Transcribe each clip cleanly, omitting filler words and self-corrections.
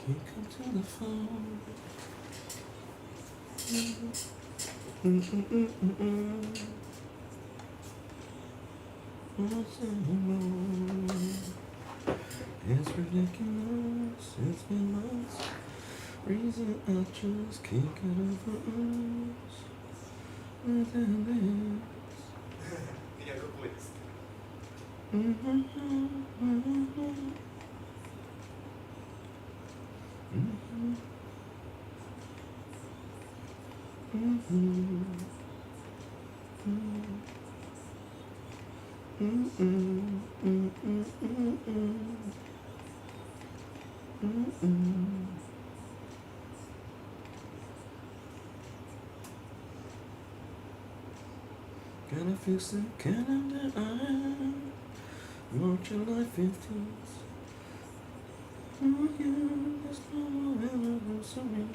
Can't come to the phone. It's ridiculous. It's been months. Reason I just can't get over us. Within this. Yakuza. Gotta fix the calendar eye. March July 15th. Oh yeah, there's no anniversary.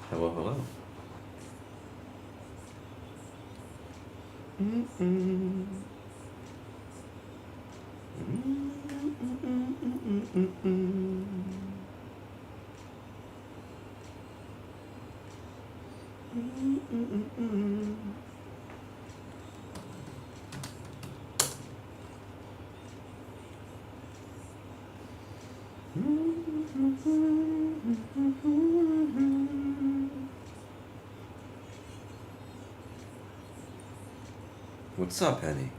Hello, hello. What's up, Henny?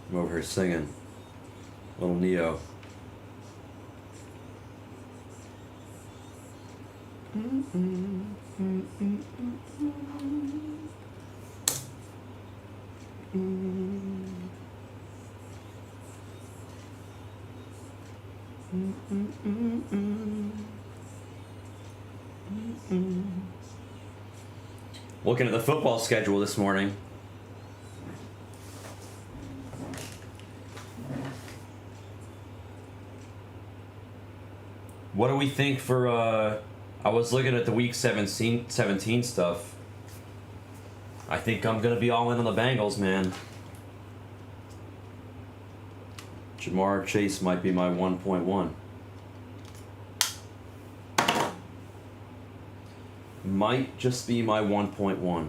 I'm over here singing. Little Neo. Looking at the football schedule this morning. What do we think for, I was looking at the week 17 stuff. I think I'm going to be all in on the Bengals, man. Jamar Chase might be my 1.1. Might just be my 1.1.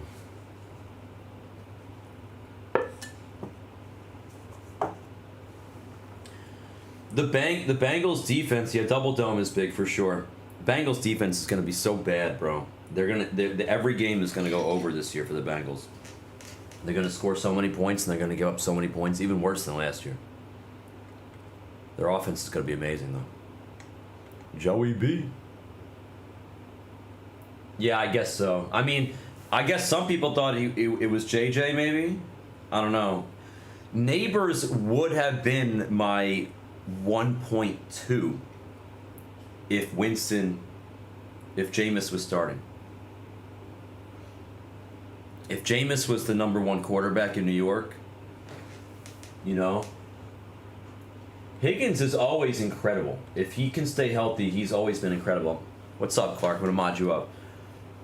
The Bengals defense, yeah, double dome is big for sure. Bengals defense is going to be so bad, bro. Every game is going to go over this year for the Bengals. They're going to score so many points and they're going to give up so many points, even worse than last year. Their offense is going to be amazing, though. Joey B. Yeah, I guess so. I mean, I guess some people thought it was JJ, maybe? I don't know. Neighbors would have been my 1.2 if Jameis was starting. If Jameis was the number one quarterback in New York, you know, Higgins is always incredible. If he can stay healthy, he's always been incredible. What's up, Clark? I'm going to mod you up.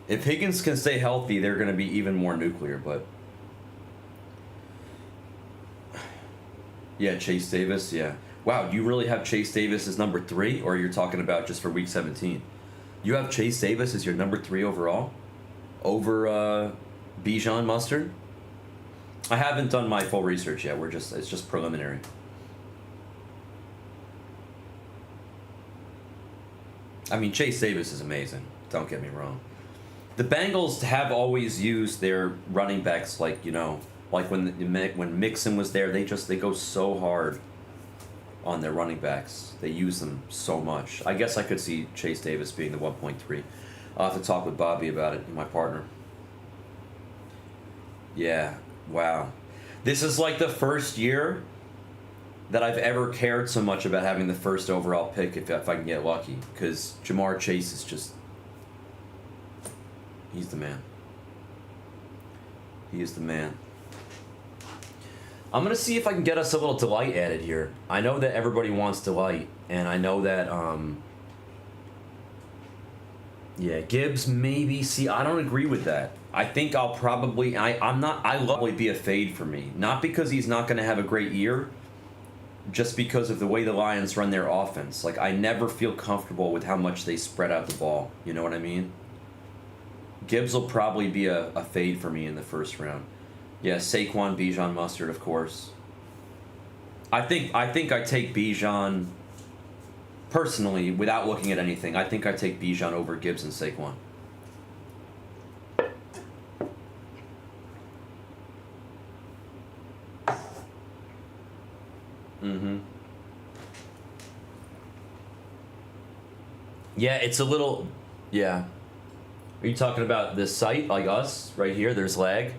If Higgins can stay healthy, they're going to be even more nuclear, but... Yeah, Chase Davis, yeah. Wow, do you really have Chase Davis as number 3, or you're talking about just for week 17? You have Chase Davis as your number 3 overall? Over Bijan Mustard? I haven't done my full research yet. It's just preliminary. I mean, Chase Davis is amazing. Don't get me wrong. The Bengals have always used their running backs like, you know, like when Mixon was there, they go so hard on their running backs. They use them so much. I guess I could see Chase Davis being the 1.3. I'll have to talk with Bobby about it, my partner. Yeah, wow. This is like the first year that I've ever cared so much about having the first overall pick if I can get lucky. Because Jamar Chase is just... He's the man. He is the man. I'm gonna see if I can get us a little delight added here. I know that everybody wants delight, and I know that yeah, Gibbs maybe. See, I don't agree with that. I think I'll probably. I'm not. I love be a fade for me, not because he's not gonna have a great year, just because of the way the Lions run their offense. Like, I never feel comfortable with how much they spread out the ball. You know what I mean? Gibbs will probably be a fade for me in the first round. Yeah, Saquon, Bijan, Mustard, of course. I think I take Bijan personally, without looking at anything. I think I take Bijan over Gibbs and Saquon. Mm-hmm. Yeah, it's a little. Yeah. Are you talking about this site, like us, right here? There's lag.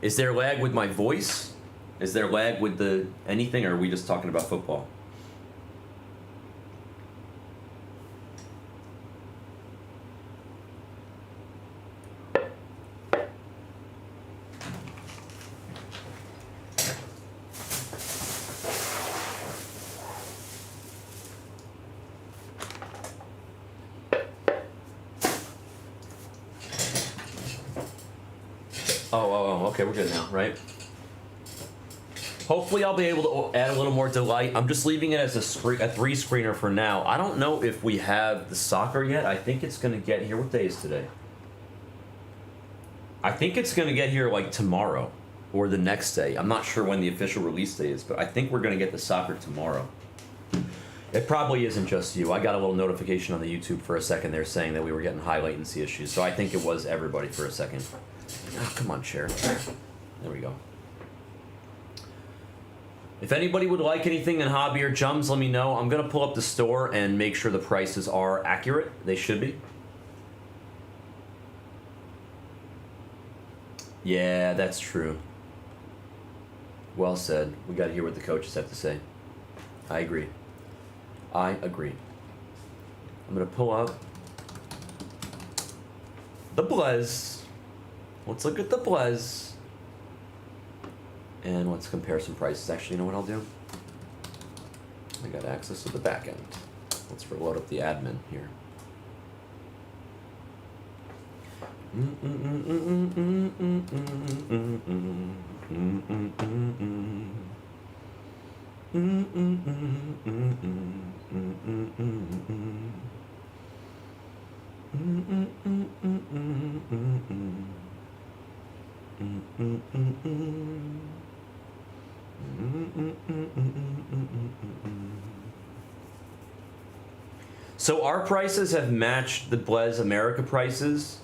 Is there lag with my voice? Is there lag with the anything, or are we just talking about football? Oh, okay, we're good now, right? Hopefully I'll be able to add a little more delight. I'm just leaving it as a 3-screener for now. I don't know if we have the soccer yet. I think it's going to get here. What day is today? I think it's going to get here like tomorrow or the next day. I'm not sure when the official release day is, but I think we're going to get the soccer tomorrow. It probably isn't just you. I got a little notification on the YouTube for a second there saying that we were getting high latency issues, so I think it was everybody for a second. Oh, come on, chair. There we go. If anybody would like anything in hobby or jums, let me know. I'm going to pull up the store and make sure the prices are accurate. They should be. Yeah, that's true. Well said. We got to hear what the coaches have to say. I agree. I agree. I'm going to pull up the Blez. Let's look at the Blez. And let's compare some prices. Actually, you know what I'll do? I got access to the back end. Let's load up the admin here. So our prices have matched the Blez America prices,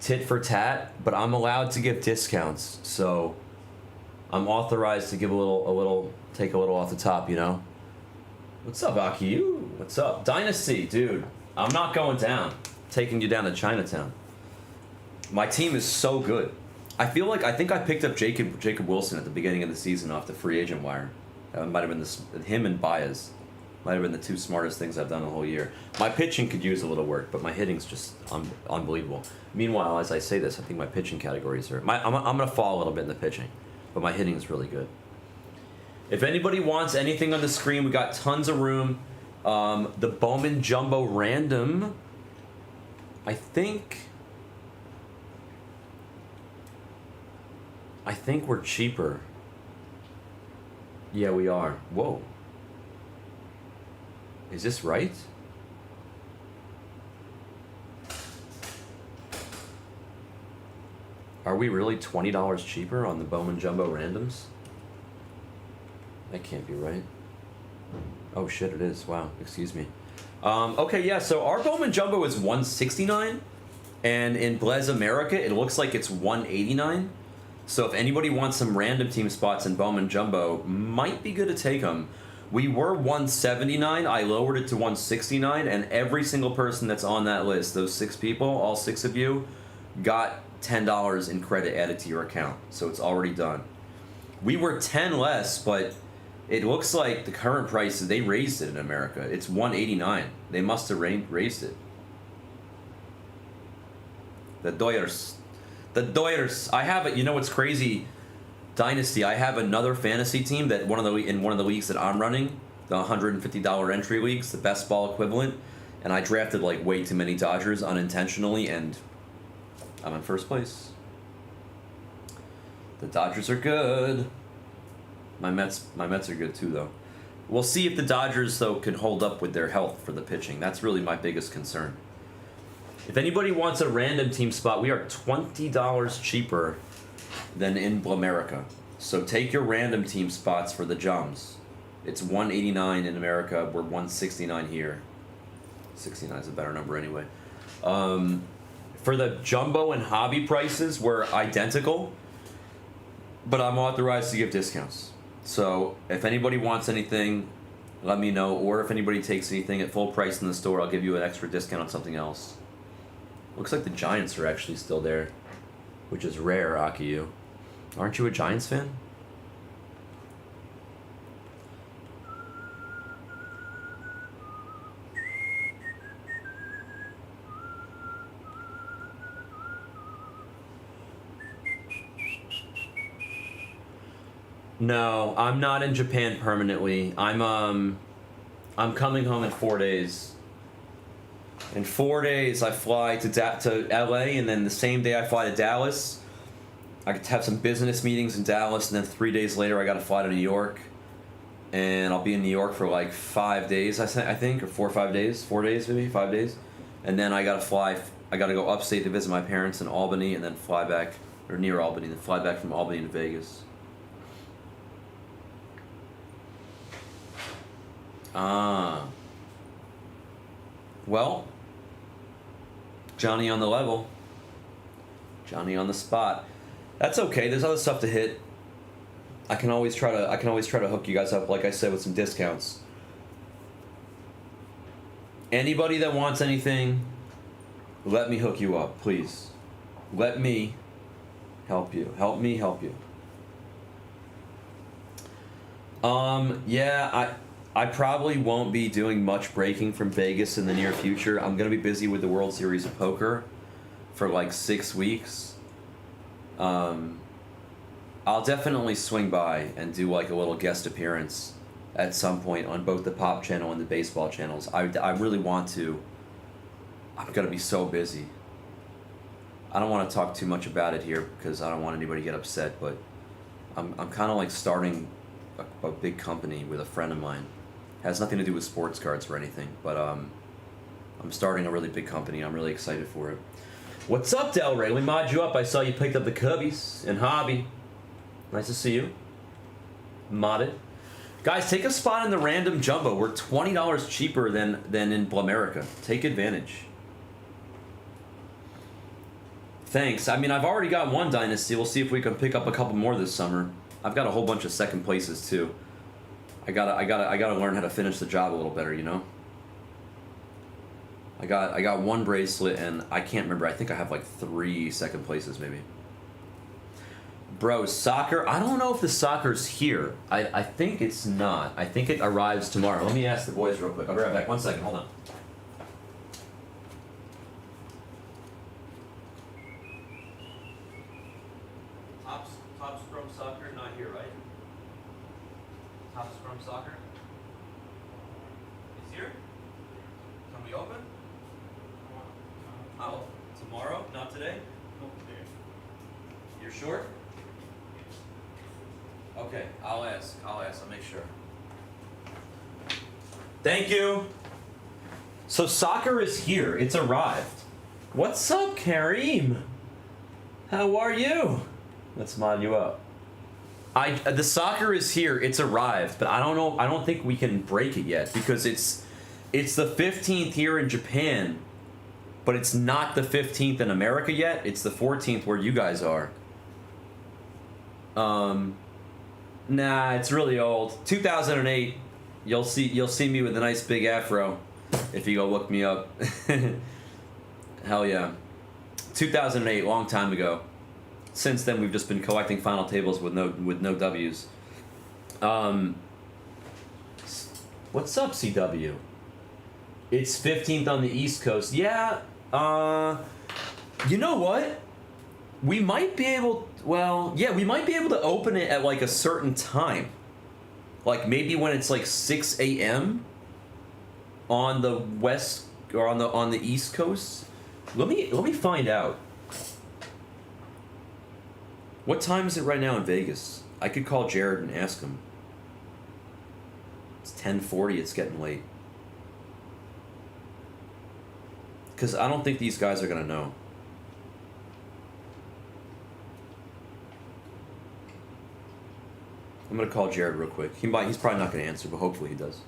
tit for tat, but I'm allowed to give discounts, so I'm authorized to give take a little off the top, you know? What's up, Aki? What's up? Dynasty, dude. I'm not going down. Taking you down to Chinatown. My team is so good. I think I picked up Jacob Wilson at the beginning of the season off the free agent wire. Might have been him and Baez. Might have been the two smartest things I've done the whole year. My pitching could use a little work, but my hitting's just unbelievable. Meanwhile, as I say this, I think my pitching categories are... I'm going to fall a little bit in the pitching, but my hitting is really good. If anybody wants anything on the screen, we got tons of room. The Bowman Jumbo Random, I think we're cheaper. Yeah, we are. Whoa. Is this right? Are we really $20 cheaper on the Bowman Jumbo Randoms? That can't be right. Oh shit, it is. Wow, excuse me. Okay, yeah, so our Bowman Jumbo is $169, and in Blez America, it looks like it's $189. So if anybody wants some random team spots in Bowman Jumbo, might be good to take them. We were $179. I lowered it to $169, and every single person that's on that list, those 6 people, all 6 of you, got $10 in credit added to your account. So it's already done. We were 10 less, but it looks like the current price, they raised it in America. It's $189. They must have raised it. The Doyers. The Doyers. I have it. You know what's crazy? Dynasty. I have another fantasy team that in one of the leagues that I'm running, the $150 entry leagues, the best ball equivalent, and I drafted like way too many Dodgers unintentionally, and I'm in first place. The Dodgers are good. My Mets are good too, though. We'll see if the Dodgers, though, can hold up with their health for the pitching. That's really my biggest concern. If anybody wants a random team spot, we are $20 cheaper than in America. So take your random team spots for the Jums. It's $189 in America. We're $169 here. 69 is a better number anyway. For the jumbo and hobby prices, we're identical, but I'm authorized to give discounts. So if anybody wants anything, let me know. Or if anybody takes anything at full price in the store, I'll give you an extra discount on something else. Looks like the Giants are actually still there, which is rare, Akiyu. Aren't you a Giants fan? No, I'm not in Japan permanently. I'm coming home in 4 days. In 4 days, I fly to LA, and then the same day I fly to Dallas. I get to have some business meetings in Dallas, and then 3 days later, I got to fly to New York, and I'll be in New York for like 5 days, I think, or 4 or 5 days, 4 days maybe, 5 days, and then I got to fly. I got to go upstate to visit my parents in Albany, and then fly back, or near Albany, then fly back from Albany to Vegas. Well, Johnny on the level, Johnny on the spot. That's okay. There's other stuff to hit. I can always try to hook you guys up, like I said, with some discounts. Anybody that wants anything, let me hook you up, please. Let me help you. Help me help you. Yeah, I probably won't be doing much breaking from Vegas in the near future. I'm going to be busy with the World Series of Poker for like 6 weeks. I'll definitely swing by and do like a little guest appearance at some point on both the Pop channel and the baseball channels. I really want to. I'm going to be so busy. I don't want to talk too much about it here because I don't want anybody to get upset, but I'm kind of like starting a big company with a friend of mine. Has nothing to do with sports cards or anything, but I'm starting a really big company. I'm really excited for it. What's up, Del Rey? We mod you up. I saw you picked up the Cubbies in Hobby. Nice to see you. Modded. Guys, take a spot in the random jumbo. We're $20 cheaper than in America. Take advantage. Thanks. I mean, I've already got one dynasty. We'll see if we can pick up a couple more this summer. I've got a whole bunch of second places too. I gotta learn how to finish the job a little better, you know. I got one bracelet and I can't remember. I think I have like 3 second places maybe. Bro, soccer. I don't know if the soccer's here. I think it's not. I think it arrives tomorrow. Let me ask the boys real quick. I'll be right back. 1 second. Hold on. Top Scrum Soccer not here, right? Top Scrum Soccer? It's here? Can we open? Oh, tomorrow? Not today? You're sure? Okay, I'll ask. I'll make sure. Thank you. So soccer is here. It's arrived. What's up, Kareem? How are you? Let's mod you up. The soccer is here. It's arrived, but I don't know. I don't think we can break it yet because it's the 15th here in Japan, but it's not the 15th in America yet. It's the 14th where you guys are. Nah, it's really old. 2008. You'll see me with a nice big afro if you go look me up. Hell yeah. 2008, long time ago. Since then, we've just been collecting final tables with no W's. What's up, CW? It's 15th on the East Coast. Yeah. You know what? We might be able. Well, yeah, we might be able to open it at like a certain time. Like maybe when it's like 6 a.m. on the west or on the east coast. Let me find out. What time is it right now in Vegas? I could call Jared and ask him. It's 10:40. It's getting late. Because I don't think these guys are gonna know. I'm gonna call Jared real quick. He's probably not gonna answer, but hopefully he does.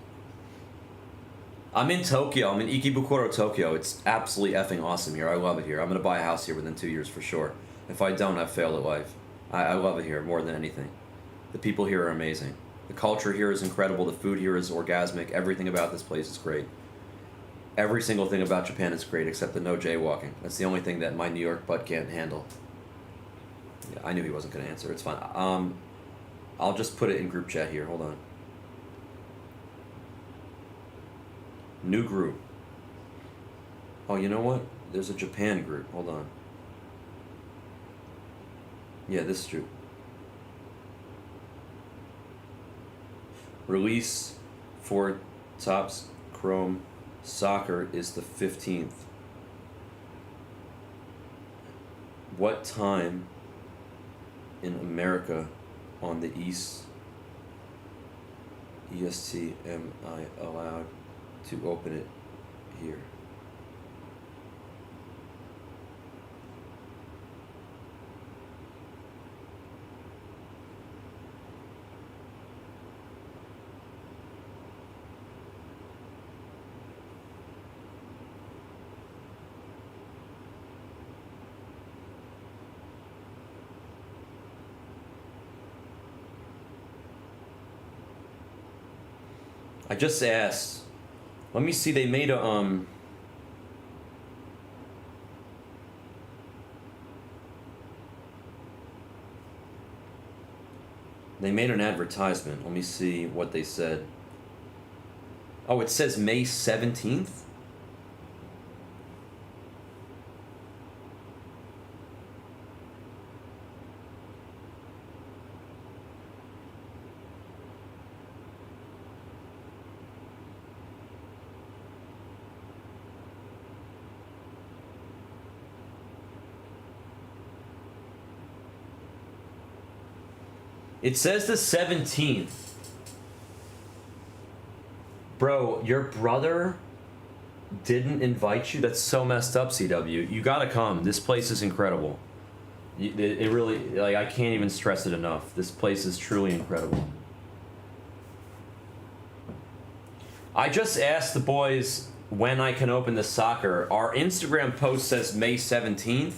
I'm in Tokyo. I'm in Ikebukuro, Tokyo. It's absolutely effing awesome here. I love it here. I'm gonna buy a house here within 2 years for sure. If I don't, I've failed at life. I love it here more than anything. The people here are amazing. The culture here is incredible. The food here is orgasmic. Everything about this place is great. Every single thing about Japan is great except the no jaywalking. That's the only thing that my New York butt can't handle. Yeah, I knew he wasn't gonna answer. It's fine. I'll just put it in group chat here. Hold on. New group. Oh, you know what? There's a Japan group. Hold on. Yeah, this is true. Release for Tops Chrome Soccer is the 15th. What time in America on the East EST am I allowed to open it here? I just asked. Let me see. They made a They made an advertisement. Let me see what they said. Oh, it says May 17th. It says the 17th. Bro, your brother didn't invite you? That's so messed up, CW. You gotta come. This place is incredible. It really, like, I can't even stress it enough. This place is truly incredible. I just asked the boys when I can open the soccer. Our Instagram post says May 17th.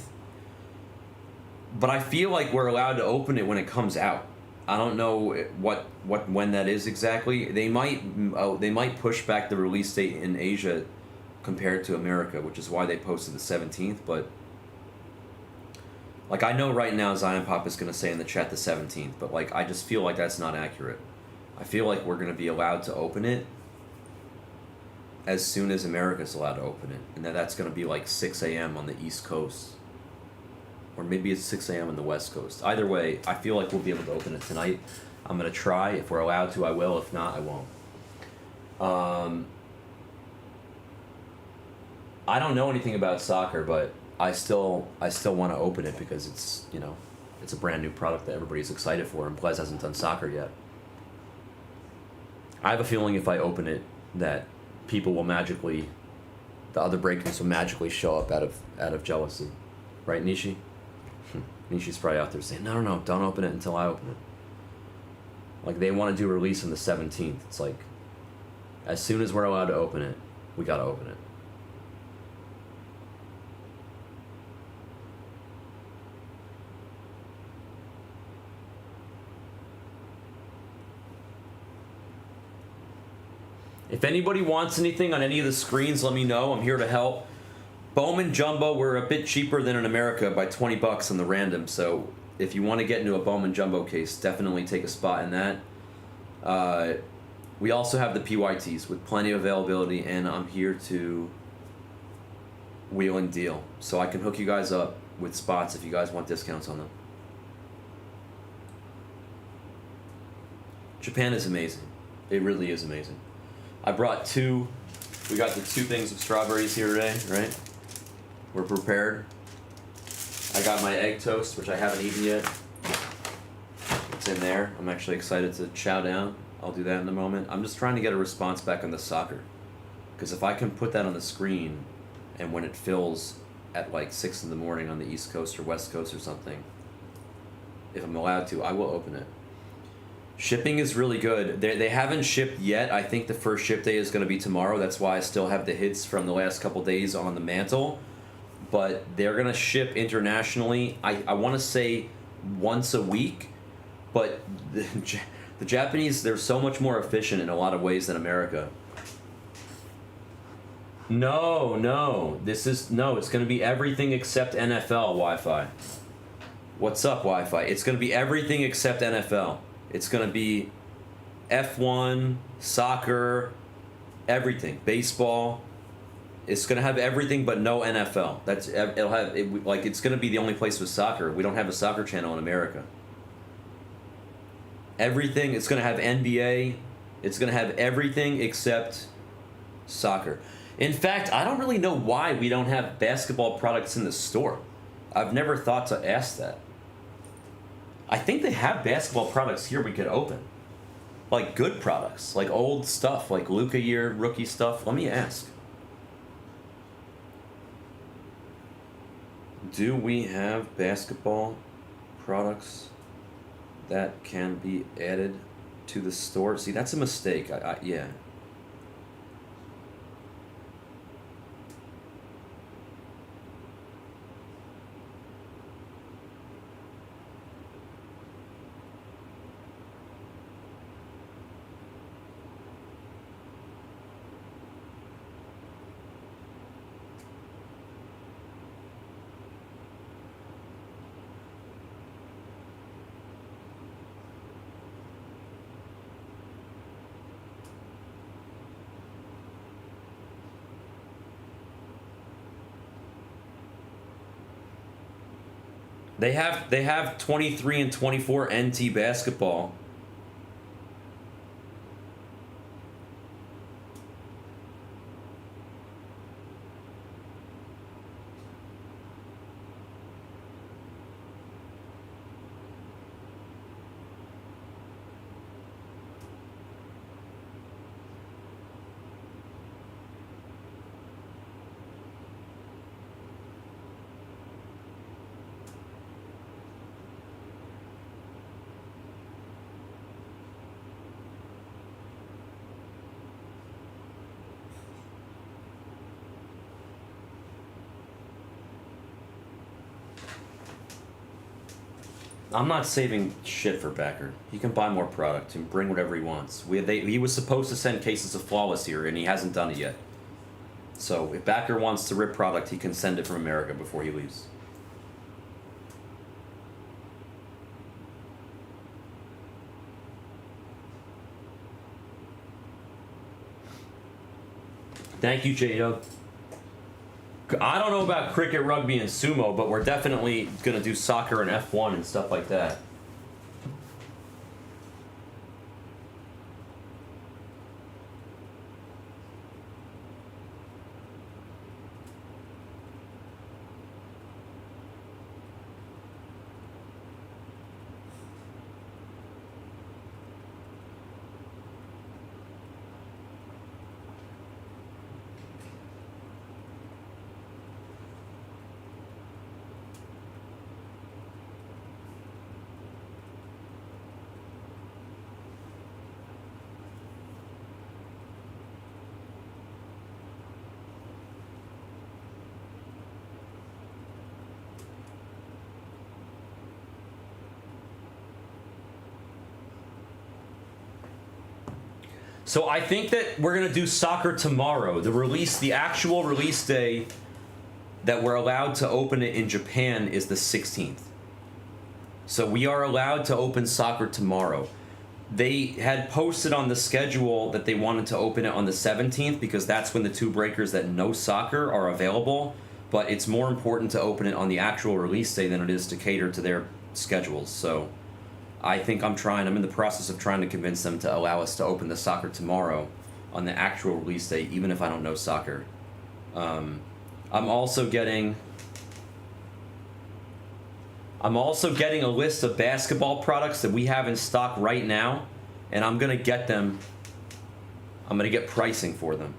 But I feel like we're allowed to open it when it comes out. I don't know when that is exactly. They might push back the release date in Asia compared to America, which is why they posted the 17th. But like, I know right now Zion Pop is gonna say in the chat the 17th, but like, I just feel like that's not accurate. I feel like we're gonna be allowed to open it as soon as America's allowed to open it, and that's gonna be like 6 a.m. on the East Coast. Or maybe it's 6 a.m. on the West Coast. Either way, I feel like we'll be able to open it tonight. I'm going to try. If we're allowed to, I will. If not, I won't. I don't know anything about soccer, but I still want to open it because it's, you know, it's a brand new product that everybody's excited for, and Plez hasn't done soccer yet. I have a feeling if I open it that people will magically, the other breakers will magically show up out of jealousy. Right, Nishi? Nishi's probably out there saying, no, don't open it until I open it. Like, they want to do a release on the 17th. It's like, as soon as we're allowed to open it, we gotta open it. If anybody wants anything on any of the screens, let me know. I'm here to help. BOWMAN Jumbo, we're a bit cheaper than in America by $20 on the random, so if you want to get into a BOWMAN Jumbo case, definitely take a spot in that. We also have the PYTs with plenty of availability, and I'm here to wheel and deal. So I can hook you guys up with spots if you guys want discounts on them. Japan is amazing. It really is amazing. I brought two. We got the 2 things of strawberries here today, right? We're prepared. I got my egg toast, which I haven't eaten yet. It's in there. I'm actually excited to chow down. I'll do that in a moment. I'm just trying to get a response back on the soccer. Because if I can put that on the screen, and when it fills at like 6 in the morning on the East Coast or West Coast or something, if I'm allowed to, I will open it. Shipping is really good. They haven't shipped yet. I think the first ship day is going to be tomorrow. That's why I still have the hits from the last couple days on the mantle. But they're going to ship internationally, I want to say once a week. But the Japanese, they're so much more efficient in a lot of ways than America. No. It's going to be everything except NFL Wi-Fi. What's up, Wi-Fi? It's going to be everything except NFL. It's going to be F1, soccer, everything, baseball. It's going to have everything but no NFL. It's going to be the only place with soccer. We don't have a soccer channel in America. Everything, it's going to have NBA. It's going to have everything except soccer. In fact, I don't really know why we don't have basketball products in the store. I've never thought to ask that. I think they have basketball products here we could open. Like good products, like old stuff, like Luka year, rookie stuff. Let me ask. Do we have basketball products that can be added to the store? See, that's a mistake. Yeah. They have 23 and 24 NT basketball. I'm not saving shit for Becker. He can buy more product and bring whatever he wants. He was supposed to send cases of Flawless here, and he hasn't done it yet. So if Becker wants to rip product, he can send it from America before he leaves. Thank you, J-Dub. I don't know about cricket, rugby, and sumo, but we're definitely going to do soccer and F1 and stuff like that. So I think that we're going to do soccer tomorrow. The actual release day that we're allowed to open it in Japan is the 16th. So we are allowed to open soccer tomorrow. They had posted on the schedule that they wanted to open it on the 17th because that's when the 2 breakers that know soccer are available. but it's more important to open it on the actual release day than it is to cater to their schedules. So I think I'm in the process of trying to convince them to allow us to open the soccer tomorrow on the actual release day, even if I don't know soccer. I'm also getting a list of basketball products that we have in stock right now, and I'm gonna get pricing for them.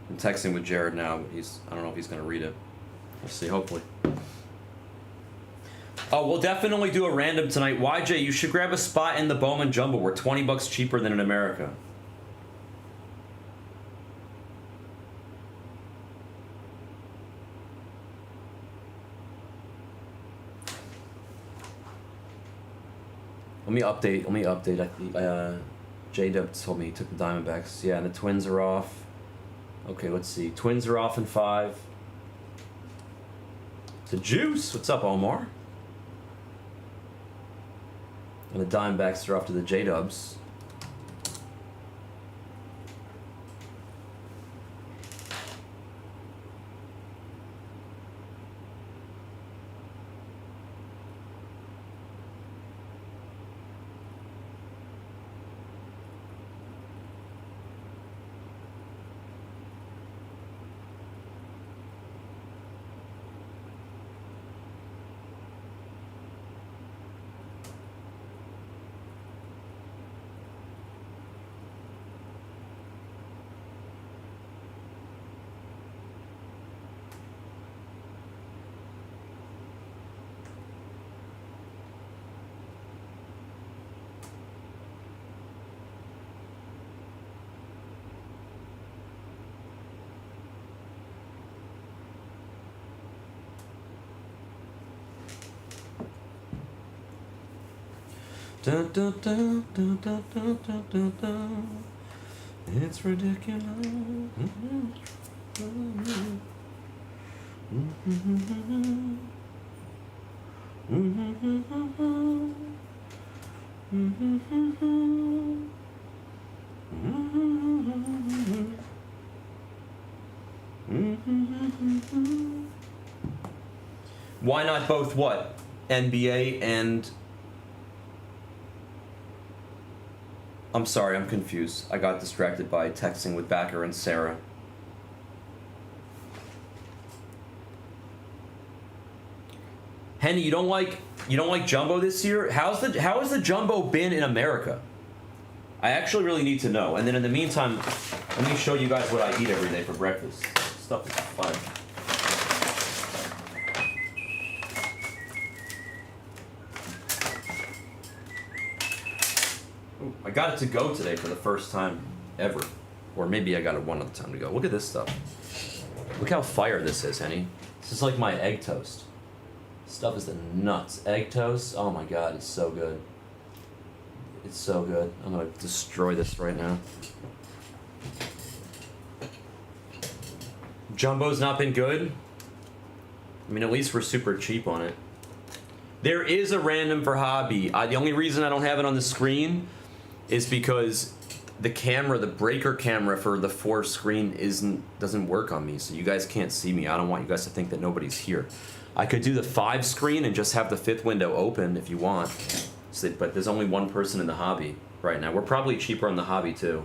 I'm texting with Jared now, but I don't know if he's gonna read it. We'll see, hopefully. Oh, we'll definitely do a random tonight. YJ, you should grab a spot in the BOWMAN Jumbo. We're 20 bucks cheaper than in America. Let me update. I think J-Dub told me he took the Diamondbacks. Yeah, and the Twins are off. Okay, let's see. Twins are off in 5. The Juice. What's up, Omar? And the Diamondbacks are off to the J-Dubs. Dun, dun, dun, dun, dun, dun, dun, dun, dun. It's ridiculous. Why not both what? NBA and... I'm sorry, I'm confused. I got distracted by texting with Backer and Sarah. Henny, you don't like Jumbo this year? How has the Jumbo been in America? I actually really need to know. And then in the meantime, let me show you guys what I eat every day for breakfast. Stuff is fun. I got it to go today for the first time ever. Or maybe I got it one other time to go. Look at this stuff. Look how fire this is, Henny. This is like my egg toast. This stuff is the nuts. Egg toast, oh my god, it's so good. It's so good. I'm gonna destroy this right now. Jumbo's not been good. I mean, at least we're super cheap on it. There is a random for hobby. The only reason I don't have it on the screen is because the camera, the breaker camera for the 4 screen doesn't work on me, so you guys can't see me. I don't want you guys to think that nobody's here. I could do the 5 screen and just have the 5th window open if you want, but there's only one person in the hobby right now. We're probably cheaper on the hobby too.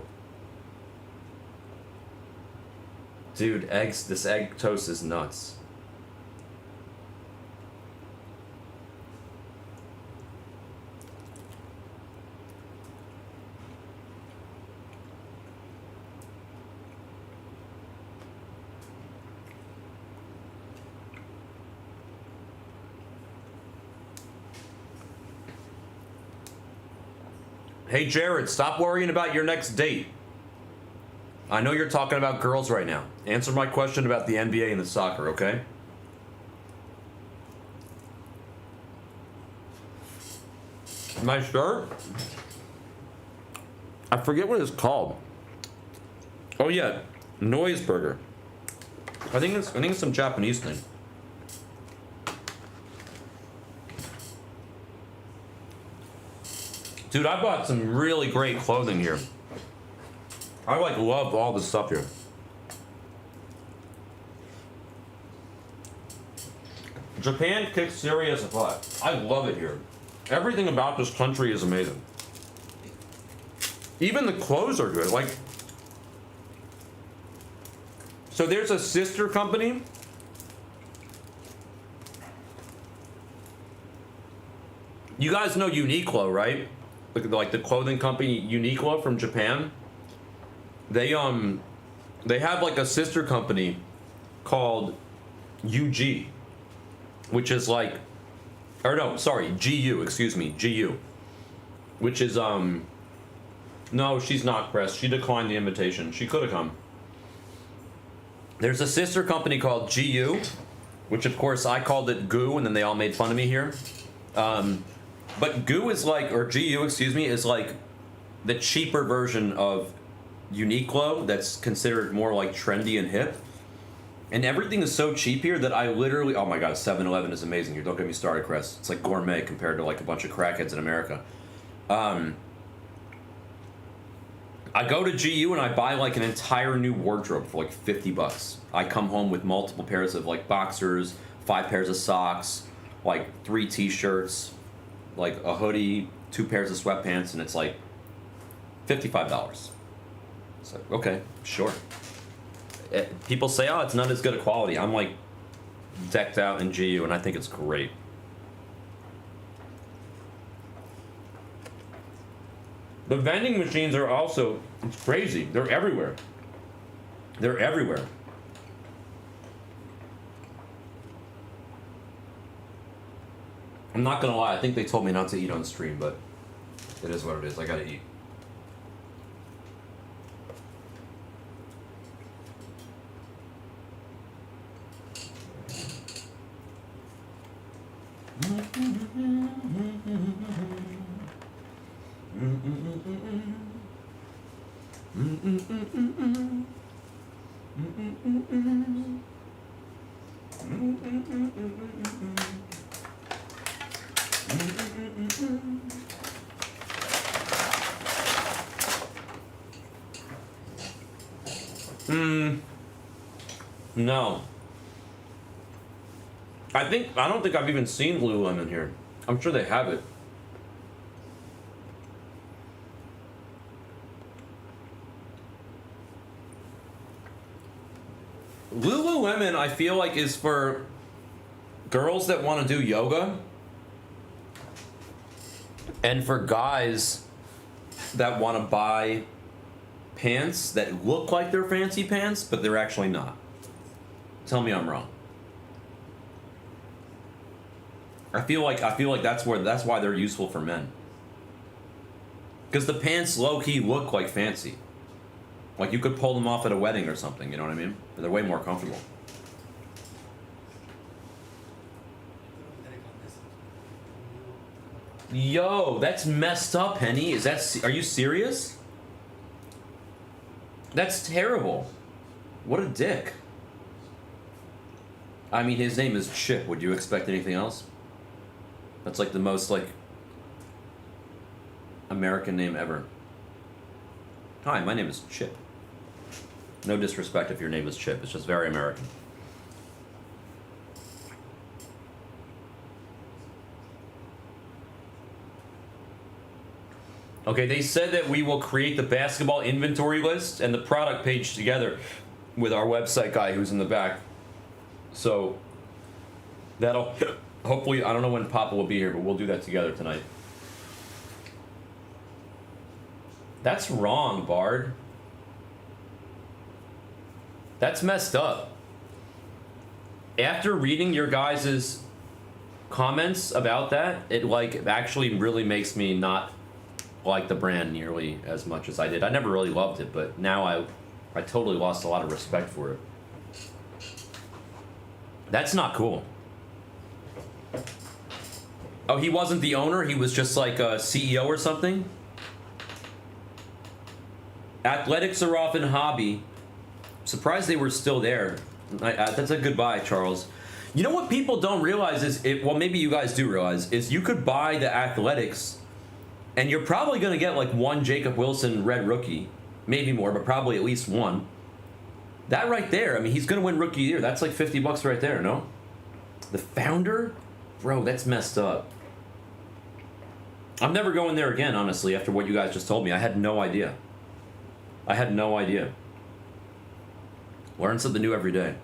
Dude, this egg toast is nuts. Hey Jared, stop worrying about your next date. I know you're talking about girls right now. Answer my question about the NBA and the soccer, okay? My shirt? I forget what it's called. Oh yeah, Noise Burger. I think it's some Japanese thing. Dude, I bought some really great clothing here. I like love all the stuff here. Japan kicks serious butt. I love it here. Everything about this country is amazing. Even the clothes are good. Like, so there's a sister company. You guys know Uniqlo, right? Like the clothing company Uniqlo from Japan. They have like a sister company called UG, which is like, or no, sorry, GU, excuse me, GU, which is no, she's not, Chris. She declined the invitation. She could have come. There's a sister company called GU, which of course I called it Goo, and then they all made fun of me here. But Goo is like, or GU, excuse me, is like the cheaper version of Uniqlo that's considered more like trendy and hip. And everything is so cheap here that I literally, oh my god, 7-Eleven is amazing here. Don't get me started, Chris. It's like gourmet compared to like a bunch of crackheads in America. I go to GU and I buy like an entire new wardrobe for like 50 bucks. I come home with multiple pairs of like boxers, 5 pairs of socks, like 3 t-shirts, like a hoodie, 2 pairs of sweatpants, and it's like $55. It's like, okay, sure. People say, oh, it's not as good a quality. I'm like decked out in GU and I think it's great. The vending machines are also, it's crazy. They're everywhere. They're everywhere. I'm not gonna lie, I think they told me not to eat on stream, but it is what it is. I gotta eat. No. I don't think I've even seen Lululemon here. I'm sure they have it. Lululemon, I feel like, is for girls that want to do yoga and for guys that want to buy pants that look like they're fancy pants, but they're actually not. Tell me I'm wrong. I feel like that's why they're useful for men. Because the pants low-key look like fancy. Like you could pull them off at a wedding or something, you know what I mean? They're way more comfortable. Yo, that's messed up, Henny. Are you serious? That's terrible. What a dick. I mean, his name is Chip. Would you expect anything else? That's like the most like American name ever. Hi, my name is Chip. No disrespect if your name is Chip. It's just very American. Okay, they said that we will create the basketball inventory list and the product page together with our website guy who's in the back. So that'll hopefully, I don't know when Papa will be here, but we'll do that together tonight. That's wrong, Bard. That's messed up. After reading your guys' comments about that, it like actually really makes me not like the brand nearly as much as I did. I never really loved it, but now I totally lost a lot of respect for it. That's not cool. Oh, he wasn't the owner? He was just like a CEO or something? Athletics are often hobby. Surprised they were still there. That's a goodbye, Charles. You know what people don't realize is, well, maybe you guys do realize, is you could buy the Athletics, and you're probably going to get like one Jacob Wilson red rookie. Maybe more, but probably at least one. That right there, I mean, he's going to win Rookie of the Year. That's like $50 right there, no? The founder? Bro, that's messed up. I'm never going there again, honestly, after what you guys just told me. I had no idea. I had no idea. Learn something new every day.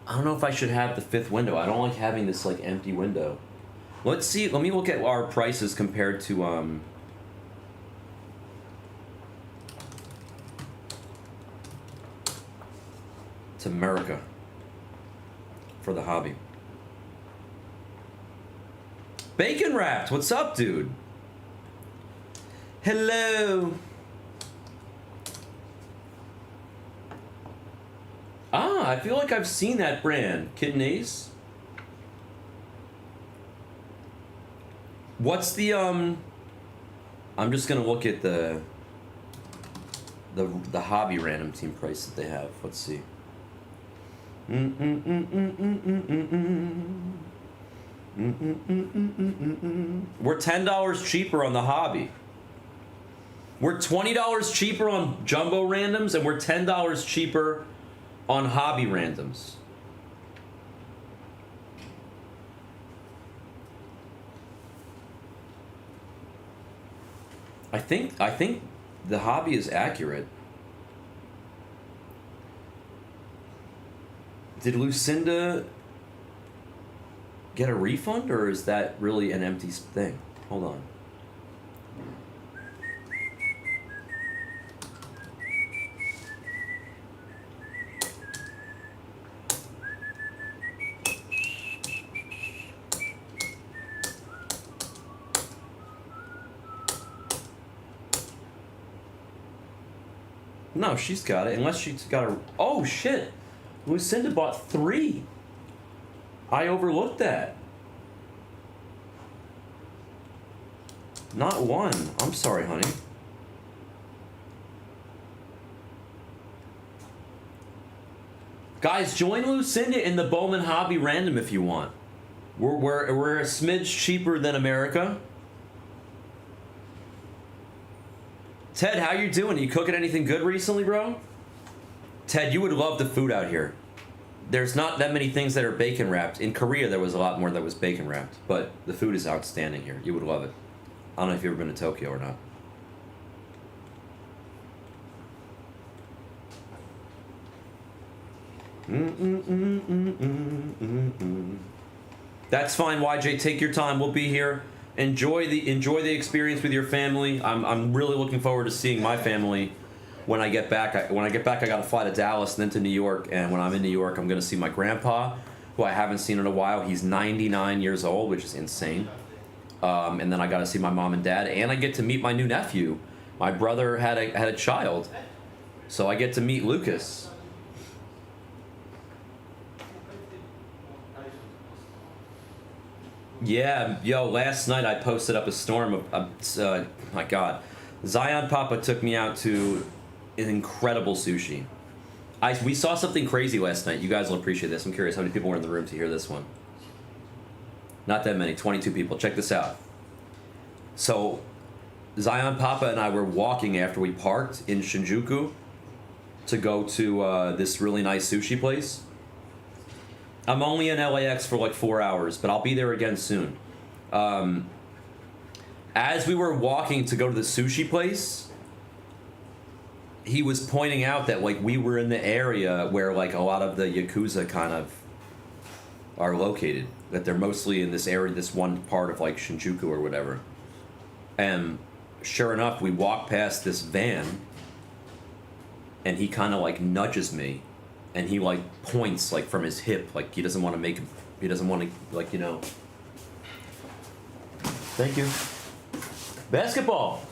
I don't know if I should have the fifth window. I don't like having this like empty window. Let's see. Let me look at our prices compared to America for the hobby. Bacon Wrapped, what's up, dude? Hello. Ah, I feel like I've seen that brand. Kitten Ace? What's the, I'm just gonna look at the hobby random team price that they have. Let's see. We're $10 cheaper on the hobby. We're $20 cheaper on jumbo randoms, and we're $10 cheaper on hobby randoms. I think the hobby is accurate. Did Lucinda get a refund, or is that really an empty thing? Hold on. No, she's got it. Unless she's got a... Oh, shit. Lucinda bought 3. I overlooked that. Not 1. I'm sorry, honey. Guys, join Lucinda in the Bowman Hobby Random if you want. We're a smidge cheaper than America. Ted, how you doing? You cooking anything good recently, bro? Ted, you would love the food out here. There's not that many things that are bacon wrapped. In Korea, there was a lot more that was bacon wrapped, but the food is outstanding here. You would love it. I don't know if you've ever been to Tokyo or not. That's fine, YJ. Take your time. We'll be here. Enjoy the experience with your family. I'm really looking forward to seeing my family when I get back. When I get back, I got to fly to Dallas and then to New York. And when I'm in New York, I'm going to see my grandpa, who I haven't seen in a while. He's 99 years old, which is insane. And then I got to see my mom and dad, and I get to meet my new nephew. My brother had a child, so I get to meet Lucas. Yeah, yo, last night I posted up a storm of, my God. Zion Papa took me out to an incredible sushi. We saw something crazy last night. You guys will appreciate this. I'm curious how many people were in the room to hear this one. Not that many, 22 people. Check this out. So, Zion Papa and I were walking after we parked in Shinjuku to go to this really nice sushi place. I'm only in LAX for like 4 hours, but I'll be there again soon. As we were walking to go to the sushi place, he was pointing out that like we were in the area where like a lot of the Yakuza kind of are located. That they're mostly in this area, this one part of like Shinjuku or whatever. And sure enough, we walk past this van, and he kind of like nudges me. And he like points like from his hip, like he doesn't want to like, you know. Thank you. Basketball.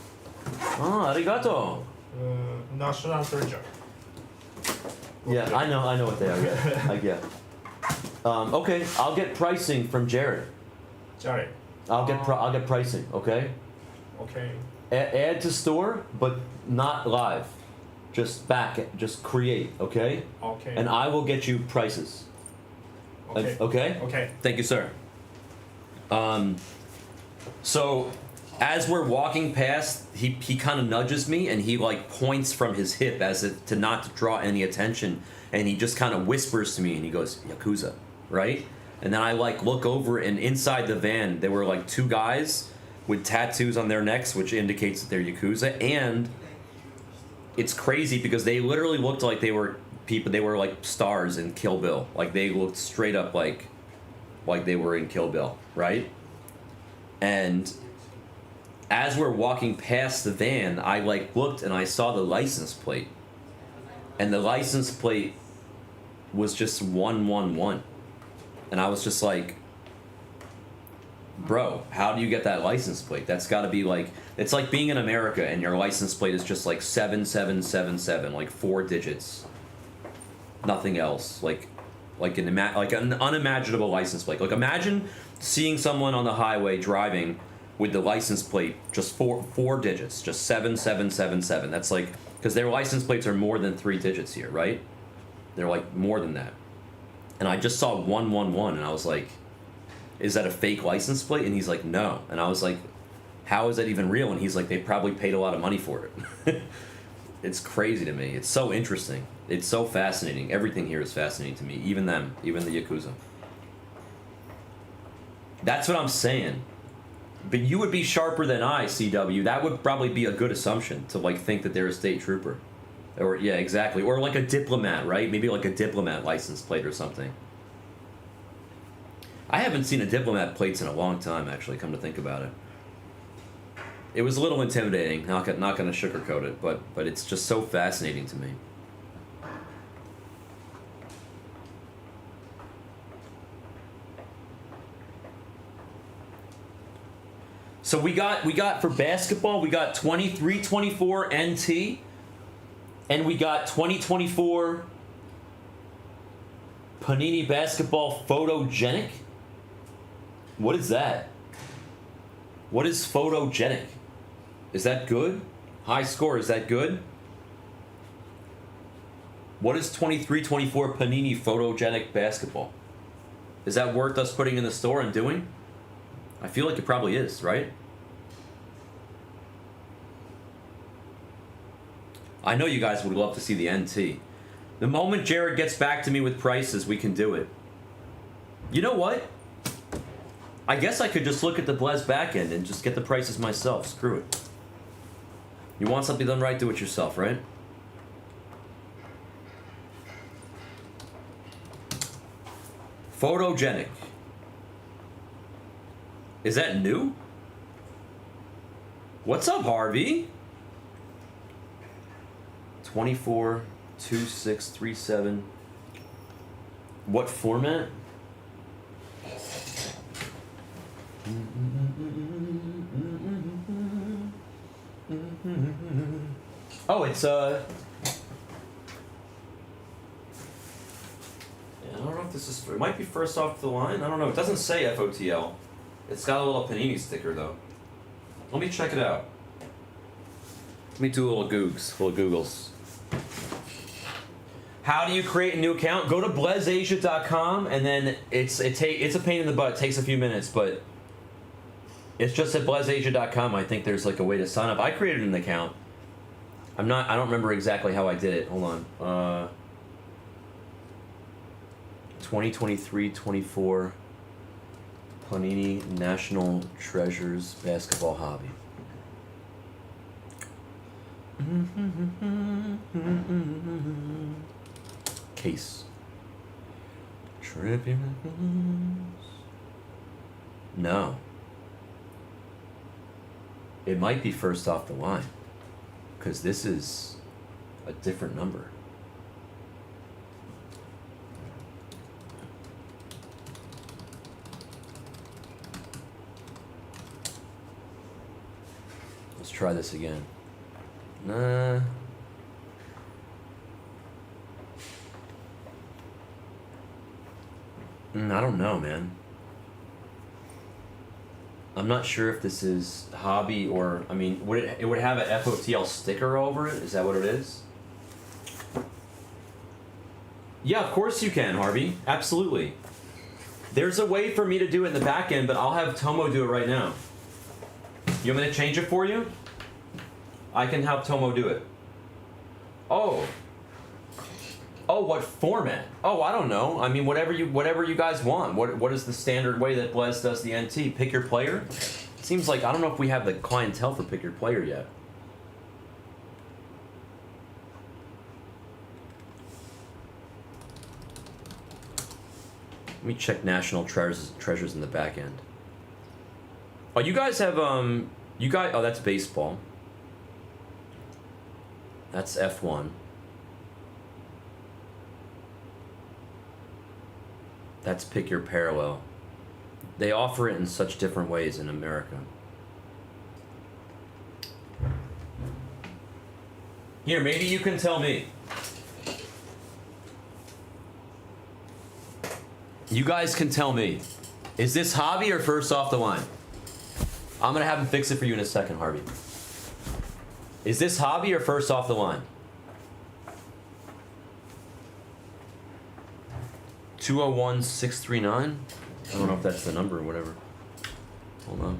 Oh, arigato. National treasure. Yeah, I know what they are. Yeah, I get. Okay, I'll get pricing from Jared. Jared. I'll get pricing. Okay. Okay. Add to store, but not live. Just create. Okay. Okay. And I will get you prices. Okay. Okay. Okay. Thank you, sir. So as we're walking past, he kind of nudges me and he like points from his hip as if to not to draw any attention, and he just kind of whispers to me and he goes, Yakuza, right? And then I like look over, and inside the van there were like two guys with tattoos on their necks, which indicates that they're Yakuza. And it's crazy because they literally looked like they were people, they were like stars in Kill Bill. Like they looked straight up like they were in Kill Bill, right? And as we're walking past the van, I like looked and I saw the license plate. And the license plate was just 111. And I was just like, bro, how do you get that license plate? That's got to be like, it's like being in America and your license plate is just like 7777, like 4 digits, nothing else. Like an unimaginable license plate. Like imagine seeing someone on the highway driving with the license plate just four digits, just 7777. That's like, because their license plates are more than 3 digits here, right? They're like more than that. And I just saw 111 and I was like, is that a fake license plate? And he's like, no. And I was like, how is that even real? And he's like, they probably paid a lot of money for it. It's crazy to me. It's so interesting. It's so fascinating. Everything here is fascinating to me. Even them. Even the Yakuza. That's what I'm saying. But you would be sharper than I, CW. That would probably be a good assumption to like think that they're a state trooper. Or yeah, exactly. Or like a diplomat, right? Maybe like a diplomat license plate or something. I haven't seen a diplomat plates in a long time, actually, come to think about it. It was a little intimidating, not going to sugarcoat it, but it's just so fascinating to me. So we got for basketball, we got 23-24 NT, and we got 2024 Panini Basketball Photogenic. What is that? What is photogenic? Is that good? High score, is that good? What is 23-24 Panini Photogenic Basketball? Is that worth us putting in the store and doing? I feel like it probably is, right? I know you guys would love to see the NT. The moment Jared gets back to me with prices, we can do it. You know what? I guess I could just look at the Blez backend and just get the prices myself. Screw it. You want something done right, do it yourself, right? Photogenic. Is that new? What's up, Harvey? 242637. What format? Oh, it's I don't know if this is. It might be first off the line. I don't know. It doesn't say FOTL. It's got a little Panini sticker though. Let me check it out. Let me do a little Googles. How do you create a new account? Go to blezasia.com and then it's a pain in the butt. It takes a few minutes, but it's just at blezasia.com. I think there's like a way to sign up. I created an account. I don't remember exactly how I did it. Hold on. 2023-24 Panini National Treasures Basketball Hobby. Case. Tributes. No. It might be first off the line. Because this is a different number. try this again. Nah. I don't know, man. I'm not sure if this is hobby or, I mean, would it would have a FOTL sticker over it? Is that what it is? Yeah, of course you can, Harvey. Absolutely. There's a way for me to do it in the back end, but I'll have Tomo do it right now. You want me to change it for you? I can help Tomo do it. Oh. Oh, what format? Oh, I don't know. I mean, whatever you guys want. What is the standard way that Blez does the NT? Pick your player? It seems like, I don't know if we have the clientele for pick your player yet. Let me check national treasures in the back end. Oh, you guys have oh, that's baseball. That's F1. That's pick your parallel. They offer it in such different ways in America. Here, maybe you can tell me. You guys can tell me. Is this hobby or first off the line? I'm gonna have him fix it for you in a second, Harvey. Is this hobby or first off the line? 201639? I don't know if that's the number or whatever. Hold on.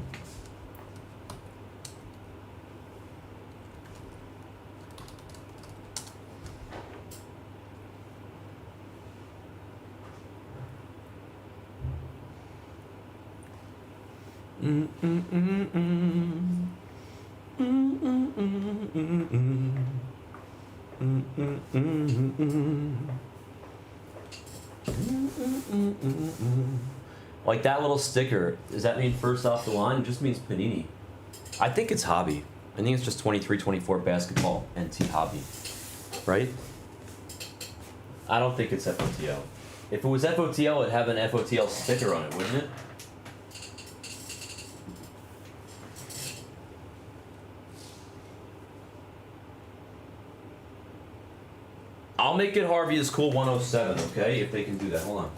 Like that little sticker, does that mean first off the line? It just means Panini. I think it's hobby. I think it's just 23-24 basketball NT hobby. Right? I don't think it's FOTL. If it was FOTL, it'd have an FOTL sticker on it, wouldn't it? I'll make it Harvey is cool 107, okay? If they can do that. Hold on.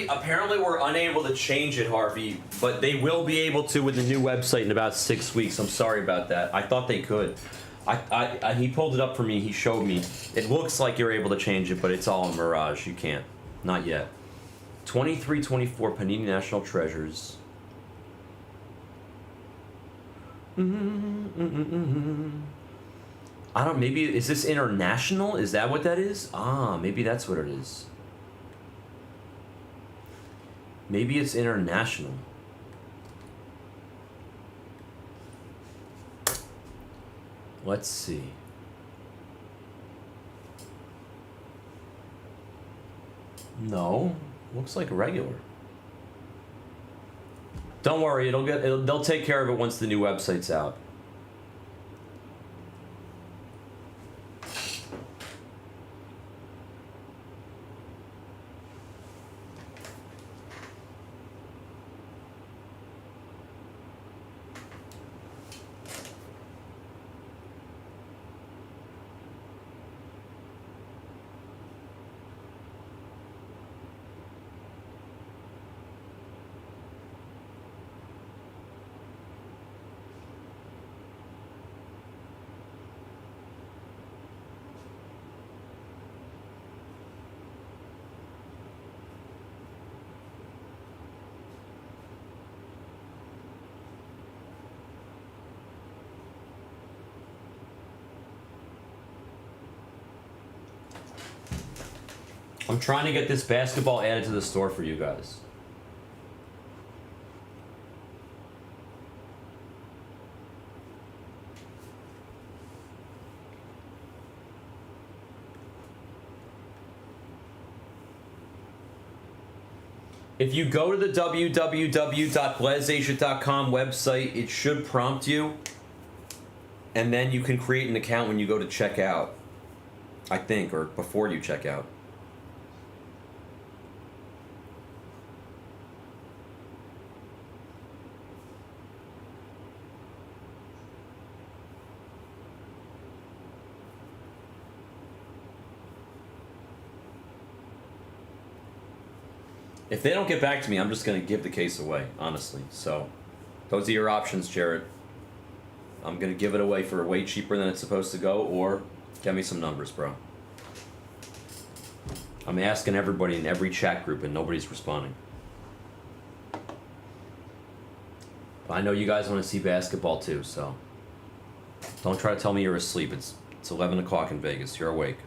Apparently we're unable to change it, Harvey, but they will be able to with the new website in about 6 weeks. I'm sorry about that. I thought they could. He pulled it up for me. He showed me. It looks like you're able to change it, but it's all a mirage. You can't. Not yet. 23-24 Panini National Treasures. I don't. Maybe is this international? Is that what that is? Ah, maybe that's what it is. Maybe it's international. Let's see. No, looks like regular. Don't worry, they'll take care of it once the new website's out. I'm trying to get this basketball added to the store for you guys. If you go to the www.blazasia.com website, it should prompt you, and then you can create an account when you go to check out, I think, or before you check out. If they don't get back to me, I'm just going to give the case away, honestly. So, those are your options, Jared. I'm going to give it away for way cheaper than it's supposed to go, or get me some numbers, bro. I'm asking everybody in every chat group, and nobody's responding. But I know you guys want to see basketball, too, so... Don't try to tell me you're asleep. It's 11 o'clock in Vegas. You're awake.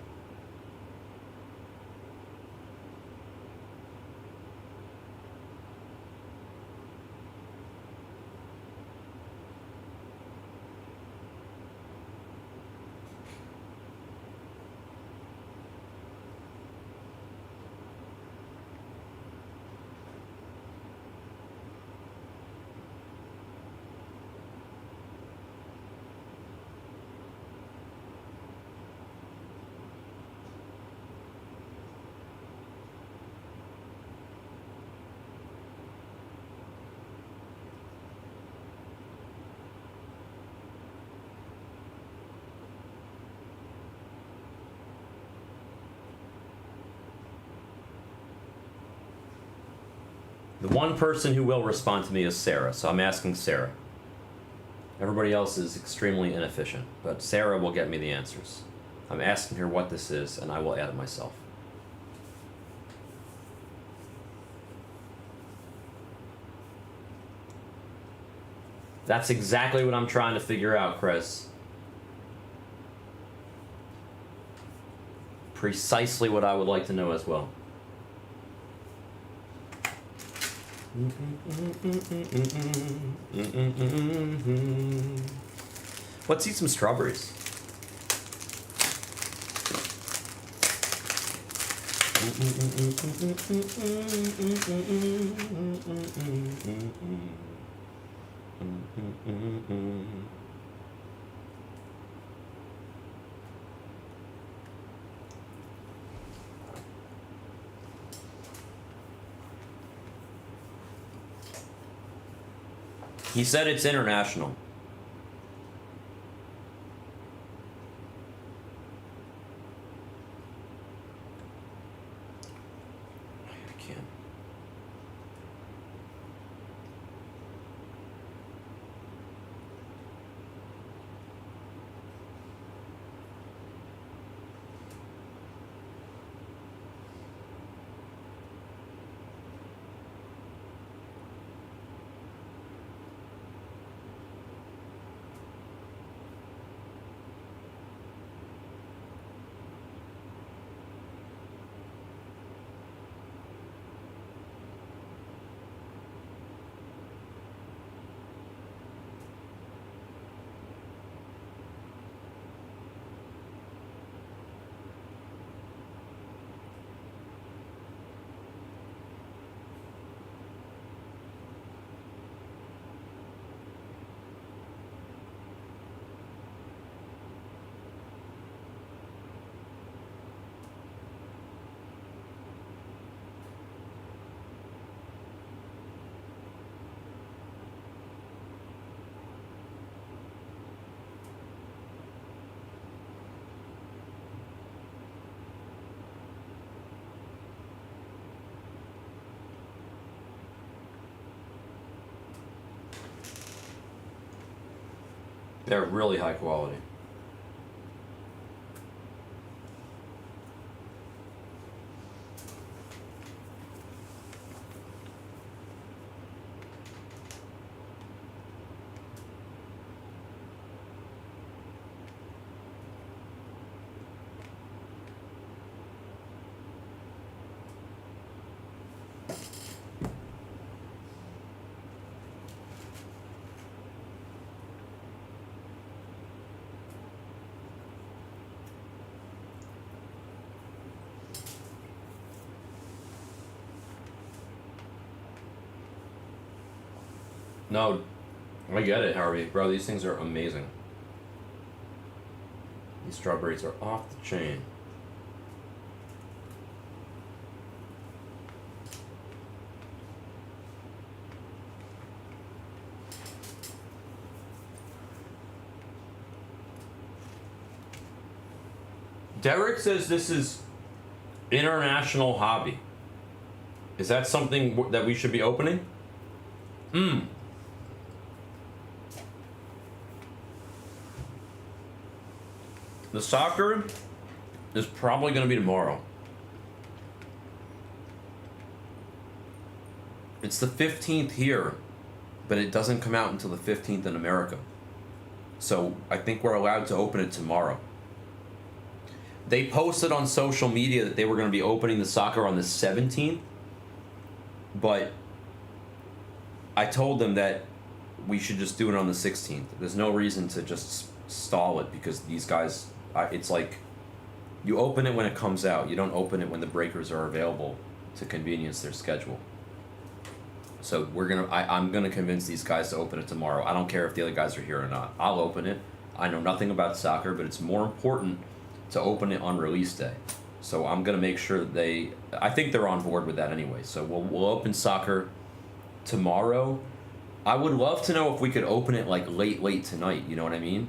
The one person who will respond to me is Sarah, so I'm asking Sarah. Everybody else is extremely inefficient, but Sarah will get me the answers. I'm asking her what this is, and I will add it myself. That's exactly what I'm trying to figure out, Chris. Precisely what I would like to know as well. Let's eat some strawberries. He said it's international. I can't. They're really high quality. No, I get it, Harvey. Bro, these things are amazing. These strawberries are off the chain. Derek says this is international hobby. Is that something that we should be opening? The soccer is probably going to be tomorrow. It's the 15th here, but it doesn't come out until the 15th in America. So I think we're allowed to open it tomorrow. They posted on social media that they were going to be opening the soccer on the 17th, but I told them that we should just do it on the 16th. There's no reason to just stall it because these guys, it's like you open it when it comes out. You don't open it when the breakers are available to convenience their schedule. So I'm gonna convince these guys to open it tomorrow. I don't care if the other guys are here or not. I'll open it. I know nothing about soccer, but it's more important to open it on release day. So I'm gonna make sure that I think they're on board with that anyway. So we'll open soccer tomorrow. I would love to know if we could open it like late tonight, you know what I mean?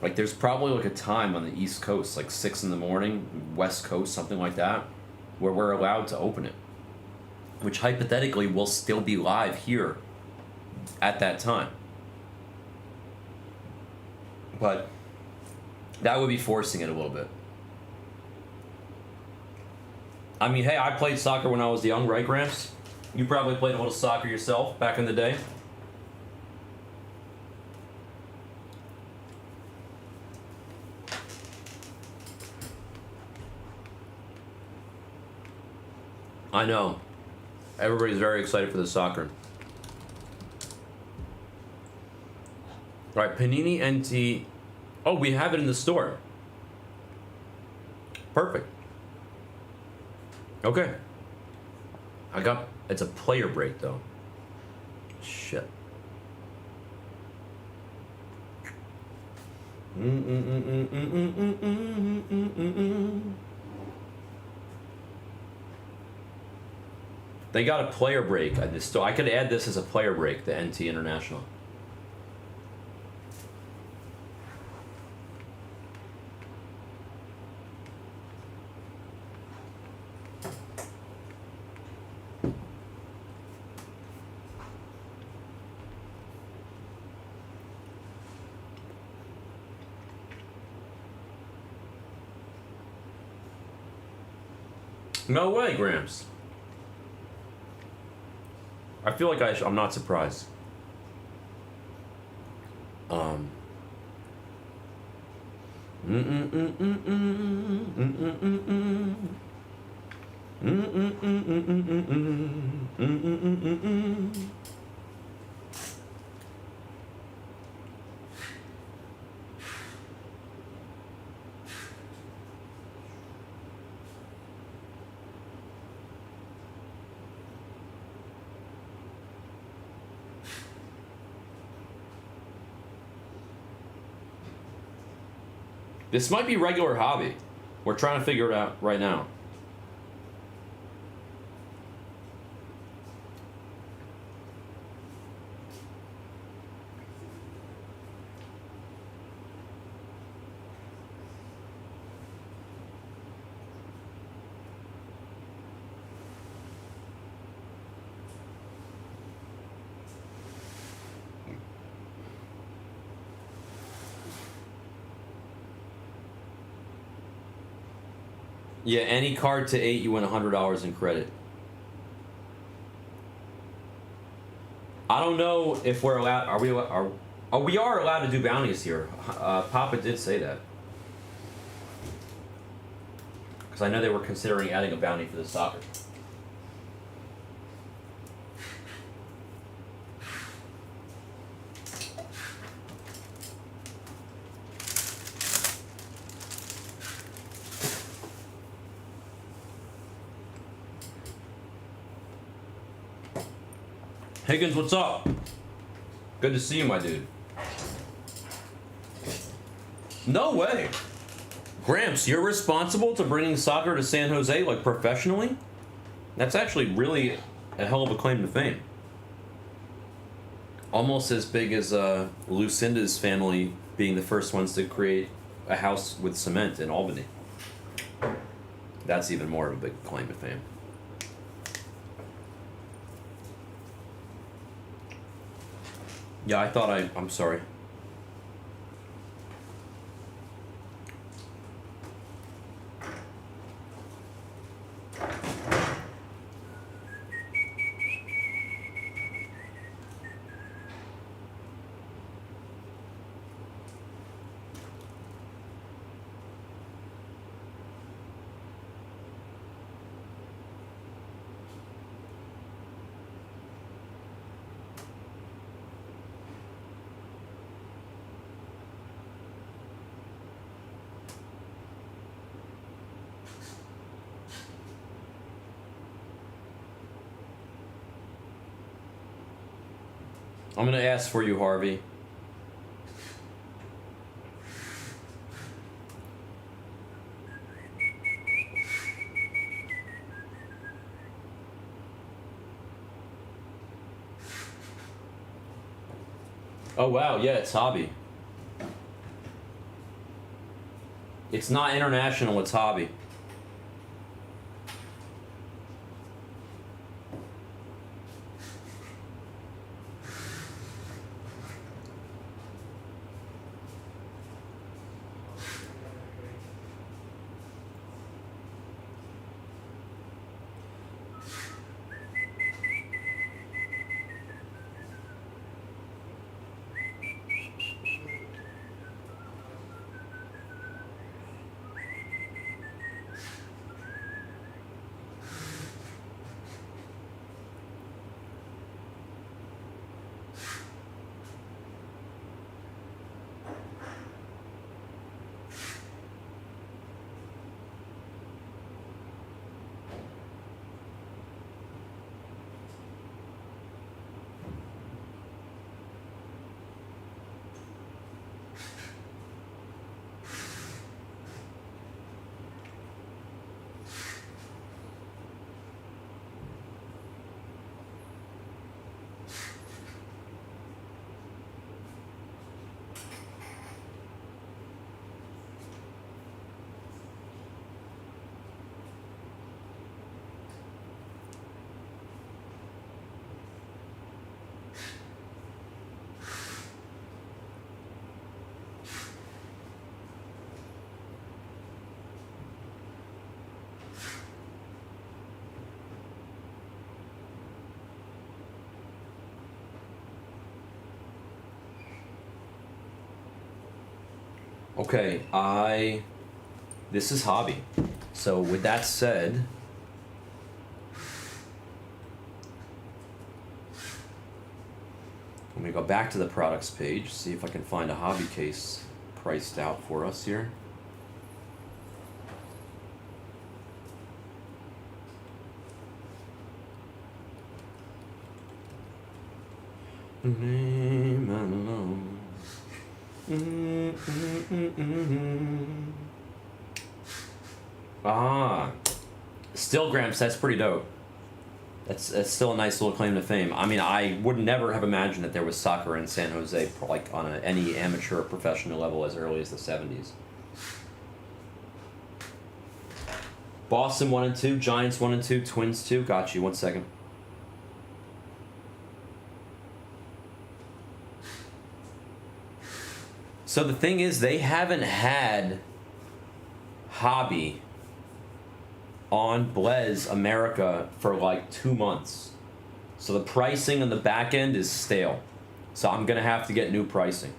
Like there's probably like a time on the East Coast, like 6 in the morning, West Coast, something like that, where we're allowed to open it. Which hypothetically will still be live here at that time. But that would be forcing it a little bit. I mean, hey, I played soccer when I was young, right, Gramps? You probably played a little soccer yourself back in the day. I know. Everybody's very excited for the soccer. All right, Panini NT. Oh, we have it in the store. Perfect. Okay. It's a player break though. Shit. They got a player break. I could add this as a player break, the NT International. No way, Gramps. I feel like I'm not surprised. This might be regular hobby. We're trying to figure it out right now. Yeah, any card to 8, you win $100 in credit. I don't know if we're allowed. Are we? Oh, we are allowed to do bounties here. Papa did say that. Because I know they were considering adding a bounty for the soccer. Higgins, what's up? Good to see you, my dude. No way. Gramps, you're responsible to bringing soccer to San Jose, like, professionally? That's actually really a hell of a claim to fame. Almost as big as Lucinda's family being the first ones to create a house with cement in Albany. That's even more of a big claim to fame. Yeah, I thought I'm sorry. I'm gonna ask for you, Harvey. Oh wow, yeah, it's hobby. It's not international, it's hobby. Okay, this is hobby. So with that said, let me go back to the products page, see if I can find a hobby case priced out for us here. Name alone. Ah, still Gramps, that's pretty dope. That's still a nice little claim to fame. I mean, I would never have imagined that there was soccer in San Jose, like on any amateur or professional level as early as the 70s. Boston 1 and 2, Giants 1 and 2, Twins 2. Got you. 1 second. So the thing is, they haven't had hobby on Blaze America for like 2 months. So the pricing on the back end is stale. So I'm gonna have to get new pricing.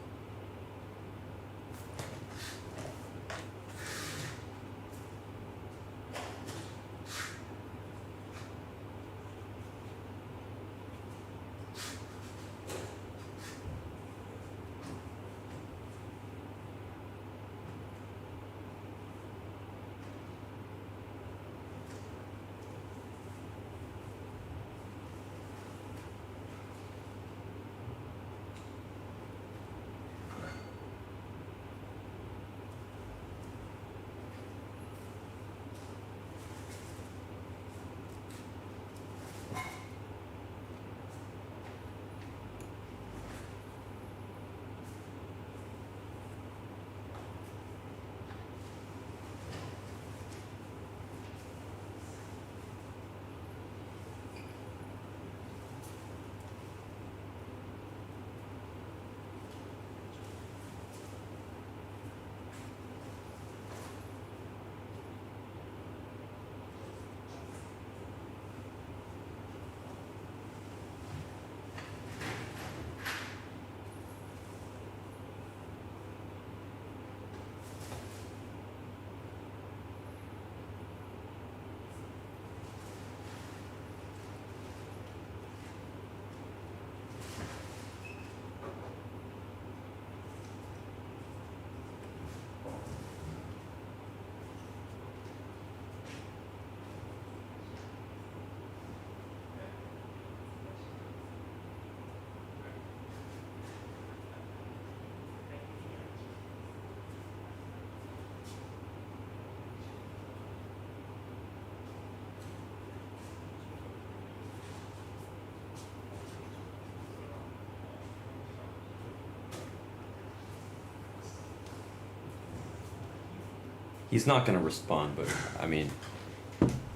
He's not gonna respond, but I mean,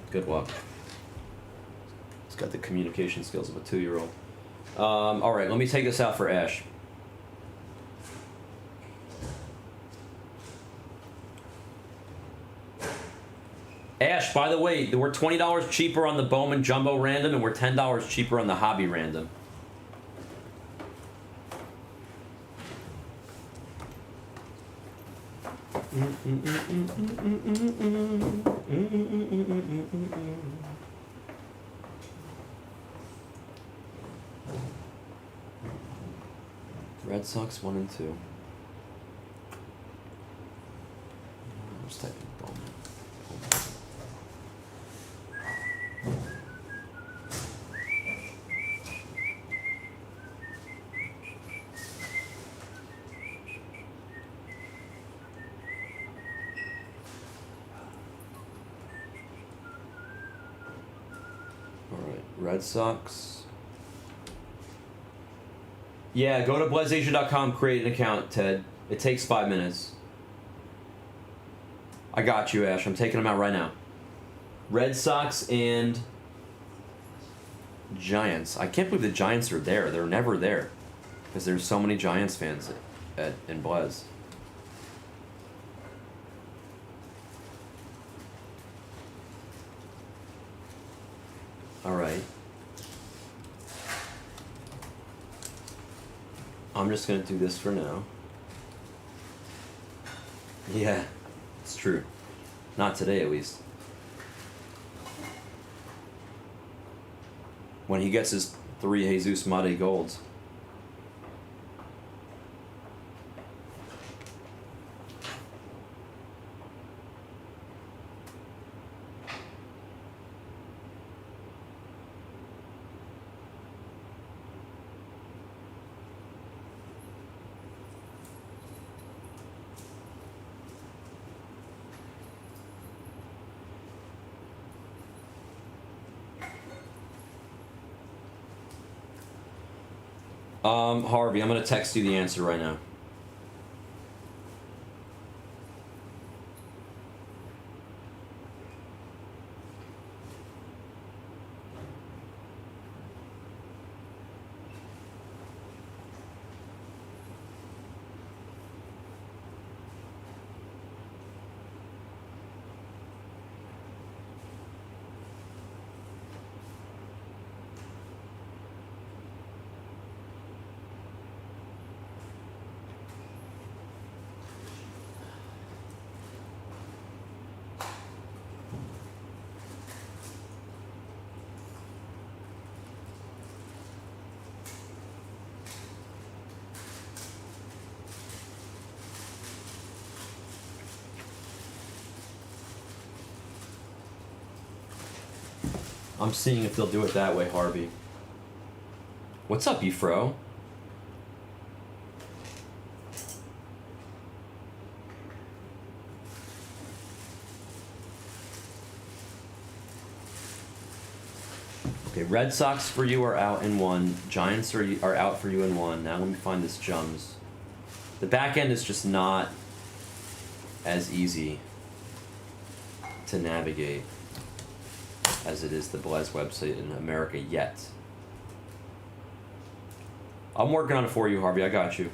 good luck. He's got the communication skills of a 2-year-old. All right, let me take this out for Ash. Ash, by the way, we're $20 cheaper on the Bowman Jumbo Random, and we're $10 cheaper on the Hobby Random. Red Sox 1 and 2. I'm just typing Bowman. Alright, Red Sox. Yeah, go to BlazeAsia.com, create an account, Ted. It takes 5 minutes. I got you, Ash. I'm taking them out right now. Red Sox and Giants. I can't believe the Giants are there. They're never there. Because there's so many Giants fans in Blaze. Alright. I'm just gonna do this for now. Yeah, it's true. Not today, at least. When he gets his 3 Jesus Mate golds. Harvey, I'm gonna text you the answer right now. I'm seeing if they'll do it that way, Harvey. What's up, Efro? Okay, Red Sox for you are out in 1. Giants are out for you in 1. Now let me find this Jums. The back end is just not as easy to navigate as it is the Blaze website in America yet. I'm working on it for you, Harvey. I got you.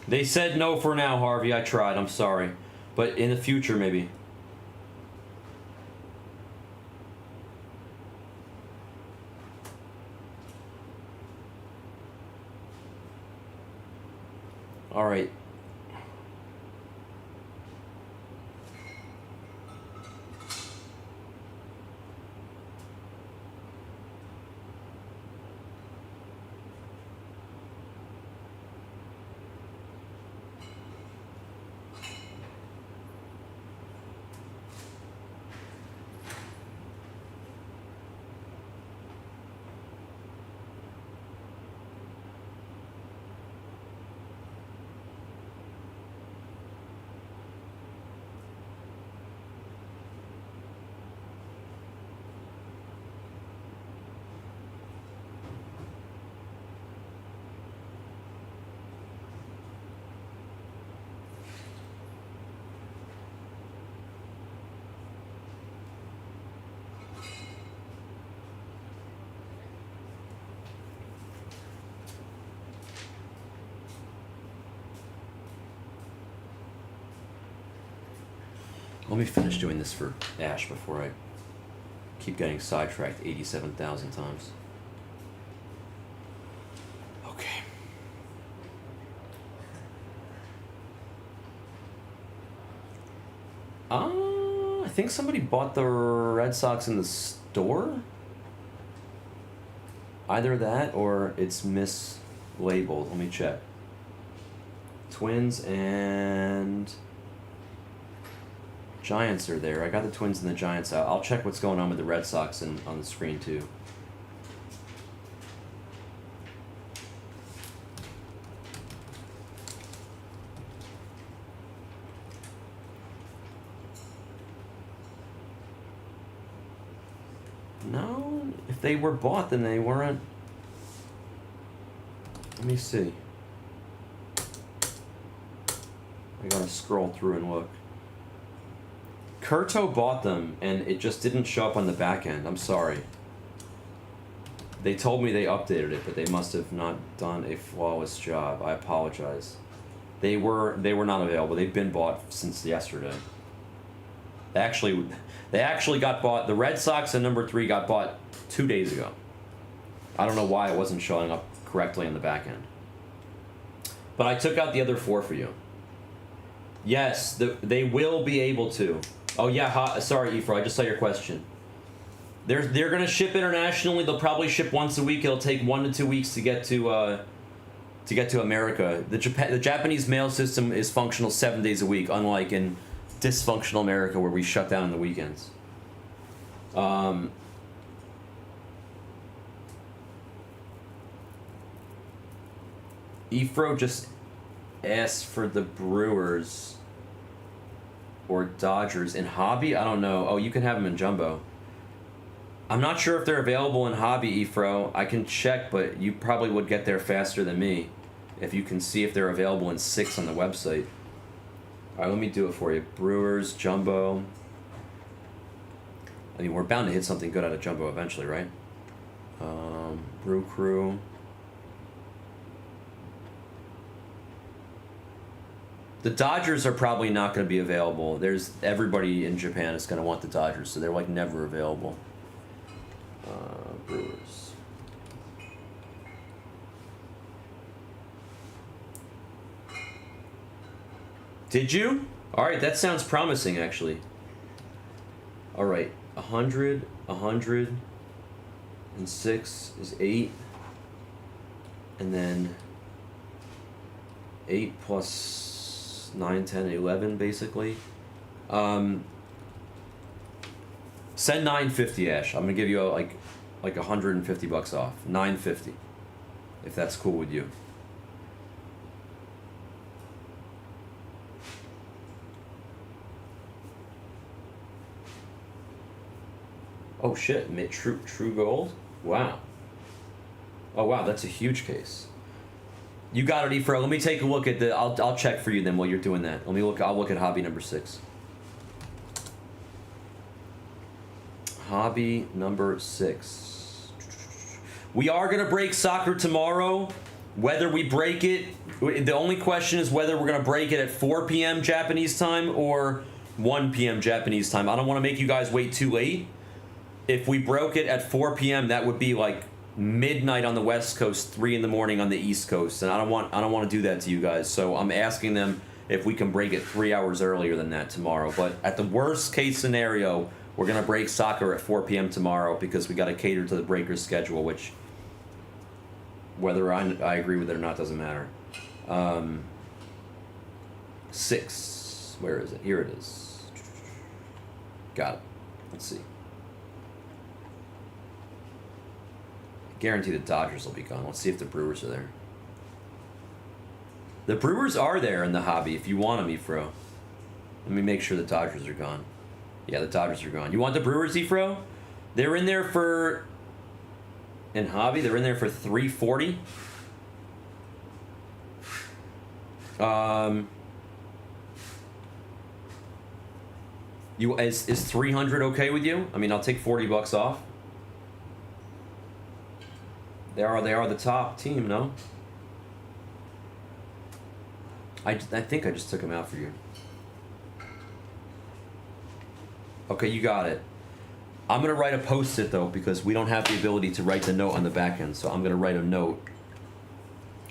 They said no for now, Harvey. I tried. I'm sorry. But in the future, maybe. All right. Let me finish doing this for Ash before I keep getting sidetracked 87,000 times. Okay. I think somebody bought the Red Sox in the store. Either that or it's mislabeled. Let me check. Twins and Giants are there. I got the Twins and the Giants out. I'll check what's going on with the Red Sox on the screen too. No, if they were bought, then they weren't. Let me see. I gotta scroll through and look. Kurto bought them, and it just didn't show up on the back end. I'm sorry. They told me they updated it, but they must have not done a flawless job. I apologize. They were not available. They've been bought since yesterday. They actually got bought. The Red Sox and number 3 got bought 2 days ago. I don't know why it wasn't showing up correctly on the back end. But I took out the other 4 for you. Yes, they will be able to. Oh yeah, sorry, Efra. I just saw your question. They're gonna ship internationally. They'll probably ship once a week. It'll take 1 to 2 weeks to get to America. The Japanese mail system is functional 7 days a week, unlike in dysfunctional America where we shut down on the weekends. Efro just asked for the Brewers or Dodgers in Hobby. I don't know. Oh, you can have them in Jumbo. I'm not sure if they're available in Hobby, Efro. I can check, but you probably would get there faster than me if you can see if they're available in 6 on the website. Alright, let me do it for you. Brewers, Jumbo. I mean, we're bound to hit something good out of Jumbo eventually, right? Brew Crew. The Dodgers are probably not going to be available. Everybody in Japan is going to want the Dodgers, so they're like never available. Brewers. Did you? All right, that sounds promising, actually. All right, 100, 106 is 8, and then 8 plus 9, 10, 11, basically. Send 950, Ash. I'm gonna give you like $150 off. 950, if that's cool with you. Oh shit! True gold. Wow. Oh wow, that's a huge case. You got it, Efro. Let me take a look at the. I'll check for you then while you're doing that. Let me look. I'll look at hobby number 6. Hobby number 6. We are gonna break soccer tomorrow. Whether we break it, the only question is whether we're gonna break it at 4 p.m. Japanese time or 1 p.m. Japanese time. I don't want to make you guys wait too late. If we broke it at 4 p.m., that would be like midnight on the West Coast, 3 in the morning on the East Coast, and I don't want to do that to you guys. So I'm asking them if we can break it 3 hours earlier than that tomorrow. But at the worst case scenario, we're gonna break soccer at 4 p.m. tomorrow because we got to cater to the Breakers' schedule, which whether I agree with it or not doesn't matter. 6. Where is it? Here it is. Got it. Let's see. Guarantee the Dodgers will be gone. Let's see if the Brewers are there. The Brewers are there in the hobby if you want them, Efro. Let me make sure the Dodgers are gone. Yeah, the Dodgers are gone. You want the Brewers, Efro? They're in there for... In hobby, they're in there for 340. Is 300 okay with you? I mean, I'll take $40 off. They are the top team, no? I think I just took them out for you. Okay, you got it. I'm gonna write a post-it though because we don't have the ability to write the note on the back end, so I'm gonna write a note.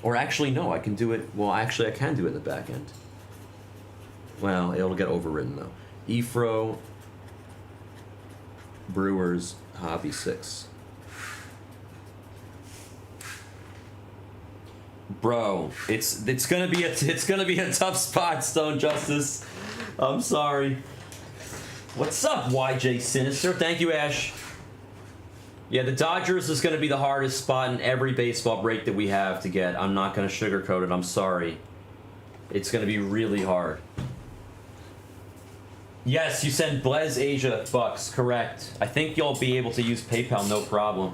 Or actually, no, I can do it. Well, actually, I can do it in the back end. Well, it'll get overwritten though. Efro Brewers Hobby 6. Bro, it's gonna be a tough spot, Stone Justice. I'm sorry. What's up, YJ Sinister? Thank you, Ash. Yeah, the Dodgers is gonna be the hardest spot in every baseball break that we have to get. I'm not gonna sugarcoat it. I'm sorry. It's gonna be really hard. Yes, you send Blez Asia bucks, correct. I think you'll be able to use PayPal, no problem.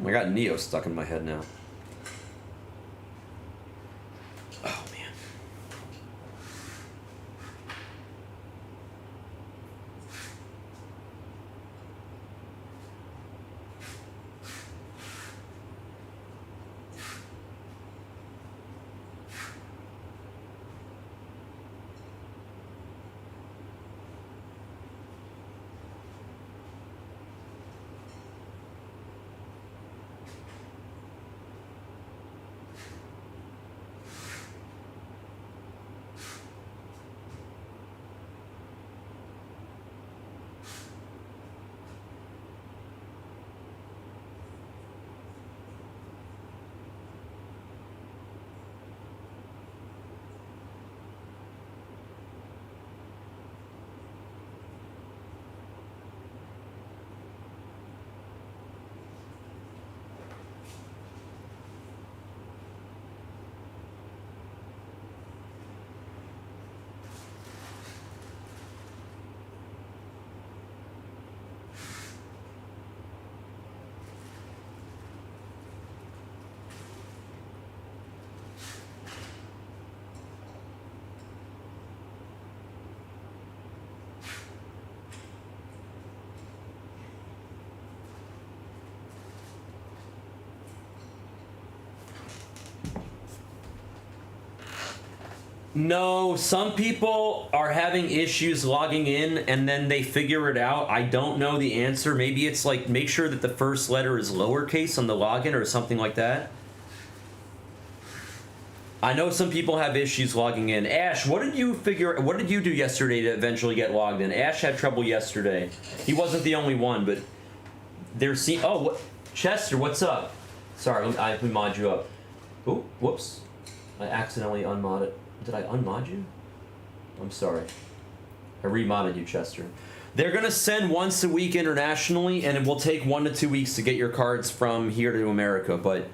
I got Neo stuck in my head now. Oh man. No, some people are having issues logging in and then they figure it out. I don't know the answer. Maybe it's like make sure that the first letter is lowercase on the login or something like that. I know some people have issues logging in. Ash, what did you do yesterday to eventually get logged in? Ash had trouble yesterday. He wasn't the only one, but there's Chester, what's up? Sorry, I mod you up. Oh, whoops. I accidentally unmodded. Did I unmod you? I'm sorry. I remodded you, Chester. They're gonna send once a week internationally, and it will take 1 to 2 weeks to get your cards from here to America, but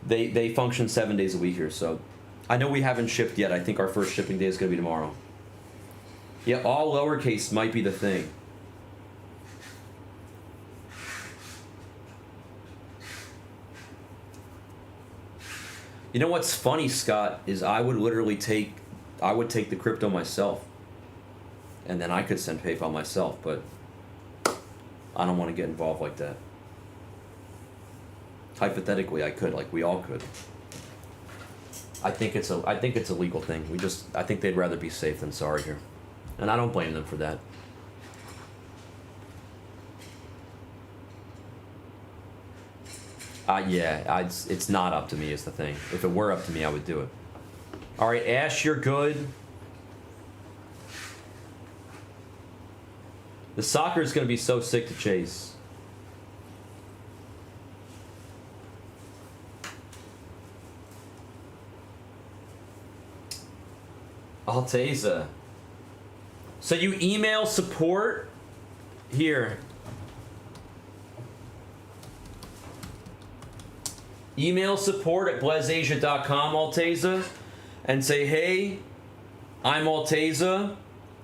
they function 7 days a week here, so I know we haven't shipped yet. I think our first shipping day is gonna be tomorrow. Yeah, all lowercase might be the thing. You know what's funny, Scott, is I would take the crypto myself. And then I could send PayPal myself, but I don't want to get involved like that. Hypothetically, I could, like we all could. I think it's a legal thing. I think they'd rather be safe than sorry here. And I don't blame them for that. It's not up to me is the thing. If it were up to me, I would do it. All right, Ash, you're good. The soccer is going to be so sick to chase. Alteza. So you email support here. Email support at blezasia.com, Alteza, and say, hey, I'm Alteza.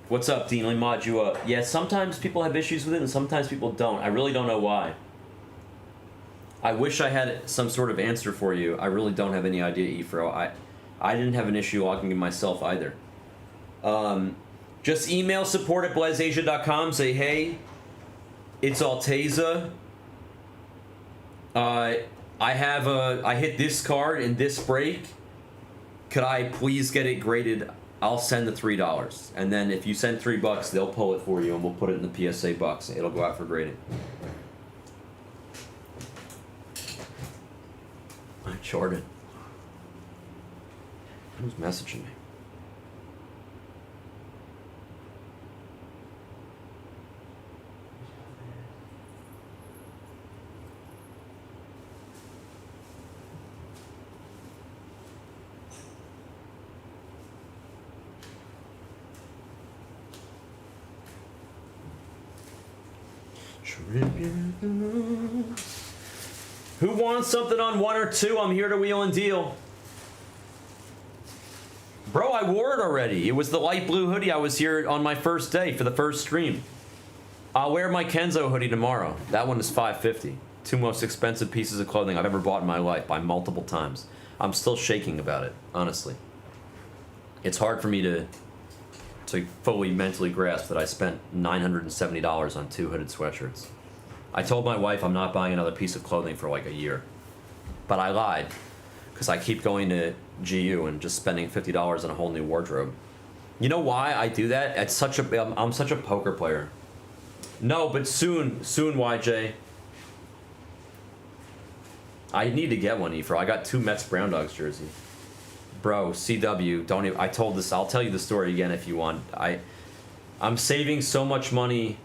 What's up, Dean? Let me mod you up. Yeah, sometimes people have issues with it and sometimes people don't. I really don't know why. I wish I had some sort of answer for you. I really don't have any idea, Efro. I didn't have an issue logging in myself either. Just email support at blezasia.com. Say, hey, it's Alteza. I hit this card in this break. Could I please get it graded? I'll send the $3. And then if you send $3, they'll pull it for you and we'll put it in the PSA box. It'll go out for grading. Jordan. Who's messaging me? Who wants something on 1 or 2? I'm here to wheel and deal. Bro, I wore it already. It was the light blue hoodie. I was here on my first day for the first stream. I'll wear my Kenzo hoodie tomorrow. That one is $5.50. 2 most expensive pieces of clothing I've ever bought in my life by multiple times. I'm still shaking about it, honestly. It's hard for me to fully mentally grasp that I spent $970 on 2 hooded sweatshirts. I told my wife I'm not buying another piece of clothing for like a year. But I lied, because I keep going to GU and just spending $50 on a whole new wardrobe. You know why I do that? I'm such a poker player. No, but soon, YJ. I need to get one, Efro. I got 2 Mets Brown Dogs jersey. Bro, CW, don't even, I told this, I'll tell you the story again if you want. I'm saving so much money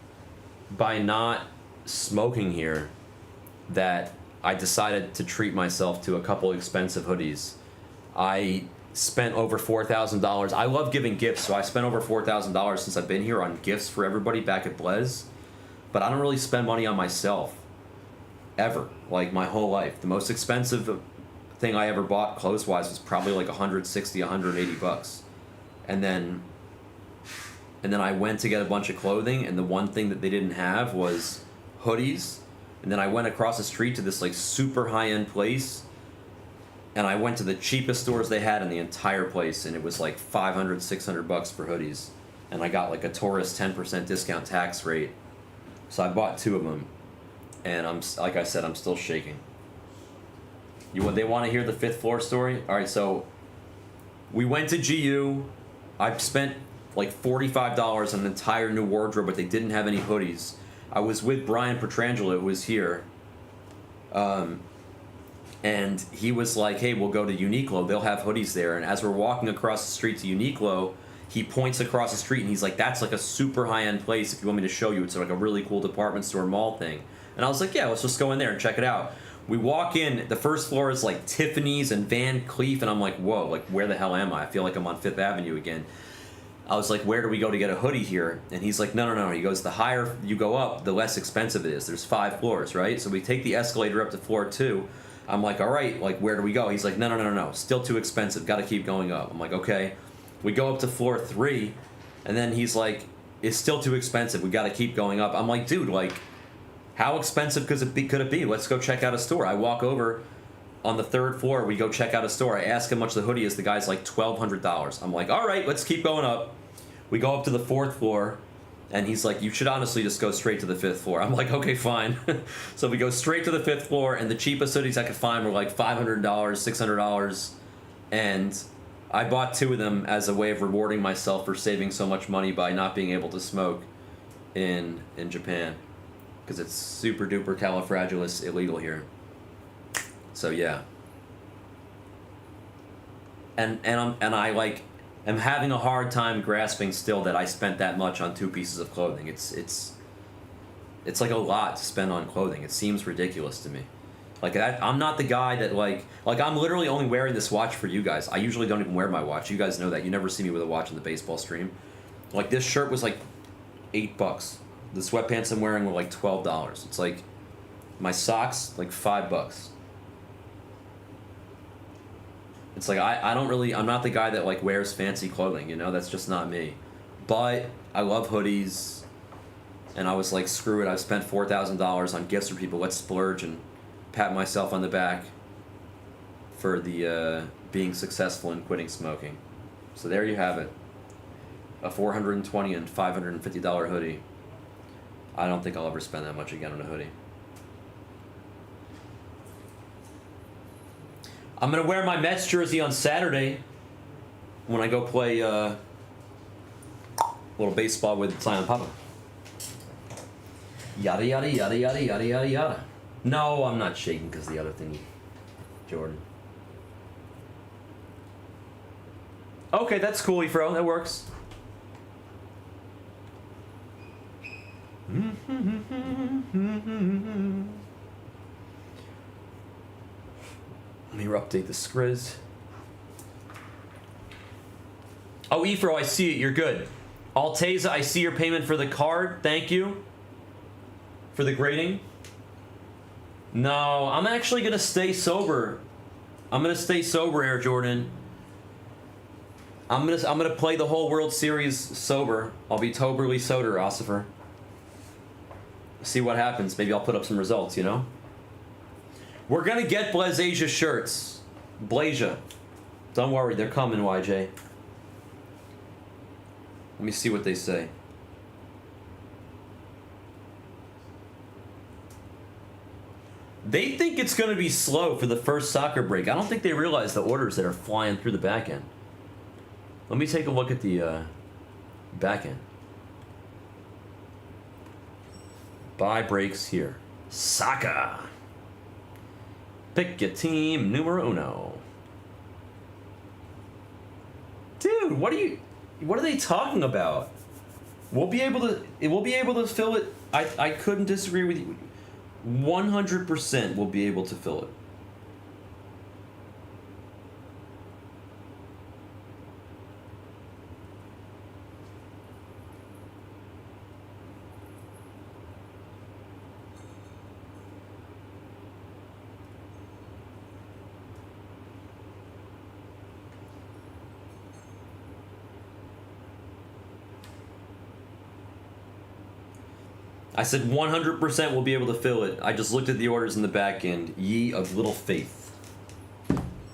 by not smoking here that I decided to treat myself to a couple expensive hoodies. I spent over $4,000. I love giving gifts, so I spent over $4,000 since I've been here on gifts for everybody back at Blez. But I don't really spend money on myself. Ever. Like my whole life. The most expensive thing I ever bought clothes-wise was probably like $160, $180. And then I went to get a bunch of clothing, and the one thing that they didn't have was hoodies. And then I went across the street to this like super high-end place, and I went to the cheapest stores they had in the entire place, and it was like $500, $600 for hoodies. And I got like a tourist 10% discount tax rate. So I bought 2 of them, and like I said, I'm still shaking. They want to hear the 5th floor story? All right, so we went to GU. I've spent like $45 on an entire new wardrobe, but they didn't have any hoodies. I was with Brian Petrangelo, who was here, and he was like, hey, we'll go to Uniqlo, they'll have hoodies there. And as we're walking across the street to Uniqlo, he points across the street and he's like, that's like a super high-end place. If you want me to show you, it's like a really cool department store mall thing. And I was like, yeah, let's just go in there and check it out. We walk in, the first floor is like Tiffany's and Van Cleef, and I'm like, whoa, like where the hell am I? I feel like I'm on Fifth Avenue again. I was like, where do we go to get a hoodie here? And he's like, no. He goes, the higher you go up, the less expensive it is. There's 5 floors, right? So we take the escalator up to floor 2. I'm like, all right, like where do we go? He's like, no. Still too expensive. Got to keep going up. I'm like, okay. We go up to floor 3, and then he's like, it's still too expensive. We got to keep going up. I'm like, dude, like, how expensive could it be? Let's go check out a store. I walk over on the 3rd floor. We go check out a store. I ask how much the hoodie is. The guy's like $1,200. I'm like, all right, let's keep going up. We go up to the 4th floor, and he's like, you should honestly just go straight to the 5th floor. I'm like, okay, fine. So we go straight to the 5th floor, and the cheapest hoodies I could find were like $500, $600, and I bought 2 of them as a way of rewarding myself for saving so much money by not being able to smoke in Japan, because it's super duper califragilis illegal here. So yeah. And I like am having a hard time grasping still that I spent that much on 2 pieces of clothing. It's like a lot to spend on clothing. It seems ridiculous to me. Like I'm not the guy that like I'm literally only wearing this watch for you guys. I usually don't even wear my watch. You guys know that. You never see me with a watch in the baseball stream. Like this shirt was like $8. The sweatpants I'm wearing were like $12. It's like my socks like $5. It's like I'm not the guy that like wears fancy clothing, you know, that's just not me. But I love hoodies, and I was like, screw it, I've spent $4,000 on gifts for people, let's splurge and pat myself on the back for the being successful in quitting smoking. So there you have it. A $420 and $550 hoodie. I don't think I'll ever spend that much again on a hoodie. I'm going to wear my Mets jersey on Saturday when I go play a little baseball with Silent Papa. Yada, yada, yada, yada, yada, yada, yada. No, I'm not shaking because the other thing, Jordan. Okay, that's cool, Efro. That works. Let me update the Skriz. Oh, Efro, I see it. You're good. Alteza, I see your payment for the card. Thank you for the grading. No, I'm actually going to stay sober. I'm going to stay sober, Air Jordan. I'm gonna play the whole World Series sober. I'll be toberly sober, Ossifer. See what happens. Maybe I'll put up some results, you know? We're gonna get Blazesia shirts. Blazesia. Don't worry, they're coming, YJ. Let me see what they say. They think it's gonna be slow for the first soccer break. I don't think they realize the orders that are flying through the back end. Let me take a look at the back end. Buy breaks here. Soccer. Pick your team numero uno. Dude, what are they talking about? We'll be able to fill it. I couldn't disagree with you. 100% we'll be able to fill it. I said 100% we'll be able to fill it. I just looked at the orders in the back end. Ye of little faith.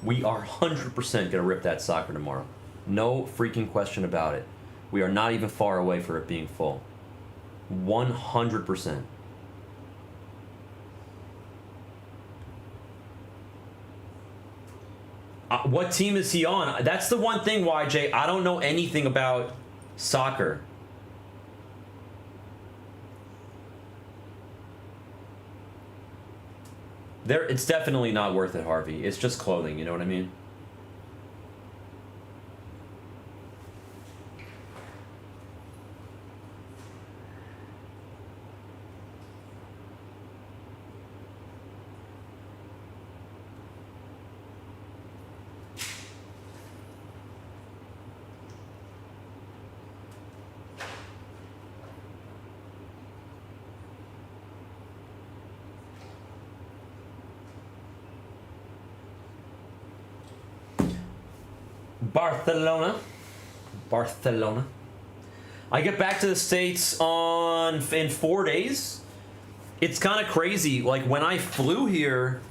We are 100% going to rip that soccer tomorrow. No freaking question about it. We are not even far away for it being full. 100%. What team is he on? That's the one thing, YJ. I don't know anything about soccer. It's definitely not worth it, Harvey. It's just clothing, you know what I mean? Barcelona. I get back to the States in 4 days. It's kind of crazy. Like when I flew here,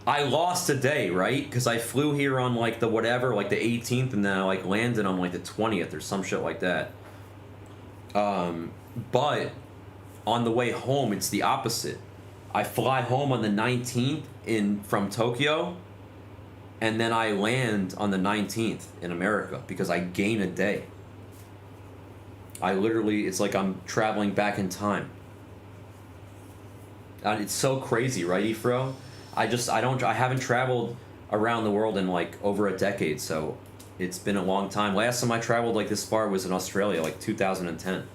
I lost a day, right? Because I flew here on like the whatever, like the 18th, and then I like landed on like the 20th or some shit like that. But on the way home, it's the opposite. I fly home on the 19th from Tokyo. And then I land on the 19th in America because I gain a day. It's like I'm traveling back in time. And it's so crazy, right, Efro? I haven't traveled around the world in like over a decade, so it's been a long time. Last time I traveled like this far was in Australia, like 2010.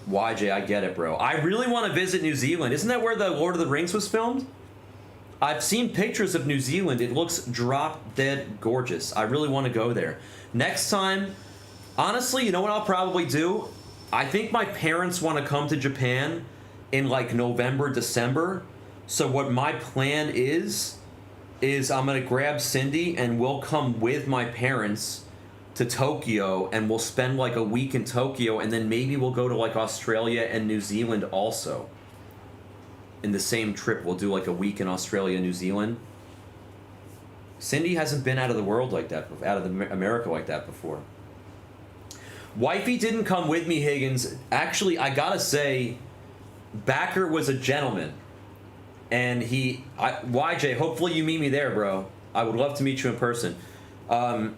YJ, I get it, bro. I really want to visit New Zealand. Isn't that where the Lord of the Rings was filmed? I've seen pictures of New Zealand. It looks drop dead gorgeous. I really want to go there. Next time, honestly, you know what I'll probably do? I think my parents want to come to Japan in like November, December. So what my plan is I'm going to grab Cindy and we'll come with my parents to Tokyo and we'll spend like a week in Tokyo and then maybe we'll go to like Australia and New Zealand also. In the same trip, we'll do like a week in Australia, New Zealand. Cindy hasn't been out of the world like that, out of America like that before. Wifey didn't come with me, Higgins. Actually, I gotta say, Backer was a gentleman. And YJ, hopefully you meet me there, bro. I would love to meet you in person. Backer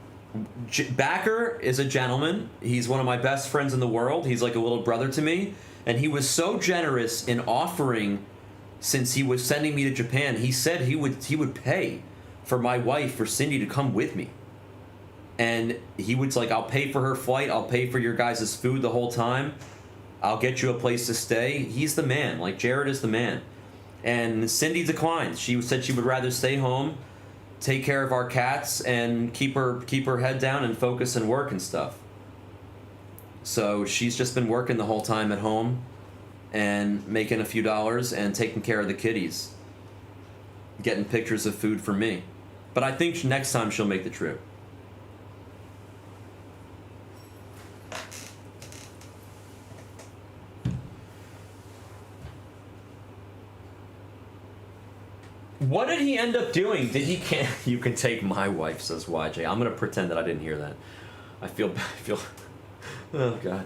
is a gentleman. He's one of my best friends in the world. He's like a little brother to me. And he was so generous in offering. Since he was sending me to Japan, he said he would pay for my wife, for Cindy, to come with me. And he was like, I'll pay for her flight, I'll pay for your guys' food the whole time, I'll get you a place to stay. He's the man. Like, Jared is the man. And Cindy declined. She said she would rather stay home, take care of our cats, and keep her head down and focus and work and stuff. So she's just been working the whole time at home and making a few dollars and taking care of the kiddies, getting pictures of food for me. But I think next time she'll make the trip. What did he end up doing? You can take my wife, says YJ. I'm gonna pretend that I didn't hear that. I feel oh god.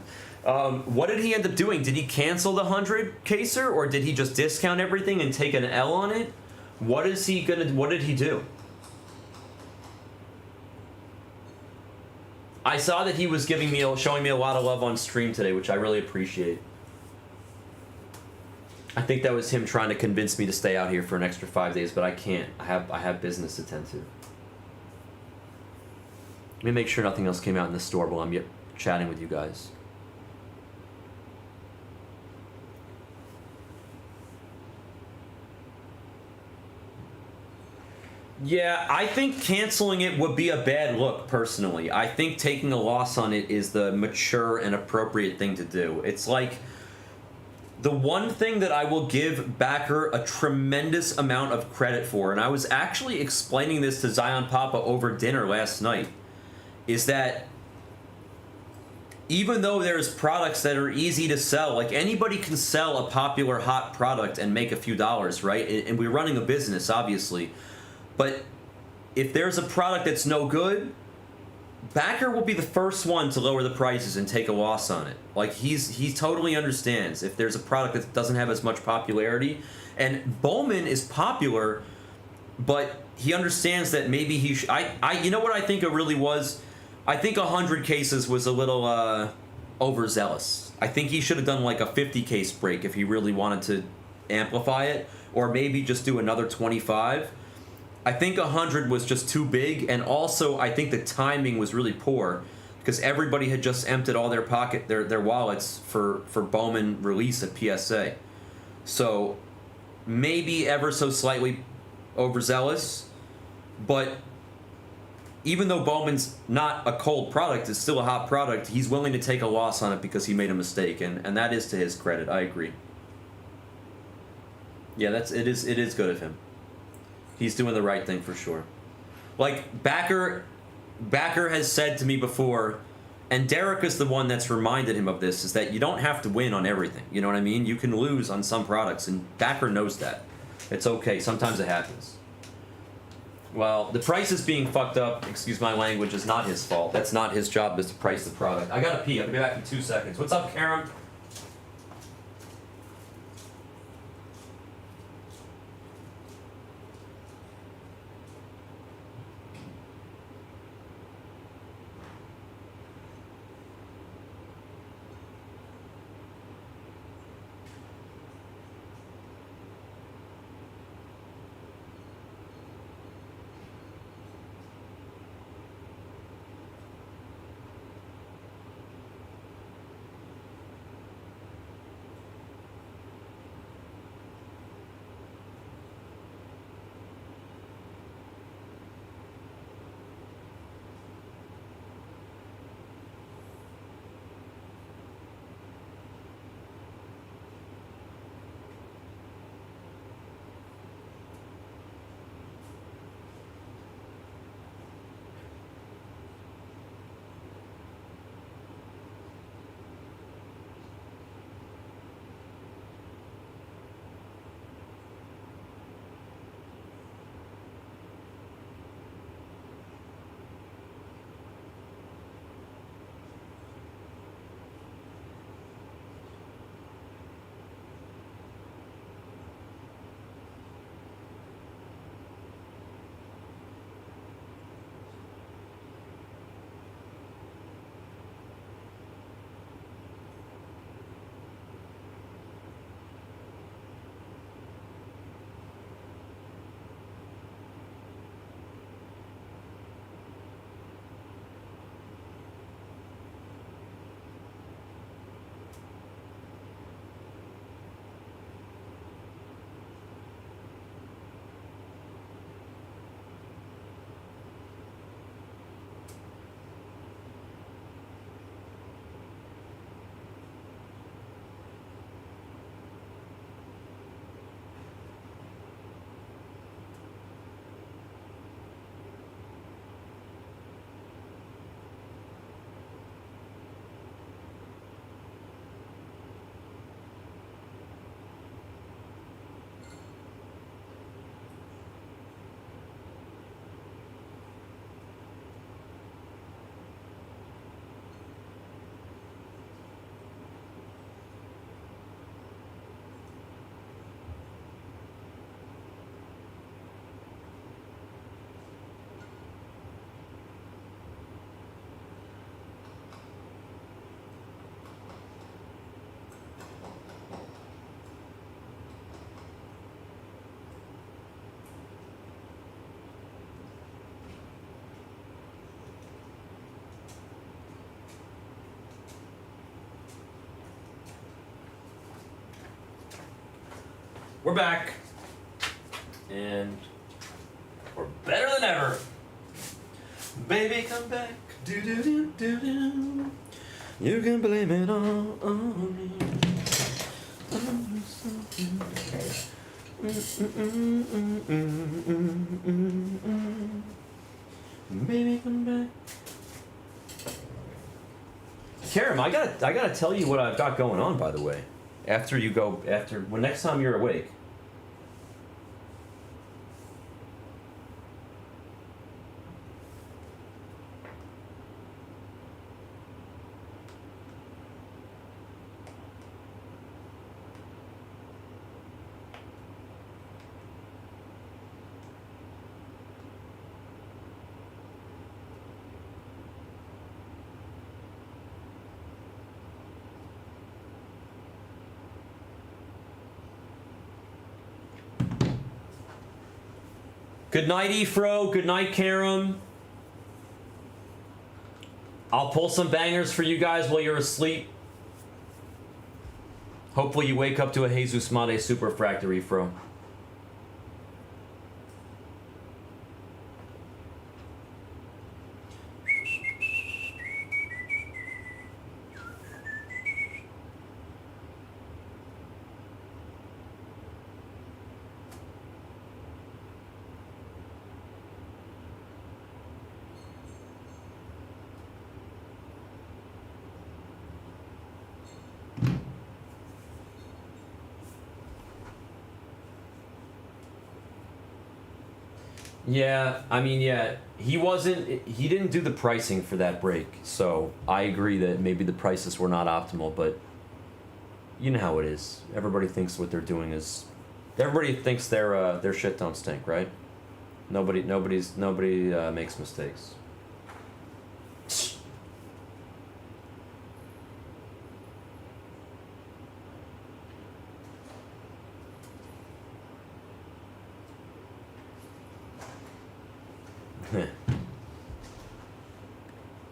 What did he end up doing? Did he cancel the 100 caser, or did he just discount everything and take an L on it? What did he do? I saw that he was showing me a lot of love on stream today, which I really appreciate. I think that was him trying to convince me to stay out here for an extra 5 days, but I can't. I have business to tend to. Let me make sure nothing else came out in the store while I'm chatting with you guys. Yeah, I think canceling it would be a bad look, personally. I think taking a loss on it is the mature and appropriate thing to do. It's like, the one thing that I will give Backer a tremendous amount of credit for, and I was actually explaining this to Zion Papa over dinner last night, is that even though there's products that are easy to sell, like anybody can sell a popular hot product and make a few dollars, right? And we're running a business, obviously. But if there's a product that's no good, Backer will be the first one to lower the prices and take a loss on it. Like he totally understands if there's a product that doesn't have as much popularity, and BOWMAN is popular, but he understands that maybe he should. You know what I think it really was. I think 100 cases was a little overzealous. I think he should have done like a 50 case break if he really wanted to amplify it, or maybe just do another 25. I think 100 was just too big, and also I think the timing was really poor because everybody had just emptied all their wallets for BOWMAN release at PSA. So maybe ever so slightly overzealous, but even though BOWMAN's not a cold product, it's still a hot product, he's willing to take a loss on it because he made a mistake, and that is to his credit. I agree. Yeah, it is good of him. He's doing the right thing for sure. Like, Backer has said to me before, and Derek is the one that's reminded him of this, is that you don't have to win on everything. You know what I mean? You can lose on some products, and Backer knows that. It's okay. Sometimes it happens. Well, the price is being fucked up, excuse my language, is not his fault. That's not his job, is to price the product. I gotta pee. I'll be back in 2 seconds. What's up, Karen? We're back. And we're better than ever. Baby, come back. Do do do do do. You can blame it all on me. Baby, come back. Karam, I gotta tell you what I've got going on, by the way. When next time you're awake. Good night, Efro. Good night, Karam. I'll pull some bangers for you guys while you're asleep. Hopefully you wake up to a Jesus Made Super Fractor, Efro. Yeah, I mean, yeah, he didn't do the pricing for that break, so I agree that maybe the prices were not optimal, but you know how it is. Everybody thinks what they're doing is, everybody thinks their shit don't stink, right? Nobody makes mistakes.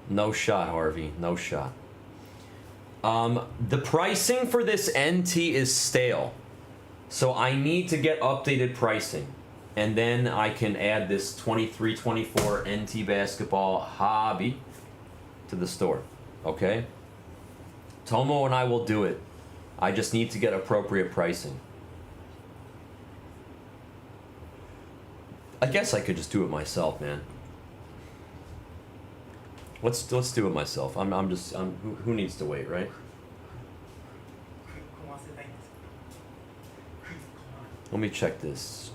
No shot, Harvey. No shot. The pricing for this NT is stale. So I need to get updated pricing. And then I can add this 23-24 NT basketball hobby to the store. Okay? Tomo and I will do it. I just need to get appropriate pricing. I guess I could just do it myself, man. Let's do it myself. Who needs to wait, right? Let me check this.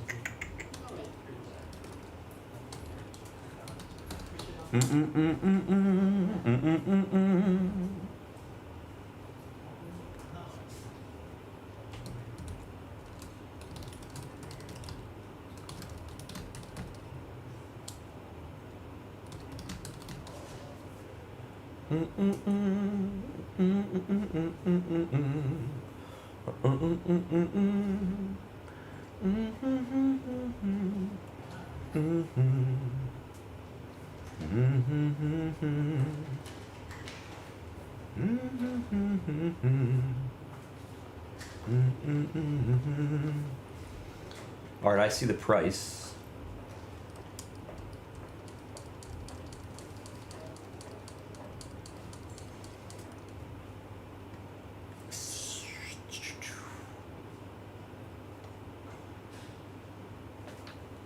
All right, I see the price.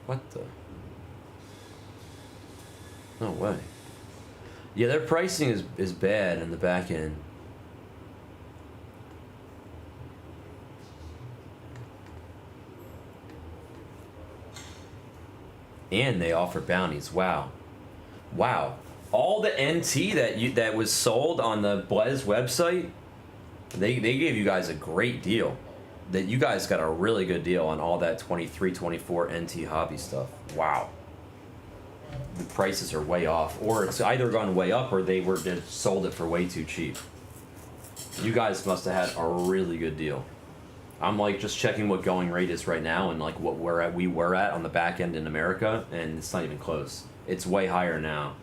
What the? No way. Yeah, their pricing is bad in the back end. And they offer bounties. Wow. Wow. All the NT that was sold on the Blaze website, they gave you guys a great deal. That you guys got a really good deal on all that 23-24 NT hobby stuff. Wow. The prices are way off, or it's either gone way up or they sold it for way too cheap. You guys must have had a really good deal. I'm like just checking what going rate is right now and like what we were at on the back end in America, and it's not even close. It's way higher now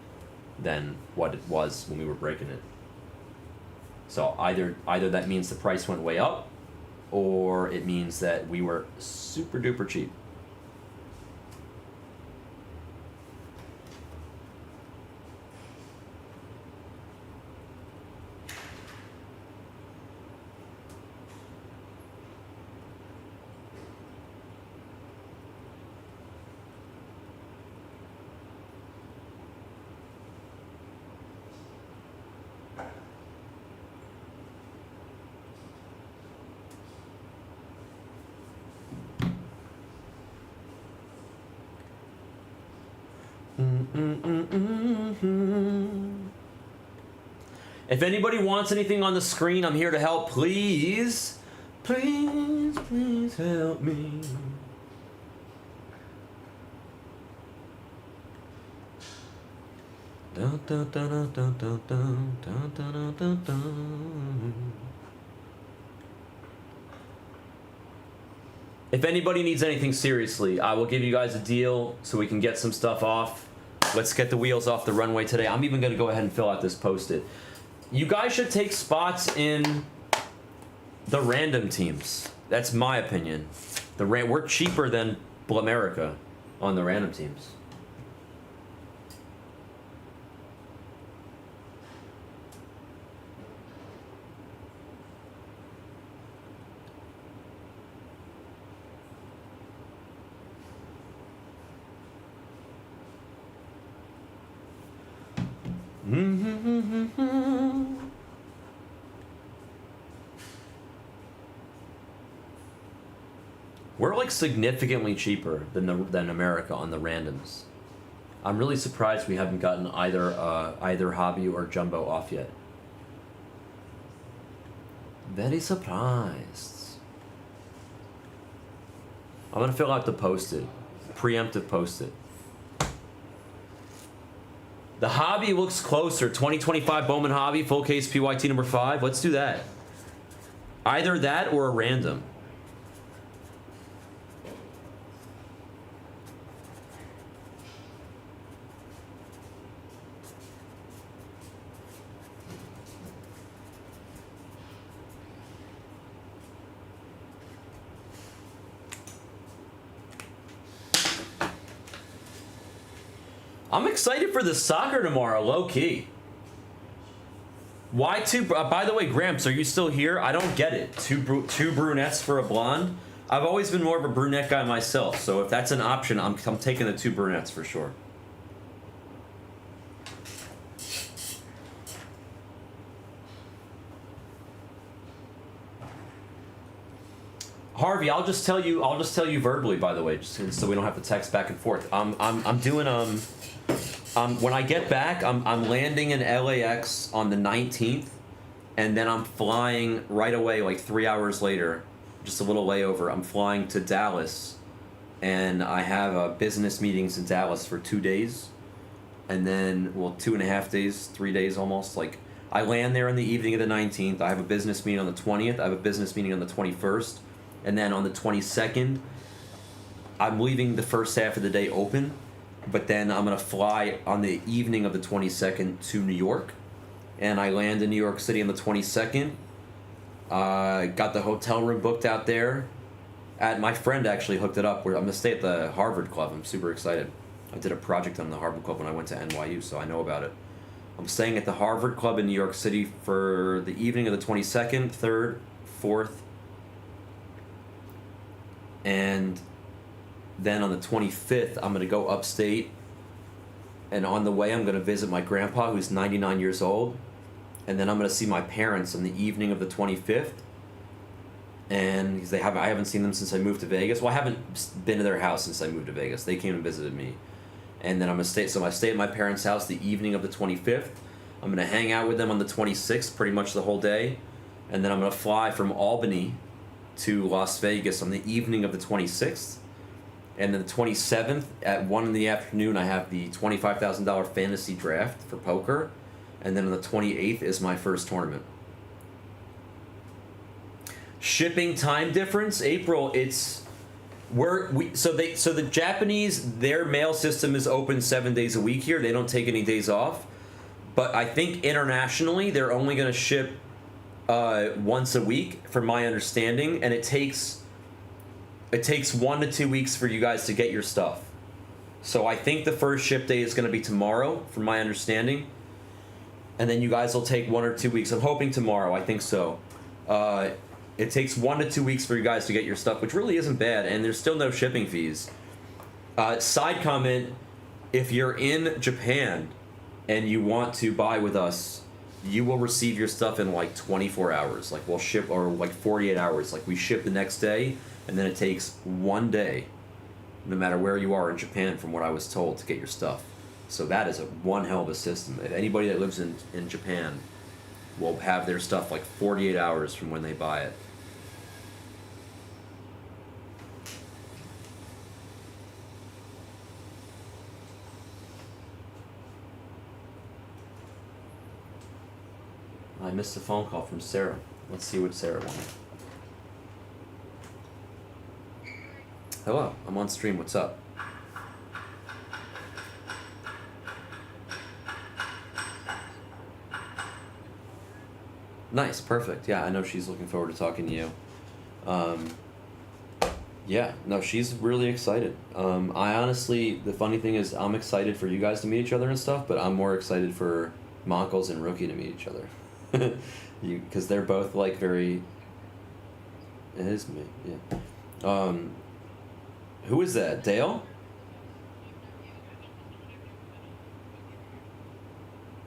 than what it was when we were breaking it. So either that means the price went way up, or it means that we were super duper cheap. If anybody wants anything on the screen, I'm here to help. Please, please, please help me. Dun, dun, dun, dun, dun, dun, dun, dun, dun, dun, dun. If anybody needs anything seriously, I will give you guys a deal so we can get some stuff off. Let's get the wheels off the runway today. I'm even going to go ahead and fill out this post-it. You guys should take spots in the random teams. That's my opinion. We're cheaper than America on the random teams. We're like significantly cheaper than America on the randoms. I'm really surprised we haven't gotten either hobby or jumbo off yet. Very surprised. I'm gonna fill out the post-it. Preemptive post-it. The hobby looks closer. 2025 Bowman hobby, full case PYT number 5. Let's do that. Either that or a random. I'm excited for the soccer tomorrow, low key. Why two? By the way, Gramps, are you still here? I don't get it. Two brunettes for a blonde. I've always been more of a brunette guy myself, so if that's an option, I'm taking the 2 brunettes for sure. Harvey, I'll just tell you verbally, by the way, just so we don't have to text back and forth. I'm doing when I get back, I'm landing in LAX on the 19th, and then I'm flying right away, like 3 hours later, just a little layover. I'm flying to Dallas, and I have business meetings in Dallas for 2 days, and then 2.5 days, 3 days almost. Like I land there on the evening of the 19th. I have a business meeting on the 20th. I have a business meeting on the 21st, and then on the 22nd, I'm leaving the first half of the day open. But then I'm going to fly on the evening of the 22nd to New York. And I land in New York City on the 22nd. Got the hotel room booked out there. My friend actually hooked it up. I'm going to stay at the Harvard Club. I'm super excited. I did a project on the Harvard Club when I went to NYU, so I know about it. I'm staying at the Harvard Club in New York City for the evening of the 22nd, 3rd, 4th. And then on the 25th, I'm going to go upstate, and on the way, I'm going to visit my grandpa, who's 99 years old, and then I'm going to see my parents on the evening of the 25th, and I haven't seen them since I moved to Vegas. Well, I haven't been to their house since I moved to Vegas. They came and visited me, and then I stay at my parents' house the evening of the 25th. I'm going to hang out with them on the 26th pretty much the whole day, and then I'm going to fly from Albany to Las Vegas on the evening of the 26th. And then the 27th at 1 in the afternoon, I have the $25,000 fantasy draft for poker. And then on the 28th is my first tournament. Shipping time difference, April. So the Japanese, their mail system is open 7 days a week here. They don't take any days off. But I think internationally, they're only going to ship once a week, from my understanding, and it takes 1 to 2 weeks for you guys to get your stuff. So I think the first ship day is going to be tomorrow, from my understanding. And then you guys will take 1 or 2 weeks. I'm hoping tomorrow. I think so. It takes 1 to 2 weeks for you guys to get your stuff, which really isn't bad. And there's still no shipping fees. Side comment, if you're in Japan and you want to buy with us, you will receive your stuff in like 24 hours. Like we'll ship, or like 48 hours. Like we ship the next day. And then it takes 1 day, no matter where you are in Japan, from what I was told, to get your stuff. So that is one hell of a system. If anybody that lives in Japan will have their stuff like 48 hours from when they buy it. I missed a phone call from Sarah. Let's see what Sarah wanted. Hello, I'm on stream. What's up? Nice, perfect. Yeah, I know she's looking forward to talking to you. Yeah, no, she's really excited. I honestly, the funny thing is, I'm excited for you guys to meet each other and stuff, but I'm more excited for Monkles and Rookie to meet each other. Because they're both like very. It is me, yeah. Who is that? Dale?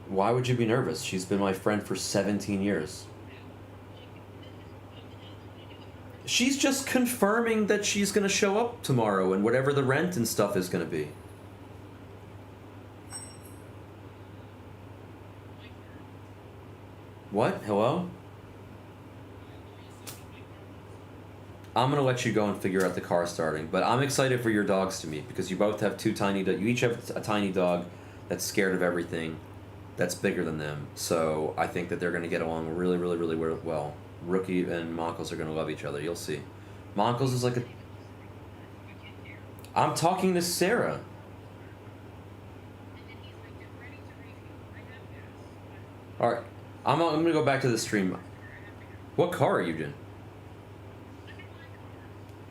Why would you be nervous? She's been my friend for 17 years. She's just confirming that she's gonna show up tomorrow and whatever the rent and stuff is gonna be. What? Hello? I'm gonna let you go and figure out the car starting, but I'm excited for your dogs to meet because you both have two tiny you each have a tiny dog that's scared of everything that's bigger than them. So I think that they're gonna get along really, really, really well. Rookie and Monkles are gonna love each other. You'll see. Monkles is like a. I'm talking to Sarah. All right, I'm gonna go back to the stream. What car are you in?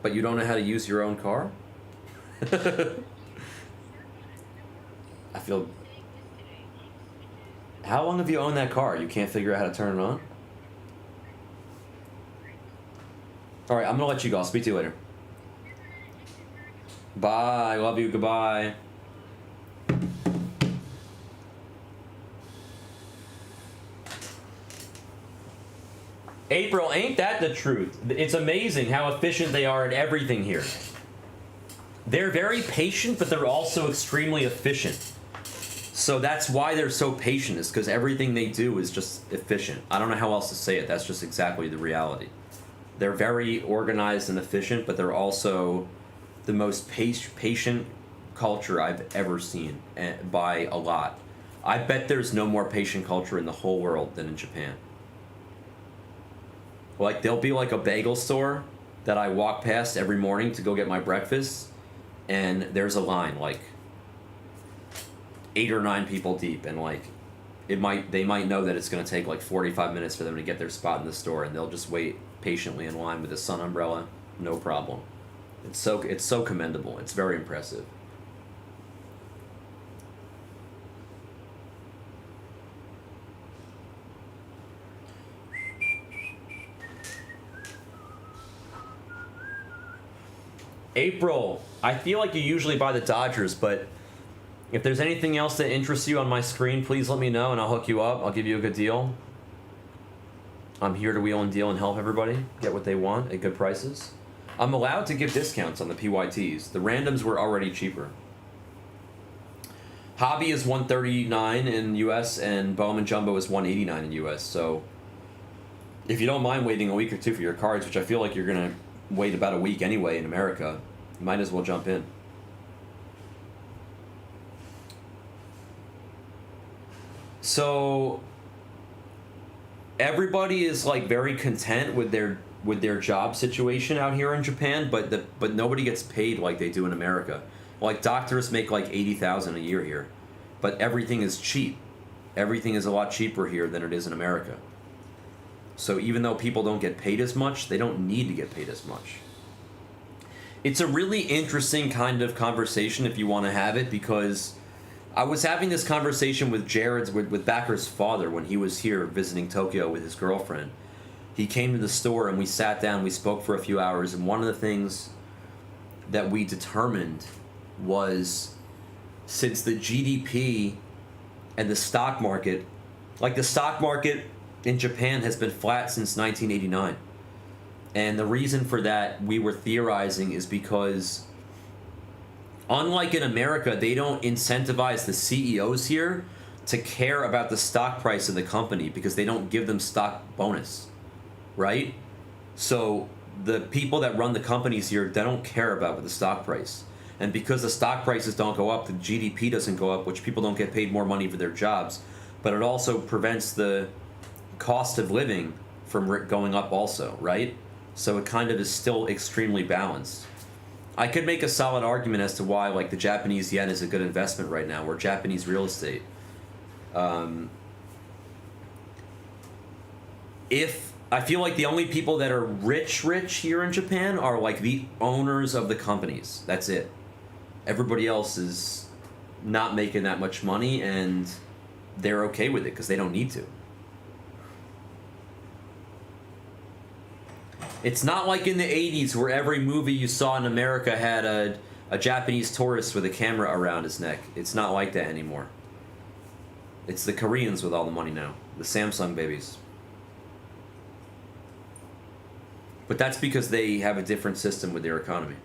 But you don't know how to use your own car? I feel. How long have you owned that car? You can't figure out how to turn it on? Alright, I'm gonna let you go. I'll speak to you later. Bye. Love you. Goodbye. April, ain't that the truth? It's amazing how efficient they are at everything here. They're very patient, but they're also extremely efficient. So that's why they're so patient, is because everything they do is just efficient. I don't know how else to say it. That's just exactly the reality. They're very organized and efficient, but they're also the most patient culture I've ever seen, by a lot. I bet there's no more patient culture in the whole world than in Japan. Like, there'll be like a bagel store that I walk past every morning to go get my breakfast, and there's a line like 8 or 9 people deep, and like they might know that it's going to take like 45 minutes for them to get their spot in the store, and they'll just wait patiently in line with a sun umbrella, no problem. It's so commendable. It's very impressive. April, I feel like you usually buy the Dodgers, but if there's anything else that interests you on my screen, please let me know and I'll hook you up. I'll give you a good deal. I'm here to wheel and deal and help everybody get what they want at good prices. I'm allowed to give discounts on the PYTs. The randoms were already cheaper. Hobby is $139 in US and BOWMAN Jumbo is $189 in US. So if you don't mind waiting a week or two for your cards, which I feel like you're going to wait about a week anyway in America, you might as well jump in. So everybody is like very content with their job situation out here in Japan, but nobody gets paid like they do in America. Like doctors make like $80,000 a year here, but everything is cheap. Everything is a lot cheaper here than it is in America. So even though people don't get paid as much, they don't need to get paid as much. It's a really interesting kind of conversation if you want to have it, because I was having this conversation with with Backer's father when he was here visiting Tokyo with his girlfriend. He came to the store and we sat down, we spoke for a few hours, and one of the things that we determined was, since the GDP and the stock market, like the stock market in Japan has been flat since 1989. And the reason for that, we were theorizing, is because unlike in America, they don't incentivize the CEOs here to care about the stock price of the company because they don't give them stock bonus, right? So the people that run the companies here, they don't care about the stock price. And because the stock prices don't go up, the GDP doesn't go up, which people don't get paid more money for their jobs. But it also prevents the cost of living from going up also, right? So it kind of is still extremely balanced. I could make a solid argument as to why, like, the Japanese yen is a good investment right now, or Japanese real estate. If I feel like the only people that are rich here in Japan are like the owners of the companies. That's it. Everybody else is not making that much money, and they're okay with it because they don't need to. It's not like in the 80s where every movie you saw in America had a Japanese tourist with a camera around his neck. It's not like that anymore. It's the Koreans with all the money now. The Samsung babies. But that's because they have a different system with their economy.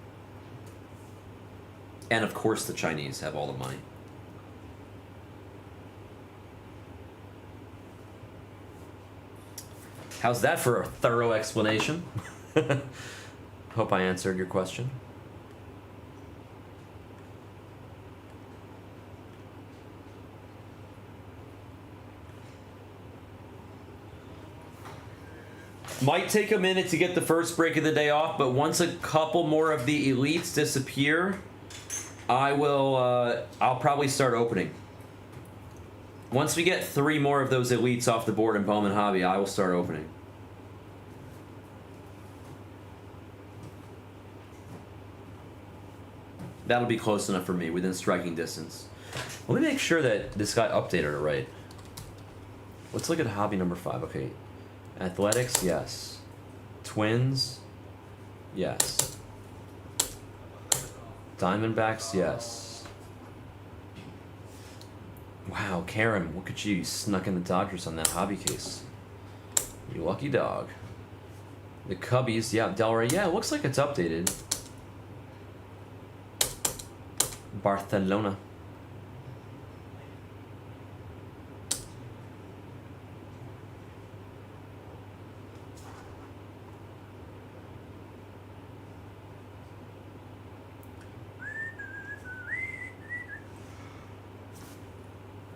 And of course the Chinese have all the money. How's that for a thorough explanation? Hope I answered your question. Might take a minute to get the first break of the day off, but once a couple more of the elites disappear, I'll probably start opening. Once we get 3 more of those elites off the board in Bowman Hobby, I will start opening. That'll be close enough for me, within striking distance. Let me make sure that this got updated all right. Let's look at hobby number 5. Okay. Athletics, yes. Twins, yes. Diamondbacks, yes. Wow, Karen, look at you. You snuck in the Dodgers on that hobby case. You lucky dog. The Cubbies, yeah, Delray, yeah, it looks like it's updated. Barcelona.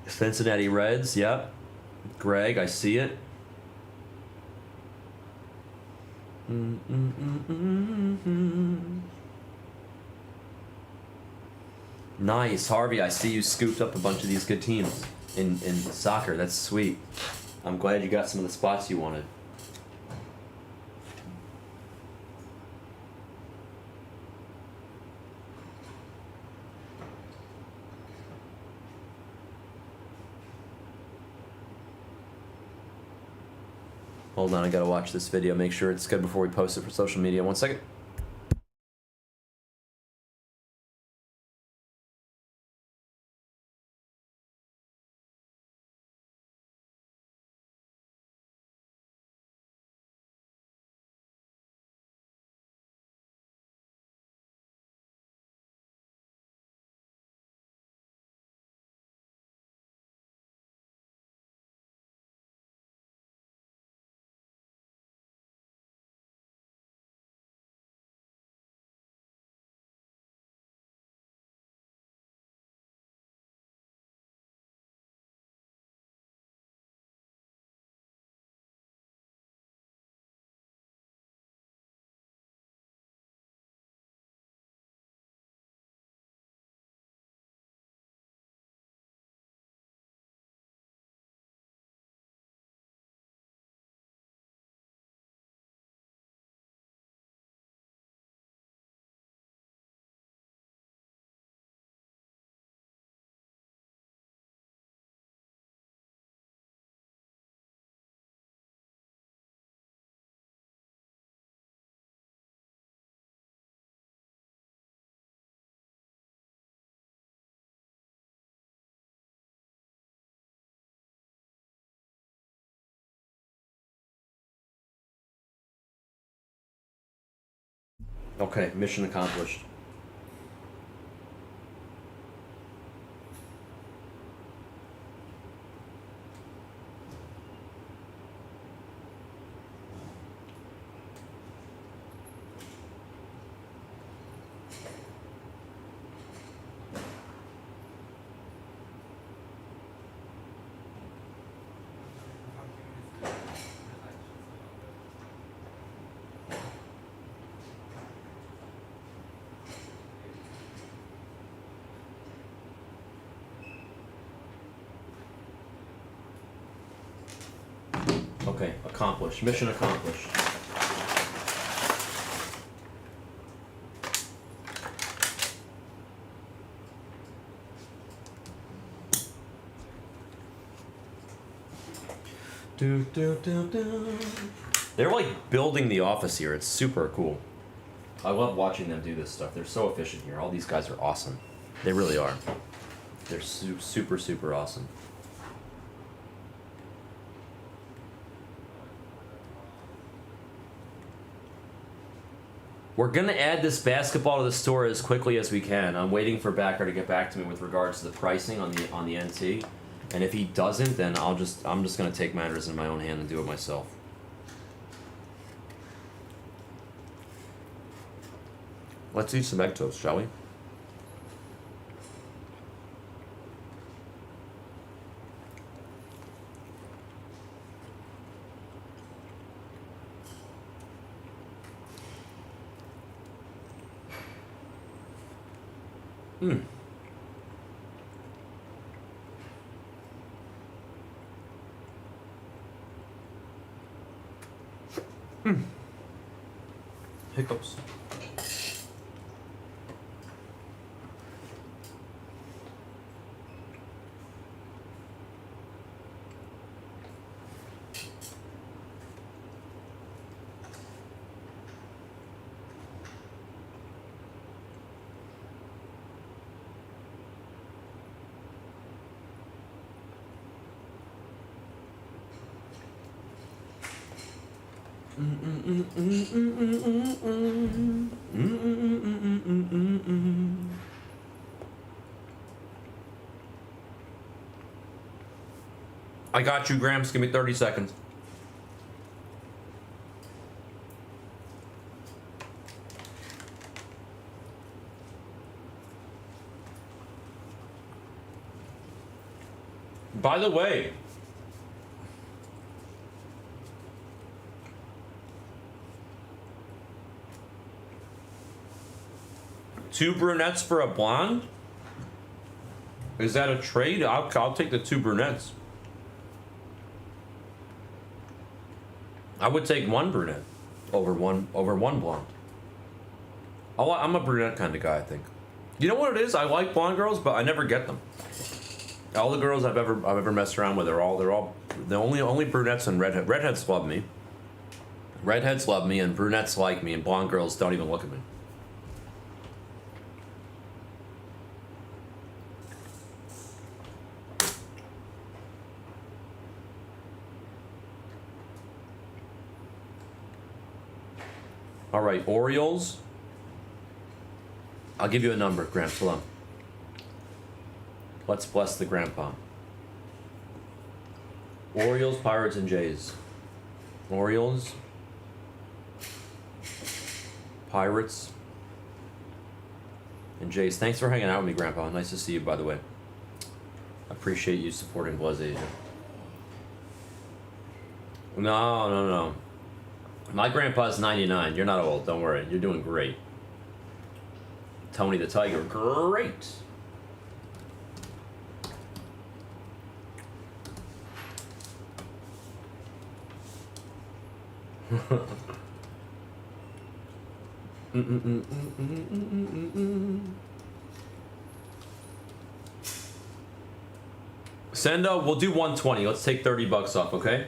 Cincinnati Reds, yep. Greg, I see it. Nice, Harvey, I see you scooped up a bunch of these good teams in soccer. That's sweet. I'm glad you got some of the spots you wanted. Hold on, I gotta watch this video, make sure it's good before we post it for social media. 1 second. Okay, mission accomplished. Okay, accomplished. Mission accomplished. Do, do, do, do. They're like building the office here. It's super cool. I love watching them do this stuff. They're so efficient here. All these guys are awesome. They really are. They're super, super awesome. We're gonna add this basketball to the store as quickly as we can. I'm waiting for Backer to get back to me with regards to the pricing on the NT. And if he doesn't, then I'm just gonna take matters in my own hand and do it myself. Let's eat some egg toast, shall we? Hmm. Hiccups. I got you, Gramps. Give me 30 seconds. By the way, two brunettes for a blonde? Is that a trade? I'll take the two brunettes. I would take one brunette over one blonde. I'm a brunette kind of guy, I think. You know what it is? I like blonde girls, but I never get them. All the girls I've ever messed around with are all the only brunettes and redheads. Redheads love me. Redheads love me, and brunettes like me, and blonde girls don't even look at me. All right, Orioles. I'll give you a number, Gramps. Hold on. Let's bless the grandpa. Orioles, Pirates, and Jays. Orioles, Pirates, and Jays. Thanks for hanging out with me, Grandpa. Nice to see you, by the way. I appreciate you supporting Blaz Asia. No. My grandpa's 99. You're not old. Don't worry. You're doing great. Tony the Tiger. Great. Sendo, we'll do 120. Let's take $30 off, okay?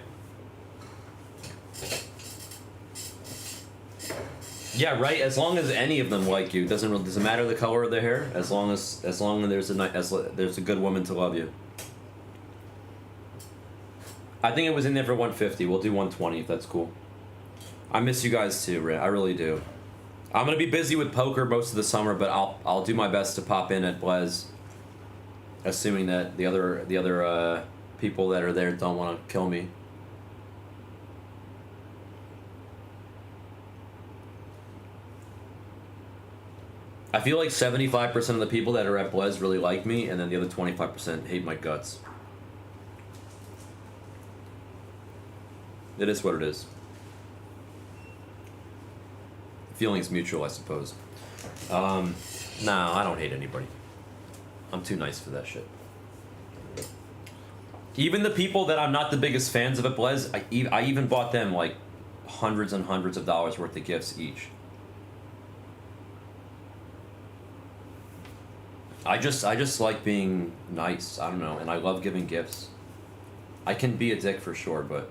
Yeah, right. As long as any of them like you, doesn't matter the color of their hair. As long as there's a good woman to love you. I think it was in there for 150. We'll do 120 if that's cool. I miss you guys too, I really do. I'm gonna be busy with poker most of the summer, but I'll do my best to pop in at Blaz, assuming that the other people that are there don't want to kill me. I feel like 75% of the people that are at Blaz really like me, and then the other 25% hate my guts. It is what it is. Feelings mutual, I suppose. No, I don't hate anybody. I'm too nice for that shit. Even the people that I'm not the biggest fans of at Blez, I even bought them like hundreds and hundreds of dollars worth of gifts each. I just like being nice. I don't know, and I love giving gifts. I can be a dick for sure, but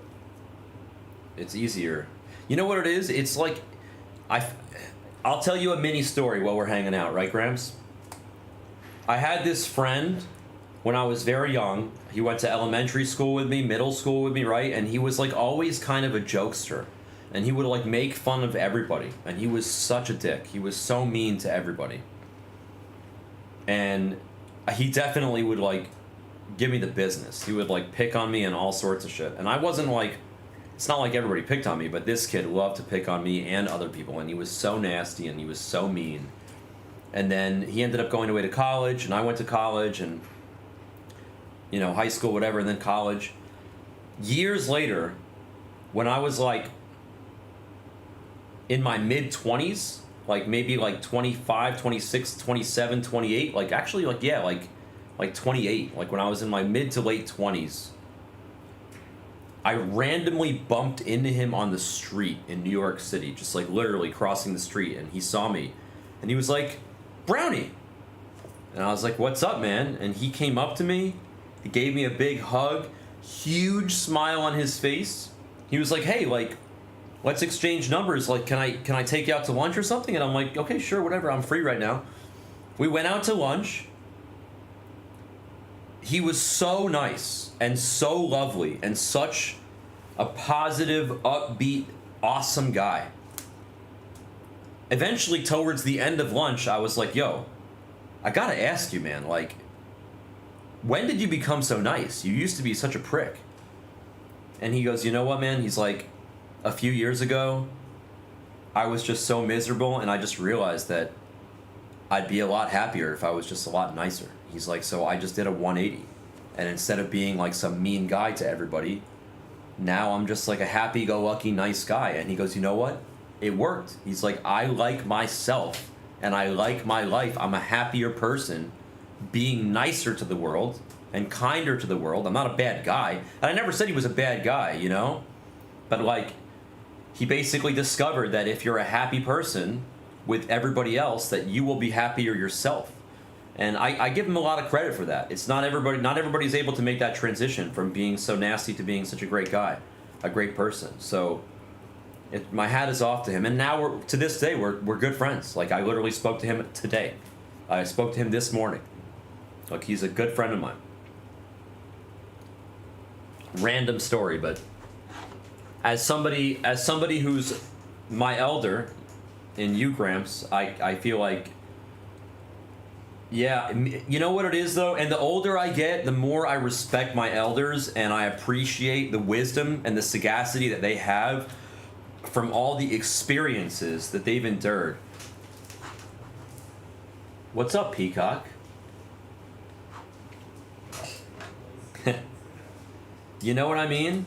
it's easier. You know what it is? It's like I'll tell you a mini story while we're hanging out, right, Grams? I had this friend when I was very young. He went to elementary school with me, middle school with me, right? And he was like always kind of a jokester. And he would like make fun of everybody. And he was such a dick. He was so mean to everybody. And he definitely would like give me the business. He would like pick on me and all sorts of shit. And I wasn't like, it's not like everybody picked on me, but this kid loved to pick on me and other people. And he was so nasty and he was so mean. And then he ended up going away to college, and I went to college, and you know, high school, whatever, and then college. Years later, when I was like in my mid-20s, like maybe like 25, 26, 27, 28, like actually like, yeah, like 28, like when I was in my mid to late 20s, I randomly bumped into him on the street in New York City, just like literally crossing the street, and he saw me, and he was like, "Brownie," and I was like, "What's up, man?" And he came up to me, he gave me a big hug, huge smile on his face. He was like, "Hey, like, let's exchange numbers. Like, can I take you out to lunch or something?" And I'm like, "Okay, sure, whatever. I'm free right now." We went out to lunch. He was so nice and so lovely and such a positive, upbeat, awesome guy. Eventually, towards the end of lunch, I was like, "Yo, I gotta ask you, man, like, when did you become so nice? You used to be such a prick." And he goes, "You know what, man?" He's like, "A few years ago, I was just so miserable, and I just realized that I'd be a lot happier if I was just a lot nicer." He's like, "So I just did a 180. And instead of being like some mean guy to everybody, now I'm just like a happy-go-lucky, nice guy." And he goes, "You know what? It worked." He's like, "I like myself, and I like my life. I'm a happier person being nicer to the world and kinder to the world. I'm not a bad guy." And I never said he was a bad guy, you know? But like, he basically discovered that if you're a happy person with everybody else, that you will be happier yourself. And I give him a lot of credit for that. It's not everybody's able to make that transition from being so nasty to being such a great guy, a great person. So my hat is off to him. And now to this day, we're good friends. Like, I literally spoke to him today. I spoke to him this morning. Like, he's a good friend of mine. Random story, but as somebody who's my elder in Ugrams, I feel like, yeah, you know what it is though? And the older I get, the more I respect my elders, and I appreciate the wisdom and the sagacity that they have from all the experiences that they've endured. What's up, Peacock? You know what I mean?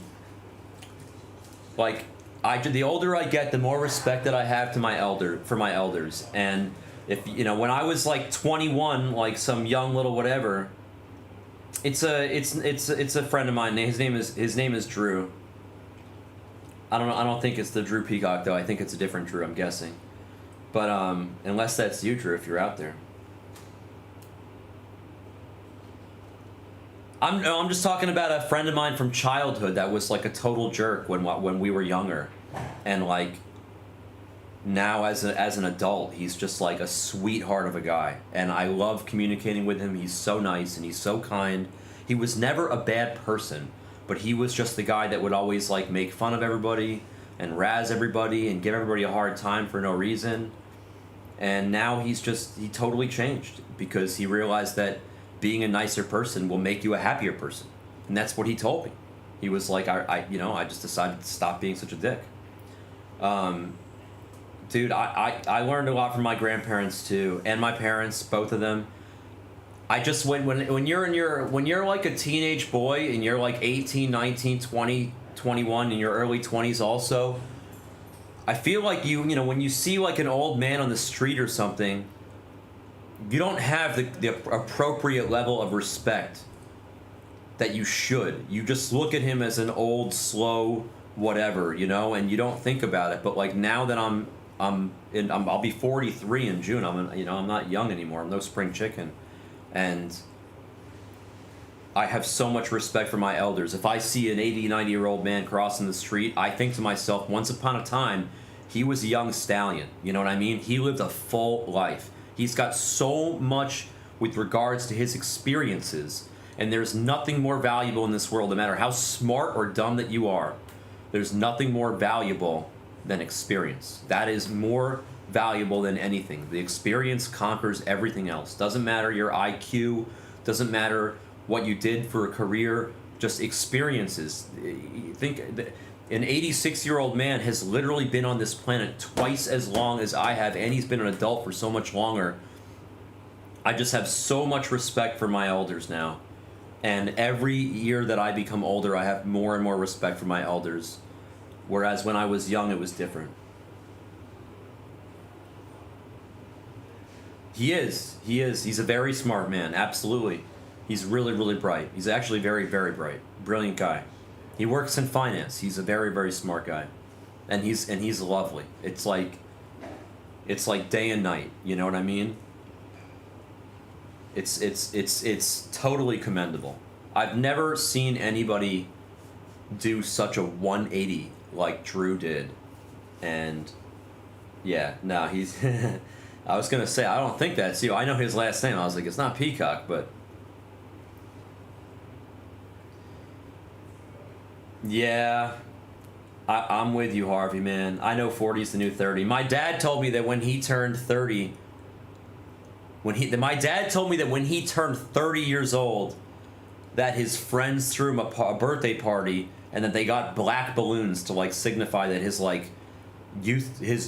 Like, the older I get, the more respect that I have to my elders. And if, you know, when I was like 21, like some young little whatever, it's a friend of mine. His name is Drew. I don't think it's the Drew Peacock though. I think it's a different Drew, I'm guessing. But unless that's you, Drew, if you're out there. I'm just talking about a friend of mine from childhood that was like a total jerk when we were younger, and like now as an adult, he's just like a sweetheart of a guy, and I love communicating with him. He's so nice and he's so kind. He was never a bad person, but he was just the guy that would always like make fun of everybody and razz everybody and give everybody a hard time for no reason. And now he totally changed because he realized that being a nicer person will make you a happier person. And that's what he told me. He was like, I just decided to stop being such a dick. Dude, I learned a lot from my grandparents too, and my parents, both of them. I just, when you're like a teenage boy and you're like 18, 19, 20, 21, in your early 20s also, I feel like you know, when you see like an old man on the street or something, you don't have the appropriate level of respect that you should. You just look at him as an old, slow, whatever, you know, and you don't think about it. But like now that I'll be 43 in June. I'm not young anymore. I'm no spring chicken, and I have so much respect for my elders. If I see an 80, 90-year-old man crossing the street, I think to myself, once upon a time, he was a young stallion. You know what I mean? He lived a full life. He's got so much with regards to his experiences, and there's nothing more valuable in this world, no matter how smart or dumb that you are. There's nothing more valuable than experience. That is more valuable than anything. The experience conquers everything else. Doesn't matter your IQ, doesn't matter what you did for a career, just experiences. Think an 86-year-old man has literally been on this planet twice as long as I have, and he's been an adult for so much longer. I just have so much respect for my elders now. And every year that I become older, I have more and more respect for my elders. Whereas when I was young, it was different. He is. He's a very smart man, absolutely. He's really, really bright. He's actually very, very bright. Brilliant guy. He works in finance. He's a very, very smart guy. And he's lovely. It's like day and night, you know what I mean? It's totally commendable. I've never seen anybody do such a 180 like Drew did. And yeah, no, he's I was gonna say, I don't think that's you. I know his last name. I was like, it's not Peacock, but yeah, I'm with you, Harvey, man. I know 40's the new 30. My dad told me that when he turned 30, my dad told me that when he turned 30 years old, that his friends threw him a birthday party, and that they got black balloons to like signify that his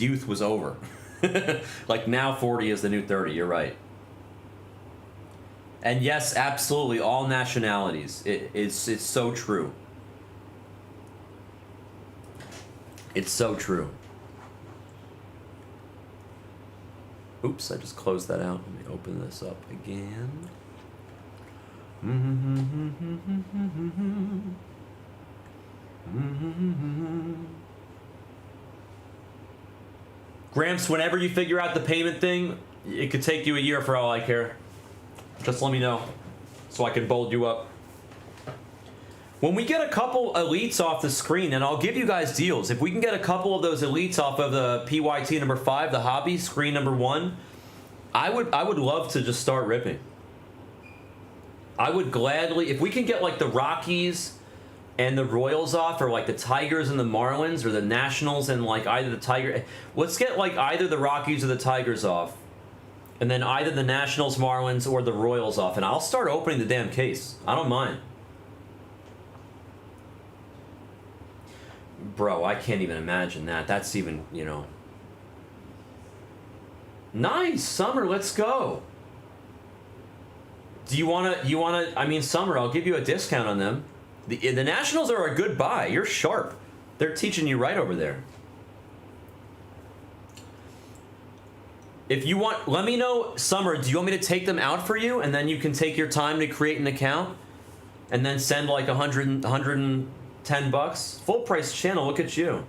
youth was over. Like now 40 is the new 30. You're right. And yes, absolutely, all nationalities. It's so true. It's so true. Oops, I just closed that out. Let me open this up again. Gramps, whenever you figure out the payment thing, it could take you a year for all I care. Just let me know so I can bold you up. When we get a couple elites off the screen, and I'll give you guys deals, if we can get a couple of those elites off of the PYT number 5, the hobby screen number 1, I would love to just start ripping. I would gladly, if we can get like the Rockies and the Royals off, or like the Tigers and the Marlins, or the Nationals and like either the Tiger, let's get like either the Rockies or the Tigers off, and then either the Nationals, Marlins, or the Royals off, and I'll start opening the damn case. I don't mind. Bro, I can't even imagine that. That's even, you know. Nice, Summer, let's go. Do you wanna, I mean, Summer, I'll give you a discount on them. The Nationals are a good buy. You're sharp. They're teaching you right over there. If you want, let me know, Summer, do you want me to take them out for you? And then you can take your time to create an account? And then send like 110 bucks? Full price channel, look at you.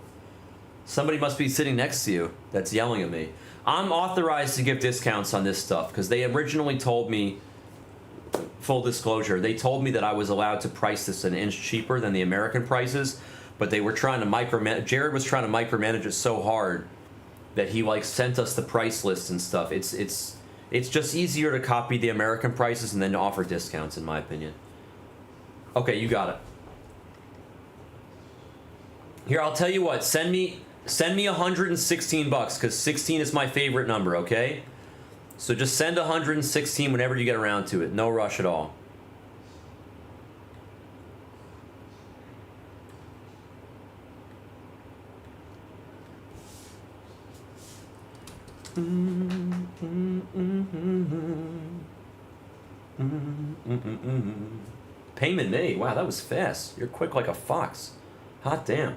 Somebody must be sitting next to you that's yelling at me. I'm authorized to give discounts on this stuff because they originally told me, full disclosure, they told me that I was allowed to price this an inch cheaper than the American prices, but they were trying to micromanage. Jared was trying to micromanage it so hard that he like sent us the price list and stuff. It's just easier to copy the American prices and then to offer discounts, in my opinion. Okay, you got it. Here, I'll tell you what. Send me 116 bucks because 16 is my favorite number. Okay, so just send 116 whenever you get around to it. No rush at all. Payment made. Wow, that was fast. You're quick like a fox. Hot damn.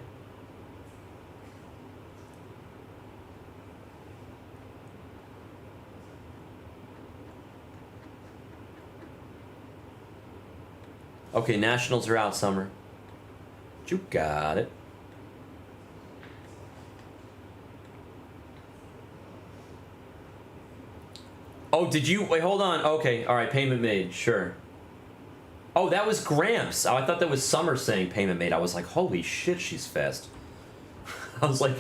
Okay, Nationals are out, Summer. You got it. Oh, did you... Wait, hold on. Okay, alright, payment made. Sure. Oh, that was Gramps. Oh, I thought that was Summer saying payment made. I was like, holy shit, she's fast. I was like,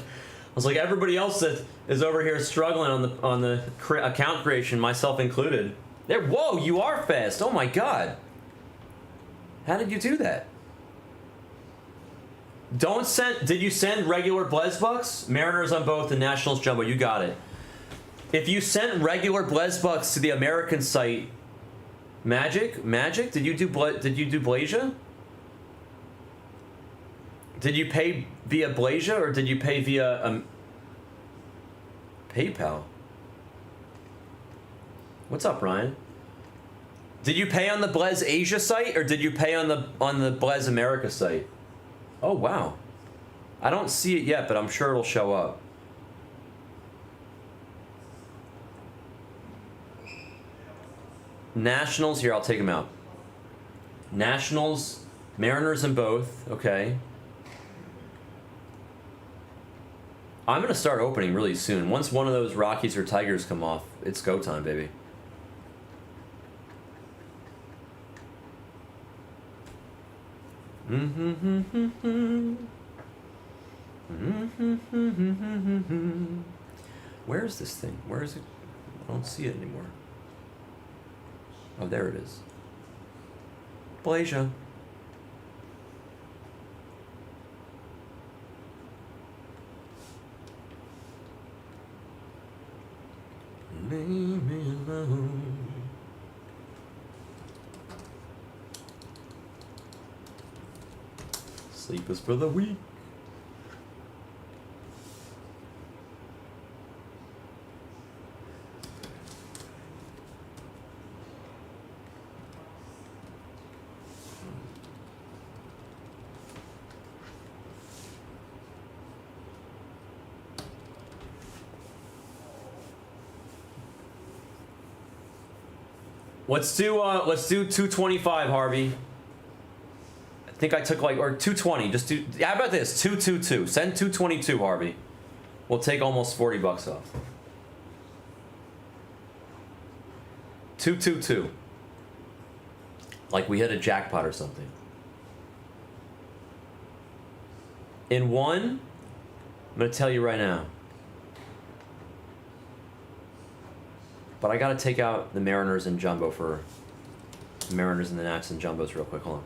everybody else that is over here struggling on the account creation, myself included. There, whoa, you are fast. Oh my god. How did you do that? Don't send... Did you send regular Blesbucks? Mariners on both and Nationals Jumbo. You got it. If you sent regular Blesbucks to the American site... Magic? Did you do Blasia? Did you pay via Blasia or did you pay via PayPal? What's up, Ryan? Did you pay on the Blez Asia site or did you pay on the Blez America site? Oh wow. I don't see it yet, but I'm sure it'll show up. Nationals, here, I'll take them out. Nationals, Mariners in both, okay. I'm gonna start opening really soon. Once one of those Rockies or Tigers come off, it's go time, baby. Where is this thing? Where is it? I don't see it anymore. Oh, there it is. Blasia. Leave me alone. Sleep is for the weak. Let's do 225, Harvey. I think I took like, or 220. Just do. How about this? 222. Send 222, Harvey. We'll take almost $40 off. 222. Like we hit a jackpot or something. In one, I'm gonna tell you right now. But I gotta take out the Mariners and Jumbo for Mariners and the Nats and Jumbos real quick. Hold on.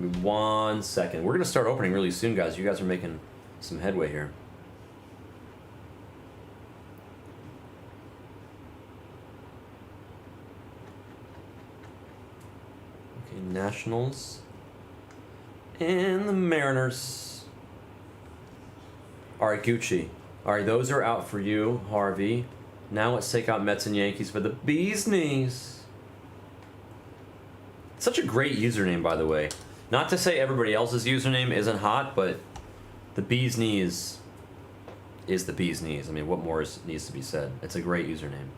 Give me 1 second. We're gonna start opening really soon, guys. You guys are making some headway here. Okay, Nationals and the Mariners. All right, Gucci. All right, those are out for you, Harvey. Now let's take out Mets and Yankees for the bee's knees. Such a great username, by the way. Not to say everybody else's username isn't hot, but the bee's knees is the bee's knees. I mean, what more needs to be said? It's a great username.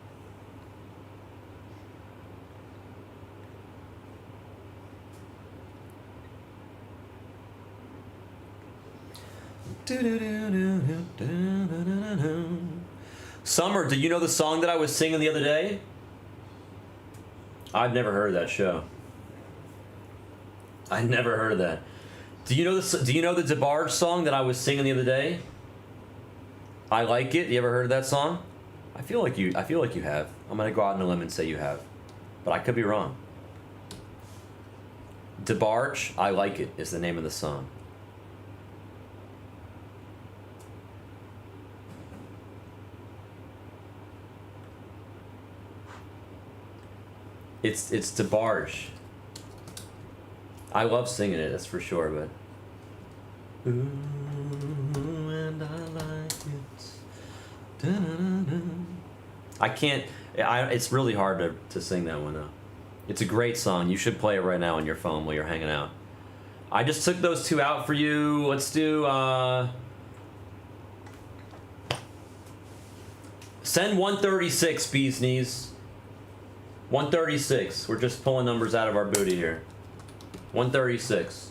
Summer, do you know the song that I was singing the other day? I've never heard of that show. I never heard of that. Do you know the DeBarge song that I was singing the other day? I Like It. You ever heard of that song? I feel like you have. I'm gonna go out on a limb and say you have, but I could be wrong. DeBarge, I Like It is the name of the song. It's DeBarge. I love singing it, that's for sure, but ooh, and I like it. Da-da-da-da. I can't. It's really hard to sing that one though. It's a great song. You should play it right now on your phone while you're hanging out. I just took those two out for you. Let's do send 136, bee's knees. 136. We're just pulling numbers out of our booty here. 136.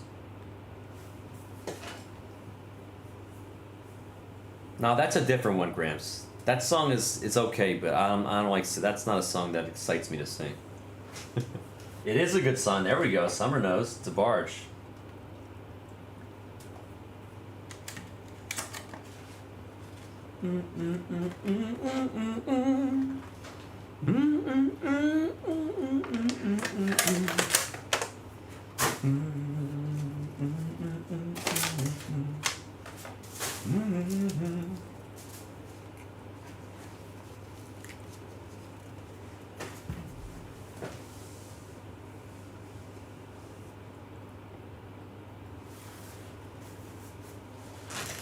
No, that's a different one, Gramps. That song is okay, but I don't like. That's not a song that excites me to sing. It is a good song. There we go. Summer knows. It's a barge.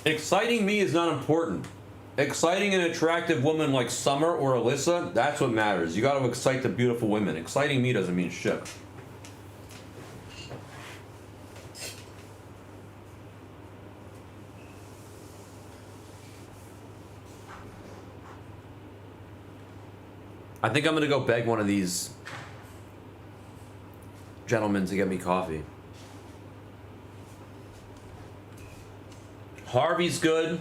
Exciting me is not important. Exciting an attractive woman like Summer or Alyssa, that's what matters. You gotta excite the beautiful women. Exciting me doesn't mean shit. I think I'm gonna go beg one of these gentlemen to get me coffee. Harvey's good.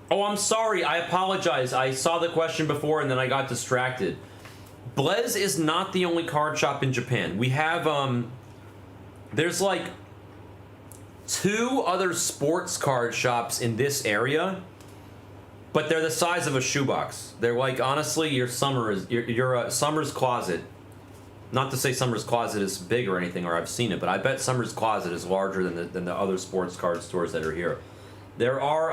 Oh, I'm sorry. I apologize. I saw the question before and then I got distracted. Blaze is not the only card shop in Japan. We have, there's like 2 other sports card shops in this area, but they're the size of a shoebox. They're like, honestly, your Summer's Closet. Not to say Summer's Closet is big or anything, or I've seen it, but I bet Summer's Closet is larger than the other sports card stores that are here. There are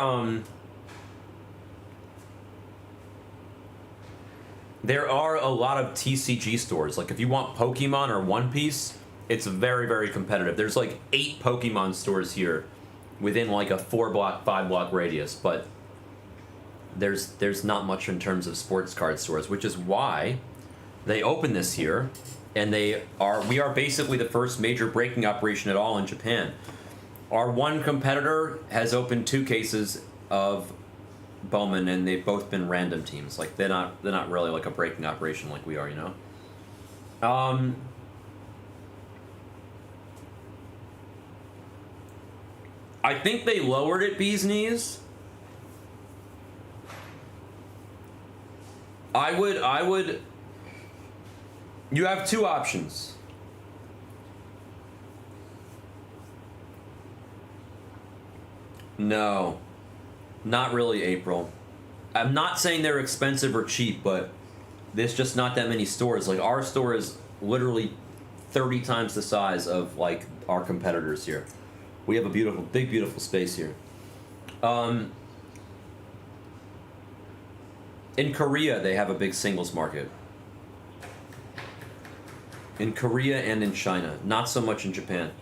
a lot of TCG stores. Like if you want Pokemon or One Piece, it's very, very competitive. There's like 8 Pokemon stores here within like a 4-block, 5-block radius, but there's not much in terms of sports card stores, which is why they opened this here. And we are basically the first major breaking operation at all in Japan. Our one competitor has opened 2 cases of BOWMAN, and they've both been random teams. Like they're not really like a breaking operation like we are, you know. I think they lowered it, Bee's Knees. I would. You have 2 options. No. Not really, April. I'm not saying they're expensive or cheap, but there's just not that many stores. Like, our store is literally 30 times the size of, like, our competitors here. We have a big, beautiful space here. In Korea, they have a big singles market. In Korea and in China. Not so much in Japan.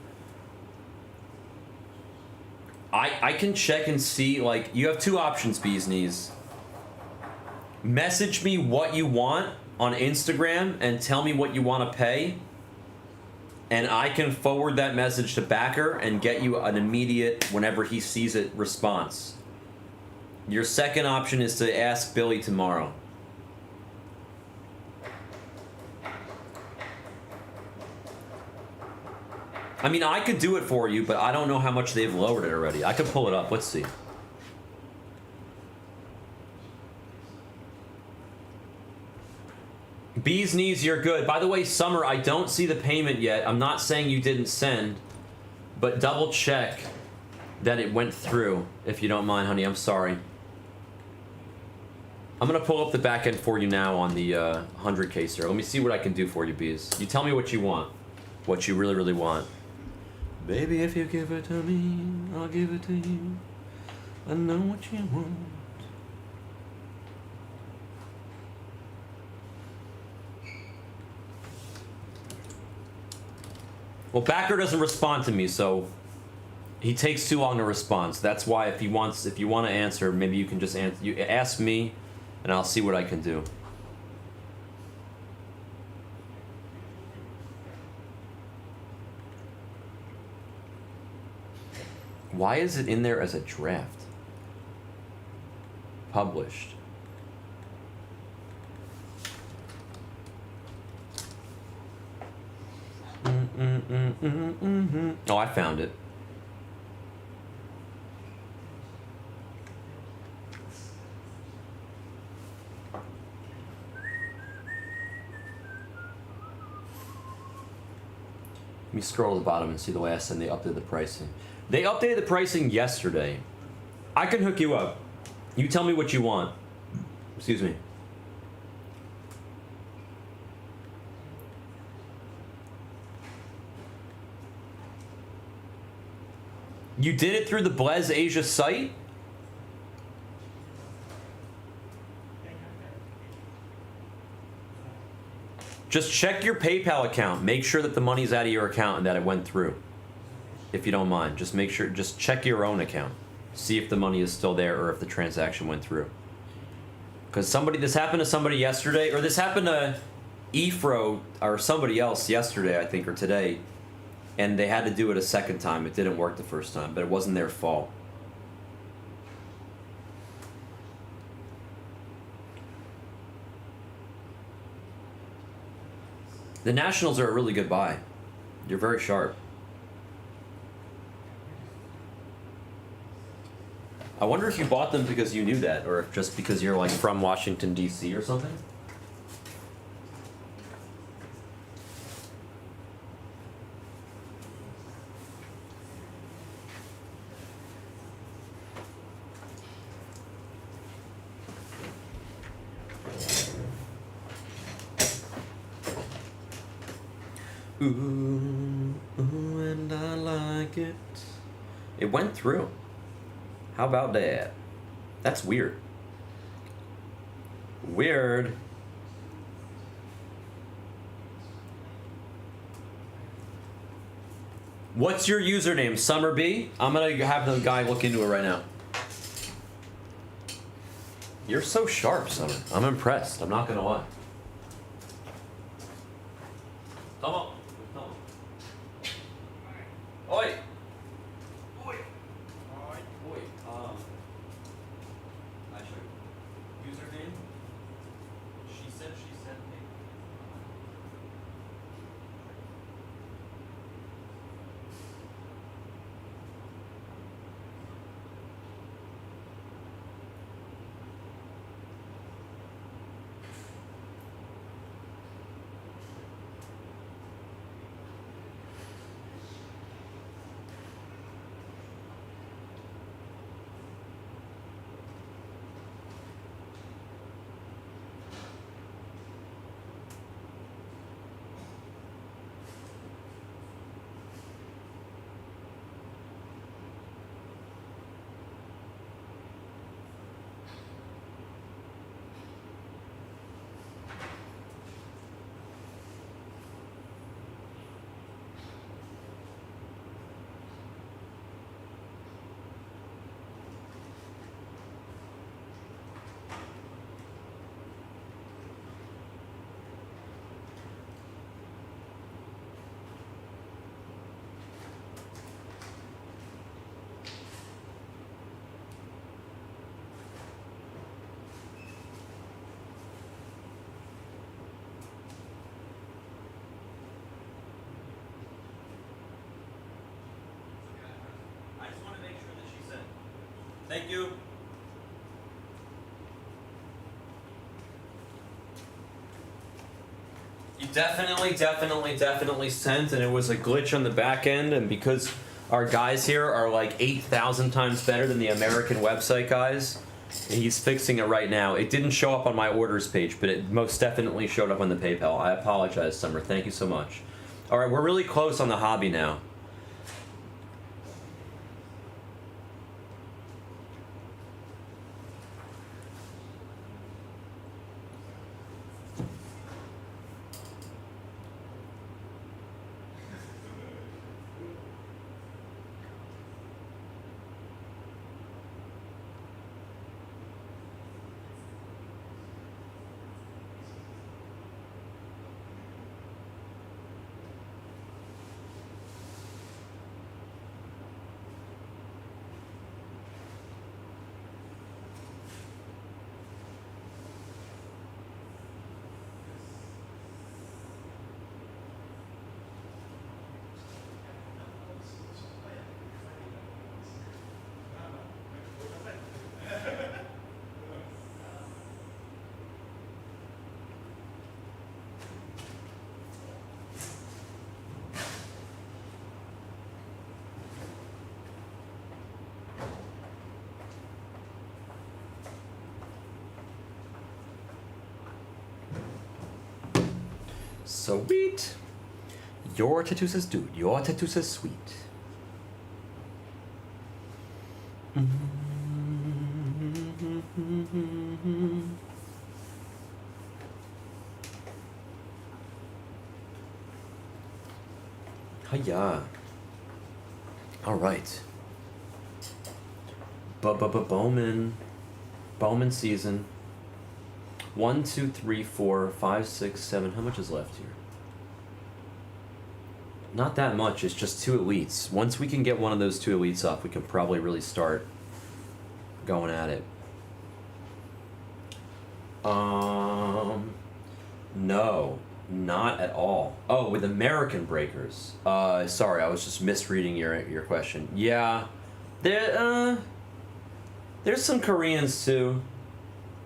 I can check and see, like, you have 2 options, Bee's Knees. Message me what you want on Instagram and tell me what you want to pay. And I can forward that message to Backer and get you an immediate, whenever he sees it, response. Your second option is to ask Billy tomorrow. I mean, I could do it for you, but I don't know how much they've lowered it already. I could pull it up. Let's see. Bee's Knees, you're good. By the way, Summer, I don't see the payment yet. I'm not saying you didn't send, but double check that it went through, if you don't mind, honey. I'm sorry. I'm going to pull up the back end for you now on the 100 case here. Let me see what I can do for you, Bees. You tell me what you want. What you really, really want. Baby, if you give it to me, I'll give it to you. I know what you want. Well, Backer doesn't respond to me, so he takes too long to respond. So that's why if you want to answer, maybe you can just answer. You ask me, and I'll see what I can do. Why is it in there as a draft? Published. Oh, I found it. Let me scroll to the bottom and see the last time they updated the pricing. They updated the pricing yesterday. I can hook you up. You tell me what you want. Excuse me. You did it through the Blez Asia site? Just check your PayPal account. Make sure that the money's out of your account and that it went through. If you don't mind, just make sure, just check your own account. See if the money is still there or if the transaction went through. Because this happened to somebody yesterday, or this happened to Efro or somebody else yesterday, I think, or today. And they had to do it a second time. It didn't work the first time, but it wasn't their fault. The Nationals are a really good buy. You're very sharp. I wonder if you bought them because you knew that, or if just because you're like from Washington, D.C. or something? Ooh, and I like it. It went through. How about that? That's weird. Weird. What's your username, Summer B? I'm gonna have the guy look into it right now. You're so sharp, Summer. I'm impressed. I'm not gonna lie. Come on. Oi! Oi! Oi. Actually, username? She said me. I just want to make sure that she sent. Thank you. You definitely sent, and it was a glitch on the back end, and because our guys here are like 8,000 times better than the American website guys, he's fixing it right now. It didn't show up on my orders page, but it most definitely showed up on the PayPal. I apologize, Summer. Thank you so much. All right, we're really close on the hobby now. Sweet. Your tattoo says dude. Your tattoo says sweet. Hiya. All right. Bowman. Bowman season. 1, 2, 3, 4, 5, 6, 7. How much is left here? Not that much. It's just 2 elites. Once we can get one of those 2 elites off, we can probably really start going at it. No, not at all. Oh, with American breakers. Sorry, I was just misreading your question. Yeah, there's some Koreans too,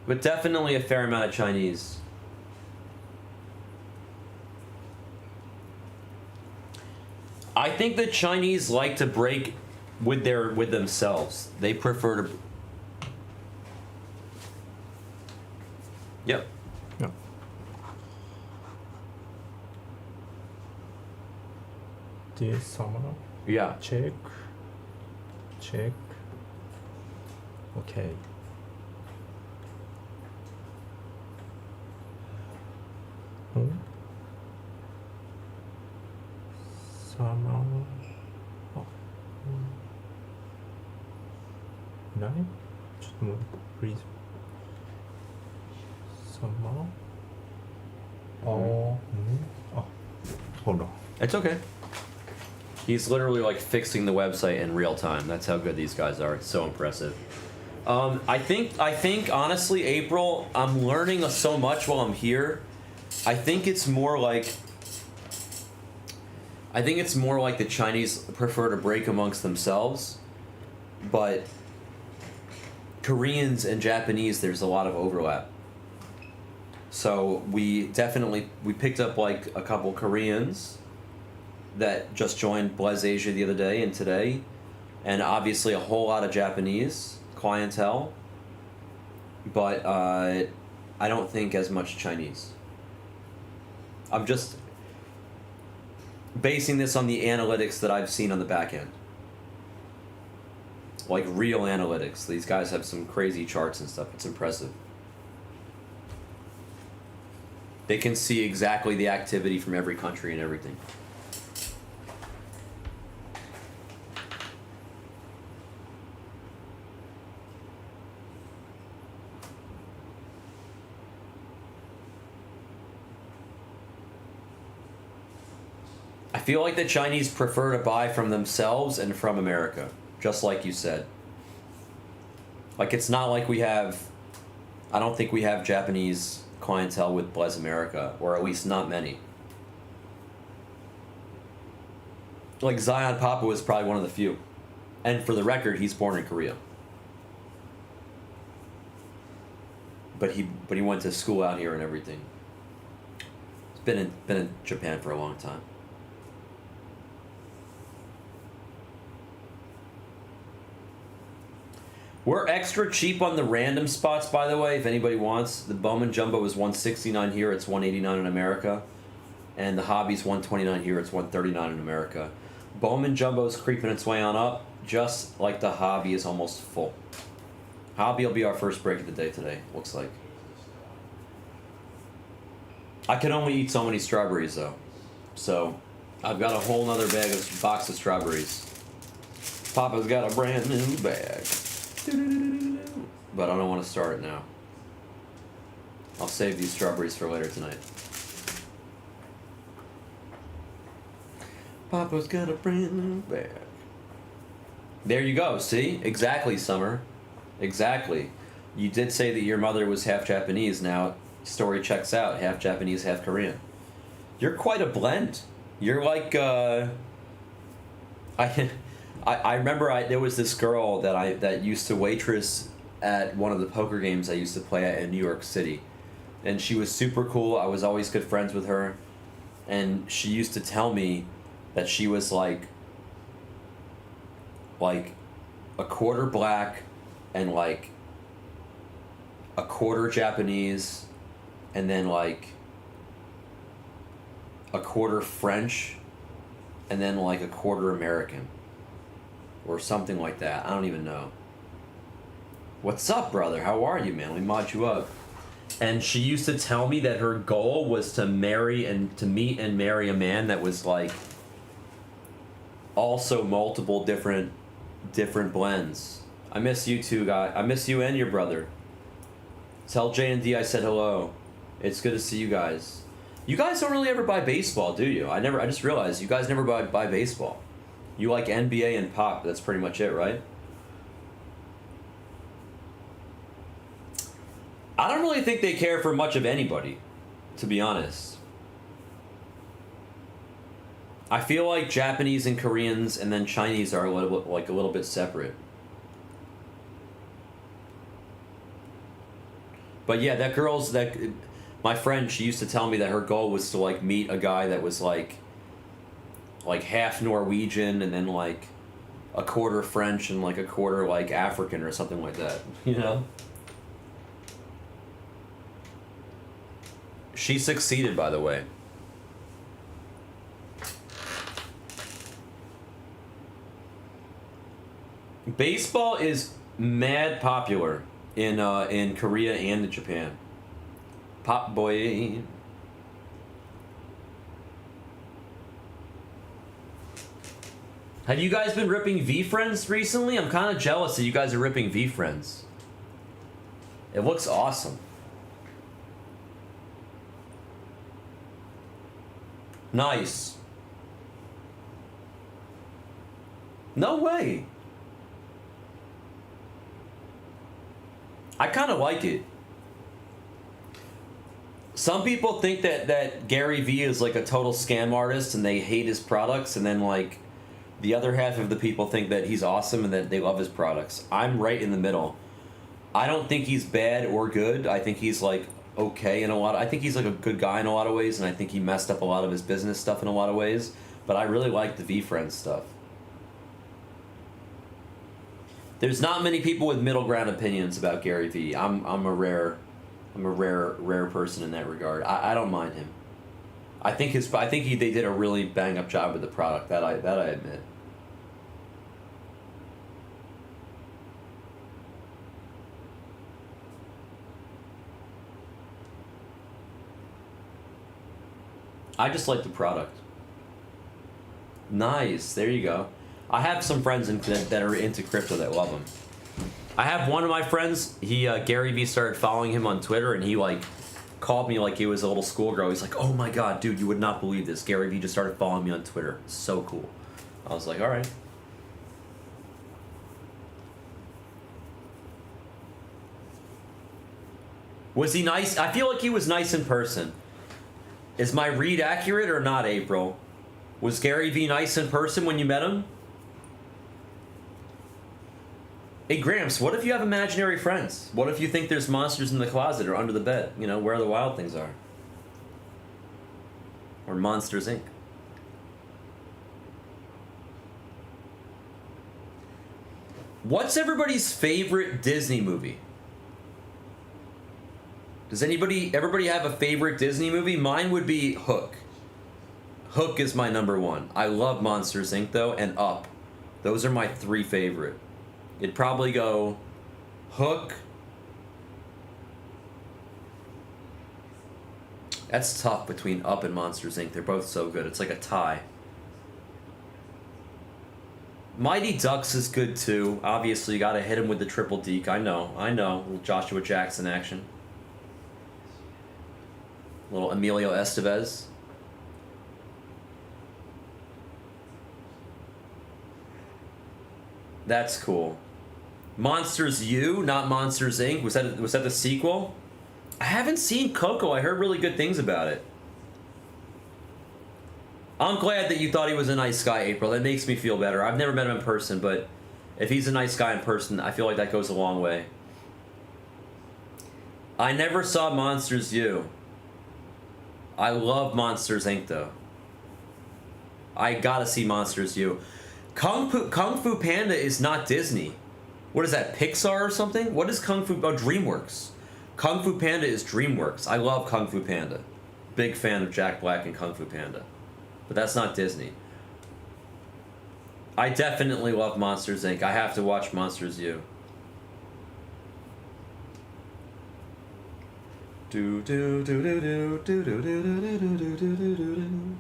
but definitely a fair amount of Chinese. I think the Chinese like to break with themselves. They prefer to. Yep. Yeah. This summer. Yeah. Check. Okay. Summer. Oh. Nine? Just move, please. Summer. Oh. Oh. Hold on. It's okay. He's literally like fixing the website in real time. That's how good these guys are. It's so impressive. I think honestly, April, I'm learning so much while I'm here. I think it's more like the Chinese prefer to break amongst themselves, but Koreans and Japanese, there's a lot of overlap. So we picked up like a couple Koreans that just joined Blaze Asia the other day and today, and obviously a whole lot of Japanese clientele, but I don't think as much Chinese. I'm just basing this on the analytics that I've seen on the back end. Like real analytics. These guys have some crazy charts and stuff. It's impressive. They can see exactly the activity from every country and everything. I feel like the Chinese prefer to buy from themselves and from America, just like you said. Like, it's not like I don't think we have Japanese clientele with Blaze America, or at least not many. Like, Zion Papa was probably one of the few. And for the record, he's born in Korea. But he went to school out here and everything. He's been in Japan for a long time. We're extra cheap on the random spots, by the way, if anybody wants. The Bowman Jumbo is $169 here, it's $189 in America. And the Hobby's $129 here, it's $139 in America. Bowman Jumbo's creeping its way on up, just like the Hobby is almost full. Hobby will be our first break of the day today, looks like. I can only eat so many strawberries, though. So, I've got a whole nother box of strawberries. Papa's got a brand new bag. But I don't want to start it now. I'll save these strawberries for later tonight. Papa's got a brand new bag. There you go, see? Exactly, Summer. Exactly. You did say that your mother was half Japanese. Now, story checks out. Half Japanese, half Korean. You're quite a blend. You're like, I remember there was this girl that used to waitress at one of the poker games I used to play at in New York City. And she was super cool. I was always good friends with her. And she used to tell me that she was like a quarter black and like a quarter Japanese and then like a quarter French, and then like a quarter American. Or something like that. I don't even know. What's up, brother? How are you, man? Let me mod you up. And she used to tell me that her goal was to meet and marry a man that was like also multiple different blends. I miss you too, guy. I miss you and your brother. Tell J and D I said hello. It's good to see you guys. You guys don't really ever buy baseball, do you? I just realized you guys never buy baseball. You like NBA and pop. That's pretty much it, right? I don't really think they care for much of anybody, to be honest. I feel like Japanese and Koreans and then Chinese are a little bit separate. But yeah, my friend, she used to tell me that her goal was to like meet a guy that was like half Norwegian and then like a quarter French and like a quarter like African or something like that, you know? She succeeded, by the way. Baseball is mad popular in Korea and in Japan. Pop boy. Have you guys been ripping V-Friends recently? I'm kind of jealous that you guys are ripping V-Friends. It looks awesome. Nice. No way. I kind of like it. Some people think that Gary Vee is like a total scam artist and they hate his products, and then like the other half of the people think that he's awesome and that they love his products. I'm right in the middle. I don't think he's bad or good. I think he's like okay in a lot. I think he's like a good guy in a lot of ways, and I think he messed up a lot of his business stuff in a lot of ways. But I really like the V-Friends stuff. There's not many people with middle ground opinions about Gary Vee. I'm a rare person in that regard. I don't mind him. I think they did a really bang up job with the product. That I admit. I just like the product. Nice. There you go. I have some friends that are into crypto that love him. I have one of my friends. Gary Vee started following him on Twitter, and he like called me like he was a little schoolgirl. He's like, "Oh my god, dude, you would not believe this. Gary Vee just started following me on Twitter. So cool." I was like, "All right." Was he nice? I feel like he was nice in person. Is my read accurate or not, April? Was Gary Vee nice in person when you met him? Hey, Gramps, what if you have imaginary friends? What if you think there's monsters in the closet or under the bed? You know, where the wild things are. Or Monsters, Inc. What's everybody's favorite Disney movie? Does everybody have a favorite Disney movie? Mine would be Hook. Hook is my number one. I love Monsters, Inc. though, and Up. Those are my three favorite. It'd probably go Hook. That's tough between Up and Monsters, Inc. They're both so good. It's like a tie. Mighty Ducks is good too. Obviously, you gotta hit him with the triple deke. I know. Little Joshua Jackson action. Little Emilio Estevez. That's cool. Monsters U, not Monsters Inc. Was that the sequel? I haven't seen Coco. I heard really good things about it. I'm glad that you thought he was a nice guy, April. That makes me feel better. I've never met him in person, but if he's a nice guy in person, I feel like that goes a long way. I never saw Monsters U. I love Monsters Inc. though. I gotta see Monsters U. Kung Fu Panda is not Disney. What is that, Pixar or something? What is Kung Fu... Oh, DreamWorks. Kung Fu Panda is DreamWorks. I love Kung Fu Panda. big fan of Jack Black and Kung Fu Panda, but that's not Disney. I definitely love Monsters Inc. I have to watch Monsters U. Do do do do do do do do do do do do do do.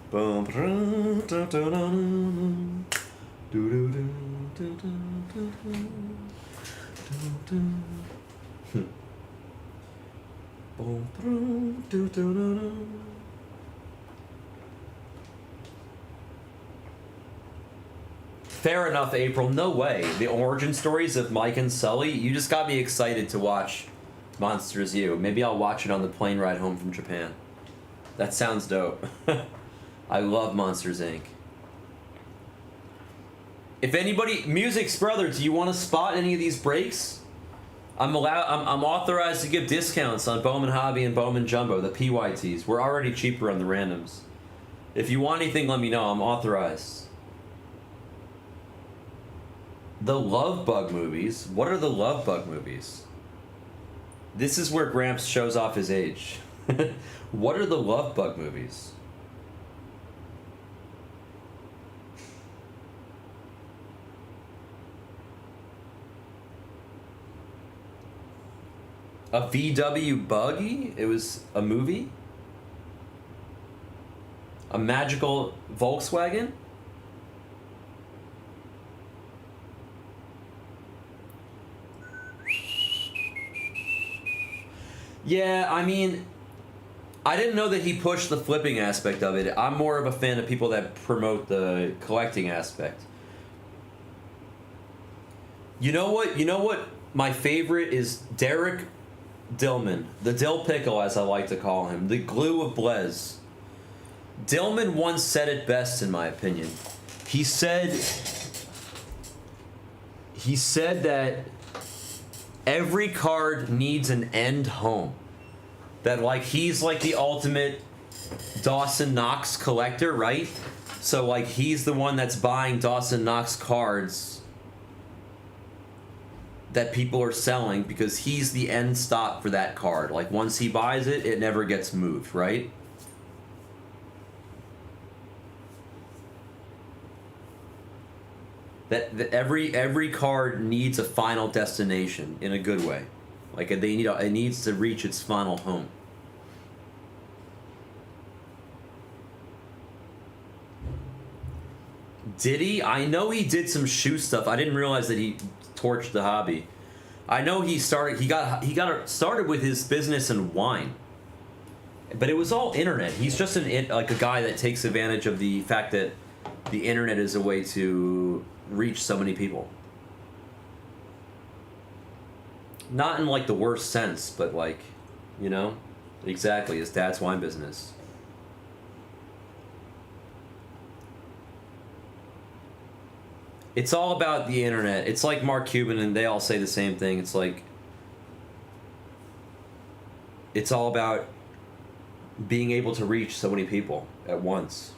Boom do do do do do do do. Boom do do do. Fair enough, April. No way. The origin stories of Mike and Sully, you just got me excited to watch Monsters U. Maybe I'll watch it on the plane ride home from Japan. That sounds dope. I love Monsters Inc. If anybody, Music's brother, do you want to spot any of these breaks? I'm authorized to give discounts on Bowman Hobby and Bowman Jumbo, the PYTs. We're already cheaper on the randoms. If you want anything, let me know. I'm authorized. The Love Bug movies? What are the Love Bug movies? This is where Gramps shows off his age. What are the Love Bug movies? A VW Buggy? It was a movie? A magical Volkswagen? Yeah, I mean, I didn't know that he pushed the flipping aspect of it. I'm more of a fan of people that promote the collecting aspect. You know what? You know what? My favorite is Derek Dillman, the Dill Pickle, as I like to call him, the glue of Blez. Dillman once said it best, in my opinion. He said that every card needs an end home. That, like, he's like the ultimate Dawson Knox collector, right? So, like, he's the one that's buying Dawson Knox cards that people are selling because he's the end stop for that card. Like, once he buys it, it never gets moved, right? That every card needs a final destination in a good way. Like, it needs to reach its final home. Did he? I know he did some shoe stuff. I didn't realize that he torched the hobby. I know he got started with his business in wine. But it was all internet. He's just like a guy that takes advantage of the fact that the internet is a way to reach so many people. Not in like the worst sense, but like, you know, exactly, his dad's wine business. It's all about the internet. It's like Mark Cuban, and they all say the same thing. It's like, it's all about being able to reach so many people at once.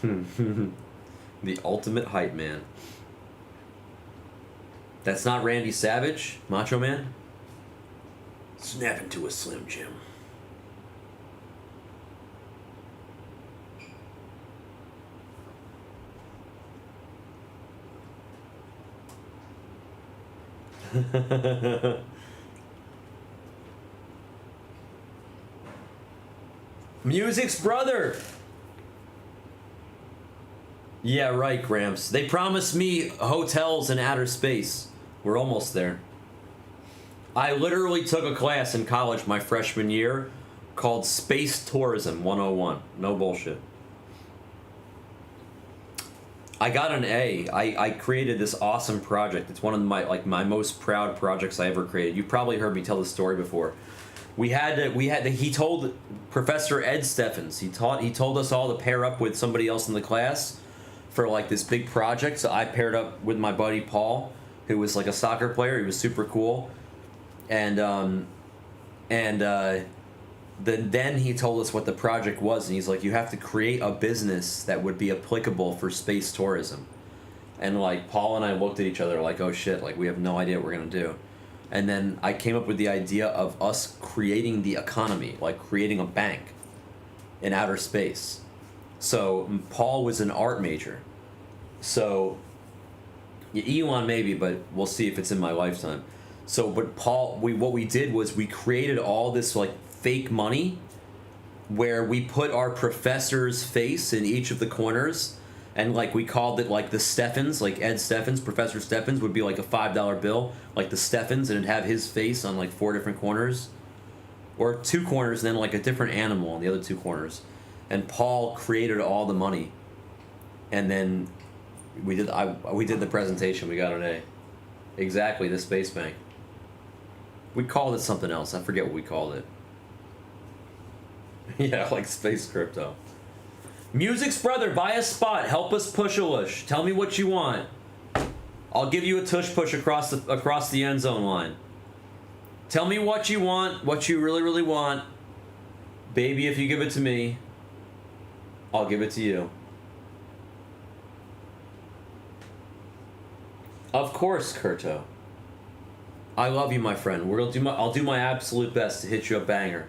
The ultimate hype man. That's not Randy Savage, Macho Man? Snap into a Slim Jim. Music's brother. Yeah, right, Gramps. They promised me hotels in outer space. We're almost there. I literally took a class in college my freshman year called Space Tourism 101. No bullshit. I got an A. I created this awesome project. It's one of my most proud projects I ever created. You've probably heard me tell this story before. He told Professor Ed Steffens, he told us all to pair up with somebody else in the class for like this big project. So I paired up with my buddy Paul, who was like a soccer player. He was super cool. Then he told us what the project was, and he's like, you have to create a business that would be applicable for space tourism. And like Paul and I looked at each other like, oh shit, like we have no idea what we're gonna do. And then I came up with the idea of us creating the economy, like creating a bank in outer space. So Paul was an art major. So yeah, Elon maybe, but we'll see if it's in my lifetime. So, but Paul, what we did was we created all this like fake money where we put our professor's face in each of the corners, and like we called it like the Steffens, like Ed Steffens, Professor Steffens would be like a $5 bill, like the Steffens, and it'd have his face on like 4 different corners, or 2 corners, and then like a different animal on the other 2 corners. And Paul created all the money, and then we did the presentation. We got an A. Exactly, the space bank. We called it something else. I forget what we called it. Yeah, like space crypto. Music's brother, buy a spot. Help us push a lush. Tell me what you want. I'll give you a tush push across the end zone line. Tell me what you want, what you really, really want. Baby, if you give it to me, I'll give it to you. Of course, Kurto. I love you, my friend. I'll do my absolute best to hit you a banger.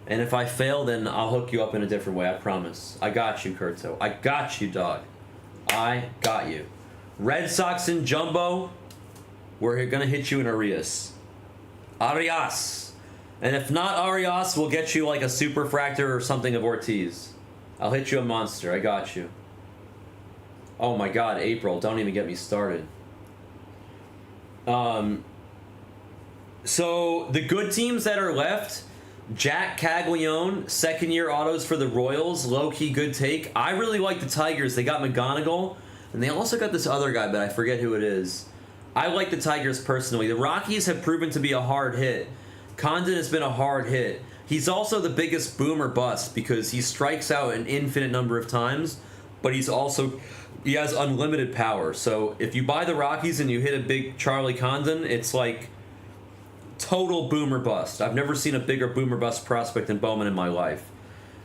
And if I fail, then I'll hook you up in a different way, I promise. I got you, Kurto. I got you, dog. I got you. Red Sox and Jumbo, we're gonna hit you in Arias. Arias. And if not Arias, we'll get you like a super fractor or something of Ortiz. I'll hit you a monster. I got you. Oh my god, April. Don't even get me started. So the good teams that are left, Jack Caglione, 2nd-year autos for the Royals, low-key good take. I really like the Tigers. They got McGonigal, and they also got this other guy, but I forget who it is. I like the Tigers personally. The Rockies have proven to be a hard hit. Condon has been a hard hit. He's also the biggest boom or bust because he strikes out an infinite number of times, but he has unlimited power. So if you buy the Rockies and you hit a big Charlie Condon, it's like total boom or bust. I've never seen a bigger boom or bust prospect than Bowman in my life.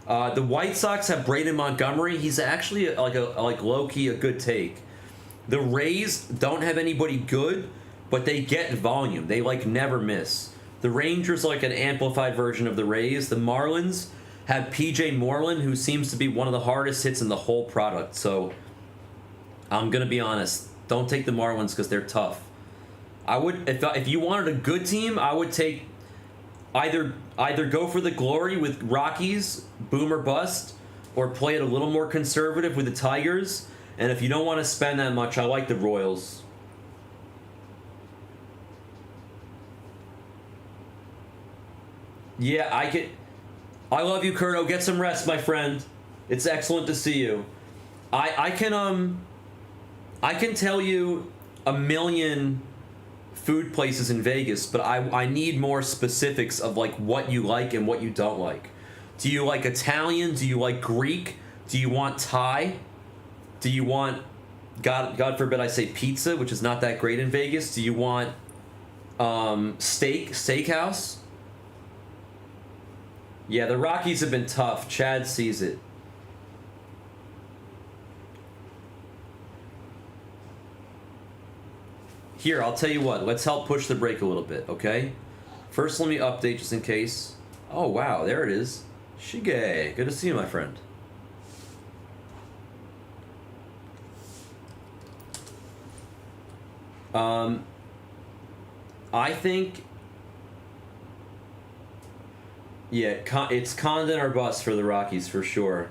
The White Sox have Braden Montgomery. He's actually like low-key a good take. The Rays don't have anybody good, but they get volume. They like never miss. The Rangers are like an amplified version of the Rays. The Marlins have PJ Moreland, who seems to be one of the hardest hits in the whole product. So I'm gonna be honest. Don't take the Marlins because they're tough. I would, if you wanted a good team, I would take either go for the glory with Rockies, boom or bust, or play it a little more conservative with the Tigers. And if you don't want to spend that much, I like the Royals. Yeah, I love you, Kurto. Get some rest, my friend. It's excellent to see you. I can tell you a million food places in Vegas, but I need more specifics of like what you like and what you don't like. Do you like Italian? Do you like Greek? Do you want Thai? Do you want, God forbid I say pizza, which is not that great in Vegas? Do you want steakhouse? Yeah, the Rockies have been tough. Chad sees it. Here, I'll tell you what. Let's help push the break a little bit, okay? First, let me update just in case. Oh, wow. There it is. Shige. Good to see you, my friend. I think... Yeah, it's Condon or bust for the Rockies, for sure.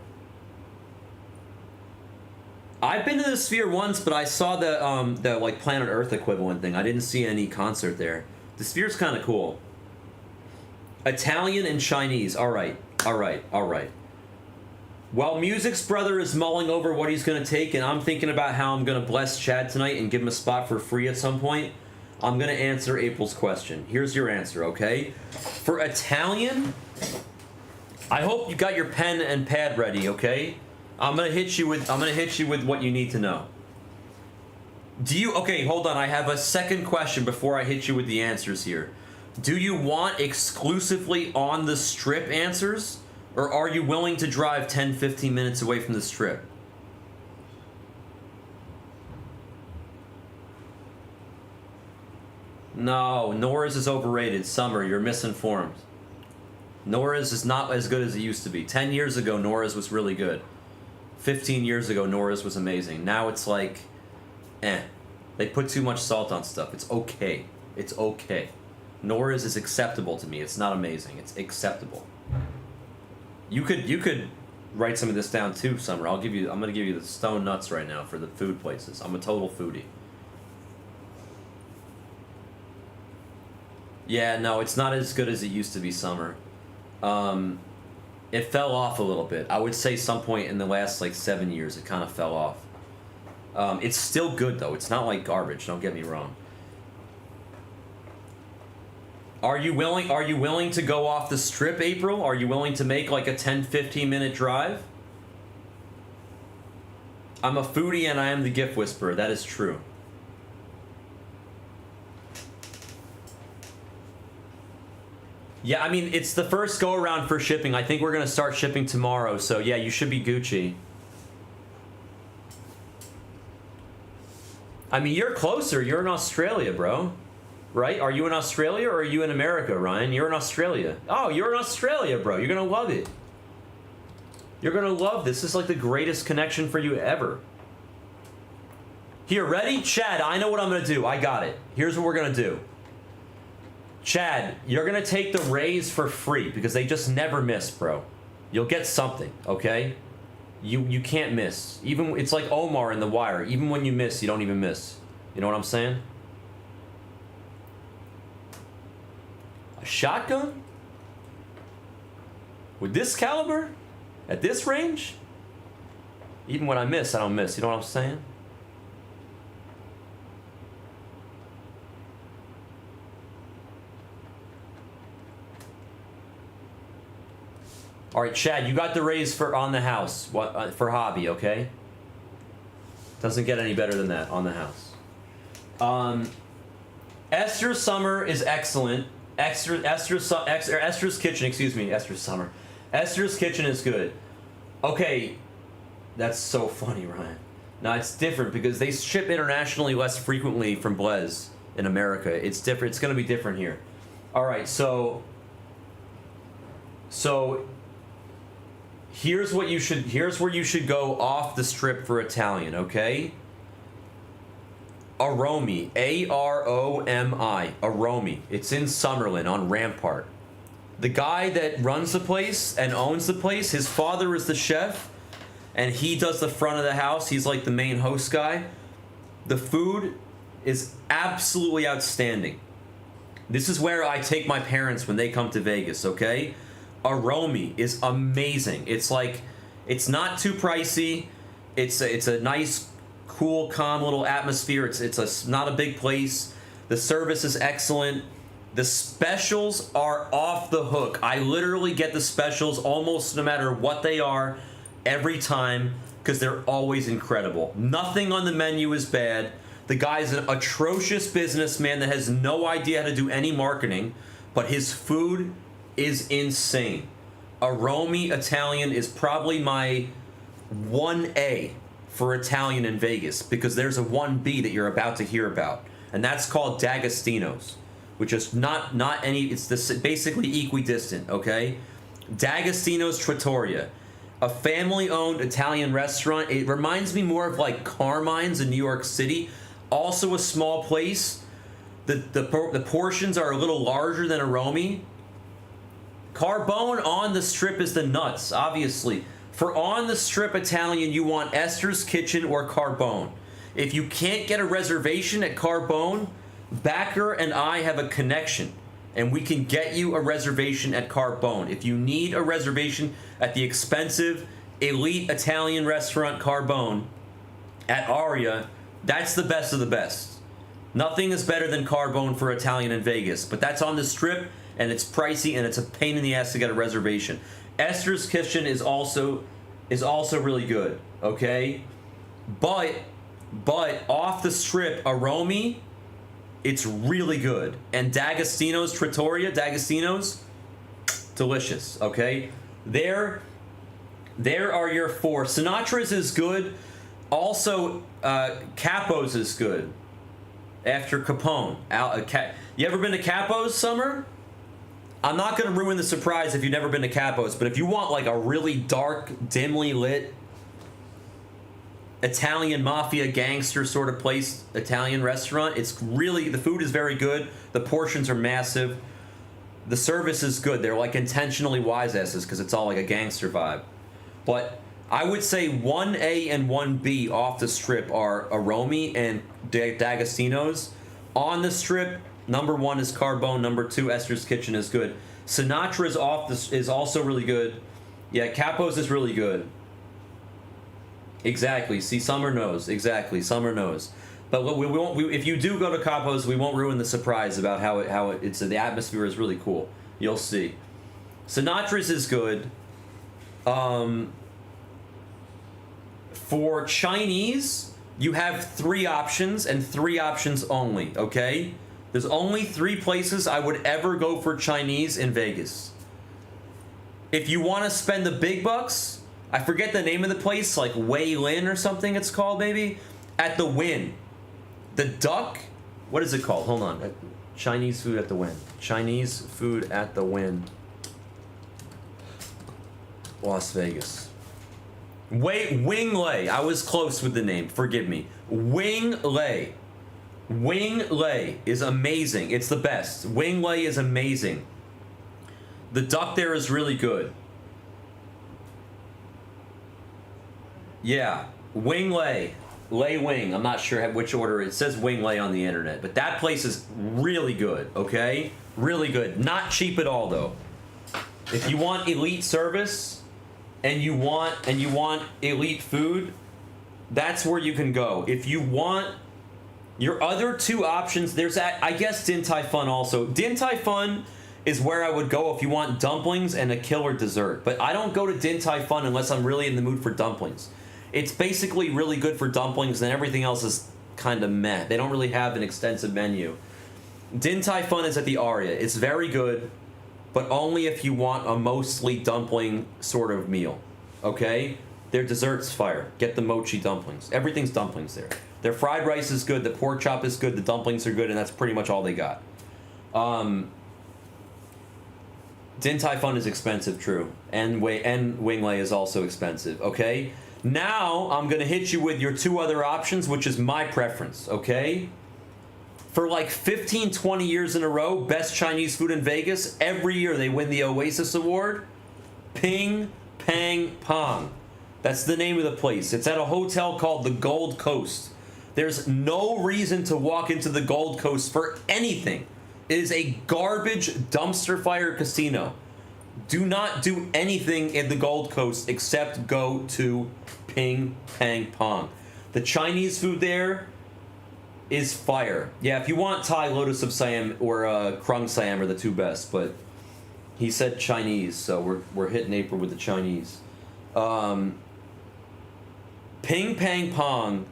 I've been to the Sphere once, but I saw the like Planet Earth equivalent thing. I didn't see any concert there. The Sphere's kind of cool. Italian and Chinese. All right. While Music's brother is mulling over what he's going to take, and I'm thinking about how I'm going to bless Chad tonight and give him a spot for free at some point, I'm going to answer April's question. Here's your answer, okay? For Italian, I hope you got your pen and pad ready, okay? I'm gonna hit you with what you need to know. Okay, hold on. I have a second question before I hit you with the answers here. Do you want exclusively on the strip answers, or are you willing to drive 10-15 minutes away from the strip? No, Nora's is overrated. Summer, you're misinformed. Nora's is not as good as it used to be. 10 years ago, Nora's was really good. 15 years ago, Nora's was amazing. Now it's like, eh. They put too much salt on stuff. It's okay. It's okay. Nora's is acceptable to me. It's not amazing. It's acceptable. You could write some of this down too, Summer. I'm gonna give you the stone nuts right now for the food places. I'm a total foodie. Yeah, no, it's not as good as it used to be, Summer. It fell off a little bit. I would say some point in the last like 7 years it kind of fell off. It's still good though. It's not like garbage, don't get me wrong. Are you willing to go off the strip, April? Are you willing to make like a 10-15 minute drive? I'm a foodie and I am the gift whisperer. That is true. Yeah, I mean, it's the first go around for shipping. I think we're gonna start shipping tomorrow, so yeah, you should be Gucci. I mean, you're closer. You're in Australia, bro. Right? Are you in Australia or are you in America, Ryan? You're in Australia. Oh, you're in Australia, bro. You're gonna love it. You're gonna love this. This is like the greatest connection for you ever. Here, ready? Chad, I know what I'm gonna do. I got it. Here's what we're gonna do. Chad, you're gonna take the raise for free because they just never miss, bro. You'll get something, okay? You can't miss. Even it's like Omar in The Wire. Even when you miss, you don't even miss. You know what I'm saying? A shotgun? With this caliber? At this range? Even when I miss, I don't miss. You know what I'm saying? All right, Chad, you got the raise for on the house. What for hobby? Okay. Doesn't get any better than that on the house. Esther's summer is excellent. Esther's kitchen. Excuse me, Esther's summer. Esther's kitchen is good. Okay, that's so funny, Ryan. Now it's different because they ship internationally less frequently from Blaze in America. It's different. It's gonna be different here. All right, so. Here's where you should go off the strip for Italian, okay? Aromi, A-R-O-M-I, Aromi. It's in Summerlin on Rampart. The guy that runs the place and owns the place, his father is the chef, and he does the front of the house. He's like the main host guy. The food is absolutely outstanding. This is where I take my parents when they come to Vegas, okay? Aromi is amazing. It's like, it's not too pricey. It's a nice, cool, calm little atmosphere. It's not a big place. The service is excellent. The specials are off the hook. I literally get the specials almost no matter what they are every time because they're always incredible. Nothing on the menu is bad. The guy's an atrocious businessman that has no idea how to do any marketing, but his food is insane. Aromi Italian is probably my 1A for Italian in Vegas because there's a 1B that you're about to hear about, and that's called D'Agostino's, which is not any. It's basically equidistant. Okay, D'Agostino's Trattoria, a family-owned Italian restaurant. It reminds me more of like Carmine's in New York City. Also a small place. The portions are a little larger than Aromi. Carbone on the strip is the nuts, obviously. For on the strip Italian, you want Esther's Kitchen or Carbone. If you can't get a reservation at Carbone, Backer and I have a connection, and we can get you a reservation at Carbone. If you need a reservation at the expensive, elite Italian restaurant Carbone at Aria, that's the best of the best. Nothing is better than Carbone for Italian in Vegas, but that's on the strip, and it's pricey, and it's a pain in the ass to get a reservation. Esther's Kitchen is also really good, okay? But off the strip, Aromi, it's really good. And D'Agostino's Trattoria, D'Agostino's, delicious, okay? There are your four. Sinatra's is good. Also, Capo's is good. after Capone. You ever been to Capo's, Summer? I'm not going to ruin the surprise if you've never been to Capo's, but if you want like a really dark, dimly lit Italian mafia gangster sort of place, Italian restaurant, it's really, the food is very good, the portions are massive, the service is good. They're like intentionally wise asses because it's all like a gangster vibe. But I would say 1A and 1B off the strip are Aromi and D'Agostino's. On the strip, number 1 is Carbone, number 2 Esther's Kitchen is good. Sinatra's is also really good. Yeah, Capo's is really good. Exactly. See, Summer knows. Exactly, Summer knows. But we won't. If you do go to Capo's, we won't ruin the surprise about how it's the atmosphere is really cool. You'll see. Sinatra's is good. For Chinese, you have 3 options and 3 options only. Okay, there's only 3 places I would ever go for Chinese in Vegas. If you want to spend the big bucks, I forget the name of the place, like Wei Lin or something. It's called maybe at the Wynn. The Duck? What is it called? Hold on. Chinese food at the Wynn. Chinese food at the Wynn. Las Vegas. Wing Lei. I was close with the name. Forgive me. Wing Lei. Wing Lei is amazing. It's the best. Wing Lei is amazing. The duck there is really good. Yeah. Wing Lei. Lei Wing. I'm not sure which order. It says Wing Lei on the internet. But that place is really good, okay? Really good. Not cheap at all, though. If you want elite service and you want elite food, that's where you can go. If you want your other 2 options, there's I guess Din Tai Fun also. Din Tai Fun is where I would go if you want dumplings and a killer dessert. But I don't go to Din Tai Fun unless I'm really in the mood for dumplings. It's basically really good for dumplings, and everything else is kind of meh. They don't really have an extensive menu. Din Tai Fun is at the Aria. It's very good, but only if you want a mostly dumpling sort of meal. Okay? Their dessert's fire. Get the mochi dumplings. Everything's dumplings there. Their fried rice is good, the pork chop is good, the dumplings are good, and that's pretty much all they got. Din Tai Fun is expensive, true. And Wing Lei is also expensive, okay? Now, I'm going to hit you with your 2 other options, which is my preference, okay? For like 15, 20 years in a row, best Chinese food in Vegas, every year they win the Oasis Award. Ping Pang Pong. That's the name of the place. It's at a hotel called the Gold Coast. There's no reason to walk into the Gold Coast for anything. It is a garbage dumpster fire casino. Do not do anything in the Gold Coast except go to Ping Pang Pong. The Chinese food there is fire. Yeah, if you want Thai, Lotus of Siam or Krung Siam are the 2 best, but he said Chinese, so we're hitting April with the Chinese. Ping Pang Pong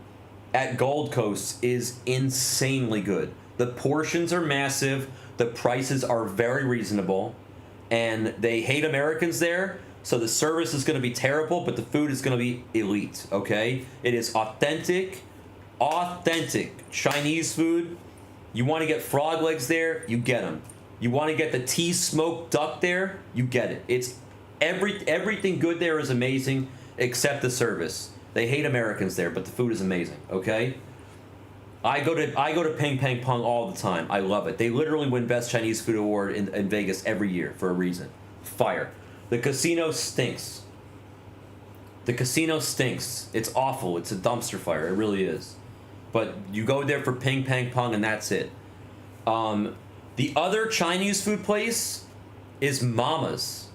at Gold Coast is insanely good. The portions are massive, the prices are very reasonable, and they hate Americans there, so the service is going to be terrible, but the food is going to be elite, okay? It is authentic Chinese food. You want to get frog legs there, you get them. You want to get the tea smoked duck there, you get it. It's everything good there is amazing except the service. They hate Americans there, but the food is amazing, okay? I go to Ping Pang Pong all the time. I love it. They literally win Best Chinese Food Award in Vegas every year for a reason. Fire. The casino stinks. The casino stinks. It's awful. It's a dumpster fire. It really is. But you go there for Ping Pang Pong and that's it. The other Chinese food place is Mama's.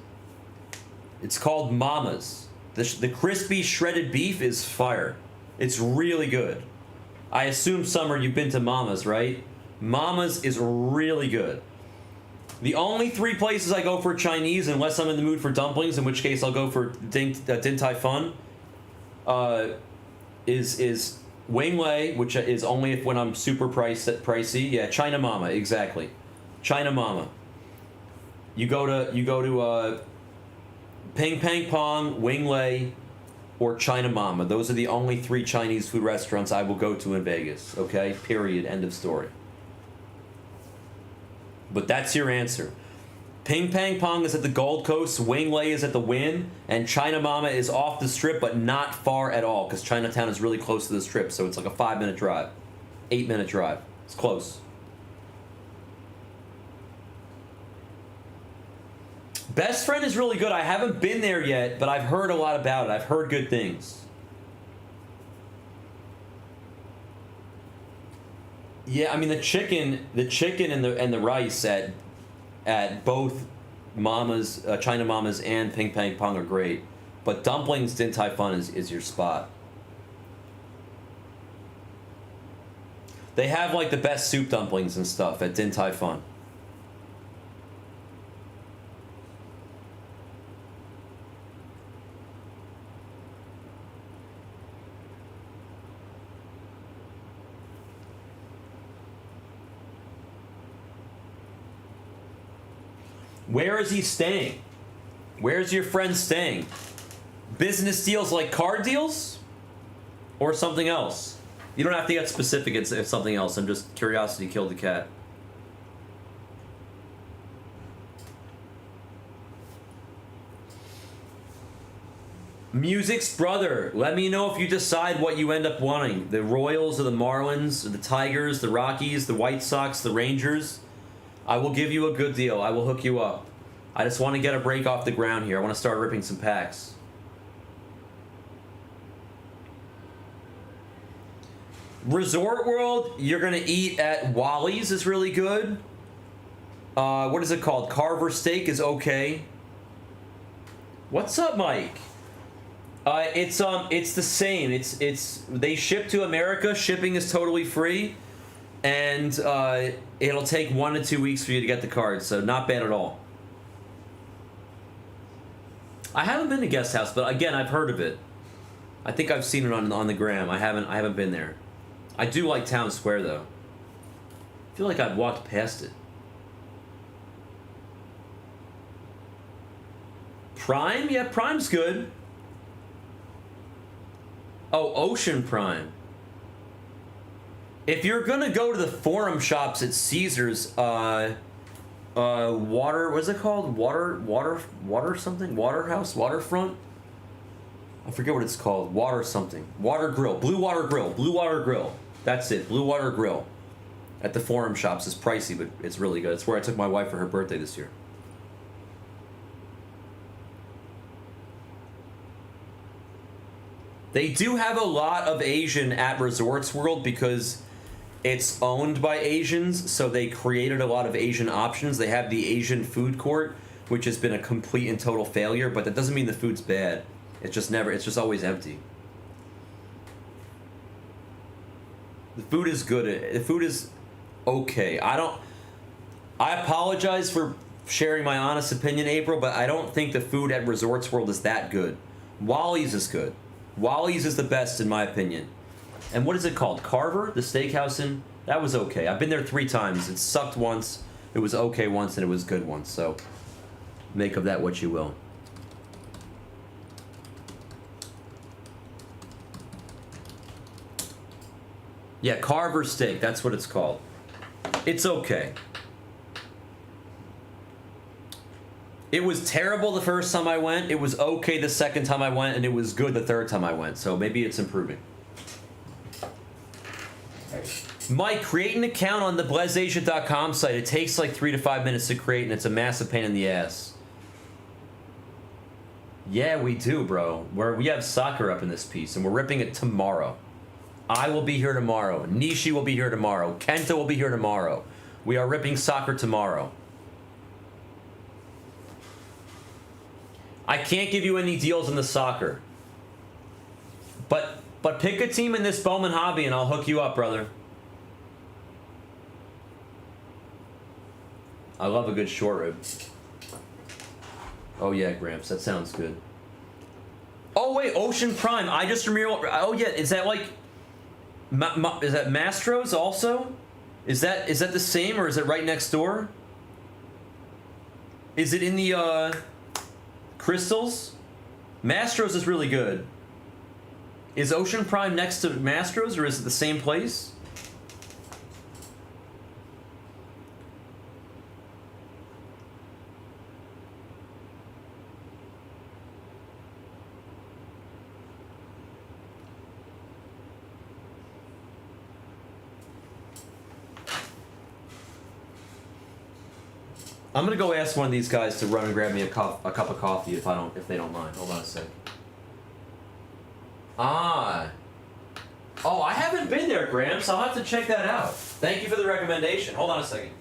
It's called Mama's. The crispy shredded beef is fire. It's really good. I assume, Summer, you've been to Mama's, right? Mama's is really good. The only 3 places I go for Chinese, unless I'm in the mood for dumplings, in which case I'll go for Din Tai Fun, is Wing Lei, which is only when I'm super pricey. Yeah, China Mama, exactly. China Mama. You go to Ping Pang Pong, Wing Lei, or China Mama. Those are the only 3 Chinese food restaurants I will go to in Vegas. Okay? Period. End of story. But that's your answer. Ping Pang Pong is at the Gold Coast, Wing Lei is at the Wynn, and China Mama is off the Strip, but not far at all, because Chinatown is really close to the Strip, so it's like a 5-minute drive. 8-minute drive. It's close. Best Friend is really good. I haven't been there yet, but I've heard a lot about it. I've heard good things. Yeah, I mean the chicken and the rice at both Mamas, China Mamas and Ping Pang Pong are great, but dumplings Din Tai Fung is your spot. They have like the best soup dumplings and stuff at Din Tai Fung. Where is he staying? Where's your friend staying? Business deals like car deals? Or something else? You don't have to get specific, it's something else. I'm just curiosity killed the cat. Music's brother. Let me know if you decide what you end up wanting. The Royals or the Marlins, or the Tigers, the Rockies, the White Sox, the Rangers. I will give you a good deal. I will hook you up. I just want to get a break off the ground here. I want to start ripping some packs. Resort World, you're going to eat at Wally's is really good. What is it called? Carver Steak is okay. What's up, Mike? It's the same. It's they ship to America. Shipping is totally free. And it'll take 1 to 2 weeks for you to get the card, so not bad at all. I haven't been to Guest House, but again, I've heard of it. I think I've seen it on the gram. I haven't been there. I do like Town Square though. I feel like I've walked past it. Prime? Yeah, Prime's good. Oh, Ocean Prime. If you're gonna go to the Forum shops at Caesars, water, what is it called? Water something? Waterhouse? Waterfront? I forget what it's called. Water something. Water Grill. Blue Water Grill. Blue Water Grill. That's it. Blue Water Grill. At the Forum shops. It's pricey, but it's really good. It's where I took my wife for her birthday this year. They do have a lot of Asian at Resorts World because it's owned by Asians, so they created a lot of Asian options. They have the Asian food court, which has been a complete and total failure, but that doesn't mean the food's bad. It's just always empty. The food is good. The food is okay. I apologize for sharing my honest opinion, April, but I don't think the food at Resorts World is that good. Wally's is good. Wally's is the best in my opinion. And what is it called? Carver? The steakhouse in? That was okay. I've been there 3 times. It sucked once, it was okay once, and it was good once. So make of that what you will. Yeah, Carver steak. That's what it's called. It's okay. It was terrible the first time I went. It was okay the second time I went, and it was good the third time I went. So maybe it's improving. Mike, create an account on the BlezAsia.com site. It takes like 3 to 5 minutes to create, and it's a massive pain in the ass. Yeah, we do, bro. We have soccer up in this piece, and we're ripping it tomorrow. I will be here tomorrow. Nishi will be here tomorrow. Kenta will be here tomorrow. We are ripping soccer tomorrow. I can't give you any deals in the soccer. But pick a team in this Bowman hobby and I'll hook you up, brother. I love a good short rib. Oh yeah, Gramps, that sounds good. Oh wait, Ocean Prime. I just remember. Oh yeah, is that like? Is that Mastro's also? Is that the same or is it right next door? Is it in the Crystals? Mastro's is really good. Is Ocean Prime next to Mastro's, or is it the same place? I'm gonna go ask one of these guys to run and grab me a cup of coffee if they don't mind. Hold on a sec. Ah. Oh, I haven't been there, Gramps. I'll have to check that out. Thank you for the recommendation. Hold on a second.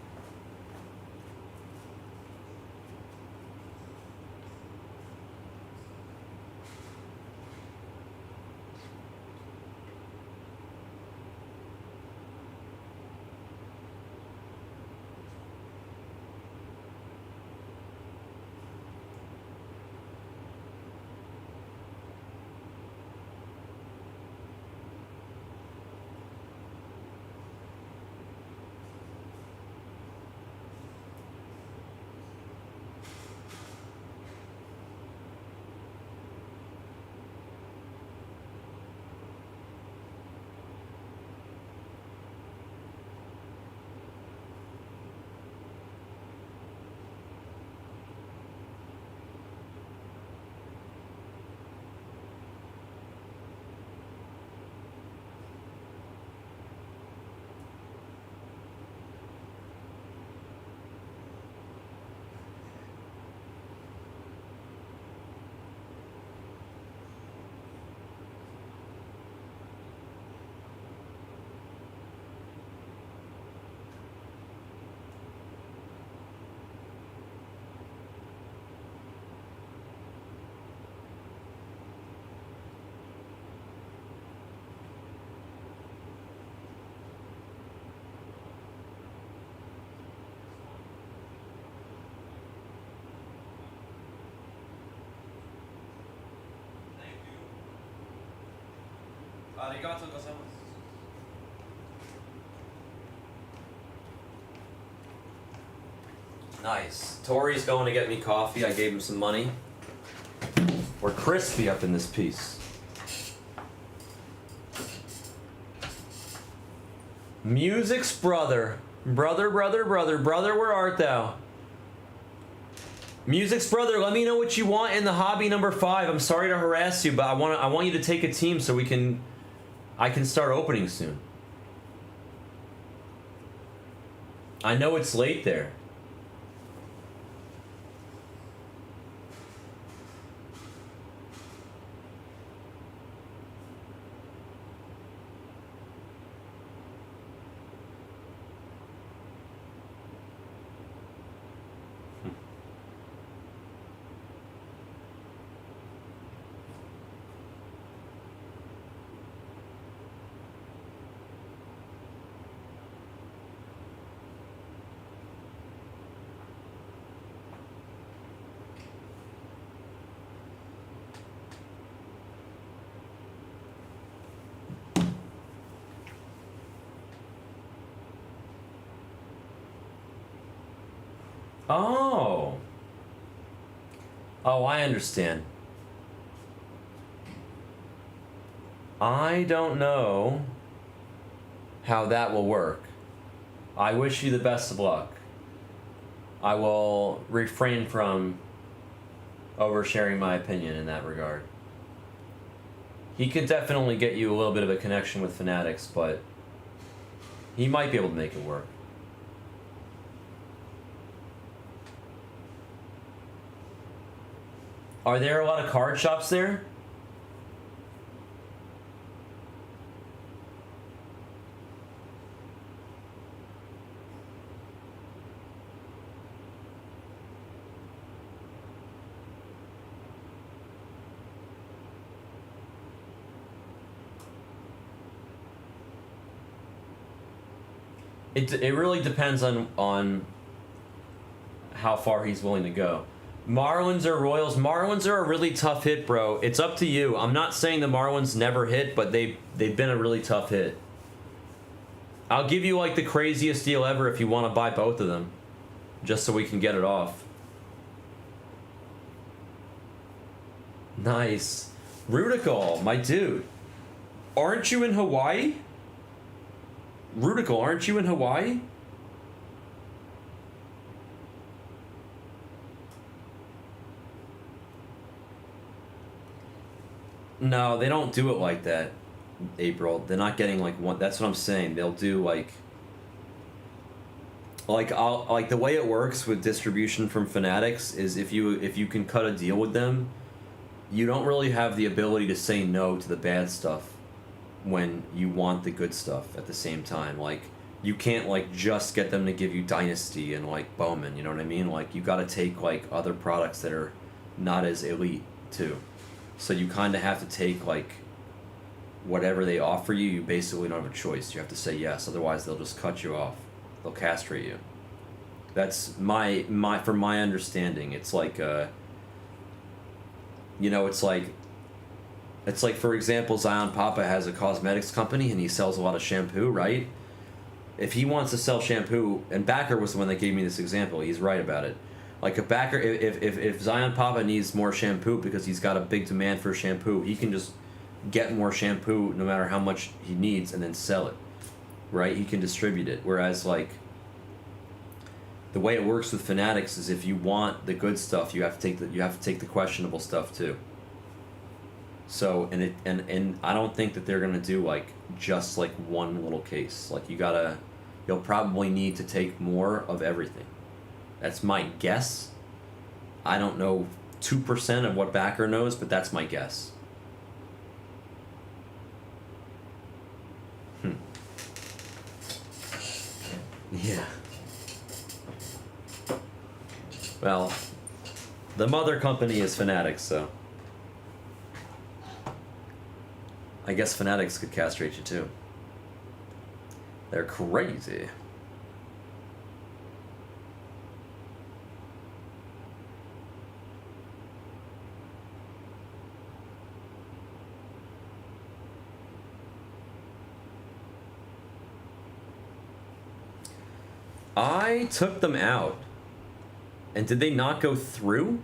Arigatou gozaimasu. Nice. Tori's going to get me coffee. I gave him some money. We're crispy up in this piece. Music's brother. Brother, where art thou? Music's brother, let me know what you want in the hobby number 5. I'm sorry to harass you, but I want you to take a team so I can start opening soon. I know it's late there. Oh. Oh, I understand. I don't know how that will work. I wish you the best of luck. I will refrain from oversharing my opinion in that regard. He could definitely get you a little bit of a connection with Fanatics, but he might be able to make it work. Are there a lot of card shops there? It really depends on how far he's willing to go. Marlins or Royals? Marlins are a really tough hit, bro. It's up to you. I'm not saying the Marlins never hit, but they've been a really tough hit. I'll give you like the craziest deal ever if you want to buy both of them, just so we can get it off. Nice. Rudical, my dude. Aren't you in Hawaii? Rudical, aren't you in Hawaii? No, they don't do it like that, April. They're not getting like one. That's what I'm saying. They'll do like the way it works with distribution from Fanatics is if you can cut a deal with them, you don't really have the ability to say no to the bad stuff when you want the good stuff at the same time. Like you can't like just get them to give you Dynasty and like BOWMAN, you know what I mean? Like you got to take like other products that are not as elite too. So you kind of have to take like whatever they offer you. You basically don't have a choice. You have to say yes, otherwise they'll just cut you off. They'll castrate you. That's from my understanding. It's like you know, it's like for example, Zion Papa has a cosmetics company and he sells a lot of shampoo, right? If he wants to sell shampoo, and Backer was the one that gave me this example, he's right about it. Like a Backer, if Zion Papa needs more shampoo because he's got a big demand for shampoo, he can just get more shampoo no matter how much he needs and then sell it, right? He can distribute it. Whereas like the way it works with Fanatics is if you want the good stuff, you have to take the questionable stuff too. So and I don't think that they're gonna do like just like one little case. Like you'll probably need to take more of everything. That's my guess. I don't know 2% of what Backer knows, but that's my guess. Yeah. Well, the mother company is Fanatics, so I guess Fanatics could castrate you too. They're crazy. I took them out. And did they not go through?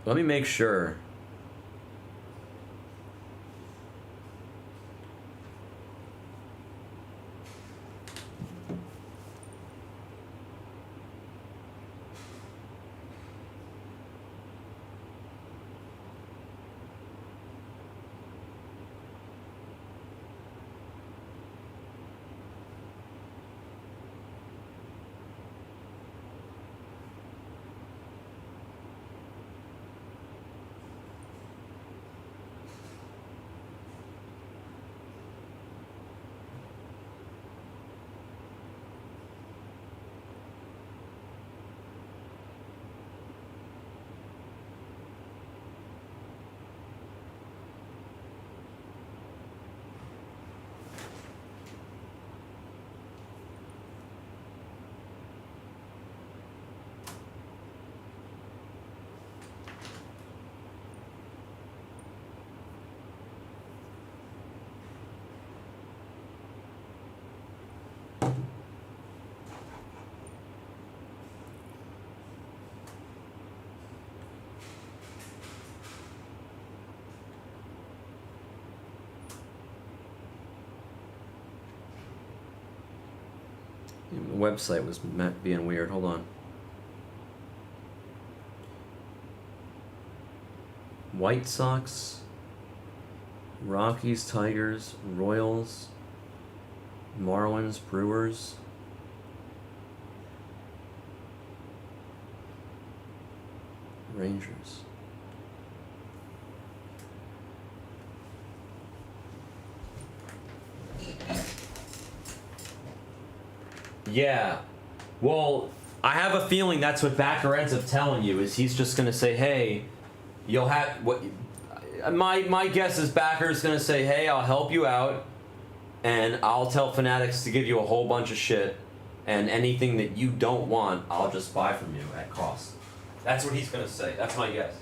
Let me make sure. The website was being weird. Hold on. White Sox, Rockies, Tigers, Royals, Marlins, Brewers. Rangers. Yeah. Well, I have a feeling that's what Backer ends up telling you, is he's just going to say, hey, you'll have... what. My guess is Backer's going to say, hey, I'll help you out, and I'll tell Fanatics to give you a whole bunch of shit, and anything that you don't want, I'll just buy from you at cost. That's what he's going to say. That's my guess.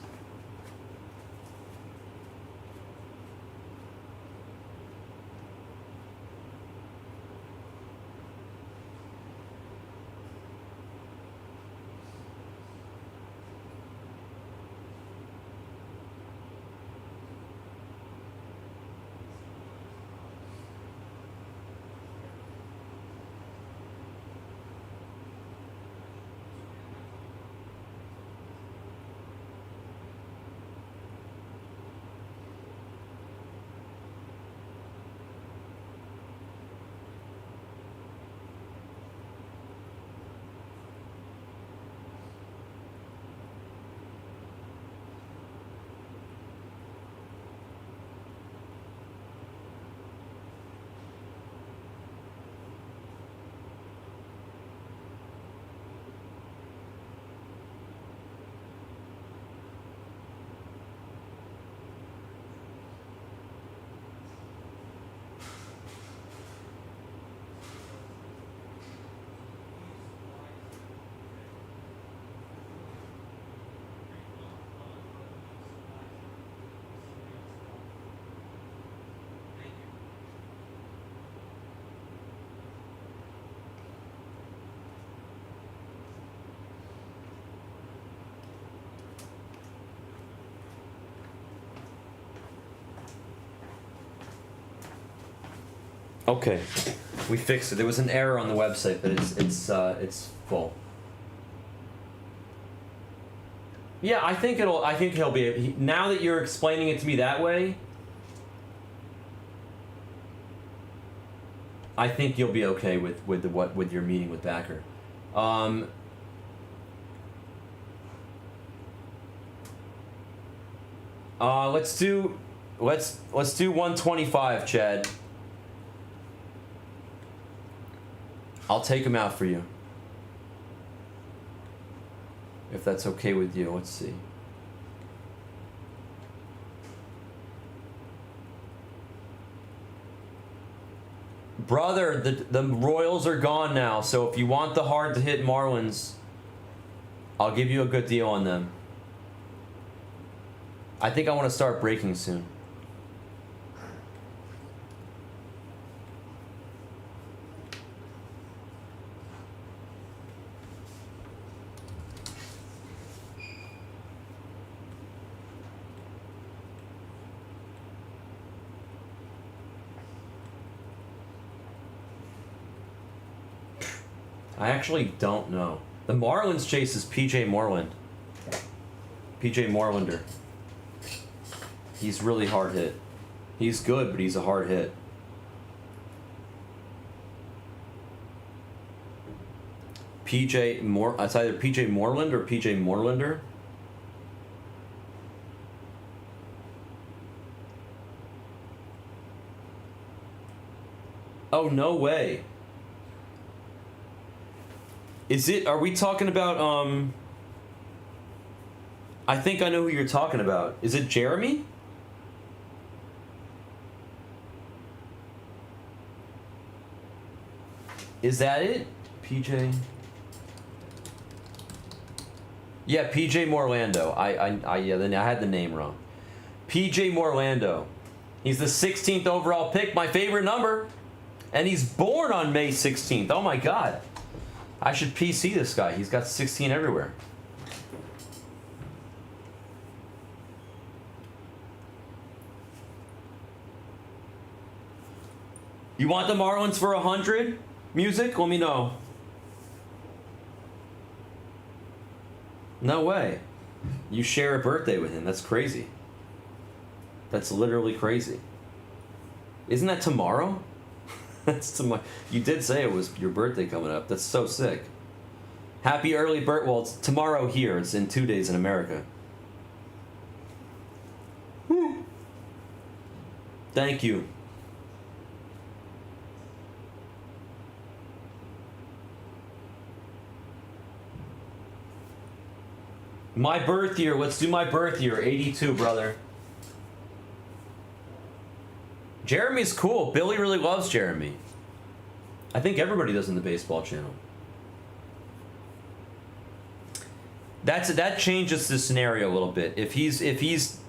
Okay, we fixed it. There was an error on the website, but it's full. Yeah, I think he'll be. Now that you're explaining it to me that way, I think you'll be okay with your meeting with Backer. Let's do 125, Chad. I'll take him out for you. If that's okay with you, let's see. Brother, the Royals are gone now, so if you want the hard to hit Marlins, I'll give you a good deal on them. I think I want to start breaking soon. I actually don't know. The Marlins chase is PJ Moreland. PJ Morelander. He's really hard hit. He's good, but he's a hard hit. It's either PJ Moreland or PJ Morelander. Oh, no way. Are we talking about, I think I know who you're talking about. Is it Jeremy? Is that it? PJ? Yeah, PJ Morlando. Then I had the name wrong. PJ Morlando. He's the 16th overall pick, my favorite number. And he's born on May 16th. Oh my God. I should PC this guy. He's got 16 everywhere. You want the Marlins for 100? Music? Let me know. No way. You share a birthday with him. That's crazy. That's literally crazy. Isn't that tomorrow? That's tomorrow. You did say it was your birthday coming up. That's so sick. Happy early birthday. Well, it's tomorrow here. It's in 2 days in America. Woo. Thank you. My birth year. Let's do my birth year. 82, brother. Jeremy's cool. Billy really loves Jeremy. I think everybody does in the baseball channel. That changes the scenario a little bit. If he's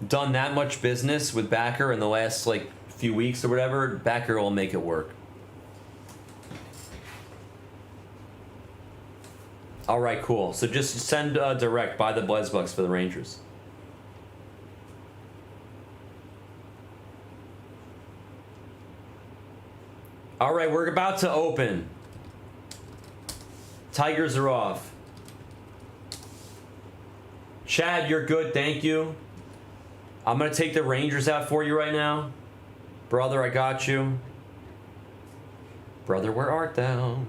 done that much business with Backer in the last like few weeks or whatever, Backer will make it work. All right, cool. So just send direct, buy the Blazbucks for the Rangers. All right, we're about to open. Tigers are off. Chad, you're good, thank you. I'm gonna take the Rangers out for you right now. Brother, I got you. Brother, where art thou?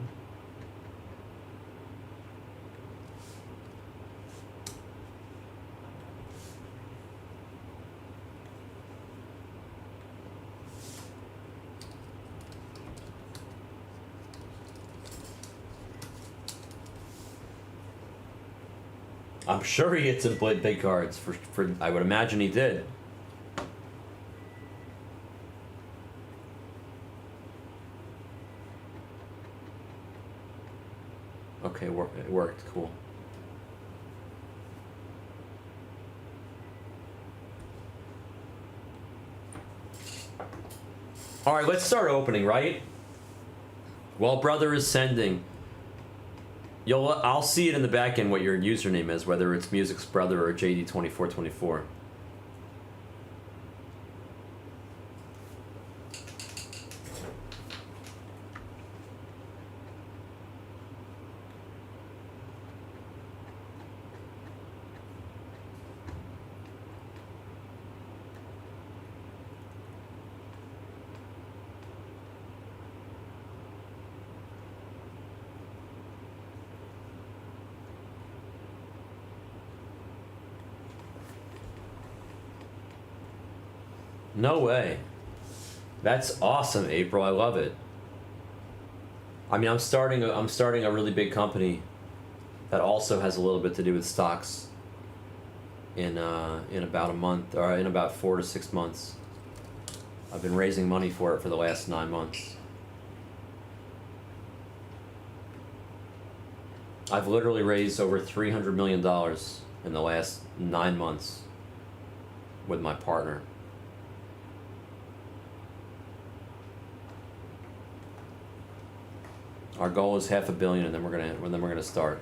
I'm sure he hit some big cards for I would imagine he did. Okay, it worked. Cool. All right, let's start opening, right? While brother is sending. I'll see it in the back end what your username is, whether it's Music's Brother or JD2424. No way. That's awesome, April. I love it. I mean, I'm starting a really big company that also has a little bit to do with stocks in about a month, or in about 4 to 6 months. I've been raising money for it for the last 9 months. I've literally raised over $300 million in the last 9 months with my partner. Our goal is $500 million, and then we're gonna start.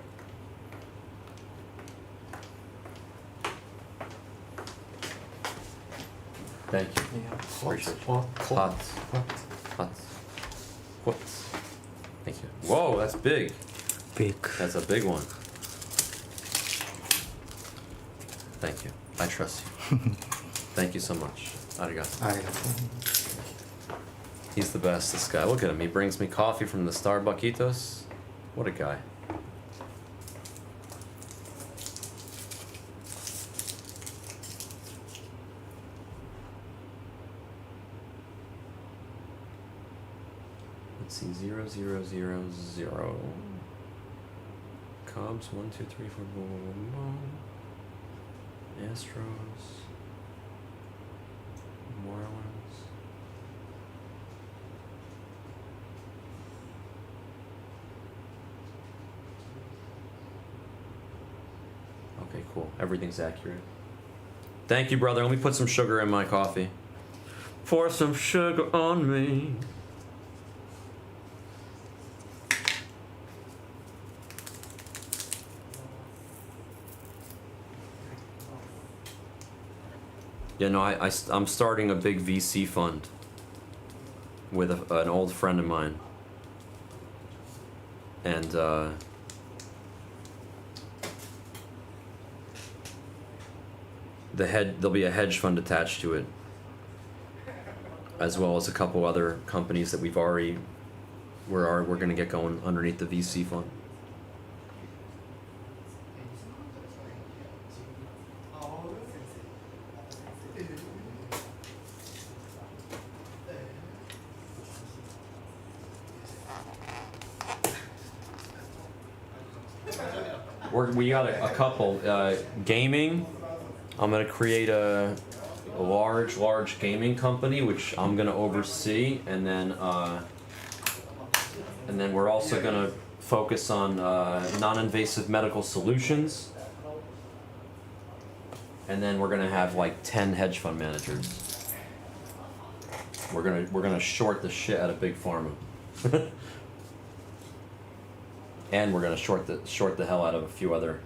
Thank you. Yeah. Appreciate it. Hot. Hot. Hot. What? Thank you. Whoa, that's big. Big. That's a big one. Thank you. I trust you. Thank you so much. Arigato. He's the best, this guy. Look at him. He brings me coffee from the Starbuckitos. What a guy. Let's see. 0, 0, 0, 0. Cubs. 1, 2, 3, 4, blah, blah, blah. Astros. Marlins. Okay, cool. Everything's accurate. Thank you, brother. Let me put some sugar in my coffee. Pour some sugar on me. Yeah, no, I'm starting a big VC fund with an old friend of mine. And, there'll be a hedge fund attached to it, as well as a couple other companies that we're gonna get going underneath the VC fund. We got a couple. Gaming, I'm gonna create a large gaming company, which I'm gonna oversee, and then we're also gonna focus on non-invasive medical solutions, and then we're gonna have like 10 hedge fund managers. We're gonna short the shit out of big pharma. And we're gonna short the hell out of a few other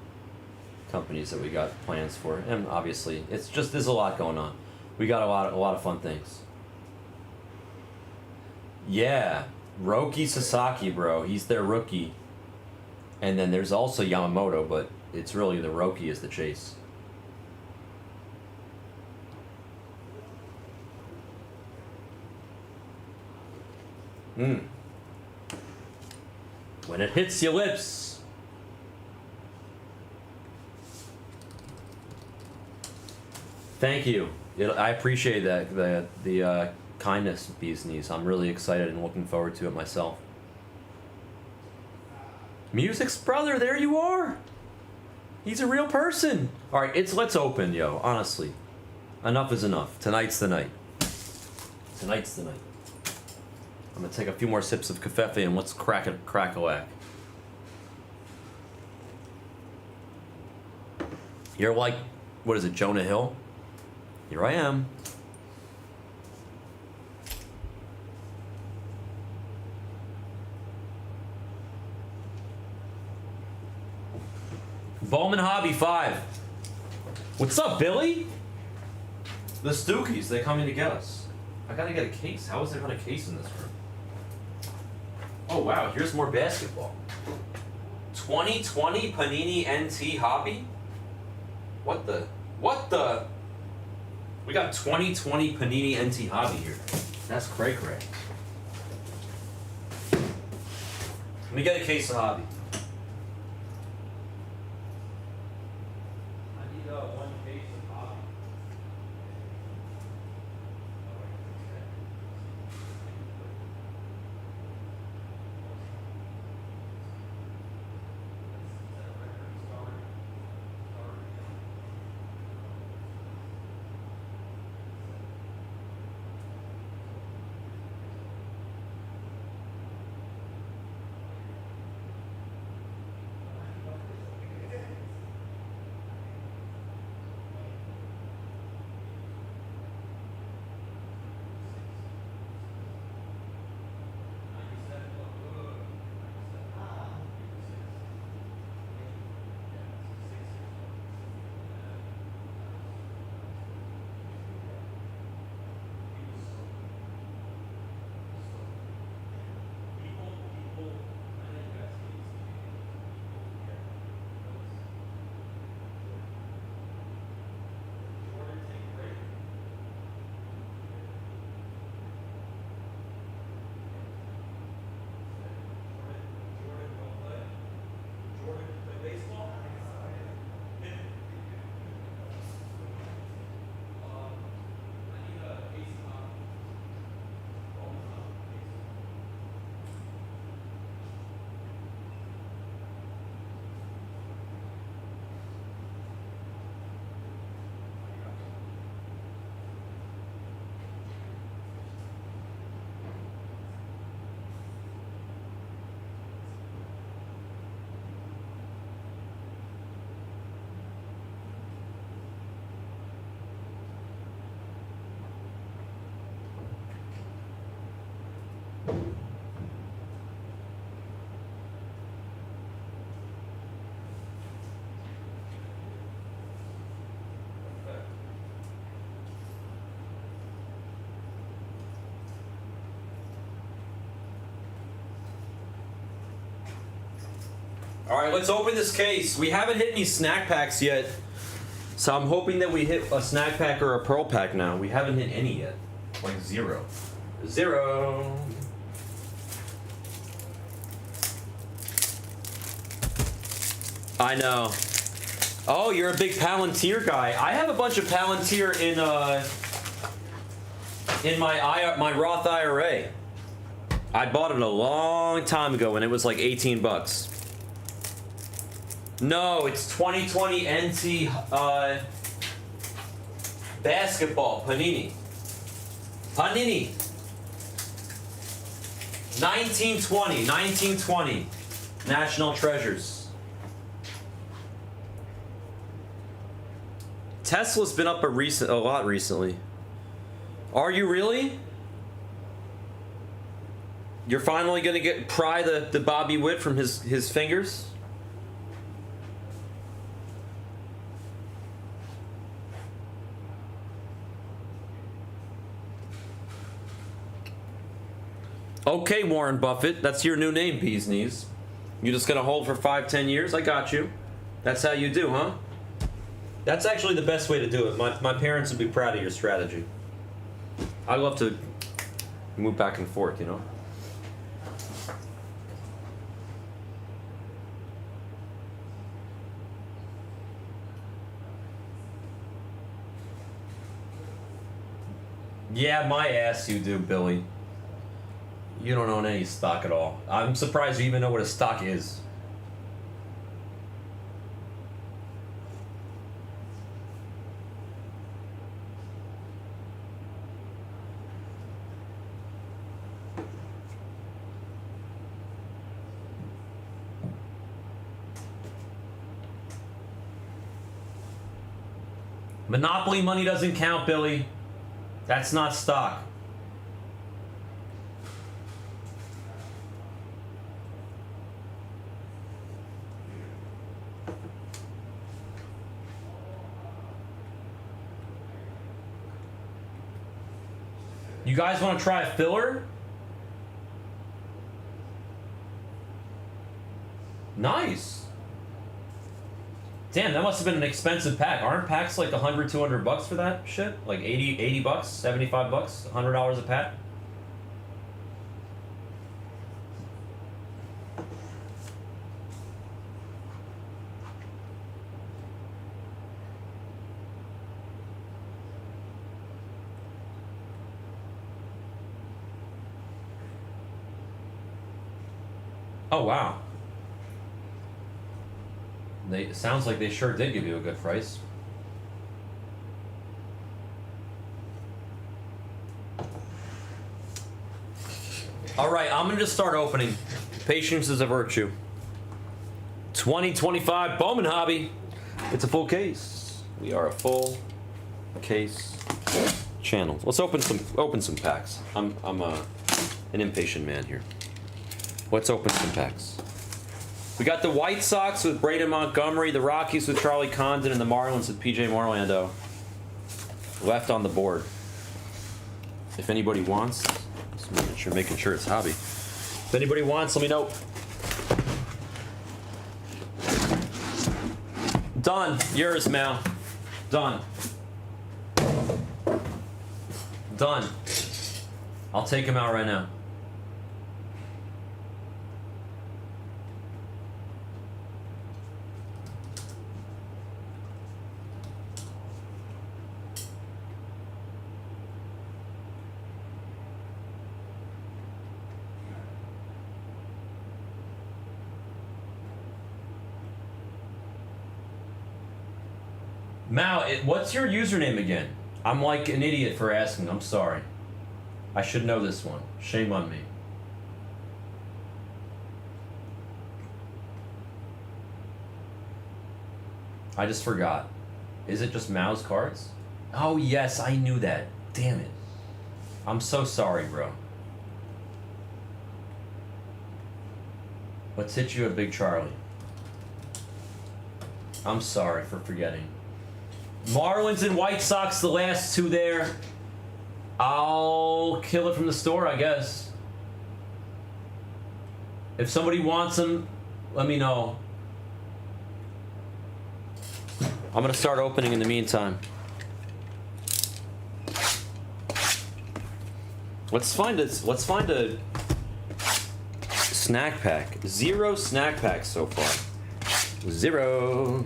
companies that we got plans for. And obviously, there's a lot going on. We got a lot of fun things. Yeah, Roki Sasaki, bro. He's their rookie. And then there's also Yamamoto, but it's really the Roki is the chase. When it hits your lips. Thank you. I appreciate that the kindness, Bees Knees. I'm really excited and looking forward to it myself. Music's brother, there you are. He's a real person. All right, let's open, yo. Honestly, enough is enough. Tonight's the night. Tonight's the night. I'm gonna take a few more sips of cafefe and let's crack a whack. You're like, what is it, Jonah Hill? Here I am. Bowman Hobby 5. What's up, Billy? The Stookies, they're coming to get us. I gotta get a case. How is there not a case in this room? Oh wow, here's more basketball. 2020 Panini NT Hobby? What the? We got 2020 Panini NT Hobby here. That's cray. Let me get a case of Hobby. I need one case of Hobby. All right, let's open this case. We haven't hit any snack packs yet, so I'm hoping that we hit a snack pack or a pearl pack now. We haven't hit any yet. Like 0. 0. I know. Oh, you're a big Palantir guy. I have a bunch of Palantir in my Roth IRA. I bought it a long time ago and it was like 18 bucks. No, it's 2020 NT basketball Panini. Panini. 1920 National Treasures. Tesla's been up a lot recently. Are you really? You're finally gonna pry the Bobby Witt from his fingers? Okay, Warren Buffett, that's your new name, Bee's Knees. You just gonna hold for 5-10 years? I got you. That's how you do, huh? That's actually the best way to do it. My parents would be proud of your strategy. I love to move back and forth, you know? Yeah, my ass you do, Billy. You don't own any stock at all. I'm surprised you even know what a stock is. Monopoly money doesn't count, Billy. That's not stock. You guys want to try a filler? Nice. Damn, that must have been an expensive pack. Aren't packs like 100, 200 bucks for that shit? Like 80 bucks, 75 bucks, $100 a pack? Oh, wow. It sounds like they sure did give you a good price. All right, I'm gonna just start opening. Patience is a virtue. 2025 BOWMAN hobby. It's a full case. We are a full case channel. Let's open some packs. I'm an impatient man here. Let's open some packs. We got the White Sox with Braden Montgomery, the Rockies with Charlie Condon, and the Marlins with PJ Morlando. Left on the board. If anybody wants, just making sure it's hobby. If anybody wants, let me know. Done. Yours, Mal. Done. Done. I'll take him out right now. Mal, what's your username again? I'm like an idiot for asking. I'm sorry. I should know this one. Shame on me. I just forgot. Is it just Mal's cards? Oh yes, I knew that. Damn it. I'm so sorry, bro. Let's hit you a Big Charlie. I'm sorry for forgetting. Marlins and White Sox, the last two there. I'll kill it from the store, I guess. If somebody wants them, let me know. I'm gonna start opening in the meantime. Let's find a snack pack. 0 snack packs so far. 0.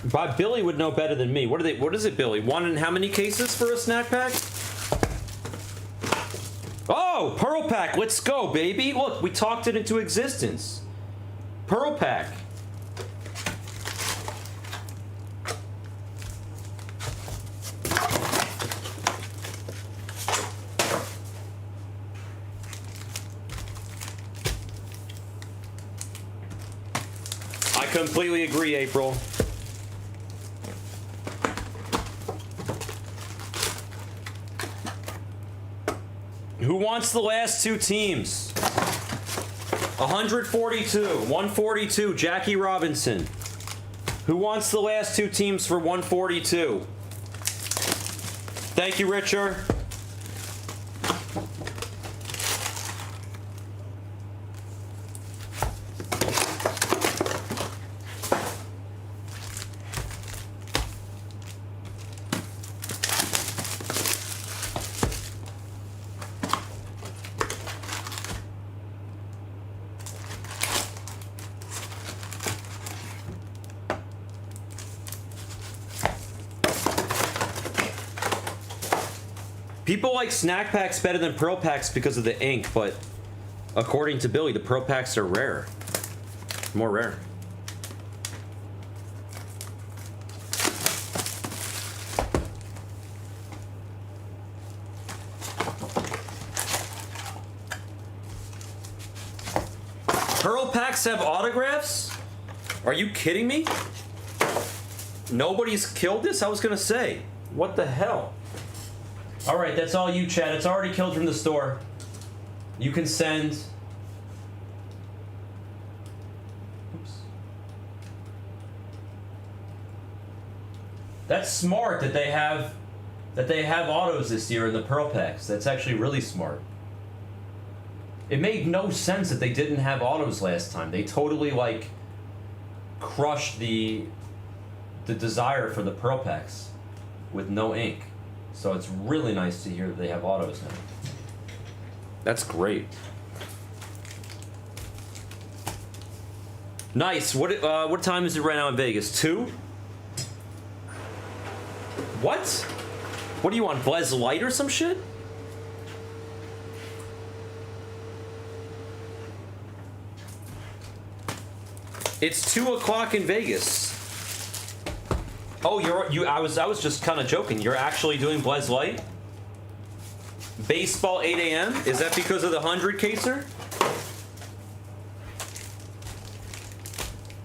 Bob, Billy would know better than me. What is it, Billy? 1 in how many cases for a snack pack? Oh, Pearl Pack, let's go, baby. Look, we talked it into existence. Pearl Pack. I completely agree, April. Who wants the last 2 teams? 142, 142, Jackie Robinson. Who wants the last 2 teams for 142? Thank you, Richard. People like snack packs better than pearl packs because of the ink, but according to Billy, the pearl packs are rare. More rare. Pearl packs have autographs? Are you kidding me? Nobody's killed this? I was gonna say. What the hell? Alright, that's all you, Chad. It's already killed from the store. You can send... Oops. That's smart that they have autos this year in the Pearl Packs. That's actually really smart. It made no sense that they didn't have autos last time. They totally, like, crushed the desire for the Pearl Packs with no ink. So it's really nice to hear that they have autos now. That's great. Nice. What time is it right now in Vegas? 2? What? What do you want? Blez Light or some shit? It's 2 o'clock in Vegas. Oh, I was just kind of joking. You're actually doing Blez Light? Baseball 8 a.m.? Is that because of the 100 caser?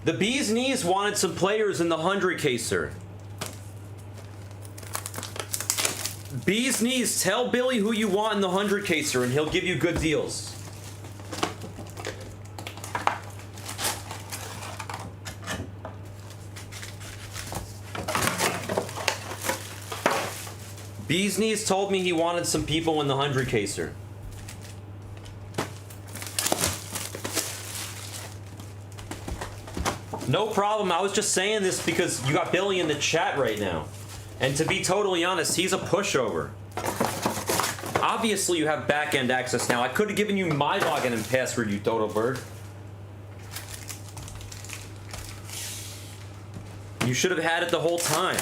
The Bee's Knees wanted some players in the 100 caser. Bee's Knees, tell Billy who you want in the 100 caser and he'll give you good deals. Bee's Knees told me he wanted some people in the 100 caser. No problem. I was just saying this because you got Billy in the chat right now. And to be totally honest, he's a pushover. Obviously, you have back-end access now. I could have given you my login and password, you dodo bird. You should have had it the whole time.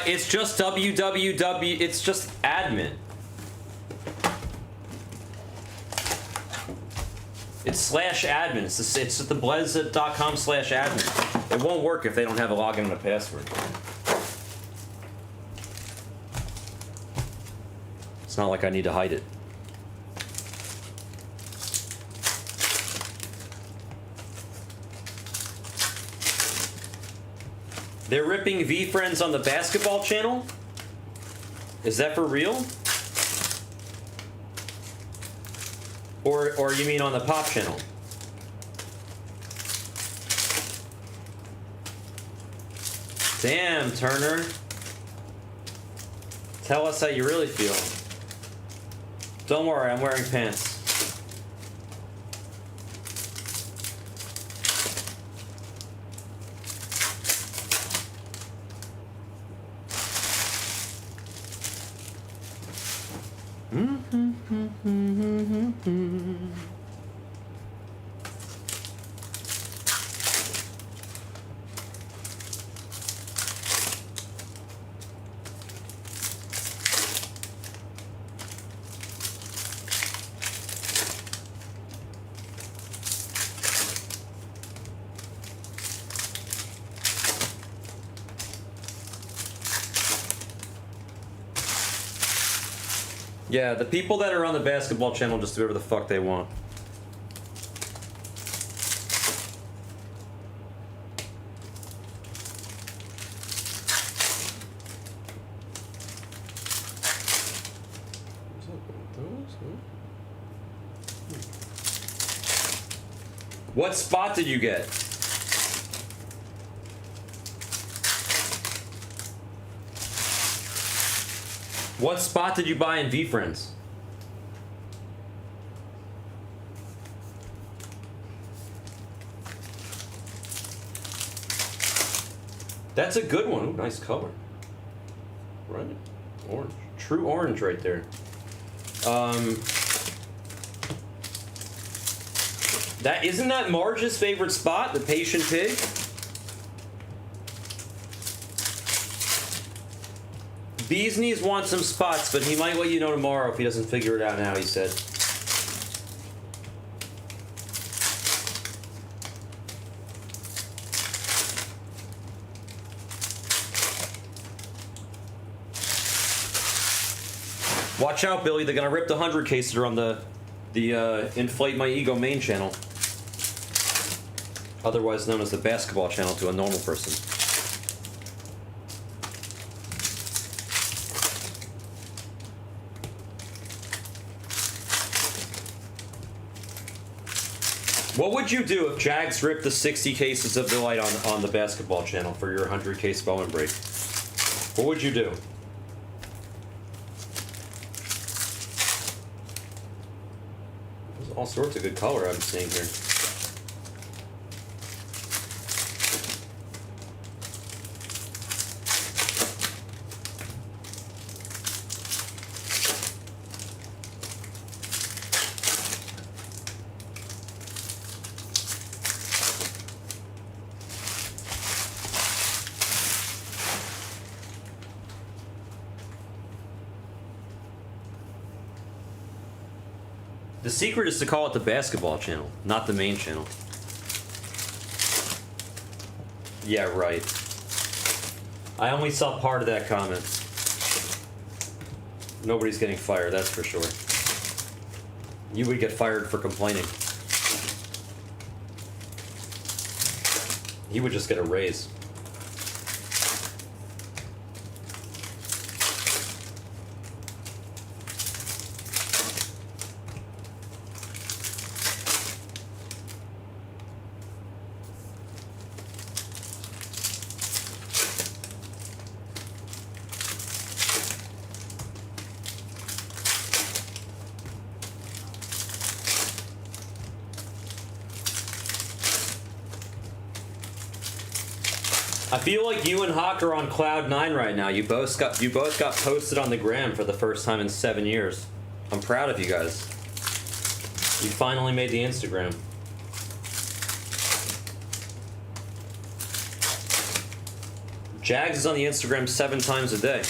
It's just www. It's just admin. It's /admin. It's the blez.com/admin. It won't work if they don't have a login and a password. It's not like I need to hide it. They're ripping V-Friends on the basketball channel? Is that for real? Or you mean on the pop channel? Damn, Turner. Tell us how you really feel. Don't worry, I'm wearing pants. Yeah, the people that are on the basketball channel just do whatever the fuck they want. What spot did you get? What spot did you buy in V-Friends? That's a good one. Ooh, nice color. Right? Orange. True orange right there. Isn't that Marge's favorite spot, the patient pig? Bee's Knees wants some spots, but he might let you know tomorrow if he doesn't figure it out now, he said. Watch out, Billy. They're gonna rip the 100 caser on the Inflate My Ego main channel. Otherwise known as the basketball channel to a normal person. What would you do if Jags ripped the 60 cases of Delight on the basketball channel for your 100 case Bowman break? What would you do? There's all sorts of good color I'm seeing here. The secret is to call it the basketball channel, not the main channel. Yeah, right. I only saw part of that comment. Nobody's getting fired, that's for sure. You would get fired for complaining. He would just get a raise. I feel like you and Hawk are on cloud 9 right now. You both got posted on the gram for the first time in 7 years. I'm proud of you guys. You finally made the Instagram. Jags is on the Instagram 7 times a day.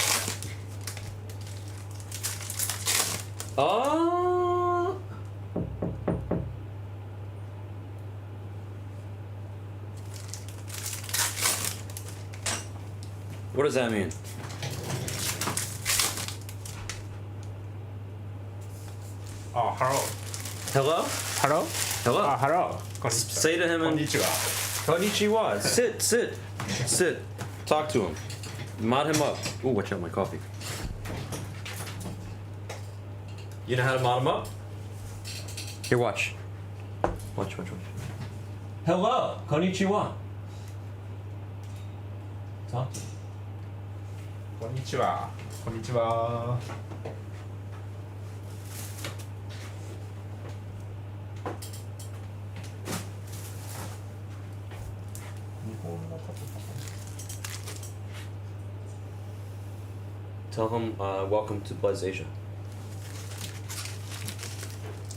What does that mean? Oh, hello. Hello? Hello? Hello? Hello. Say to him in Konnichiwa. Sit. Talk to him. Mod him up. Ooh, watch out, my coffee. You know how to mod him up? Here, watch. Watch. Hello, konnichiwa. Talk to him. こんにちは。こんにちは。日本の方とか。 Tell him, welcome to Blaz Asia.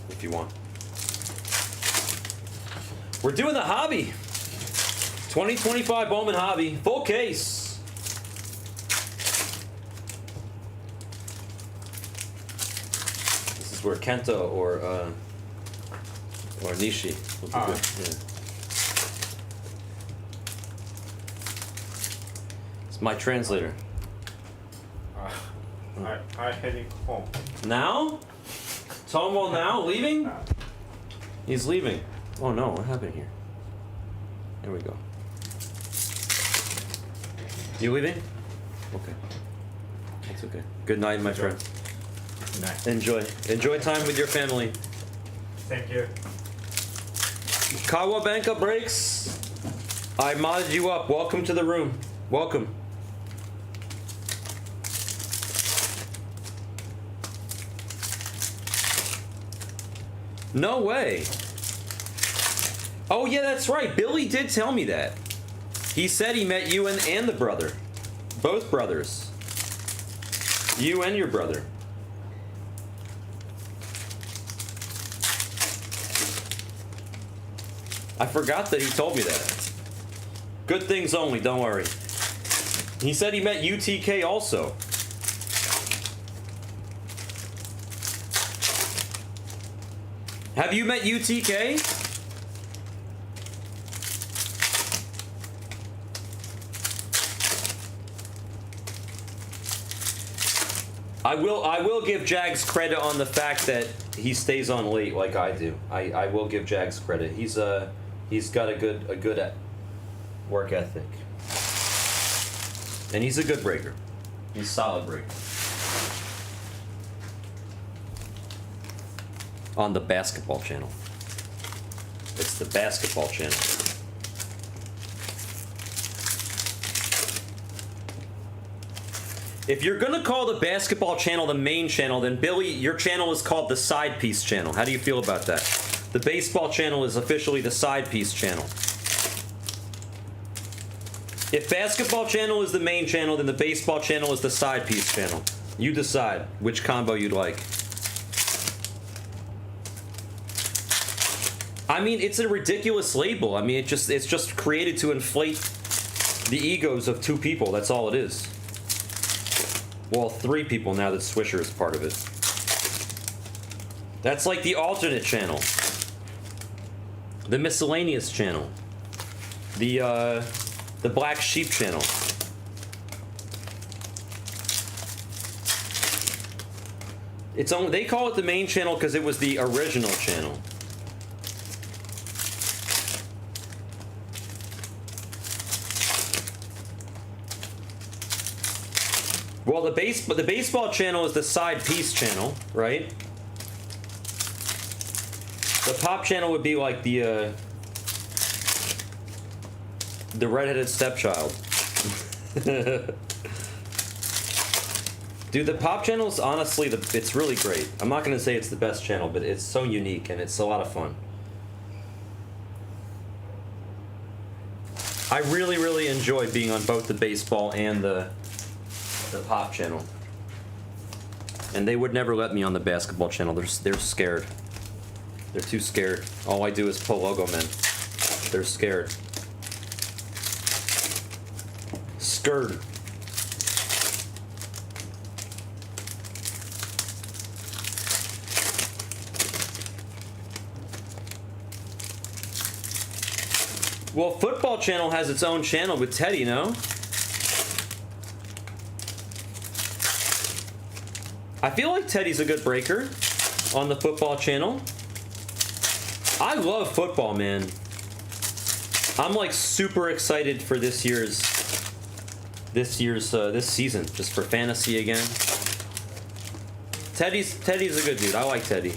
If you want. We're doing the hobby. 2025 Bowman hobby. Full case. This is where Kento or Nishi will be good. Yeah. It's my translator. I heading home. Now? Tomo now? Leaving? He's leaving. Oh no, what happened here? There we go. You leaving? Okay. That's okay. Good night, my friend. Nice. Enjoy time with your family. Thank you. Kawabanka breaks. I modded you up. Welcome to the room. Welcome. No way. Oh yeah, that's right. Billy did tell me that. He said he met you and the brother. Both brothers. You and your brother. I forgot that he told me that. Good things only, don't worry. He said he met UTK also. Have you met UTK? I will give Jags credit on the fact that he stays on late like I do. I will give Jags credit. He's got a good work ethic. And he's a good breaker. He's a solid breaker. On the basketball channel. It's the basketball channel. If you're gonna call the basketball channel the main channel, then Billy, your channel is called the side piece channel. How do you feel about that? The baseball channel is officially the side piece channel. If basketball channel is the main channel, then the baseball channel is the side piece channel. You decide which combo you'd like. I mean, it's a ridiculous label. I mean, it's just created to inflate the egos of two people. That's all it is. Well, 3 people now that Swisher is part of it. That's like the alternate channel. The miscellaneous channel. The Black Sheep channel. It's only, they call it the main channel because it was the original channel. Well, the baseball channel is the side piece channel, right? The pop channel would be like the redheaded stepchild. Dude, the pop channel is honestly it's really great. I'm not gonna say it's the best channel, but it's so unique and it's a lot of fun. I really enjoy being on both the baseball and the pop channel. And they would never let me on the basketball channel. They're scared. They're too scared. All I do is pull logo men. They're scared. Skurd. Well, Football Channel has its own channel with Teddy, no? I feel like Teddy's a good breaker on the Football Channel. I love football, man. I'm like super excited for this season, just for fantasy again. Teddy's a good dude. I like Teddy.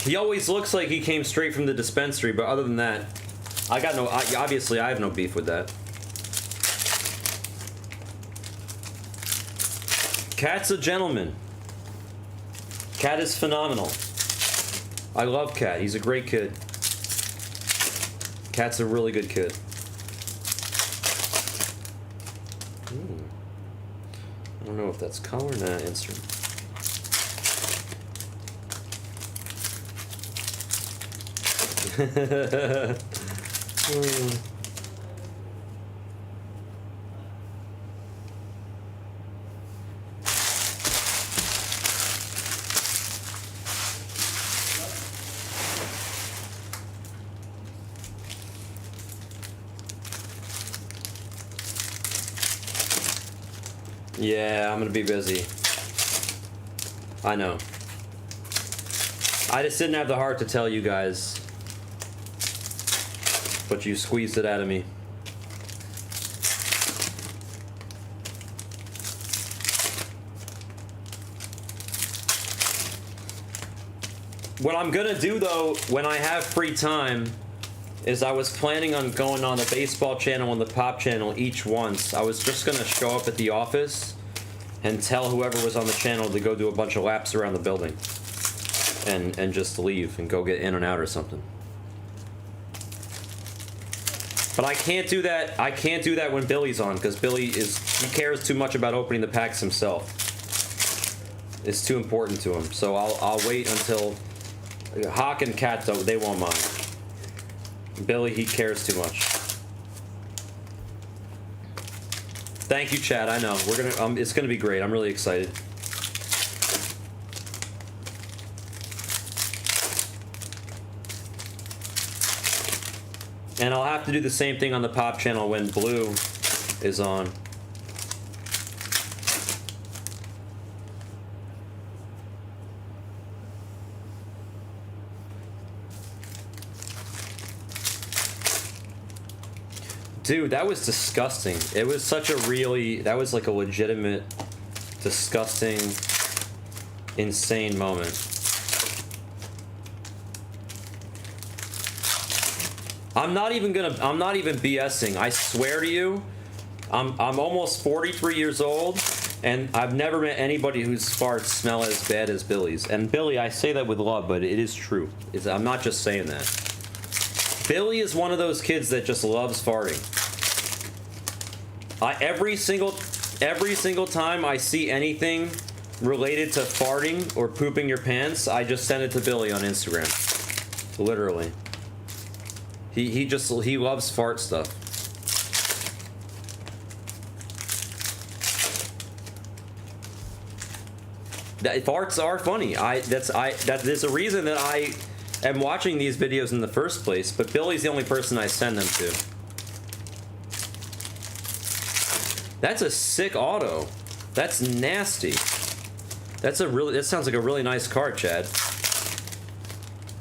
He always looks like he came straight from the dispensary, but other than that, obviously I have no beef with that. Cat's a gentleman. Cat is phenomenal. I love Cat. He's a great kid. Cat's a really good kid. Ooh. I don't know if that's color. Nah, instrument. Yeah, I'm gonna be busy. I know. I just didn't have the heart to tell you guys. But you squeezed it out of me. What I'm gonna do though, when I have free time, is I was planning on going on the baseball channel and the pop channel each once. I was just gonna show up at the office and tell whoever was on the channel to go do a bunch of laps around the building. And just leave and go get in and out or something. But I can't do that. I can't do that when Billy's on, because he cares too much about opening the packs himself. It's too important to him. So I'll wait until Hawk and Cat, though, they won't mind. Billy, he cares too much. Thank you, Chad. I know it's gonna be great. I'm really excited. And I'll have to do the same thing on the pop channel when Blue is on. Dude, that was disgusting. It was such a that was like a legitimate, disgusting, insane moment. I'm not even BSing. I swear to you, I'm almost 43 years old, and I've never met anybody whose farts smell as bad as Billy's. And Billy, I say that with love, but it is true. I'm not just saying that. Billy is one of those kids that just loves farting. Every single time I see anything related to farting or pooping your pants, I just send it to Billy on Instagram. Literally. He loves fart stuff. Farts are funny. There's a reason that I am watching these videos in the first place, but Billy's the only person I send them to. That's a sick auto. That's nasty. That sounds like a really nice card, Chad.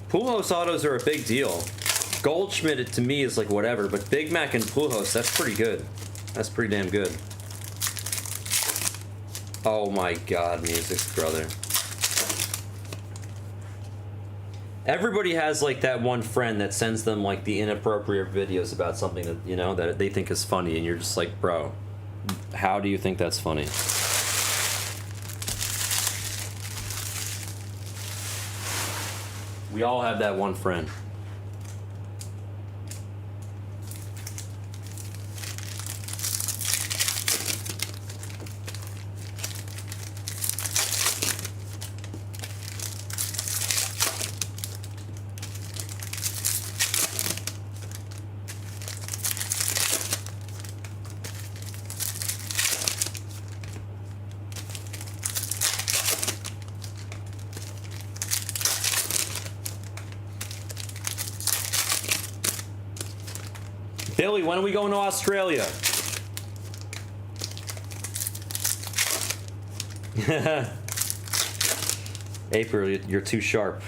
Pujols autos are a big deal. Goldschmidt to me is like whatever, but Big Mac and Pujols, that's pretty good. That's pretty damn good. Oh my god, Music's brother. Everybody has like that one friend that sends them like the inappropriate videos about something that, you know, that they think is funny, and you're just like, bro, how do you think that's funny? We all have that one friend. Billy, when are we going to Australia? April, you're too sharp.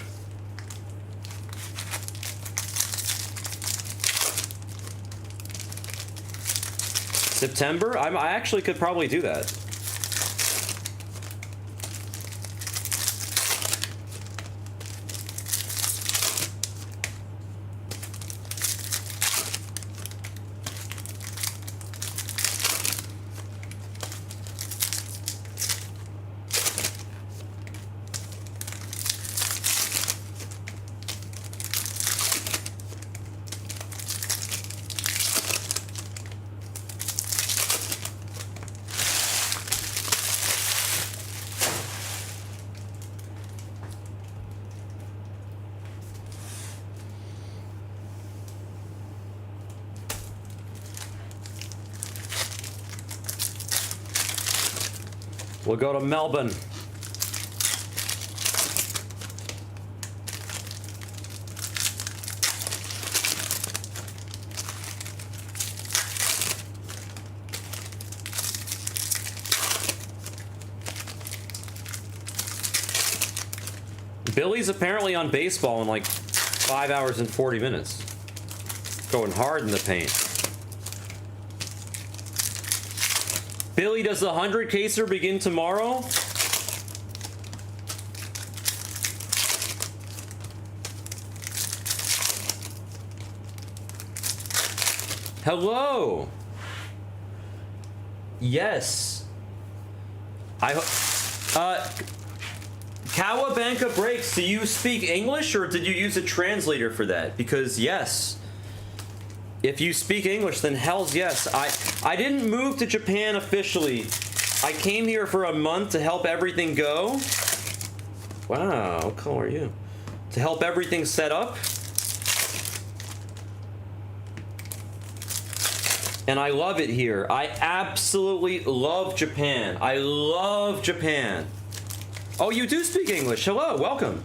September? I actually could probably do that. We'll go to Melbourne. Billy's apparently on baseball in like 5 hours and 40 minutes. Going hard in the paint. Billy, does the 100 caser begin tomorrow? Hello. Yes. Cowabunga Breaks, do you speak English or did you use a translator for that? Because yes. If you speak English, then hell's yes. I didn't move to Japan officially. I came here for a month to help everything go. Wow, what color are you? To help everything set up. And I love it here. I absolutely love Japan. I love Japan. Oh, you do speak English. Hello, welcome.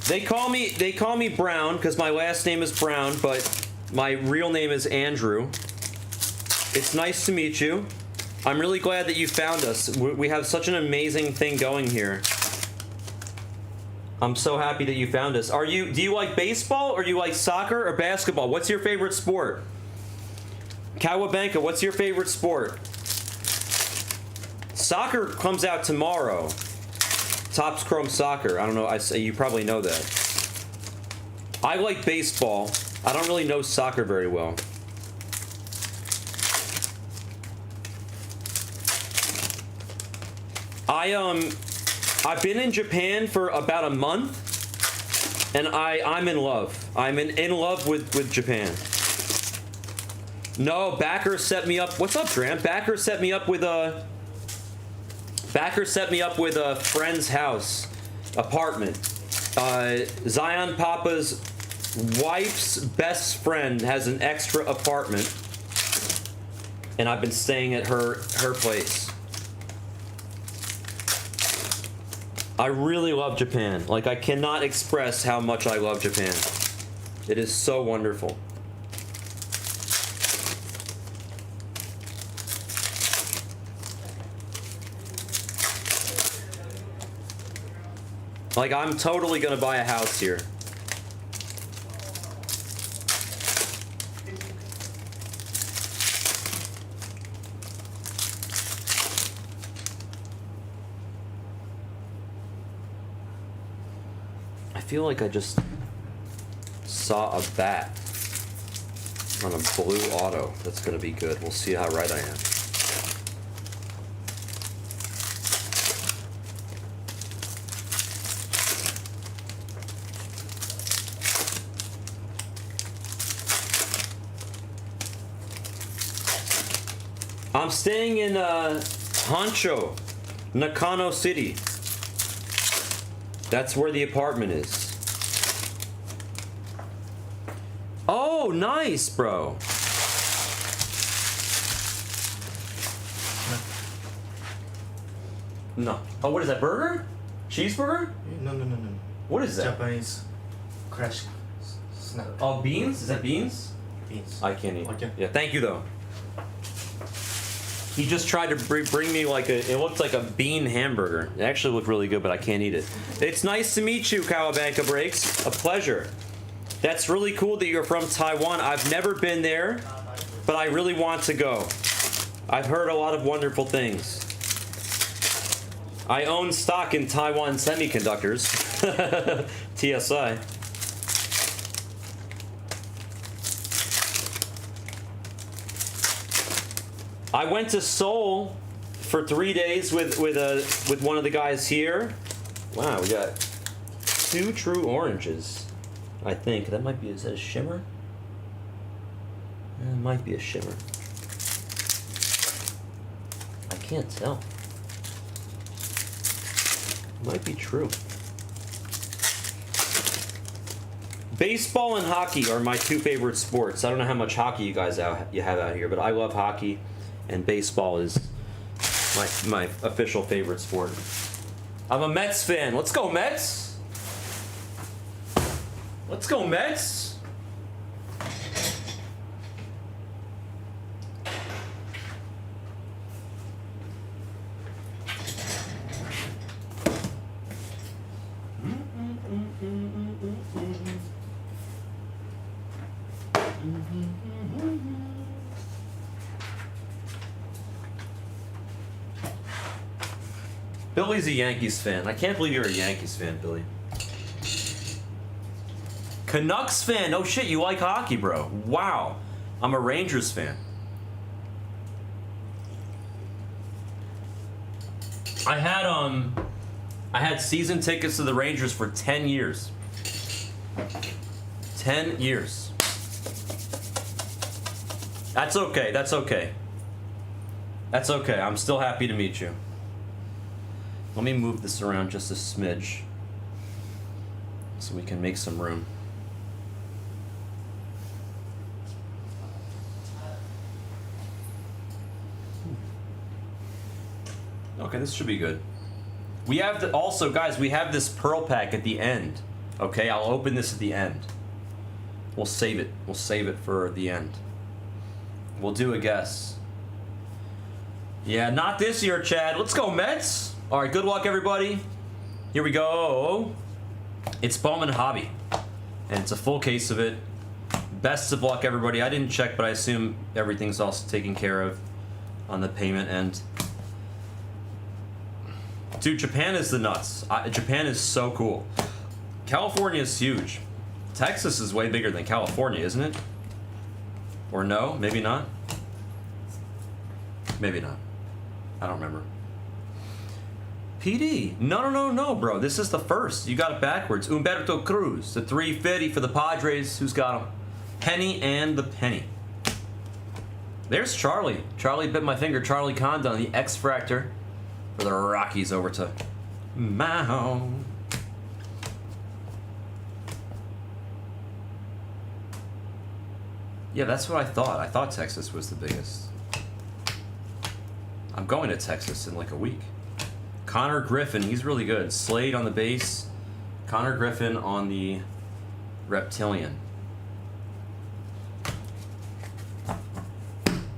They call me Brown because my last name is Brown, but my real name is Andrew. It's nice to meet you. I'm really glad that you found us. We have such an amazing thing going here. I'm so happy that you found us. Do you like baseball or do you like soccer or basketball? What's your favorite sport? Cowabunga, what's your favorite sport? Soccer comes out tomorrow. Topps Chrome Soccer. I don't know. You probably know that. I like baseball. I don't really know soccer very well. I've been in Japan for about a month, and I'm in love. I'm in love with Japan. No, Backer set me up. What's up, Dram? Backer set me up with a friend's house apartment. Zion Papa's wife's best friend has an extra apartment, and I've been staying at her place. I really love Japan. Like, I cannot express how much I love Japan. It is so wonderful. Like, I'm totally gonna buy a house here. I feel like I just saw a bat on a blue auto. That's gonna be good. We'll see how right I am. I'm staying in Honshu, Nakano City. That's where the apartment is. Oh, nice, bro. No. Oh, what is that, burger? Cheeseburger? No. What is that? Japanese crash snack. Oh, beans? Is that beans? Beans. I can't eat. Okay. Yeah, thank you though. He just tried to bring me like it looked like a bean hamburger. It actually looked really good, but I can't eat it. It's nice to meet you, Kawabanka Breaks. A pleasure. That's really cool that you're from Taiwan. I've never been there, but I really want to go. I've heard a lot of wonderful things. I own stock in Taiwan Semiconductors. TSI. I went to Seoul for 3 days with one of the guys here. Wow, we got 2 true oranges. I think that might be, is that a shimmer? It might be a shimmer. I can't tell. Might be true. Baseball and hockey are my 2 favorite sports. I don't know how much hockey you guys you have out here, but I love hockey, and baseball is my official favorite sport. I'm a Mets fan. Let's go Mets! Let's go Mets! Billy's a Yankees fan. I can't believe you're a Yankees fan, Billy. Canucks fan. Oh shit, you like hockey, bro. Wow. I'm a Rangers fan. I had season tickets to the Rangers for 10 years. 10 years. That's okay. That's okay. That's okay. I'm still happy to meet you. Let me move this around just a smidge so we can make some room. Okay, this should be good. We have also, guys, we have this pearl pack at the end. Okay, I'll open this at the end. We'll save it. We'll save it for the end. We'll do a guess. Yeah, not this year, Chad. Let's go, Mets. All right, good luck, everybody. Here we go. It's BOWMAN Hobby, and it's a full case of it. Best of luck, everybody. I didn't check, but I assume everything's also taken care of on the payment end. Dude, Japan is the nuts. Japan is so cool. California is huge. Texas is way bigger than California, isn't it? Or no? Maybe not? Maybe not. I don't remember. PD. No, bro. This is the first. You got it backwards. Humberto Cruz. The 350 for the Padres. Who's got him? Penny and the Penny. There's Charlie. Charlie bit my finger. Charlie Condon, the X-Fractor for the Rockies over to Mao. Yeah, that's what I thought. I thought Texas was the biggest. I'm going to Texas in like a week. Connor Griffin, he's really good. Slade on the base. Connor Griffin on the Reptilian.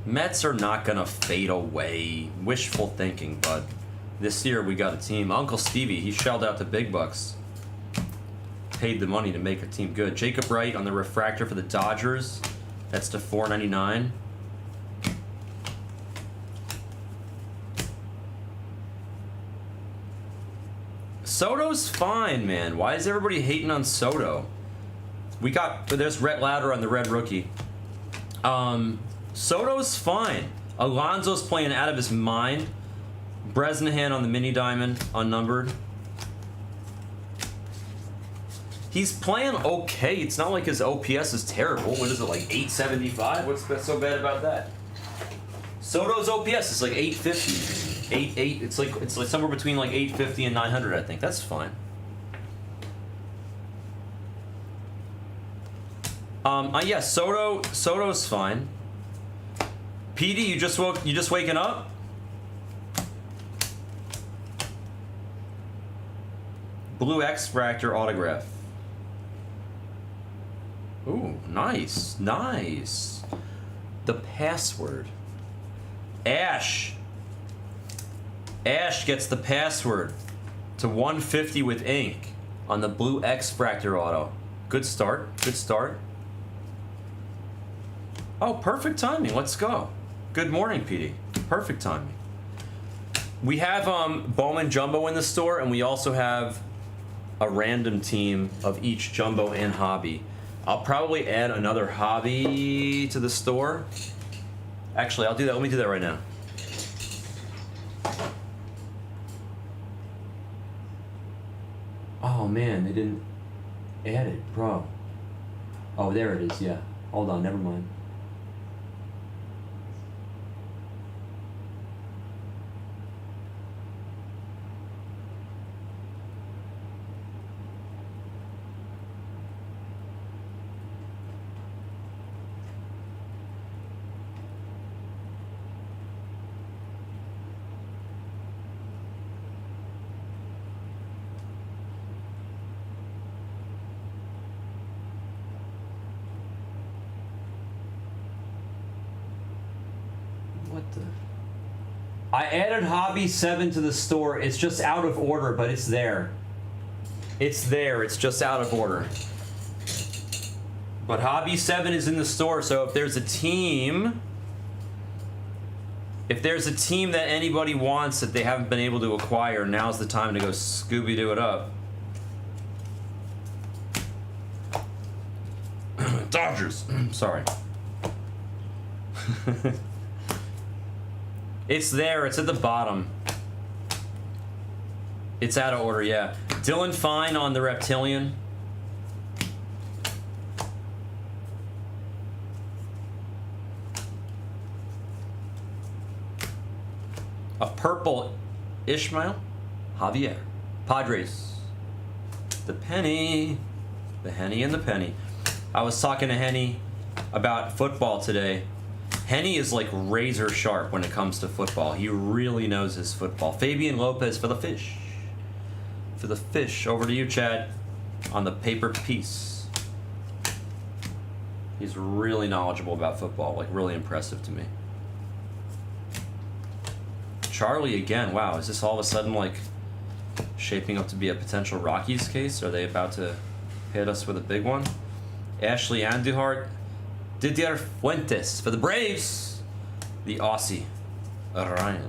Mets are not gonna fade away. Wishful thinking, bud. This year we got a team. Uncle Stevie, he shelled out the big bucks. Paid the money to make a team good. Jacob Wright on the refractor for the Dodgers. That's to $4.99. Soto's fine, man. Why is everybody hating on Soto? There's Rhett Lauder on the red rookie. Soto's fine. Alonso's playing out of his mind. Bresnahan on the mini diamond, unnumbered. He's playing okay. It's not like his OPS is terrible. What is it, like 875? What's so bad about that? Soto's OPS is like 850. 8. It's like somewhere between like 850 and 900, I think. That's fine. Yeah, Soto's fine. PD, you just waking up? Blue X-Fractor autograph. Ooh, nice, nice. The password. Ash. Ash gets the password to 150 with ink on the blue X-Fractor auto. Good start, good start. Oh, perfect timing, let's go. Good morning, PD. Perfect timing. We have BOWMAN Jumbo in the store, and we also have a random team of each Jumbo and Hobby. I'll probably add another Hobby to the store. Actually, I'll do that. Let me do that right now. Oh man, they didn't add it, bro. Oh, there it is, yeah. Hold on, never mind. What the? I added Hobby 7 to the store. It's just out of order, but it's there. It's there. It's just out of order. But Hobby 7 is in the store, so if there's a team... If there's a team that anybody wants that they haven't been able to acquire, now's the time to go Scooby-Doo it up. Dodgers! Sorry. It's there, it's at the bottom. It's out of order, yeah. Dylan Fine on the Reptilian. A purple Ishmael Javier. Padres. The penny. The Henny and the penny. I was talking to Henny about football today. Henny is like razor sharp when it comes to football. He really knows his football. Fabian Lopez for the fish. For the fish. Over to you, Chad, on the paper piece. He's really knowledgeable about football. Like, really impressive to me. Charlie again. Wow, is this all of a sudden like shaping up to be a potential Rockies case? Are they about to hit us with a big one? Ashley Anduhart. Didier Fuentes for the Braves. The Aussie Ryan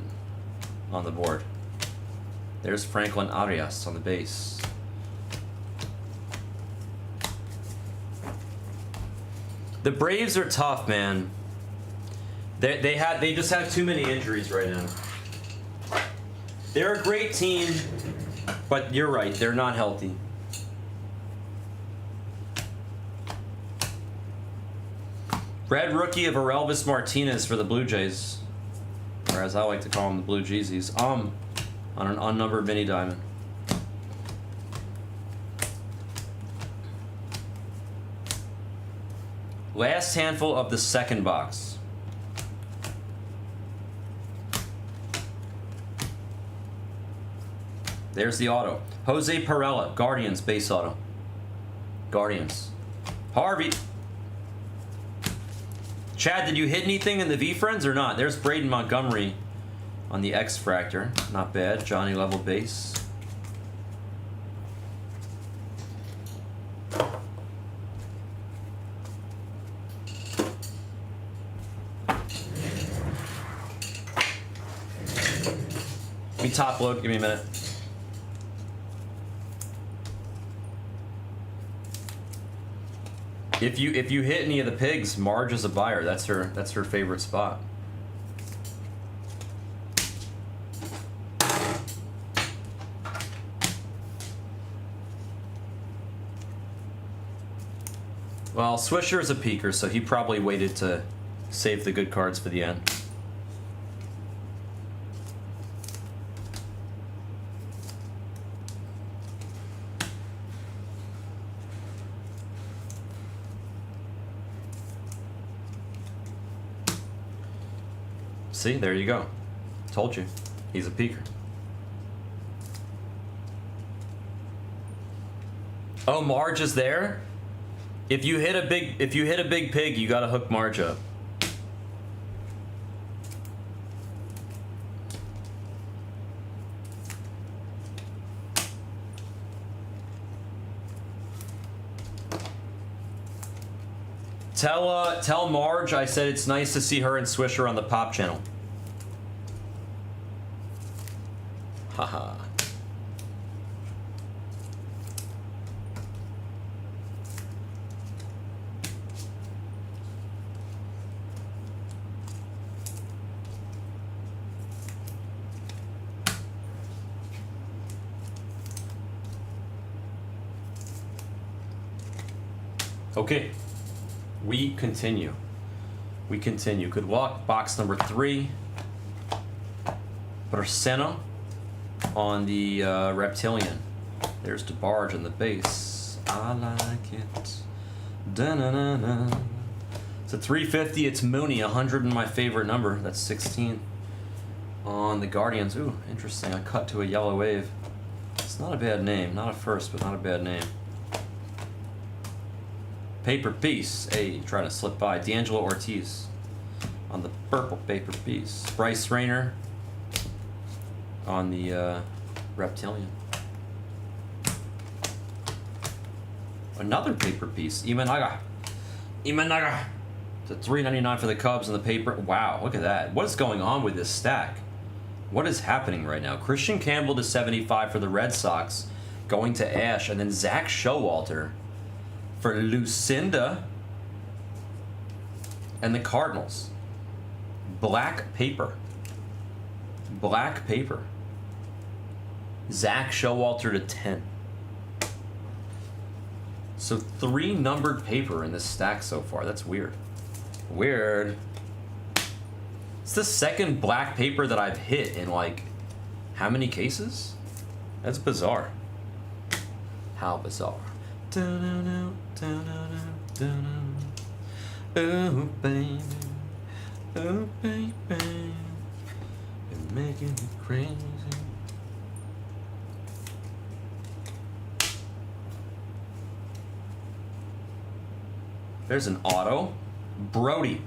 on the board. There's Franklin Arias on the base. The Braves are tough, man. They just have too many injuries right now. They're a great team, but you're right, they're not healthy. Red rookie of Orelvis Martinez for the Blue Jays. Or as I like to call them, the Blue Jeezies. On an unnumbered mini diamond. Last handful of the second box. There's the auto. Jose Perella, Guardians base auto. Guardians. Harvey. Chad, did you hit anything in the V-Friends or not? There's Braden Montgomery on the X-Fractor. Not bad. Johnny level base. Let me top load. Give me a minute. If you hit any of the pigs, Marge is a buyer. That's her favorite spot. Well, Swisher is a peeker, so he probably waited to save the good cards for the end. See, there you go. Told you. He's a peeker. Oh, Marge is there? If you hit a big pig, you gotta hook Marge up. Tell Marge I said it's nice to see her and Swisher on the Pop channel. Haha. Okay. We continue. Good luck. Box number 3. Braceno on the reptilian. There's DeBarge on the base. I like it. Da-na-na-na. It's a 350. It's Mooney. 100 in my favorite number. That's 16. On the Guardians. Ooh, interesting. I cut to a yellow wave. It's not a bad name. Not a first, but not a bad name. Paper piece. Hey, trying to slip by. D'Angelo Ortiz on the purple paper piece. Bryce Rayner on the reptilian. Another paper piece. Imanaga. It's a $3.99 for the Cubs on the paper. Wow, look at that. What is going on with this stack? What is happening right now? Christian Campbell to 75 for the Red Sox, going to Ash, and then Zach Showalter for Lucinda and the Cardinals. Black paper. Zach Showalter to 10. So 3 numbered paper in this stack so far. That's weird. It's the second black paper that I've hit in like how many cases? That's bizarre. How bizarre. Oh baby, oh baby, you're making me crazy. There's an auto. Brody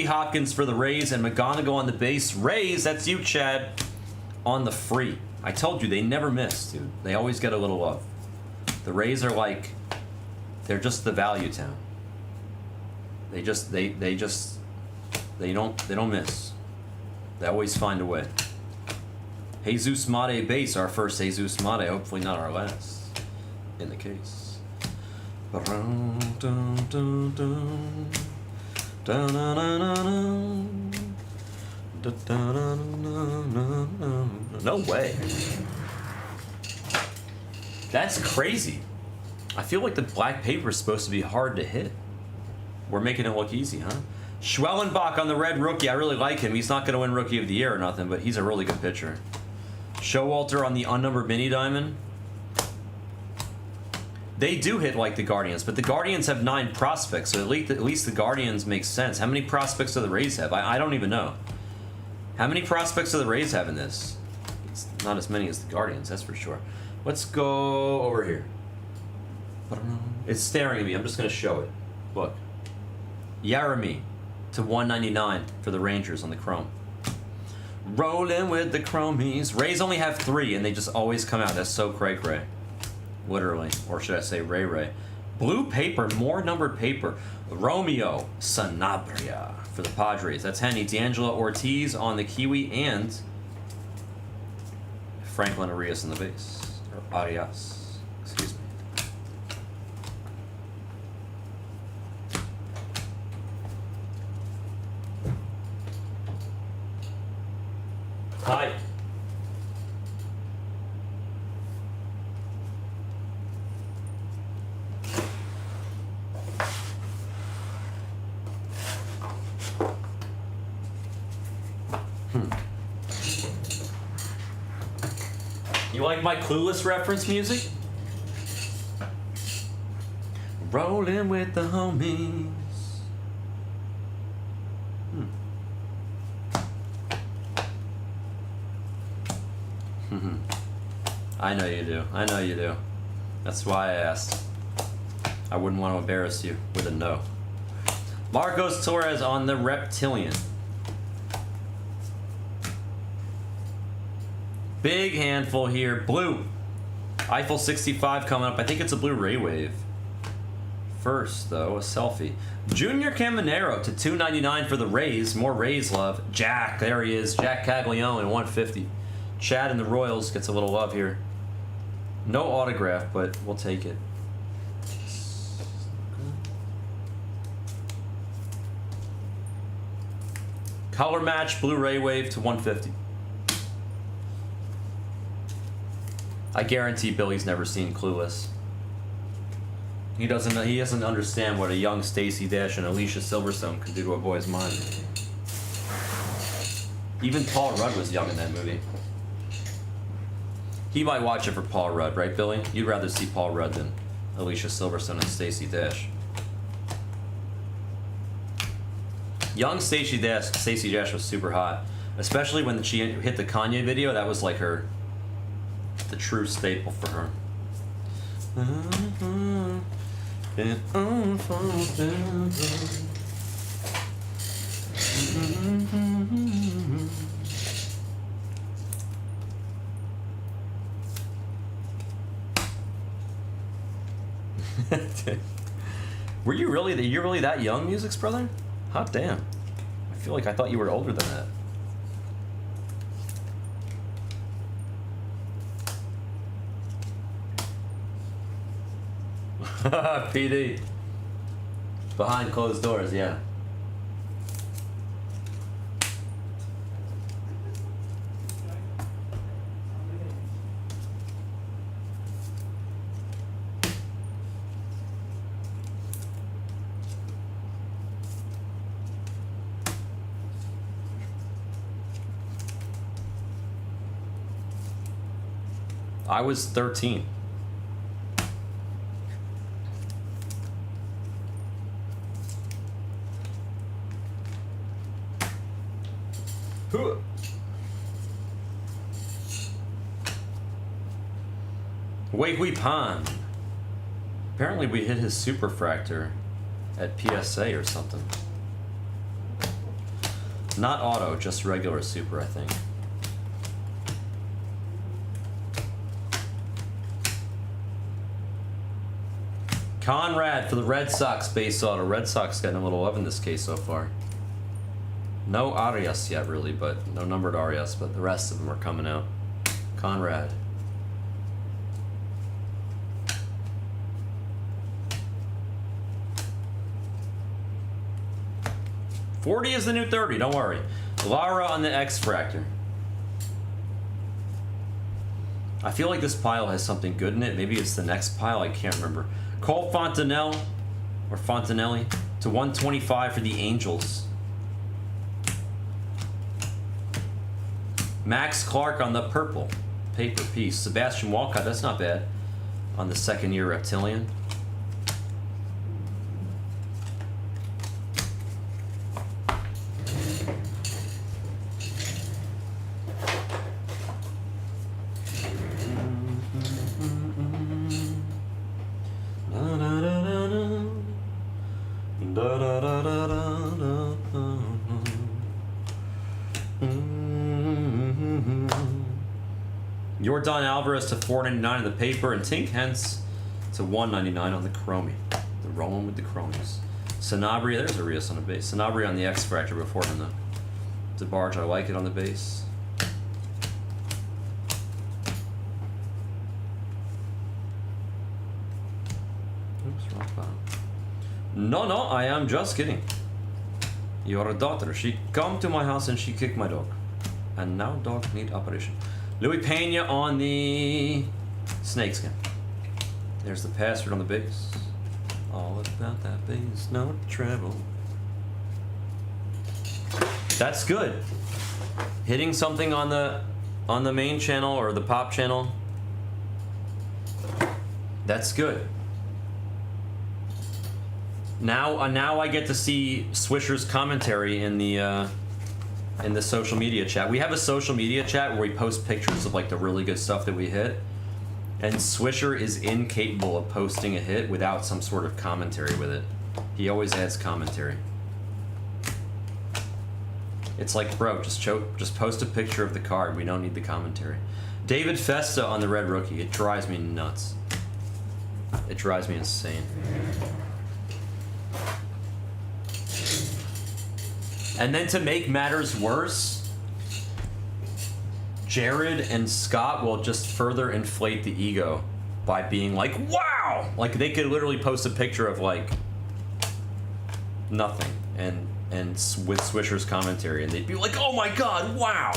Hopkins for the Rays and McGonigal on the base. Rays, that's you, Chad, on the free. I told you they never miss, dude. They always get a little love. The Rays are like, they're just the value town. They don't miss. They always find a way. Jesus Mate base, our first Jesus Mate, hopefully not our last in the case. No way. That's crazy. I feel like the black paper is supposed to be hard to hit. We're making it look easy, huh? Schwellenbach on the red rookie. I really like him. He's not going to win Rookie of the Year or nothing, but he's a really good pitcher. Showalter on the unnumbered mini diamond. They do hit like the Guardians, but the Guardians have 9 prospects, so at least the Guardians make sense. How many prospects do the Rays have? I don't even know. How many prospects do the Rays have in this? It's not as many as the Guardians, that's for sure. Let's go over here. It's staring at me. I'm just going to show it. Look. Yaremy to 199 for the Rangers on the chrome. Rolling with the chromies. Rays only have 3, and they just always come out. That's so cray-cray. Literally. Or should I say Ray-Ray. Blue paper, more numbered paper. Romeo Sanabria for the Padres. That's Henny. D'Angelo Ortiz on the Kiwi, and Franklin Arias in the base. Or Arias. Excuse me. Hi. You like my Clueless reference music? Rolling with the homies. I know you do. That's why I asked. I wouldn't want to embarrass you with a no. Marcos Torres on the Reptilian. Big handful here. Blue. Eiffel 65 coming up. I think it's a blue Ray Wave. First, though, a selfie. Junior Caminero to $2.99 for the Rays. More Rays love. Jack, there he is. Jack Caglione, 150. Chad and the Royals gets a little love here. No autograph, but we'll take it. Color match, blue Ray Wave to 150. I guarantee Billy's never seen Clueless. He doesn't understand what a young Stacey Dash and Alicia Silverstone could do to a boy's mind. Even Paul Rudd was young in that movie. He might watch it for Paul Rudd, right, Billy? You'd rather see Paul Rudd than Alicia Silverstone and Stacey Dash. Young Stacey Dash was super hot, especially when she hit the Kanye video. That was like the true staple for her. Were you really? You're really that young, Music's brother? Hot damn! I feel like I thought you were older than that. PD. Behind closed doors, yeah. I was 13. Wei Hui Pan. Apparently we hit his superfractor at PSA or something. Not auto, just regular super, I think. Conrad for the Red Sox base auto. Red Sox getting a little love in this case so far. No Arias yet, really, but no numbered Arias, but the rest of them are coming out. Conrad. $40 is the new 30, don't worry. Lara on the X-Fractor. I feel like this pile has something good in it. Maybe it's the next pile, I can't remember. Cole Fontanelle, or Fontanelli, to 125 for the Angels. Max Clark on the purple paper piece. Sebastian Walcott, that's not bad, on the second year Reptilian. Jordan Alvarez to $4.99 on the paper, and Tink Hence to $1.99 on the chromie. The rolling with the chromies. Sanabria, there's Arias on the base. Sanabria on the X-Fractor before him though. DeBarge, I like it on the base. Oops, wrong file. No, I am just kidding. Your daughter, she come to my house and she kicked my dog. And now dog need operation. Louis Pena on the snakeskin. There's the password on the base. All about that base, no trouble. That's good. Hitting something on the main channel or the pop channel. That's good. Now I get to see Swisher's commentary in the social media chat. We have a social media chat where we post pictures of like the really good stuff that we hit. And Swisher is incapable of posting a hit without some sort of commentary with it. He always adds commentary. It's like, bro, just post a picture of the card. We don't need the commentary. David Festa on the red rookie. It drives me nuts. It drives me insane. And then to make matters worse, Jared and Scott will just further inflate the ego by being like, wow! Like, they could literally post a picture of, like, nothing. And with Swisher's commentary, and they'd be like, oh my god, wow!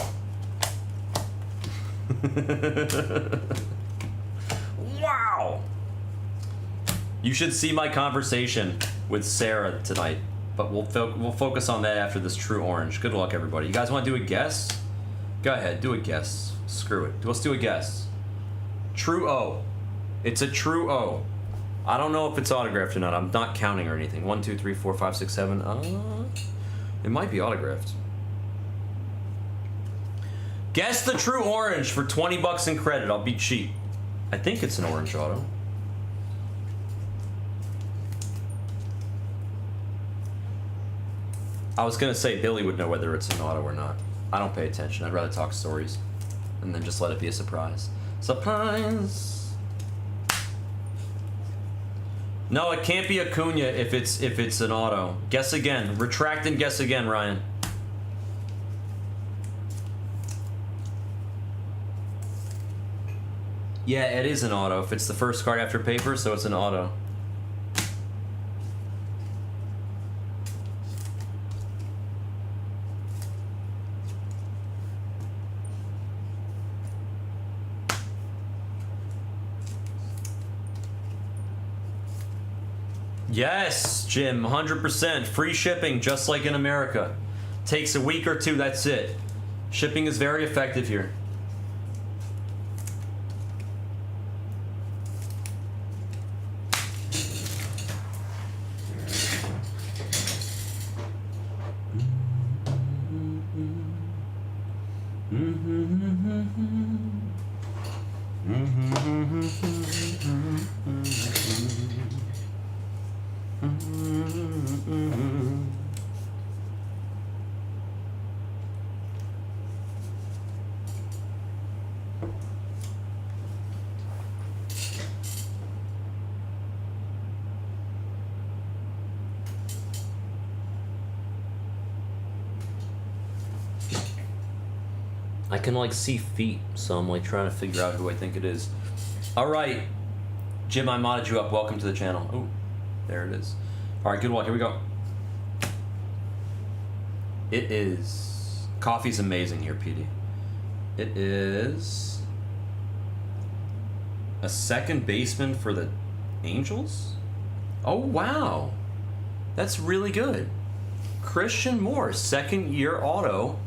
Wow! You should see my conversation with Sarah tonight, but we'll focus on that after this true orange. Good luck, everybody. You guys want to do a guess? Go ahead, do a guess. Screw it. Let's do a guess. True O. It's a true O. I don't know if it's autographed or not. I'm not counting or anything. 1, 2, 3, 4, 5, 6, 7. It might be autographed. Guess the true orange for 20 bucks in credit. I'll be cheap. I think it's an orange auto. I was gonna say Billy would know whether it's an auto or not. I don't pay attention. I'd rather talk stories and then just let it be a surprise. Surprise! No, it can't be Acuna if it's an auto. Guess again. Retract and guess again, Ryan. Yeah, it is an auto. If it's the first card after paper, so it's an auto. Yes, Jim, 100%. Free shipping, just like in America. Takes a week or two, that's it. Shipping is very effective here. I can like see feet, so I'm like trying to figure out who I think it is. All right, Jim, I modded you up. Welcome to the channel. Oh, there it is. All right, good luck. Here we go. It is. Coffee's amazing here, PD. It is a second baseman for the Angels. Oh wow, that's really good. Christian Moore, second year auto.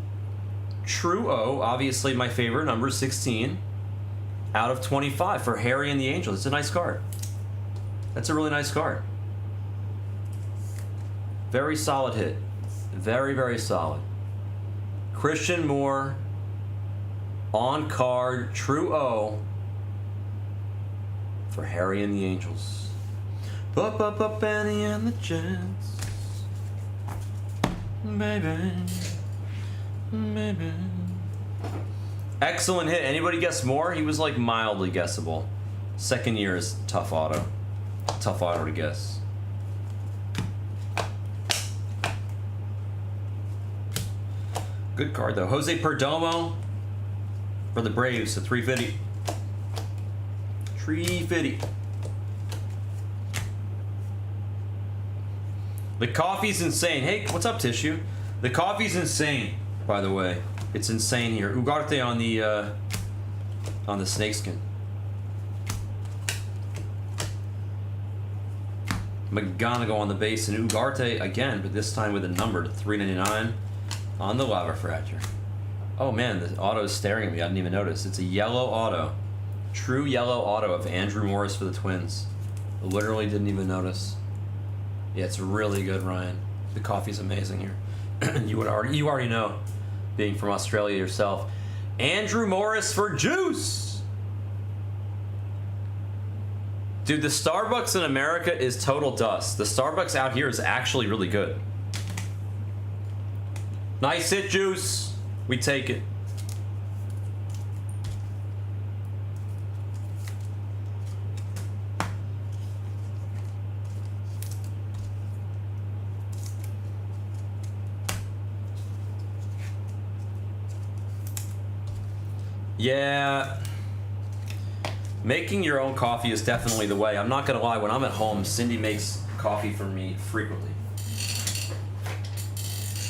True O, obviously my favorite, number 16, out of 25 for Harry and the Angels. It's a nice card. That's a really nice card. Very solid hit. Very, very solid. Christian Moore, on card, true O, for Harry and the Angels. Up, Annie and the Jets. Baby. Maybe. Excellent hit. Anybody guess more? He was like mildly guessable. Second year is tough auto. Tough auto to guess. Good card though. Jose Perdomo for the Braves, a 350. 350. The coffee's insane. Hey, what's up, Tissue? The coffee's insane. By the way, it's insane here. Ugarte on the snakeskin. McGonigal on the base and Ugarte again, but this time with a number to 399 on the lava fracture. Oh man, the auto is staring at me. I didn't even notice. It's a yellow auto, true yellow auto of Andrew Morris for the Twins. Literally didn't even notice. Yeah, it's really good, Ryan. The coffee's amazing here. you already know. Being from Australia yourself. Andrew Morris for Juice. Dude, the Starbucks in America is total dust. The Starbucks out here is actually really good. Nice hit, Juice. We take it. Yeah. Making your own coffee is definitely the way. I'm not gonna lie, when I'm at home, Cindy makes coffee for me frequently.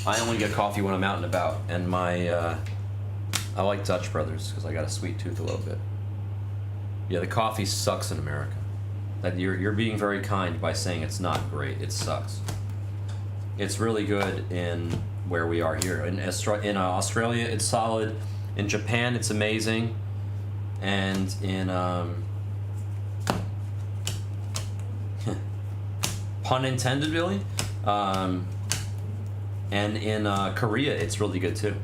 I only get coffee when I'm out and about, and I like Dutch Brothers because I got a sweet tooth a little bit. Yeah, the coffee sucks in America. That you're being very kind by saying it's not great. It sucks. It's really good in where we are here. In Australia, it's solid. In Japan, it's amazing. And in pun intended, really. And in Korea, it's really good too.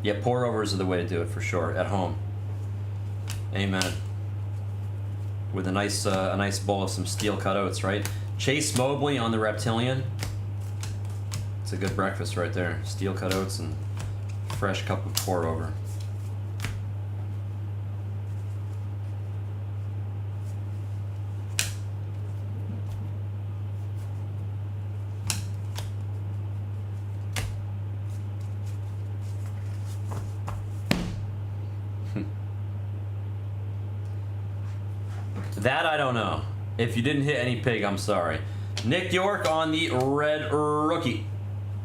Yeah, pour overs are the way to do it for sure at home. Amen. With a nice bowl of some steel cut oats, right? Chase Mobley on the Reptilian. It's a good breakfast right there. Steel cut oats and fresh cup of pour over. That I don't know. If you didn't hit any pig, I'm sorry. Nick York on the red rookie.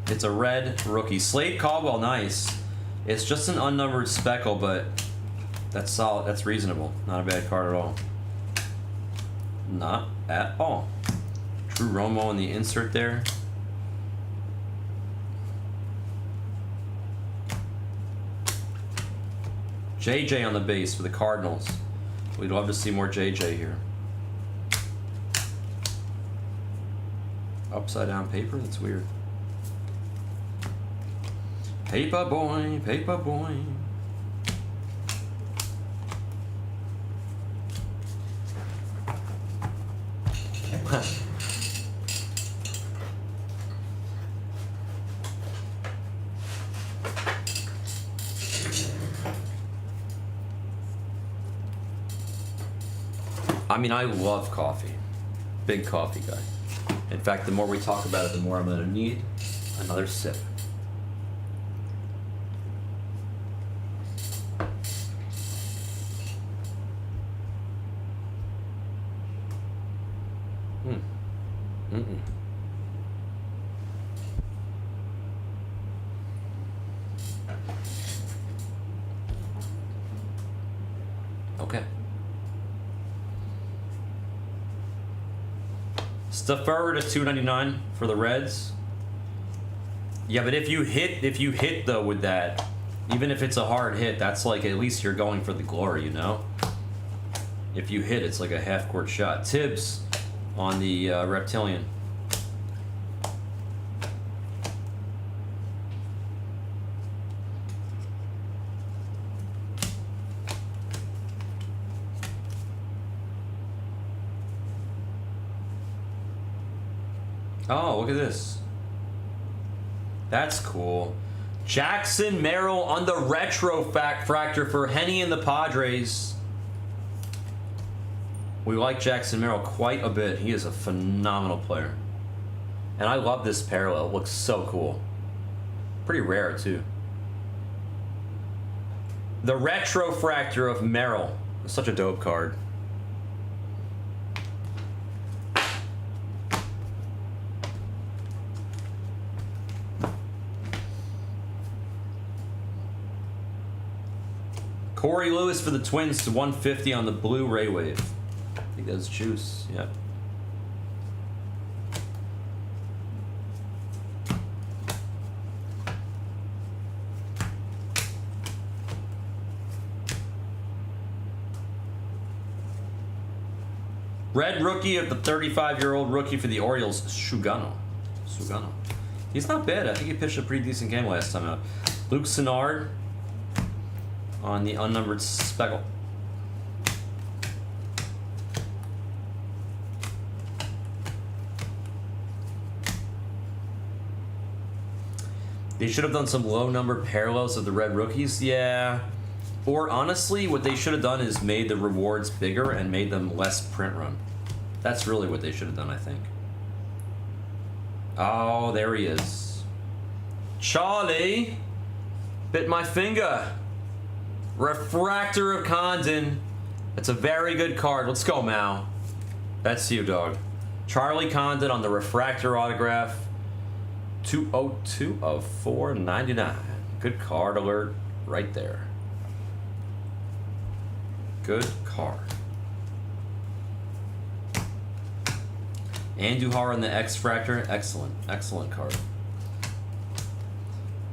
It's a red rookie. Slade Caldwell, nice. It's just an unnumbered speckle, but that's solid. That's reasonable. Not a bad card at all. Not at all. Drew Romo in the insert there. JJ on the base for the Cardinals. We'd love to see more JJ here. Upside down paper? That's weird. Paper boy, paper boy. I mean, I love coffee. Big coffee guy. In fact, the more we talk about it, the more I'm going to need another sip. Okay. Staffer to 299 for the Reds. Yeah, but if you hit though with that, even if it's a hard hit, that's like at least you're going for the glory, you know? If you hit, it's like a half-court shot. Tibbs on the Reptilian. Oh, look at this. That's cool. Jackson Merrill on the retro fractor for Henny and the Padres. We like Jackson Merrill quite a bit. He is a phenomenal player. And I love this parallel. It looks so cool. Pretty rare, too. The retro fractor of Merrill. Such a dope card. Corey Lewis for the Twins to 150 on the blue Ray Wave. I think that's juice. Yep. Red rookie of the 35-year-old rookie for the Orioles, Sugano. He's not bad. I think he pitched a pretty decent game last time out. Luke Sennard on the unnumbered speckle. They should have done some low number parallels of the red rookies, yeah. Or honestly, what they should have done is made the rewards bigger and made them less print run. That's really what they should have done, I think. Oh, there he is. Charlie! Bit my finger. Refractor of Condon. That's a very good card. Let's go, Mao. That's you, dog. Charlie Condon on the Refractor autograph. 202 of 499. Good card alert right there. Good card. Andujar on the X-Fractor. Excellent. Excellent card.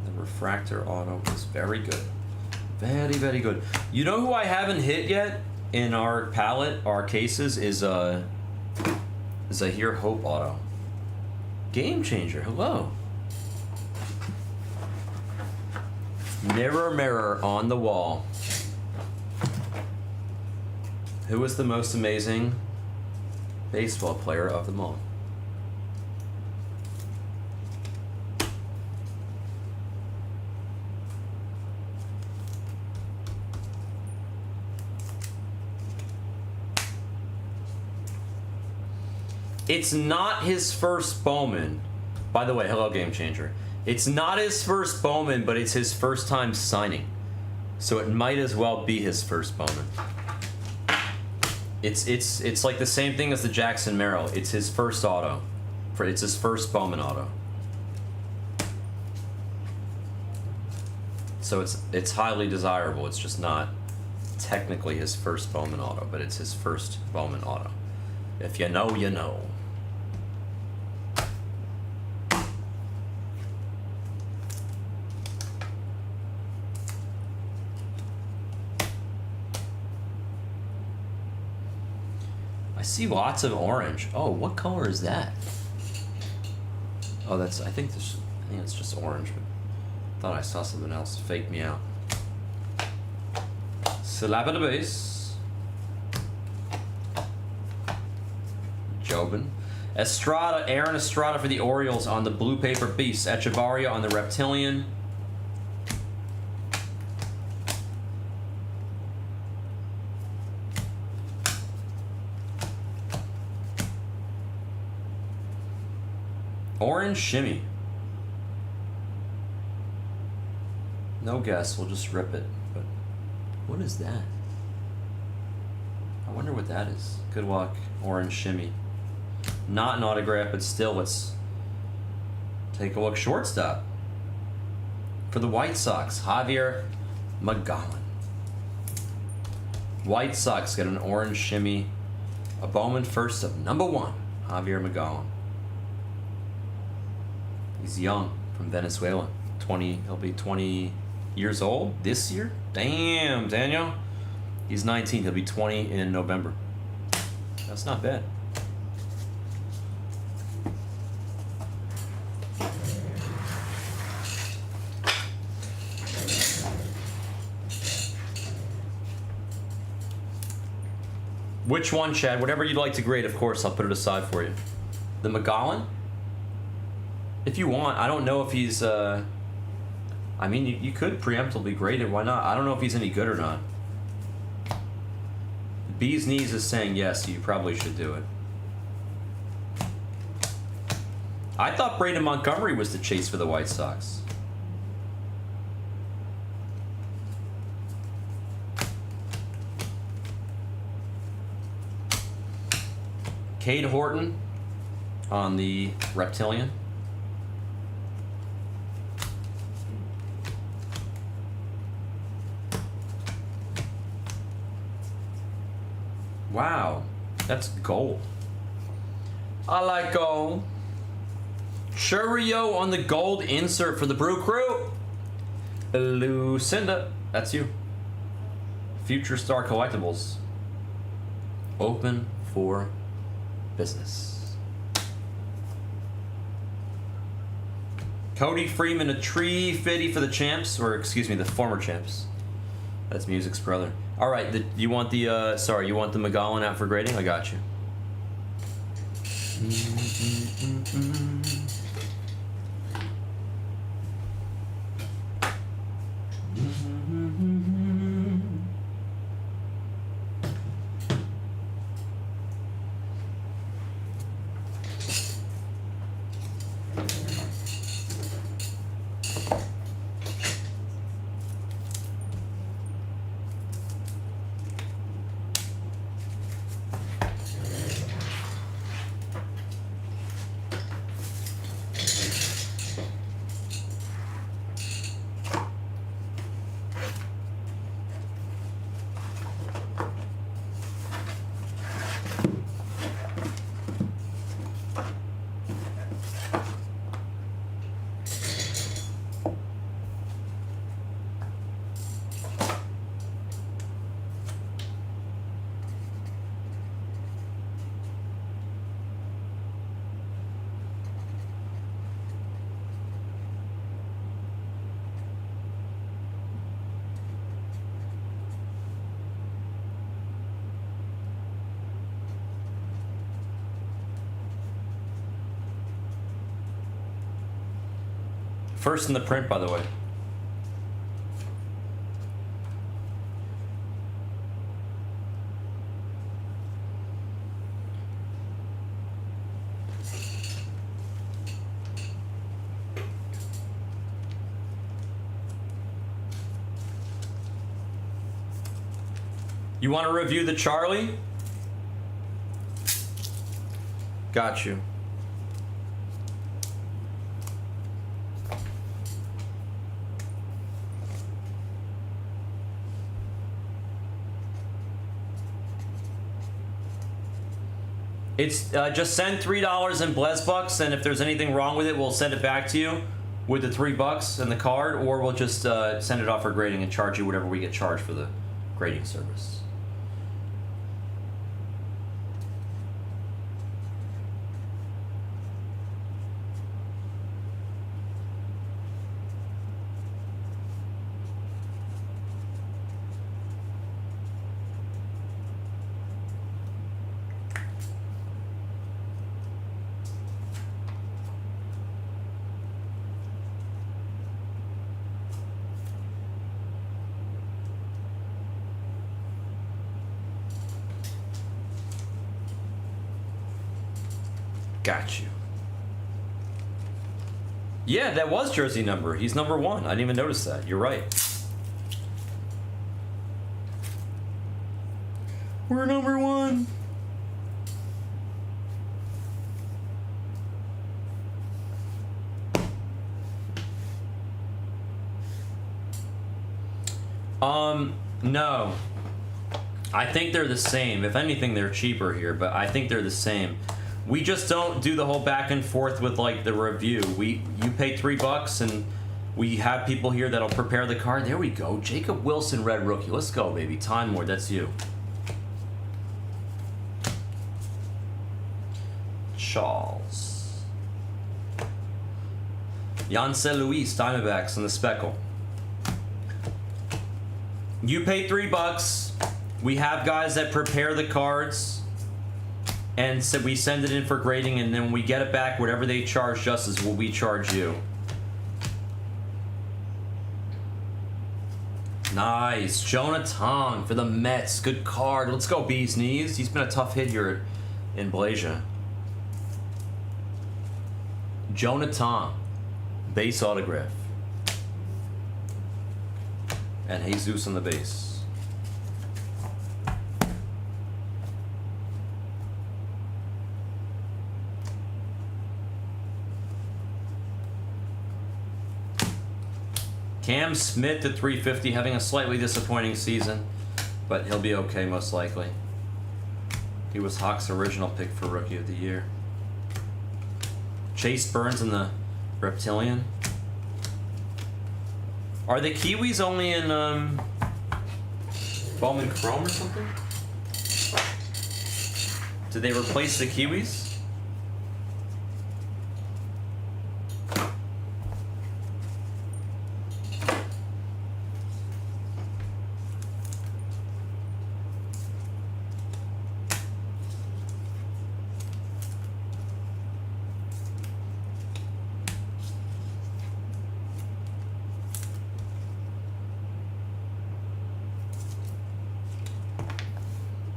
The Refractor auto is very good. Very, very good. You know who I haven't hit yet in our palette, our cases, is a Here Hope auto. Game Changer. Hello. Mirror, mirror on the wall. Who is the most amazing baseball player of them all? It's not his first Bowman. By the way, hello, Game Changer. It's not his first Bowman, but it's his first time signing. So it might as well be his first Bowman. It's like the same thing as the Jackson Merrill. It's his first auto. It's his first Bowman auto. So it's highly desirable. It's just not technically his first Bowman auto, but it's his first Bowman auto. If you know, you know. I see lots of orange. Oh, what color is that? Oh, I think it's just orange, but I thought I saw something else. Fake me out. Slap at the base. Jobin. Estrada, Aaron Estrada for the Orioles on the Blue Paper Beast. Echevarria on the Reptilian. Orange Shimmy. No guess, we'll just rip it. But what is that? I wonder what that is. Good luck, Orange Shimmy. Not an autograph, but still, let's take a look. Shortstop for the White Sox, Javier McGowan. White Sox get an Orange Shimmy. A Bowman first of #1, Javier McGowan. He's young, from Venezuela. He'll be 20 years old this year. Damn, Daniel. He's 19. He'll be 20 in November. That's not bad. Which one, Chad? Whatever you'd like to grade, of course, I'll put it aside for you. The McGowan? If you want, I don't know if he's, I mean, you could preemptively grade it, why not? I don't know if he's any good or not. Bee's Knees is saying yes, you probably should do it. I thought Braden Montgomery was the chase for the White Sox. Cade Horton on the Reptilian. Wow, that's gold. I like gold. Churio on the gold insert for the Brew Crew. Lucinda, that's you. Future Star Collectibles. Open for business. Cody Freeman, a tree fitty for the champs, or excuse me, the former champs. That's Music's brother. All right, you want the McGowan out for grading? I got you. First in the print, by the way. You want to review the Charlie? Got you. It's just send $3 in Bless Bucks, and if there's anything wrong with it, we'll send it back to you with the $3 and the card, or we'll just send it off for grading and charge you whatever we get charged for the grading service. Got you. Yeah, that was jersey number. He's number 1. I didn't even notice that. You're right. We're number 1. No. I think they're the same. If anything, they're cheaper here, but I think they're the same. We just don't do the whole back and forth with like the review. You pay $3 and we have people here that'll prepare the card. There we go. Jacob Wilson, red rookie. Let's go, baby. Time Lord, that's you. Charles. Yancel Luis, Diamondbacks, and the Speckle. You pay $3. We have guys that prepare the cards. And so we send it in for grading, and then we get it back. Whatever they charge us is what we charge you. Nice. Jonah Tong for the Mets. Good card. Let's go, Bees Knees. He's been a tough hit here in Malaysia. Jonah Tong. Base autograph. And Jesus on the base. Cam Smith at 350, having a slightly disappointing season, but he'll be okay most likely. He was Hawk's original pick for Rookie of the Year. Chase Burns in the Reptilian. Are the Kiwis only in Bowman Chrome or something? Did they replace the Kiwis?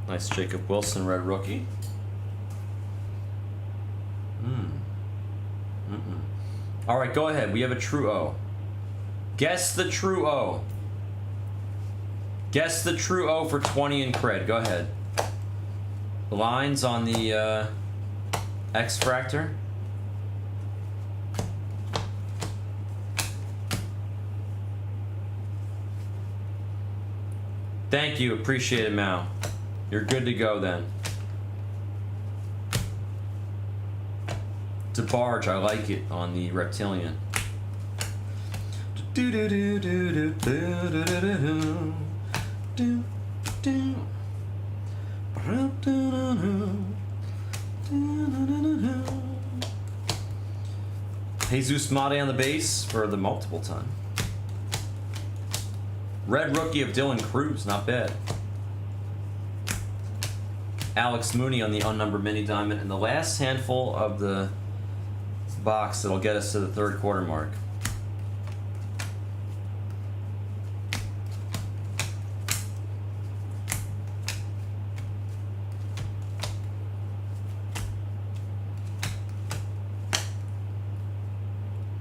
Nice Jacob Wilson, red rookie. All right, go ahead. We have a true O. Guess the true O. Guess the true O for 20 in cred. Go ahead. Lines on the X-Fractor. Thank you. Appreciate it, Mao. You're good to go then. DeBarge, I like it on the Reptilian. Jesus Mate on the base for the multiple time. Red rookie of Dylan Cruz, not bad. Alex Mooney on the unnumbered mini diamond, and the last handful of the box that'll get us to the third quarter mark.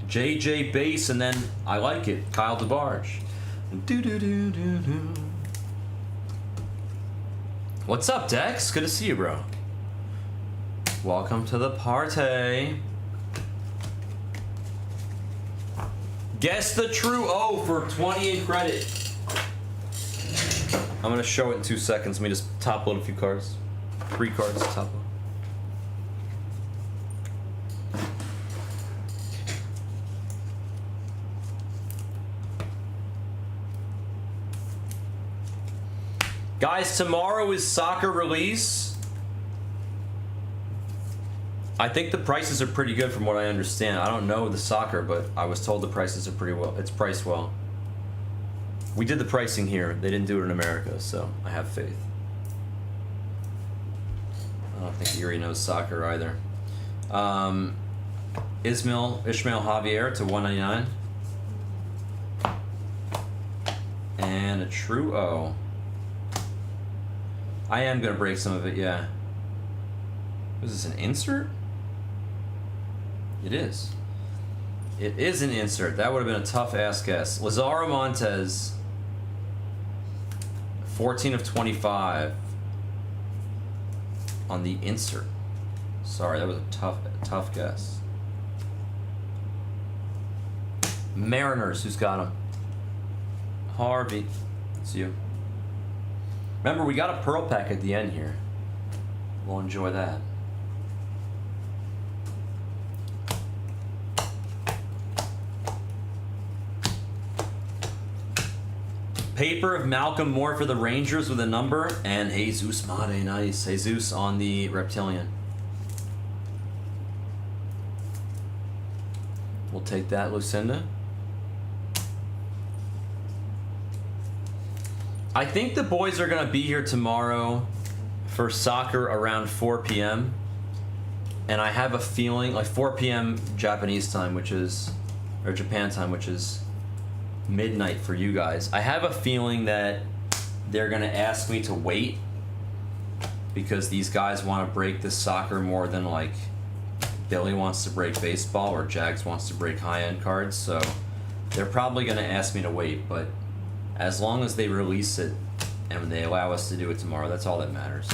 JJ base, and then I like it, Kyle DeBarge. What's up, Dex? Good to see you, bro. Welcome to the party. Guess the true O for 28 credit. I'm gonna show it in 2 seconds. Let me just top load a few cards. 3 cards to top load. Guys, tomorrow is soccer release. I think the prices are pretty good from what I understand. I don't know the soccer, but I was told the prices are pretty well. It's priced well. We did the pricing here. They didn't do it in America, so I have faith. I don't think Erie knows soccer either. Ishmael Javier to 199. And a true O. I am gonna break some of it, yeah. Was this an insert? It is. It is an insert. That would have been a tough ass guess. Lazaro Montez, 14 of 25 on the insert. Sorry, that was a tough guess. Mariners, who's got him? Harvey, it's you. Remember, we got a pearl pack at the end here. We'll enjoy that. Paper of Malcolm Moore for the Rangers with a number, and Jesus Mate, nice. Jesus on the Reptilian. We'll take that, Lucinda. I think the boys are gonna be here tomorrow for soccer around 4 p.m. And I have a feeling, like 4 p.m. Japanese time, which is, or Japan time, which is midnight for you guys. I have a feeling that they're gonna ask me to wait because these guys want to break this soccer more than like Billy wants to break baseball or Jags wants to break high-end cards. So they're probably gonna ask me to wait, but as long as they release it and they allow us to do it tomorrow, that's all that matters.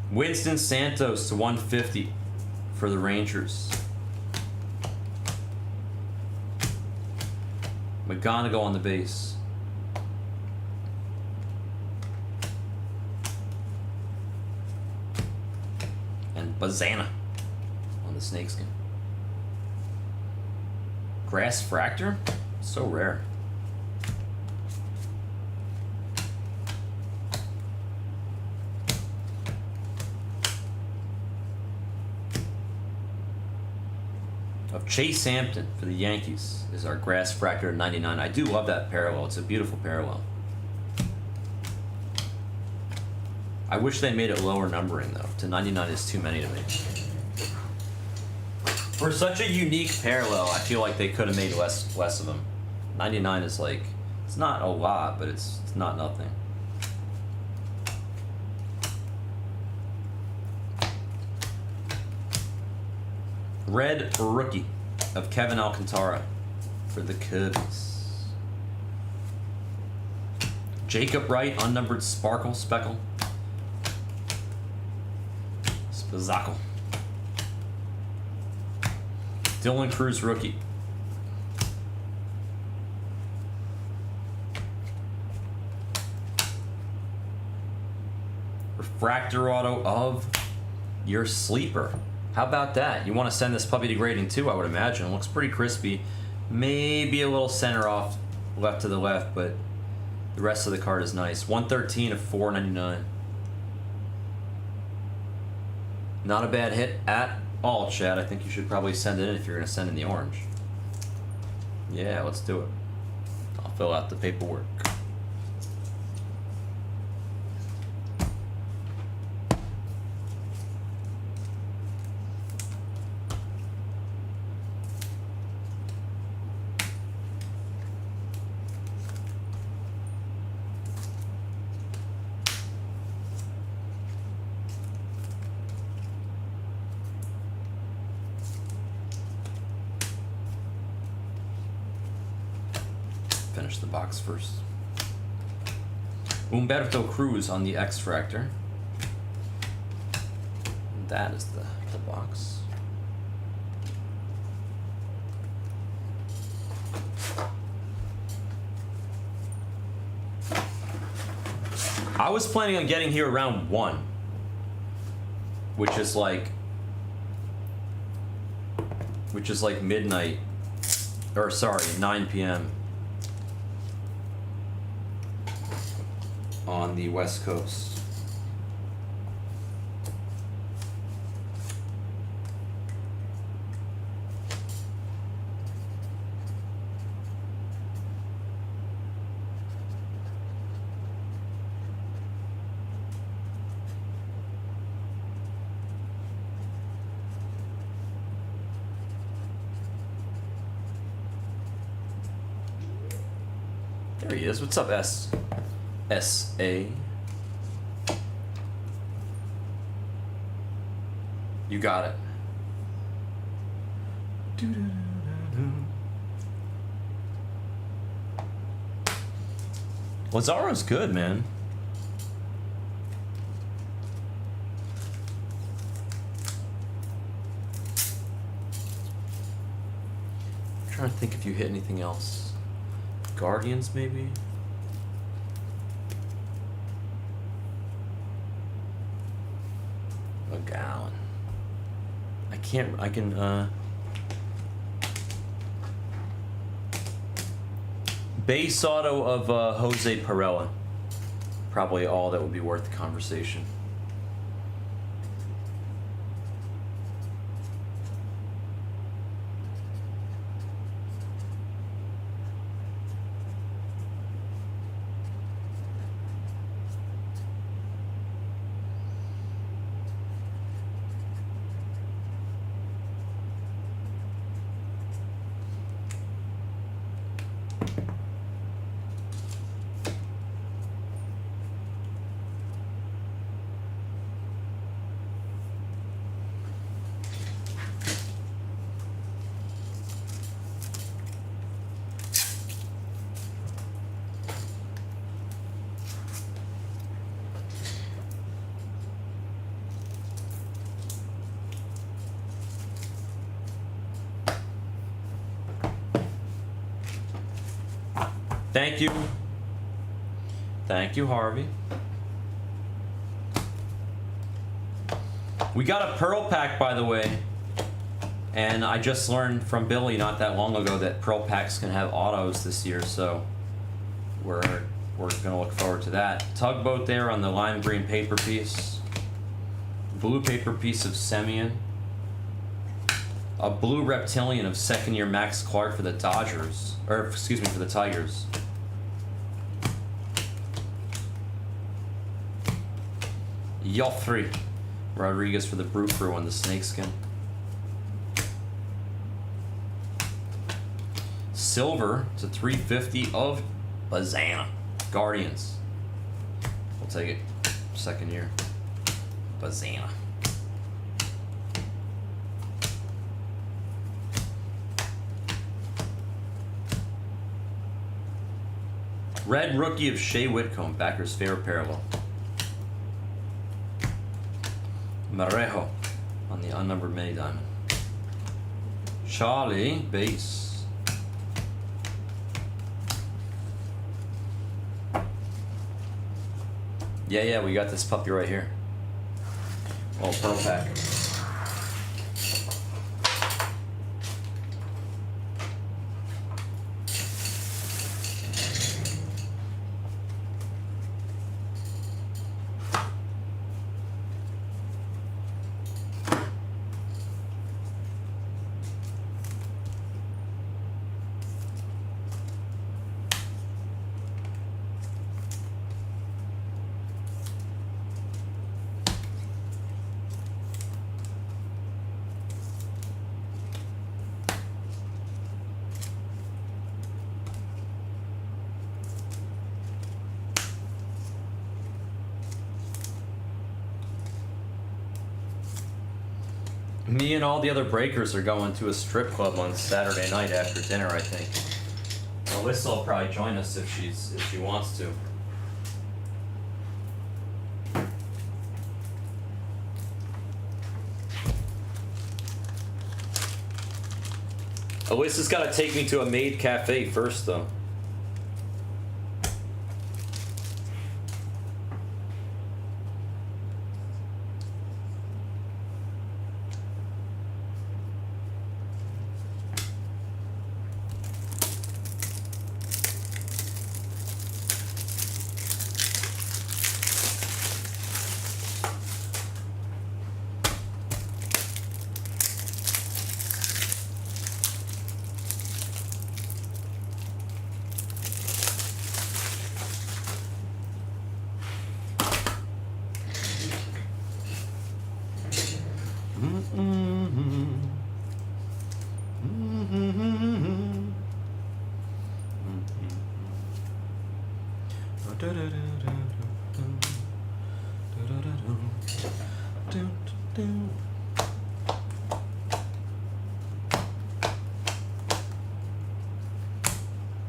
Winston Santos to 150 for the Rangers. McGonigal on the base. And Bazana on the snakeskin. Grass Fractor? So rare. Of Chase Hampton for the Yankees is our Grass Fractor 99. I do love that parallel. It's a beautiful parallel. I wish they made it lower numbering though. To 99 is too many to me. For such a unique parallel, I feel like they could have made less of them. 99 is like, it's not a lot, but it's not nothing. Red rookie of Kevin Alcantara for the Cubs. Jacob Wright, unnumbered Sparkle, Speckle. Spazackle. Dylan Cruz rookie. Refractor auto of your sleeper. How about that? You want to send this puppy to grading too, I would imagine. It looks pretty crispy. Maybe a little center off left to the left, but the rest of the card is nice. 113 of 499. Not a bad hit at all, Chad. I think you should probably send it in if you're going to send in the orange. Yeah, let's do it. I'll fill out the paperwork. Finish the box first. Umberto Cruz on the X-Fractor. That is the box. I was planning on getting here around 1, which is like midnight, or sorry, 9 p.m. on the West Coast. There he is. What's up, S.A.? You got it. Lazaro's good, man. I'm trying to think if you hit anything else. Guardians, maybe? A gallon. I can, base auto of Jose Perella. Probably all that would be worth the conversation. Thank you. Thank you, Harvey. We got a Pearl Pack, by the way. And I just learned from Billy not that long ago that Pearl Packs can have autos this year, so we're gonna look forward to that. Tugboat there on the lime green paper piece. Blue paper piece of Semyon. A blue reptilian of second year Max Clark for the Dodgers. Or, excuse me, for the Tigers. Joffrey Rodriguez for the Brute Crew on the Snakeskin. Silver to 350 of Bazana. Guardians. We'll take it. Second year. Bazana. Red rookie of Shea Whitcomb, Backers' favorite parallel. Marejo on the unnumbered mini diamond. Charlie, base. Yeah, we got this puppy right here. Well, Pearl Pack. Me and all the other breakers are going to a strip club on Saturday night after dinner, I think. Alyssa will probably join us if she wants to. Alyssa's got to take me to a maid cafe first, though.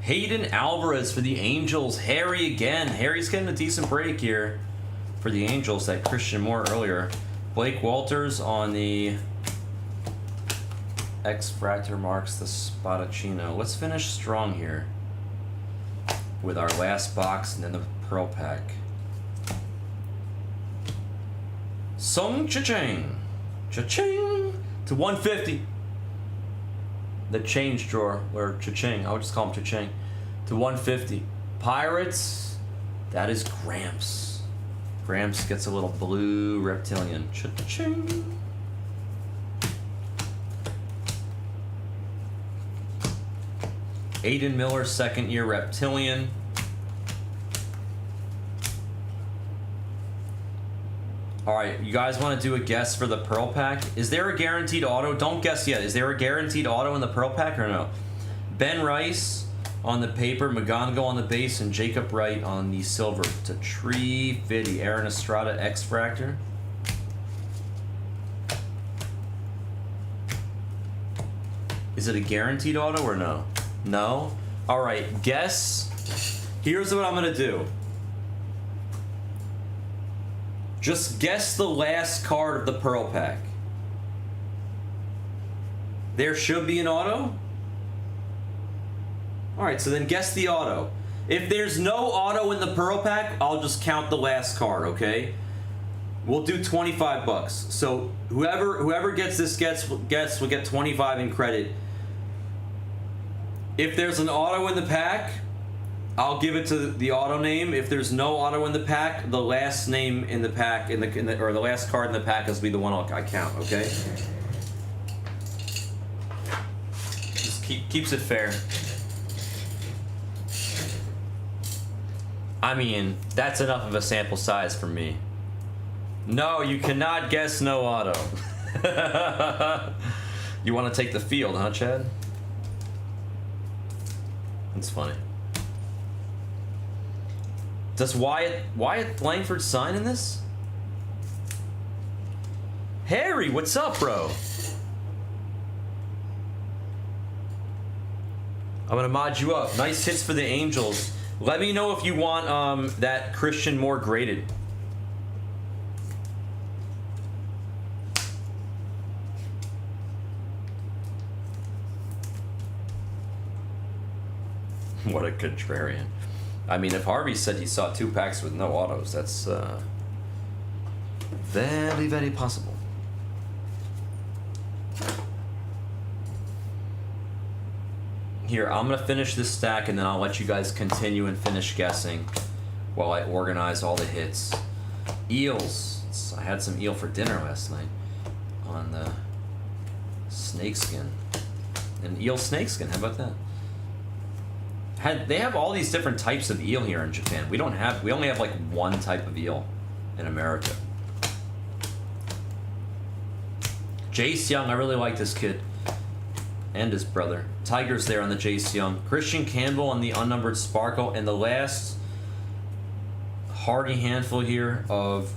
Hayden Alvarez for the Angels. Harry again. Harry's getting a decent break here for the Angels. That Christian Moore earlier. Blake Walters on the X-Fractor marks the Spadaccino. Let's finish strong here with our last box and then the Pearl Pack. Song Cha-ching. Cha-ching to 150. The change drawer, or cha-ching, I would just call him cha-ching, to 150. Pirates, that is Gramps. Gramps gets a little blue reptilian. Cha-ching. Aiden Miller, second year reptilian. Alright, you guys want to do a guess for the Pearl Pack? Is there a guaranteed auto? Don't guess yet. Is there a guaranteed auto in the Pearl Pack or no? Ben Rice on the paper, McGonigal on the base, and Jacob Wright on the silver. To Tree Fitty, Aaron Estrada, X-Fractor. Is it a guaranteed auto or no? No? Alright, guess. Here's what I'm going to do. Just guess the last card of the Pearl Pack. There should be an auto? Alright, so then guess the auto. If there's no auto in the Pearl Pack, I'll just count the last card, okay? We'll do 25 bucks. So whoever gets this guess will get 25 in credit. If there's an auto in the pack, I'll give it to the auto name. If there's no auto in the pack, the last name in the pack or the last card in the pack is be the one I count. Okay. Just keeps it fair. I mean, that's enough of a sample size for me. No, you cannot guess no auto. You want to take the field, huh, Chad? That's funny. Does Wyatt Langford sign in this? Harry, what's up, bro? I'm gonna mod you up. Nice hits for the Angels. Let me know if you want that Christian Moore graded. What a contrarian. I mean, if Harvey said he saw 2 packs with no autos, that's very, very possible. Here, I'm going to finish this stack, and then I'll let you guys continue and finish guessing while I organize all the hits. Eels. I had some eel for dinner last night on the snakeskin. An eel snakeskin, how about that? They have all these different types of eel here in Japan. We only have like one type of eel in America. Jace Young, I really like this kid. And his brother. Tiger's there on the Jace Young. Christian Campbell on the unnumbered Sparkle. And the last hearty handful here of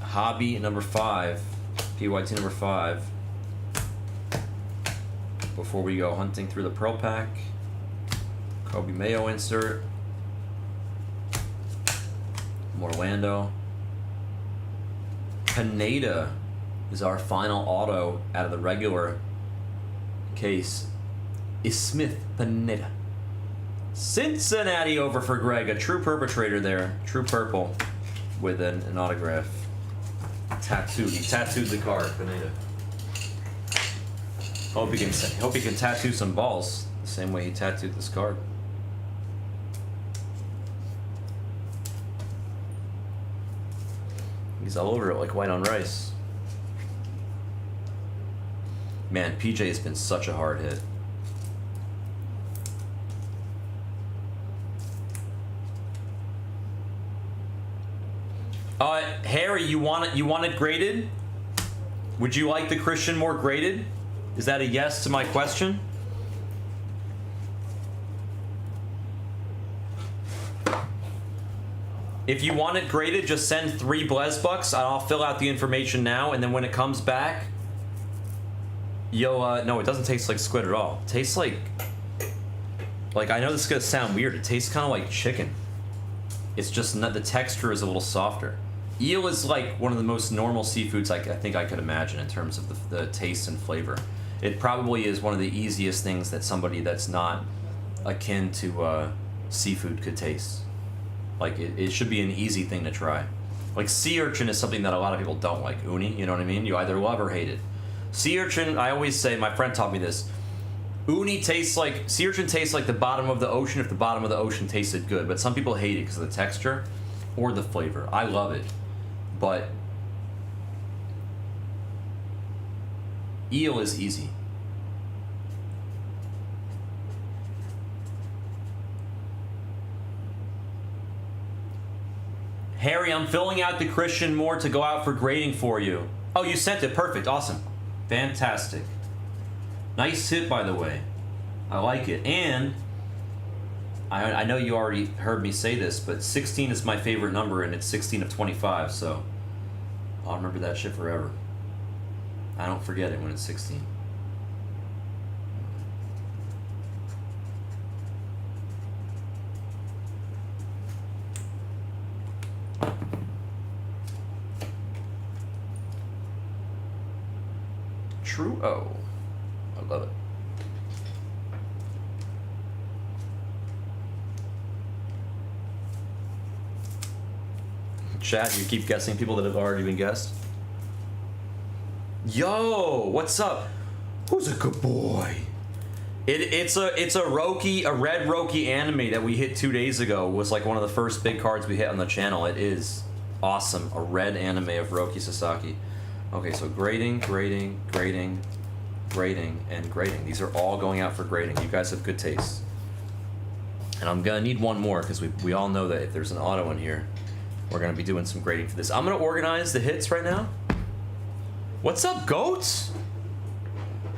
Hobby number 5. PYT number 5. Before we go hunting through the Pearl Pack. Kobe Mayo insert. More Lando. Pineda is our final auto out of the regular case. Is Smith Pineda. Cincinnati over for Greg. A true perpetrator there. True purple with an autograph. Tattooed. He tattooed the card, Pineda. Hope he can tattoo some balls the same way he tattooed this card. He's all over it like white on rice. Man, PJ has been such a hard hit. Harry, you want it graded? Would you like the Christian more graded? Is that a yes to my question? If you want it graded, just send 3 Blesbucks. I'll fill out the information now, and then when it comes back, you'll no, it doesn't taste like squid at all. It tastes like I know this is gonna sound weird. It tastes kind of like chicken. It's just not, the texture is a little softer. Eel is like one of the most normal seafoods I think I could imagine in terms of the taste and flavor. It probably is one of the easiest things that somebody that's not akin to seafood could taste. Like, it should be an easy thing to try. Like, sea urchin is something that a lot of people don't like. Uni, you know what I mean? You either love or hate it. Sea urchin, I always say, my friend taught me this. Sea urchin tastes like the bottom of the ocean if the bottom of the ocean tasted good. But some people hate it because of the texture or the flavor. I love it. But eel is easy. Harry, I'm filling out the Christian Moore to go out for grading for you. Oh, you sent it. Perfect. Awesome. Fantastic. Nice hit, by the way. I like it. And I know you already heard me say this, but 16 is my favorite number, and it's 16 of 25, so I'll remember that shit forever. I don't forget it when it's 16. True O. I love it. Chat, you keep guessing people that have already been guessed. Yo, what's up? Who's a good boy? It's a Roki, a red Roki anime that we hit 2 days ago. Was like one of the first big cards we hit on the channel. It is awesome. A red anime of Roki Sasaki. Okay, so grading, grading, grading, grading, and grading. These are all going out for grading. You guys have good taste. And I'm gonna need one more because we all know that if there's an auto in here, we're gonna be doing some grading for this. I'm gonna organize the hits right now. What's up, goats?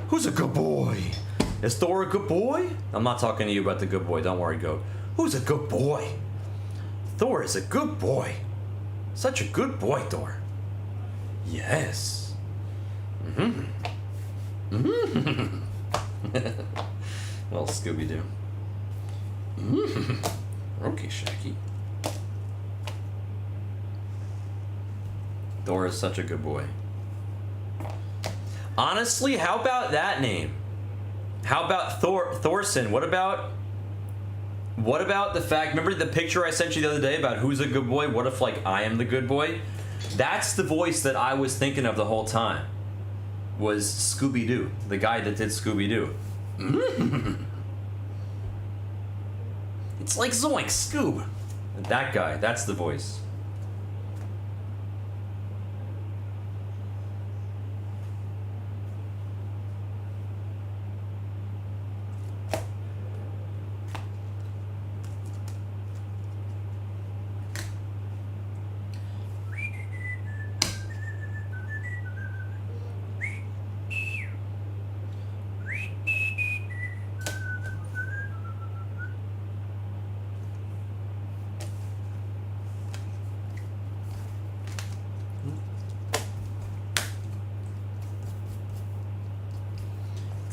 Who's a good boy? Is Thor a good boy? I'm not talking to you about the good boy. Don't worry, goat. Who's a good boy? Thor is a good boy. Such a good boy, Thor. Yes. Mm-hmm. Mm-hmm. Well, Scooby-Doo. Mm-hmm. Okay, Shaggy. Thor is such a good boy. Honestly, how about that name? How about Thorson? What about the fact, remember the picture I sent you the other day about who's a good boy? What if, like, I am the good boy? That's the voice that I was thinking of the whole time. Was Scooby-Doo. The guy that did Scooby-Doo. It's like Zoink, Scoob. That guy, that's the voice.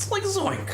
It's like zoink.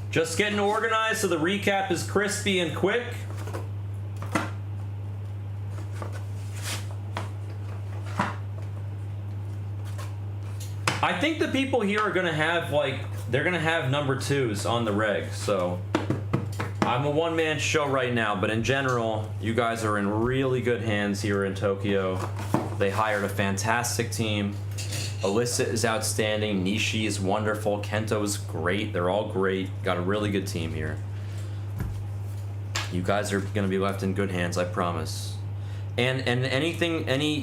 Just getting organized so the recap is crispy and quick. I think the people here are gonna have they're gonna have number 2s on the reg, so I'm a one-man show right now, but in general, you guys are in really good hands here in Tokyo. They hired a fantastic team. Alyssa is outstanding, Nishi is wonderful, Kento is great, they're all great. Got a really good team here. You guys are gonna be left in good hands, I promise. And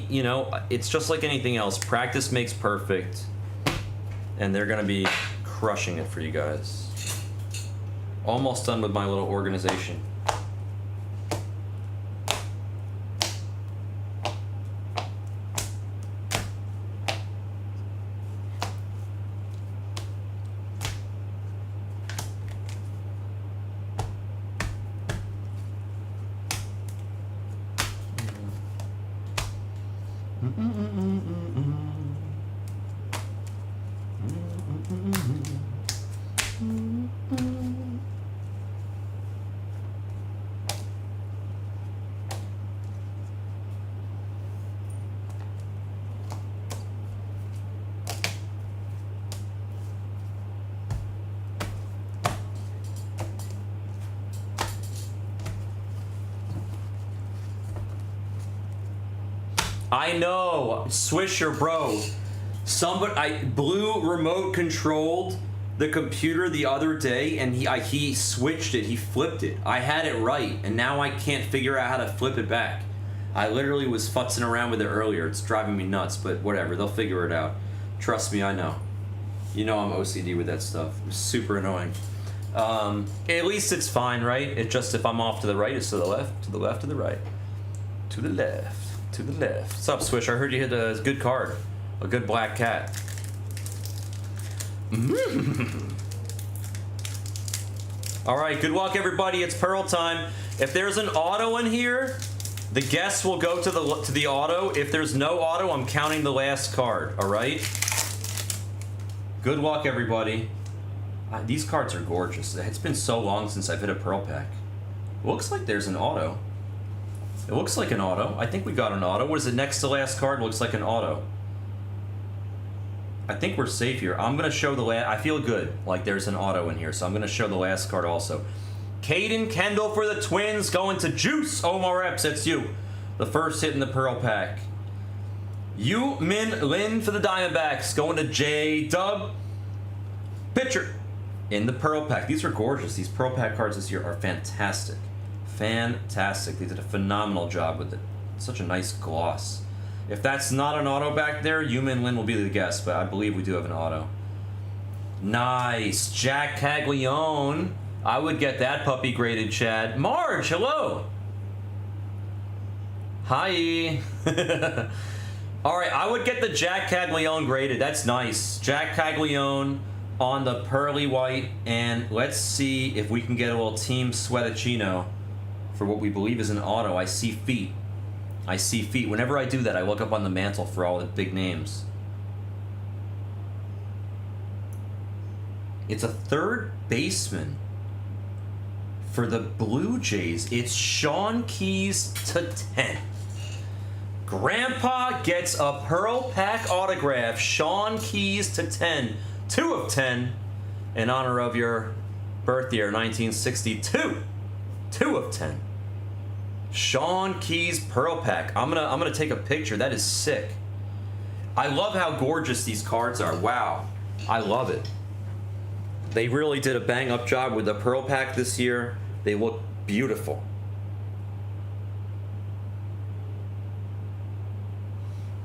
you know, it's just like anything else. Practice makes perfect. And they're gonna be crushing it for you guys. Almost done with my little organization. I know, Swisher, bro. Blue remote controlled the computer the other day, and he switched it. He flipped it. I had it right, and now I can't figure out how to flip it back. I literally was futzing around with it earlier. It's driving me nuts, but whatever. They'll figure it out. Trust me, I know. You know I'm OCD with that stuff. It's super annoying. At least it's fine, right? It just, if I'm off to the right, it's to the left, to the left, to the right, to the left. To the left. What's up, Swish? I heard you hit a good card. A good black cat. Alright, good luck, everybody. It's Pearl time. If there's an auto in here, the guess will go to the auto. If there's no auto, I'm counting the last card. Alright? Good luck, everybody. These cards are gorgeous. It's been so long since I've hit a Pearl pack. Looks like there's an auto. It looks like an auto. I think we got an auto. What is it? Next to last card looks like an auto. I think we're safe here. I'm going to show the last... I feel good. Like there's an auto in here. So I'm going to show the last card also. Caden Kendall for the Twins going to Juice. Omar Epps, that's you. The first hit in the Pearl pack. Yu Min Lin for the Diamondbacks going to J Dub. Pitcher in the Pearl pack. These are gorgeous. These Pearl pack cards this year are fantastic. Fantastic. They did a phenomenal job with it. Such a nice gloss. If that's not an auto back there, Yumin Lin will be the guess, but I believe we do have an auto. Nice. Jack Caglione. I would get that puppy graded, Chad. Marge, hello. Hi. Alright, I would get the Jack Caglione graded. That's nice. Jack Caglione on the pearly white, and let's see if we can get a little Team Sweatachino for what we believe is an auto. I see feet. I see feet. Whenever I do that, I look up on the mantle for all the big names. It's a third baseman for the Blue Jays. It's Sean Keys to 10. Grandpa gets a Pearl Pack autograph. Sean Keys to 10. 2 of 10 in honor of your birth year, 1962. 2 of 10. Sean Keys Pearl Pack. I'm gonna take a picture. That is sick. I love how gorgeous these cards are. Wow. I love it. They really did a bang up job with the Pearl Pack this year. They look beautiful.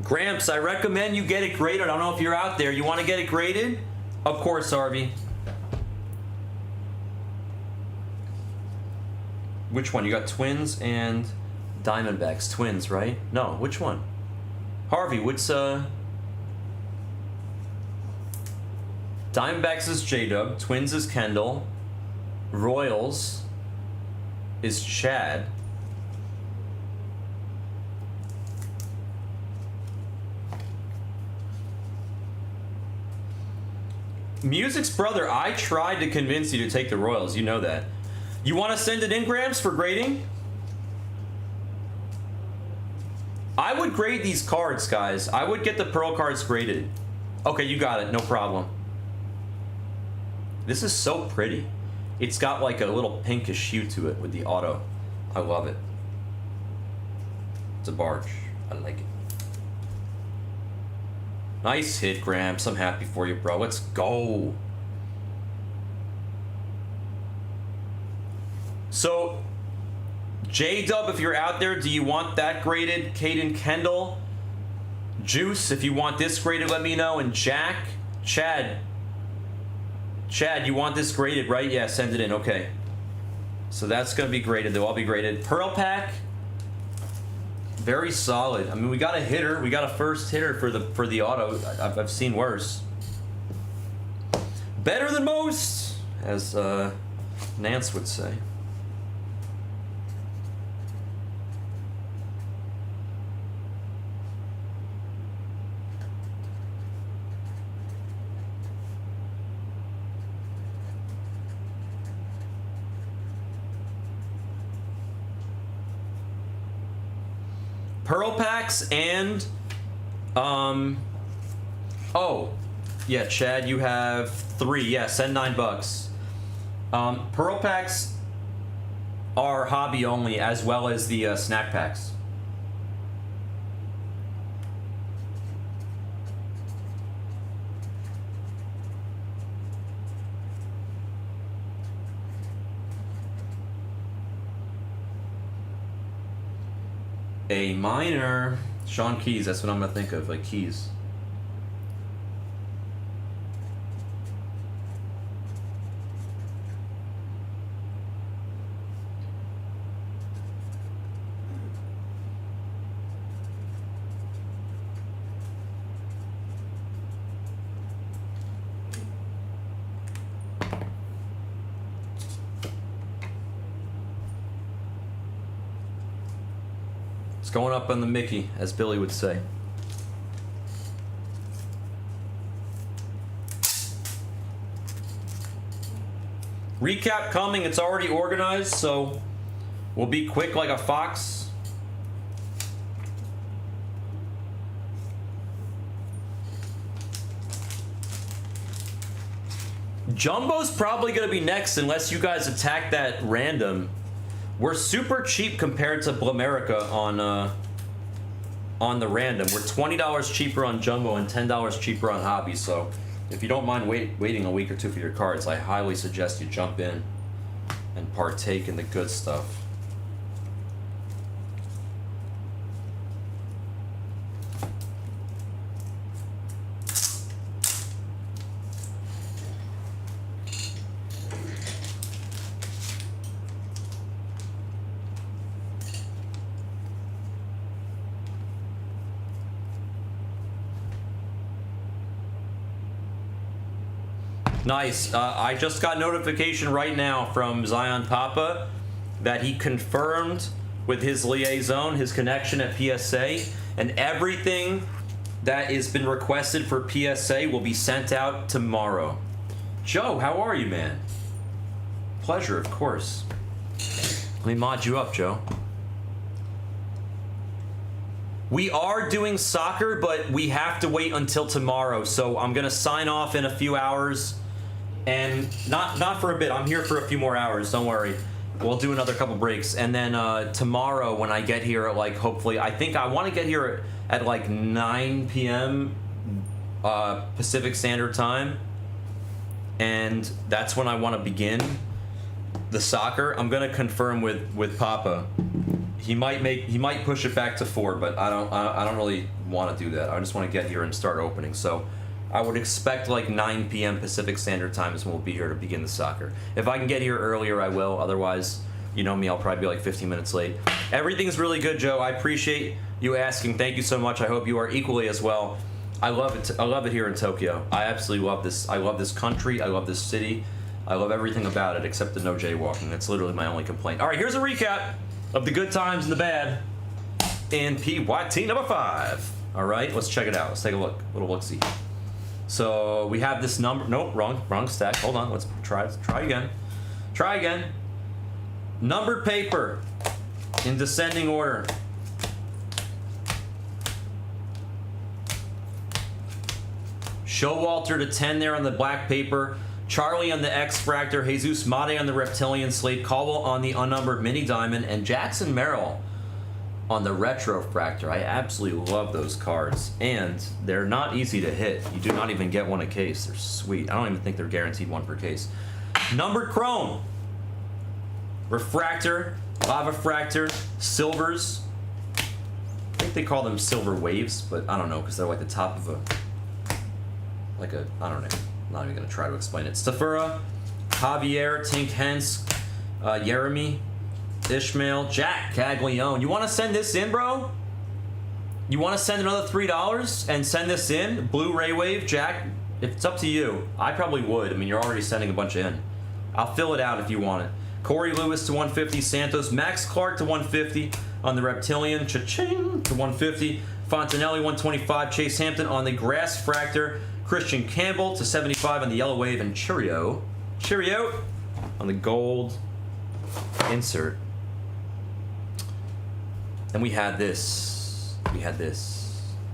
Gramps, I recommend you get it graded. I don't know if you're out there. You want to get it graded? Of course, Harvey. Which one? You got Twins and Diamondbacks. Twins, right? No, which one? Harvey, what's Diamondbacks is J-Dub, Twins is Kendall, Royals is Chad. Music's brother, I tried to convince you to take the Royals. You know that. You want to send it in, Gramps, for grading? I would grade these cards, guys. I would get the Pearl cards graded. Okay, you got it. No problem. This is so pretty. It's got like a little pinkish hue to it with the auto. I love it. It's a barge. I like it. Nice hit, Gramps. I'm happy for you, bro. Let's go. So, J-Dub, if you're out there, do you want that graded? Caden Kendall. Juice, if you want this graded, let me know. And Jack, Chad, you want this graded, right? Yeah, send it in. Okay. So that's going to be graded. They'll all be graded. Pearl Pack. Very solid. I mean, we got a hitter. We got a first hitter for the auto. I've seen worse. Better than most, as Nance would say. Pearl packs and oh yeah, Chad, you have 3. Yeah, send $9. Pearl packs are hobby only, as well as the snack packs. A minor. Sean Keys, that's what I'm gonna think of, like Keys. It's going up on the Mickey, as Billy would say. Recap coming, it's already organized, so we'll be quick like a fox. Jumbo's probably going to be next unless you guys attack that random. We're super cheap compared to Blamerica on the random. We're $20 cheaper on Jumbo and $10 cheaper on Hobby, so if you don't mind waiting a week or two for your cards, I highly suggest you jump in and partake in the good stuff. Nice. I just got notification right now from Zion Papa that he confirmed with his liaison, his connection at PSA, and everything that has been requested for PSA will be sent out tomorrow. Joe, how are you, man? Pleasure, of course. Let me mod you up, Joe. We are doing soccer, but we have to wait until tomorrow, so I'm gonna sign off in a few hours. And not for a bit. I'm here for a few more hours. Don't worry. We'll do another couple breaks. And then tomorrow when I get here at like, hopefully, I think I want to get here at like 9 p.m. Pacific Standard Time. and that's when I want to begin the soccer. I'm gonna confirm with Papa. He might push it back to 4, but I don't really want to do that. I just want to get here and start opening. So I would expect like 9 p.m. Pacific Standard Time is when we'll be here to begin the soccer. If I can get here earlier, I will. Otherwise, you know me, I'll probably be like 15 minutes late. Everything's really good, Joe. I appreciate you asking. Thank you so much. I hope you are equally as well. I love it. I love it here in Tokyo. I absolutely love this. I love this country. I love this city. I love everything about it except the no jaywalking. That's literally my only complaint. All right, here's a recap of the good times and the bad in PYT number 5. All right, let's check it out. Let's take a look. A little look-see. So we have this number. Nope, wrong stack. Hold on. Let's try again. Try again. Numbered paper in descending order. Showalter to 10 there on the black paper. Charlie on the X-Fractor, Jesus Mate on the Reptilian Slate, Caldwell on the unnumbered Mini Diamond, and Jackson Merrill on the Retro Fractor. I absolutely love those cards, and they're not easy to hit. You do not even get one a case. They're sweet. I don't even think they're guaranteed one per case. Numbered Chrome, Refractor, Lava Fractor, Silvers. I think they call them Silver Waves, but I don't know because they're like the top of I don't know. I'm not even going to try to explain it. Stafura, Javier, Tink Hens, Jeremy, Ishmael, Jack Caglione. You want to send this in, bro? You want to send another $3 and send this in? Blue Ray Wave, Jack, if it's up to you. I probably would. I mean, you're already sending a bunch in. I'll fill it out if you want it. Corey Lewis to 150, Santos, Max Clark to 150 on the Reptilian, Cha-ching to 150, Fontanelli 125, Chase Hampton on the Grass Fractor, Christian Campbell to 75 on the Yellow Wave, and Cheerio on the gold insert. And we had this.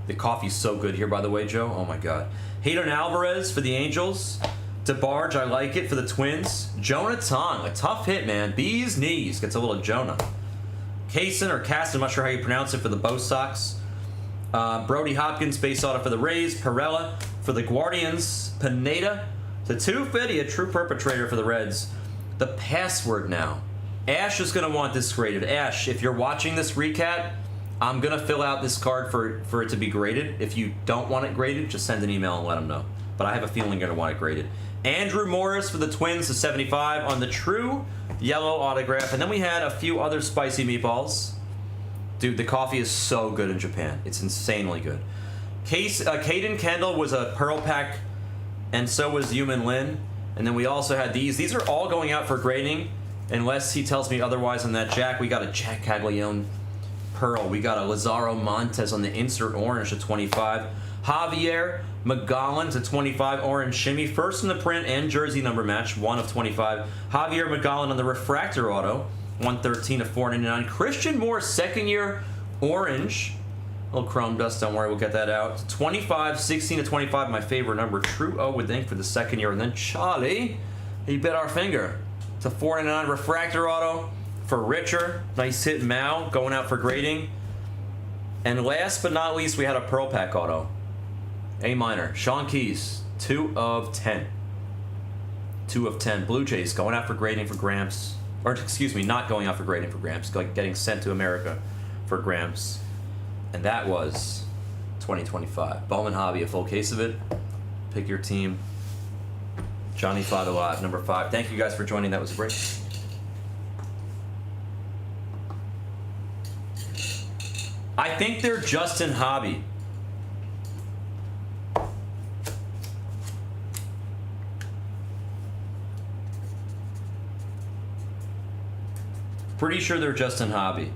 The coffee's so good here, by the way, Joe. Oh my God. Hayden Alvarez for the Angels. DeBarge, I like it for the Twins. Jonah Tong, a tough hit, man. Bee's knees, gets a little Jonah. Kaysen or Casson, I'm not sure how you pronounce it, for the Bo Sox. Brody Hopkins, base auto for the Rays. Perella for the Guardians. Pineda to 250, a true perpetrator for the Reds. The password now. Ash is going to want this graded. Ash, if you're watching this recap, I'm going to fill out this card for it to be graded. If you don't want it graded, just send an email and let them know. But I have a feeling you're going to want it graded. Andrew Morris for the Twins to 75 on the true yellow autograph. And then we had a few other spicy meatballs. Dude, the coffee is so good in Japan. It's insanely good. Caden Kendall was a Pearl Pack, and so was Yumin Lin. And then we also had these. These are all going out for grading, unless he tells me otherwise on that Jack. We got a Jack Caglione Pearl. We got a Lazaro Montes on the insert orange to 25. Javier McGowan to 25, orange shimmy. First in the print and jersey number match, 1 of 25. Javier McGowan on the refractor auto, 113 of 499. Christian Moore, second year orange. A little chrome dust, don't worry, we'll get that out. 25, 16 to 25, my favorite number. True O with ink for the second year. And then Charlie, he bit our finger. To 499 refractor auto for Richer. Nice hit Mao, going out for grading. And last but not least, we had a Pearl Pack auto. A minor, Sean Keys, 2 of 10. 2 of 10. Blue Jays going out for grading for Gramps. Or, excuse me, not going out for grading for Gramps. Like getting sent to America for Gramps. And that was 2025. Bowman Hobby, a full case of it. Pick your team. Johnny Fado Live, number 5. Thank you guys for joining. That was a break. I think they're Justin Hobby. Pretty sure they're Justin Hobby.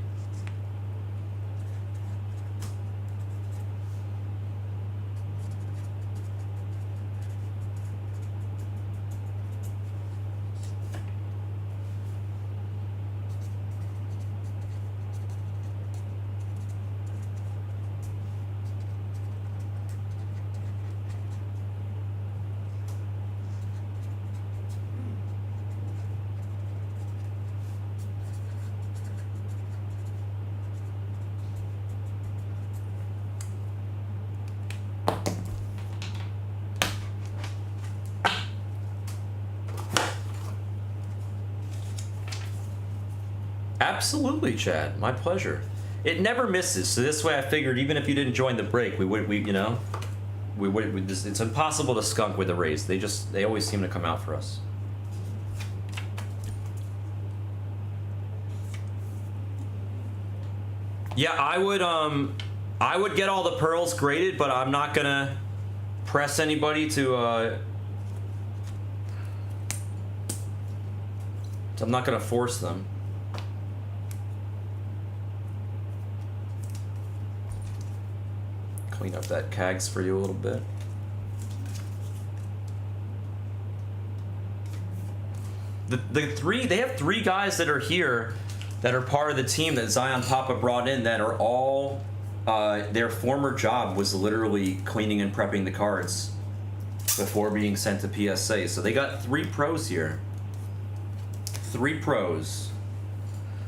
Absolutely, Chad. My pleasure. It never misses. So this way, I figured even if you didn't join the break, it's impossible to skunk with the raise. They always seem to come out for us. Yeah, I would get all the pearls graded, but I'm not gonna press anybody to I'm not gonna force them. Clean up that cags for you a little bit. They have three guys that are here that are part of the team that Zion Papa brought in that are all their former job was literally cleaning and prepping the cards before being sent to PSA. So they got 3 pros here. 3 pros.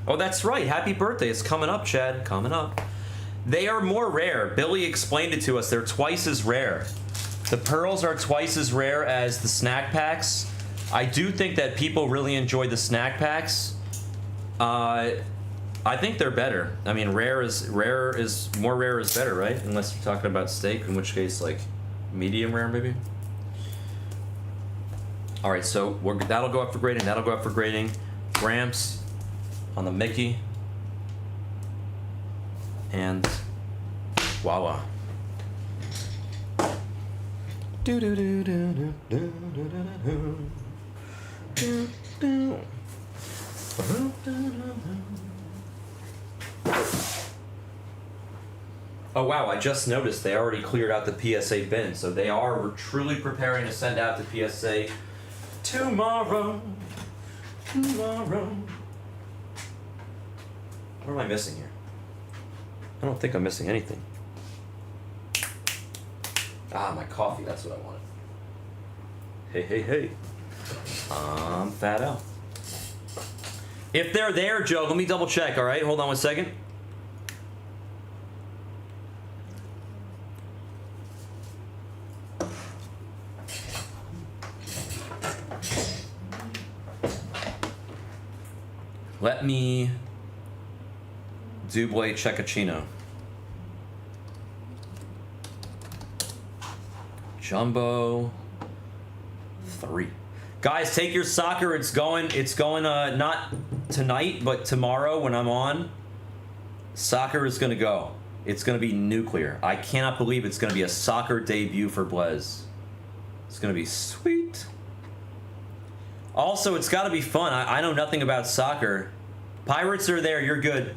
Oh, that's right. Happy birthday. It's coming up, Chad. Coming up. They are more rare. Billy explained it to us. They're twice as rare. The pearls are twice as rare as the snack packs. I do think that people really enjoy the snack packs. I think they're better. I mean, more rare is better, right? Unless you're talking about steak, in which case, like, medium rare maybe. All right, so that'll go up for grading. That'll go up for grading. Gramps on the Mickey. And voila. Do do do do do do do do do. Oh wow, I just noticed they already cleared out the PSA bin, so they are truly preparing to send out the PSA tomorrow. What am I missing here? I don't think I'm missing anything. Ah, my coffee, that's what I wanted. Hey. I'm fat out. If they're there, Joe, let me double check, all right? Hold on one second. Let me Dublé Cecchino. Jumbo 3. Guys, take your soccer. It's going not tonight, but tomorrow when I'm on. Soccer is gonna go. It's gonna be nuclear. I cannot believe it's gonna be a soccer debut for Blez. It's gonna be sweet. Also, it's gotta be fun. I know nothing about soccer. Pirates are there, you're good.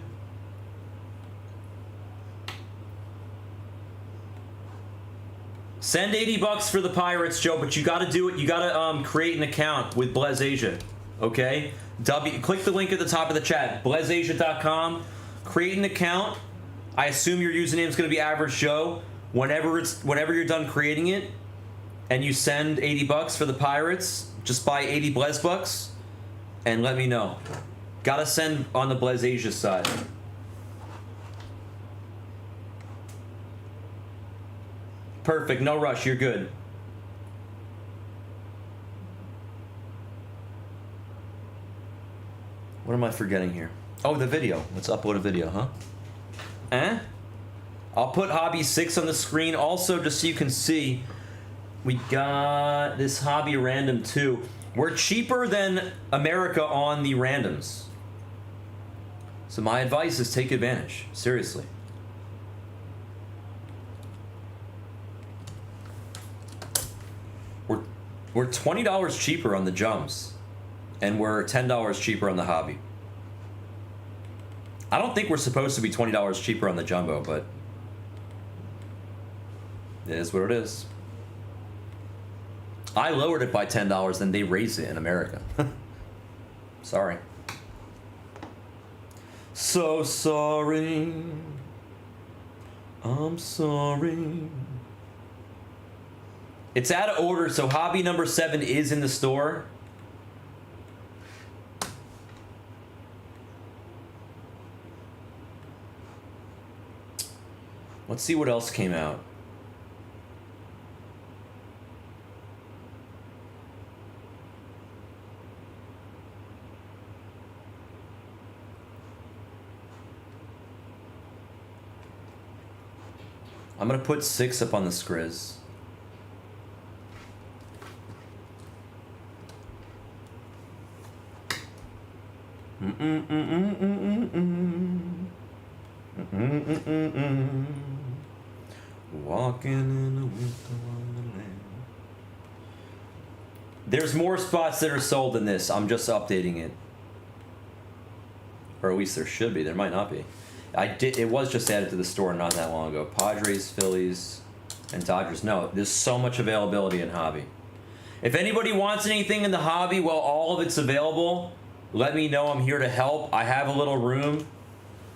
Send $80 for the Pirates, Joe, but you gotta do it. You gotta create an account with Blez Asia, okay? Click the link at the top of the chat, blezasia.com. Create an account. I assume your username is gonna be Average Joe. Whenever you're done creating it, and you send $80 for the Pirates, just buy 80 Blez bucks, and let me know. Gotta send on the Blez Asia side. Perfect, no rush, you're good. What am I forgetting here? Oh, the video. Let's upload a video, huh? I'll put Hobby 6 on the screen also just so you can see. We got this Hobby Random 2. We're cheaper than America on the randoms. So my advice is take advantage, seriously. We're $20 cheaper on the jumps, and we're $10 cheaper on the hobby. I don't think we're supposed to be $20 cheaper on the jumbo, but it is what it is. I lowered it by $10, then they raised it in America. Sorry. So sorry. I'm sorry. It's out of order, so hobby number 7 is in the store. Let's see what else came out. I'm gonna put 6 up on the Skriz. Walking in a winter wonderland. There's more spots that are sold than this. I'm just updating it. Or at least there should be. There might not be. It was just added to the store not that long ago. Padres, Phillies, and Dodgers. No, there's so much availability in hobby. If anybody wants anything in the hobby, well, all of it's available. Let me know. I'm here to help. I have a little room.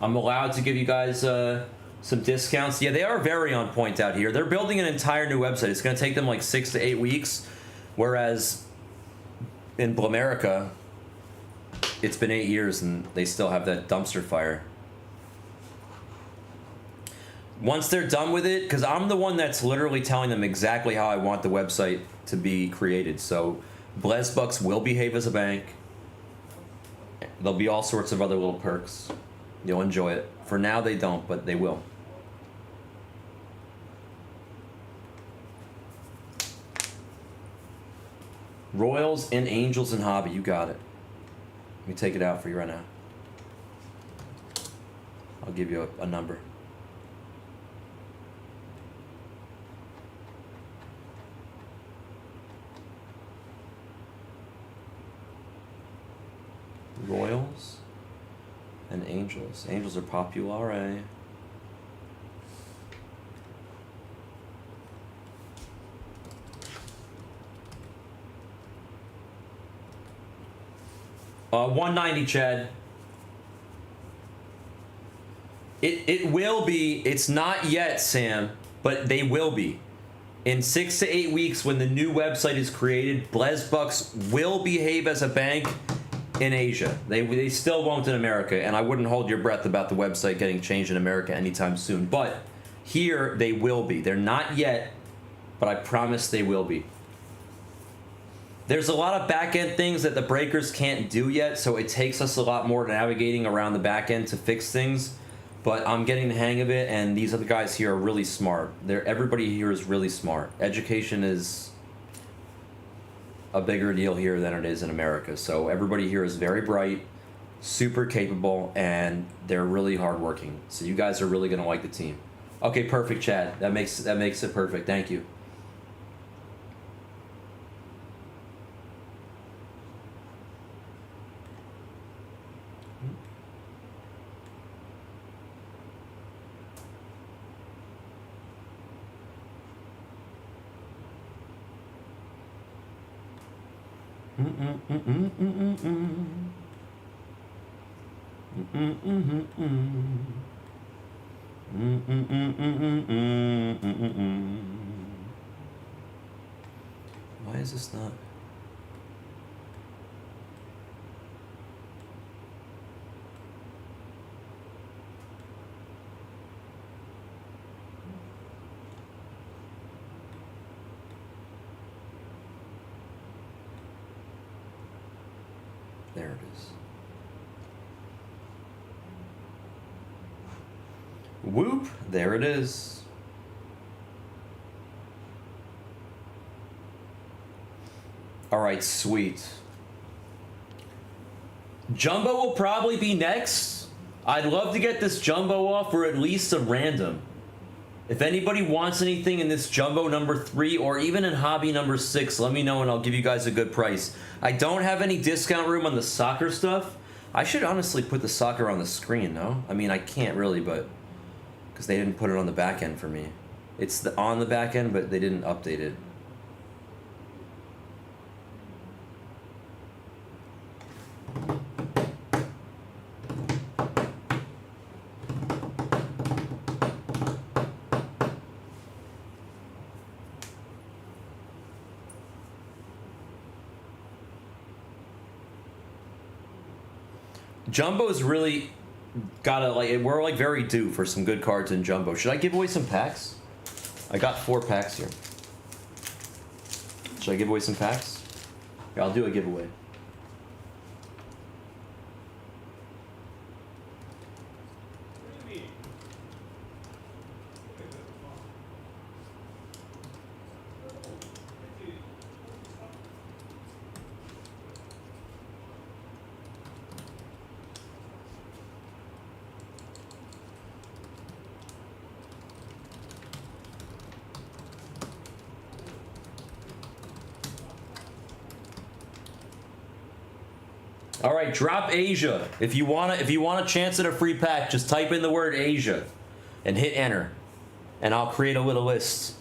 I'm allowed to give you guys some discounts. Yeah, they are very on point out here. They're building an entire new website. It's going to take them like 6 to 8 weeks, whereas in Blumerica, it's been 8 years and they still have that dumpster fire. Once they're done with it, because I'm the one that's literally telling them exactly how I want the website to be created. So Blesbucks will behave as a bank. There'll be all sorts of other little perks. You'll enjoy it. For now, they don't, but they will. Royals and Angels in hobby. You got it. Let me take it out for you right now. I'll give you a number. Royals and Angels. Angels are populare. $190, Chad. It will be. It's not yet, Sam, but they will be. In 6 to 8 weeks, when the new website is created, Blesbucks will behave as a bank in Asia. They still won't in America, and I wouldn't hold your breath about the website getting changed in America anytime soon. But here, they will be. They're not yet, but I promise they will be. There's a lot of back-end things that the breakers can't do yet, so it takes us a lot more navigating around the back end to fix things. But I'm getting the hang of it, and these other guys here are really smart. Everybody here is really smart. Education is a bigger deal here than it is in America. So everybody here is very bright, super capable, and they're really hardworking. So you guys are really gonna like the team. Okay, perfect, Chad. That makes it perfect. Thank you. Why is this not? There it is. Whoop! There it is. All right, sweet. Jumbo will probably be next. I'd love to get this Jumbo off, or at least a random. If anybody wants anything in this Jumbo number 3 or even in Hobby number 6, let me know and I'll give you guys a good price. I don't have any discount room on the soccer stuff. I should honestly put the soccer on the screen, no? I mean, I can't really, but because they didn't put it on the back end for me. It's on the back end, but they didn't update it. Jumbo's really gotta, like, we're like very due for some good cards in Jumbo. Should I give away some packs? I got 4 packs here. Should I give away some packs? Yeah, I'll do a giveaway. All right, drop Asia. If you want a chance at a free pack, just type in the word Asia and hit enter. And I'll create a little list.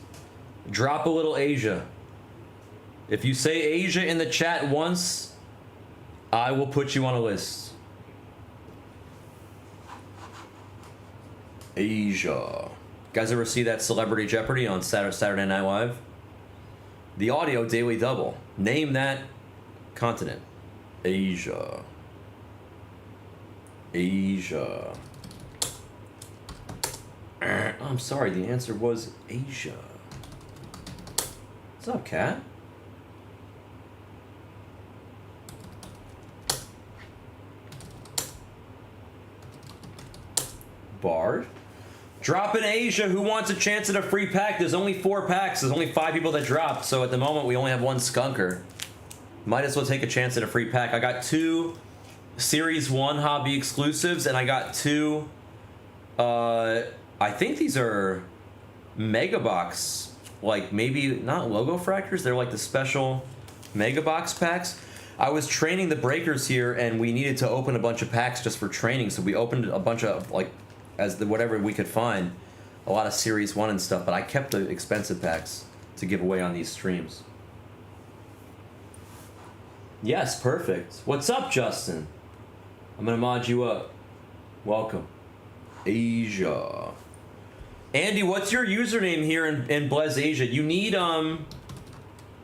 Drop a little Asia. If you say Asia in the chat once, I will put you on a list. Asia. Guys ever see that Celebrity Jeopardy on Saturday Night Live? The audio daily double. Name that continent. Asia. Asia. I'm sorry, the answer was Asia. What's up, cat? Bard. Drop in Asia. Who wants a chance at a free pack? There's only 4 packs. There's only 5 people that dropped. So at the moment, we only have 1 skunker. Might as well take a chance at a free pack. I got 2 Series 1 hobby exclusives, and I got 2... I think these are Mega Box. Like, maybe not logo fractors. They're like the special Mega Box packs. I was training the breakers here, and we needed to open a bunch of packs just for training. So we opened a bunch of, like, whatever we could find. A lot of Series 1 and stuff. But I kept the expensive packs to give away on these streams. Yes, perfect. What's up, Justin? I'm gonna mod you up. Welcome. Asia. Andy, what's your username here in Blez Asia? You need,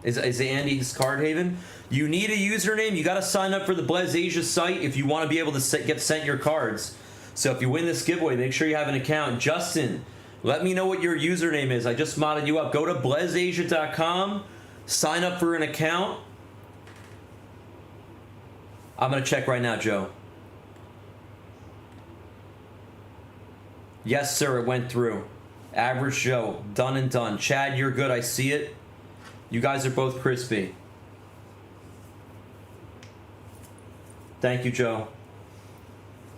is Andy's Card Haven? You need a username. You gotta sign up for the Blez Asia site if you wanna be able to get sent your cards. So if you win this giveaway, make sure you have an account. Justin, let me know what your username is. I just modded you up. Go to blezasia.com, sign up for an account. I'm gonna check right now, Joe. Yes, sir, it went through. Average Joe, done and done. Chad, you're good, I see it. You guys are both crispy. Thank you, Joe.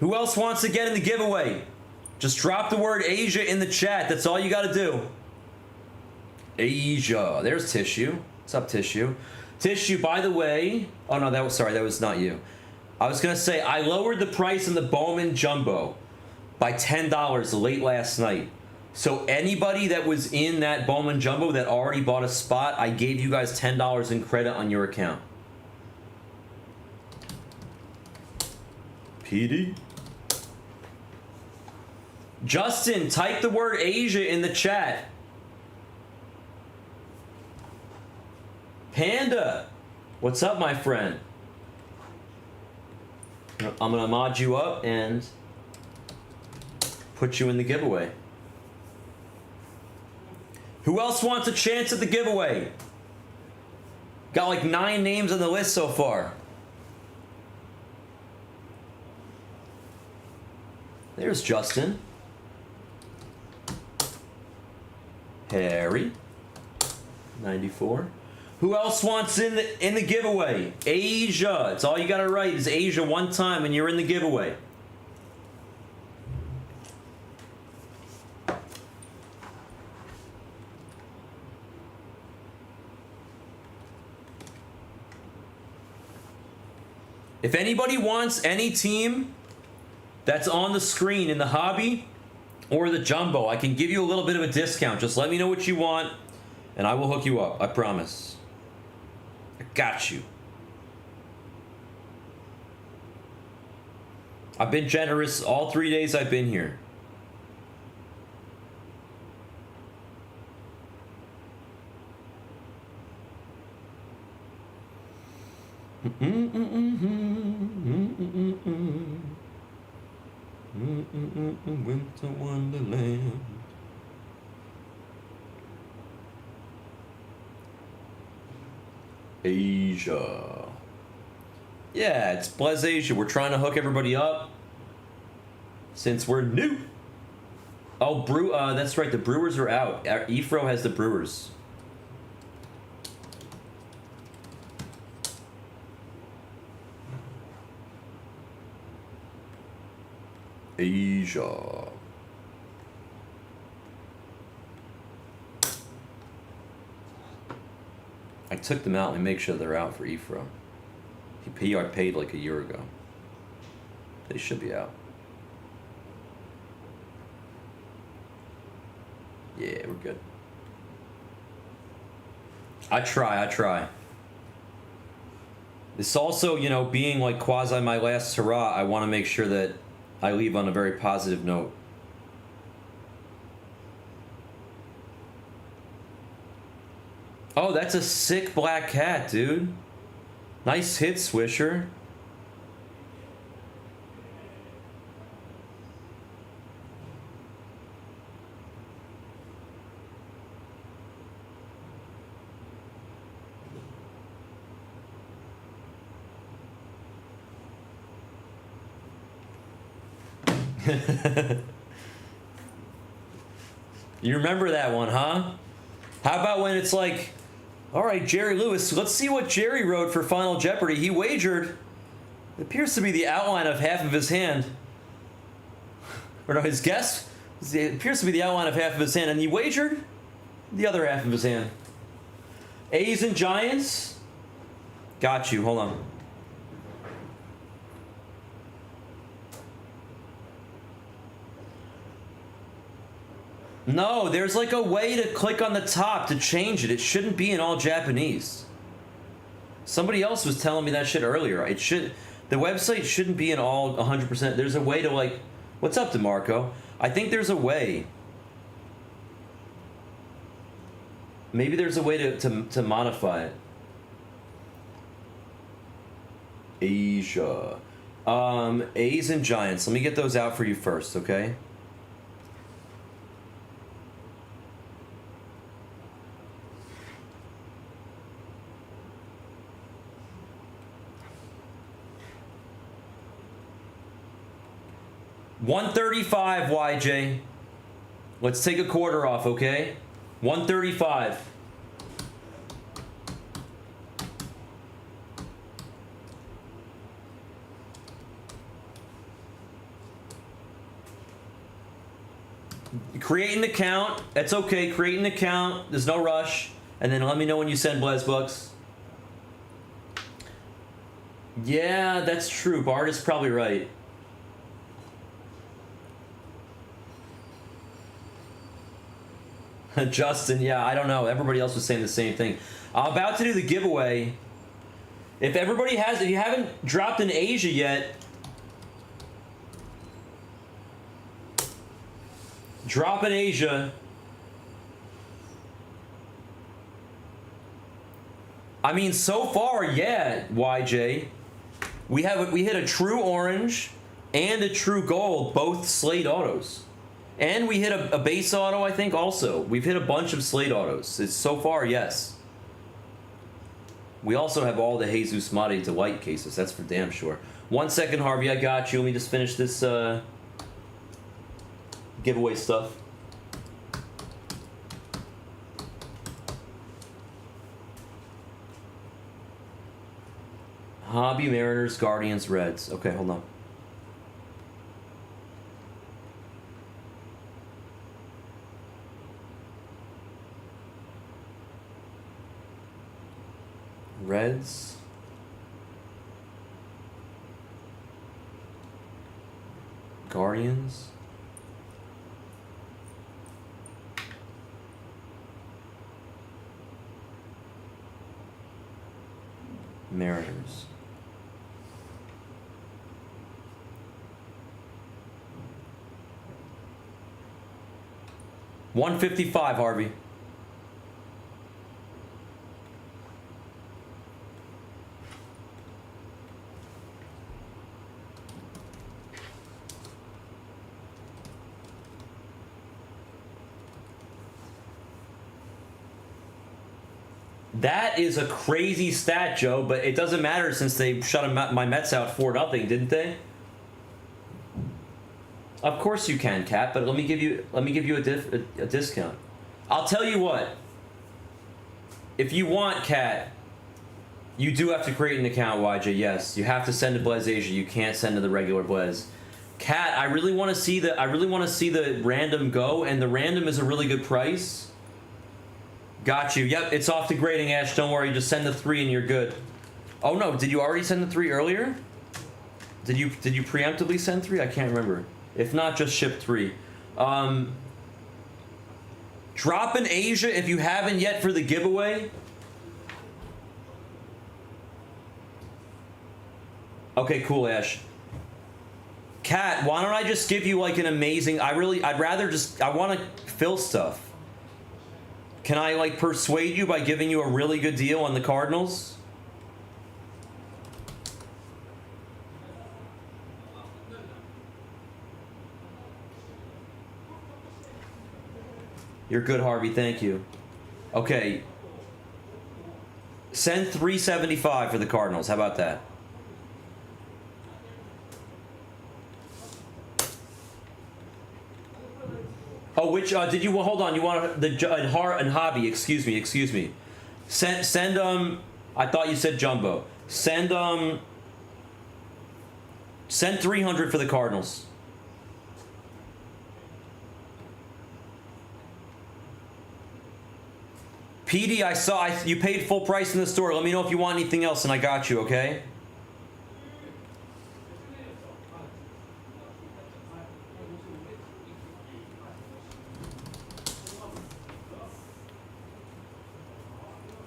Who else wants to get in the giveaway? Just drop the word Asia in the chat. That's all you gotta do. Asia. There's Tissue. What's up, Tissue? Tissue, by the way... Oh, no, that was not you. I was gonna say, I lowered the price on the BOWMAN Jumbo by $10 late last night. So anybody that was in that BOWMAN Jumbo that already bought a spot, I gave you guys $10 in credit on your account. PD? Justin, type the word Asia in the chat. Panda, what's up, my friend? I'm gonna mod you up and put you in the giveaway. Who else wants a chance at the giveaway? Got like 9 names on the list so far. There's Justin. Harry. 94. Who else wants in the giveaway? Asia. It's all you gotta write is Asia one time and you're in the giveaway. If anybody wants any team that's on the screen in the hobby or the jumbo, I can give you a little bit of a discount. Just let me know what you want and I will hook you up. I promise. I got you. I've been generous all 3 days I've been here. Winter Wonderland. Asia. Yeah, it's Blez Asia. We're trying to hook everybody up since we're new. Oh, that's right. The Brewers are out. Efro has the Brewers. Asia. I took them out and make sure they're out for Efro. He paid like a year ago. They should be out. Yeah, we're good. I try. This also, you know, being like quasi my last hurrah, I want to make sure that I leave on a very positive note. Oh, that's a sick black cat, dude. Nice hit, Swisher. You remember that one, huh? How about when it's like, all right, Jerry Lewis, let's see what Jerry wrote for Final Jeopardy. He wagered. It appears to be the outline of half of his hand. Or no, his guess? It appears to be the outline of half of his hand, and he wagered the other half of his hand. A's and Giants? Got you, hold on. No, there's like a way to click on the top to change it. It shouldn't be in all Japanese. Somebody else was telling me that shit earlier. The website shouldn't be in all 100%. There's a way to like, what's up, DeMarco? I think there's a way. Maybe there's a way to modify it. Asia. A's and Giants. Let me get those out for you first, okay? $135, YJ. Let's take a quarter off, okay? $135. Create an account. That's okay. Create an account. There's no rush. And then let me know when you send Blazbucks. Yeah, that's true. Bart is probably right. Justin, yeah, I don't know. Everybody else was saying the same thing. I'm about to do the giveaway. If you haven't dropped in Asia yet, drop in Asia. I mean, so far, yeah, YJ. We hit a true orange and a true gold, both Slate autos. And we hit a base auto, I think, also. We've hit a bunch of Slate autos. It's so far, yes. We also have all the Jesus Mate Delight cases. That's for damn sure. 1 second, Harvey. I got you. Let me just finish this giveaway stuff. Hobby, Mariners, Guardians, Reds. Okay, hold on. Reds. Guardians. Mariners. $155, Harvey. That is a crazy stat, Joe, but it doesn't matter since they shut my Mets out 4-0, didn't they? Of course you can, Cat, but let me give you a discount. I'll tell you what. If you want, Cat, you do have to create an account, YJ. Yes, you have to send to Blez Asia. You can't send to the regular Blez. Cat, I really want to see the random go, and the random is a really good price. Got you. Yep, it's off to grading, Ash. Don't worry. Just send the 3 and you're good. Oh no, did you already send the 3 earlier? Did you preemptively send 3? I can't remember. If not, just ship 3. Drop in Asia if you haven't yet for the giveaway. Okay, cool, Ash. Kat, why don't I just give you like an amazing... I want to fill stuff. Can I like persuade you by giving you a really good deal on the Cardinals? You're good, Harvey. Thank you. Okay. Send $375 for the Cardinals. How about that? Oh, which did you hold on? You want the and Hobby? Excuse me. Send I thought you said Jumbo. Send 300 for the Cardinals. PD, I saw you paid full price in the store. Let me know if you want anything else, and I got you. Okay.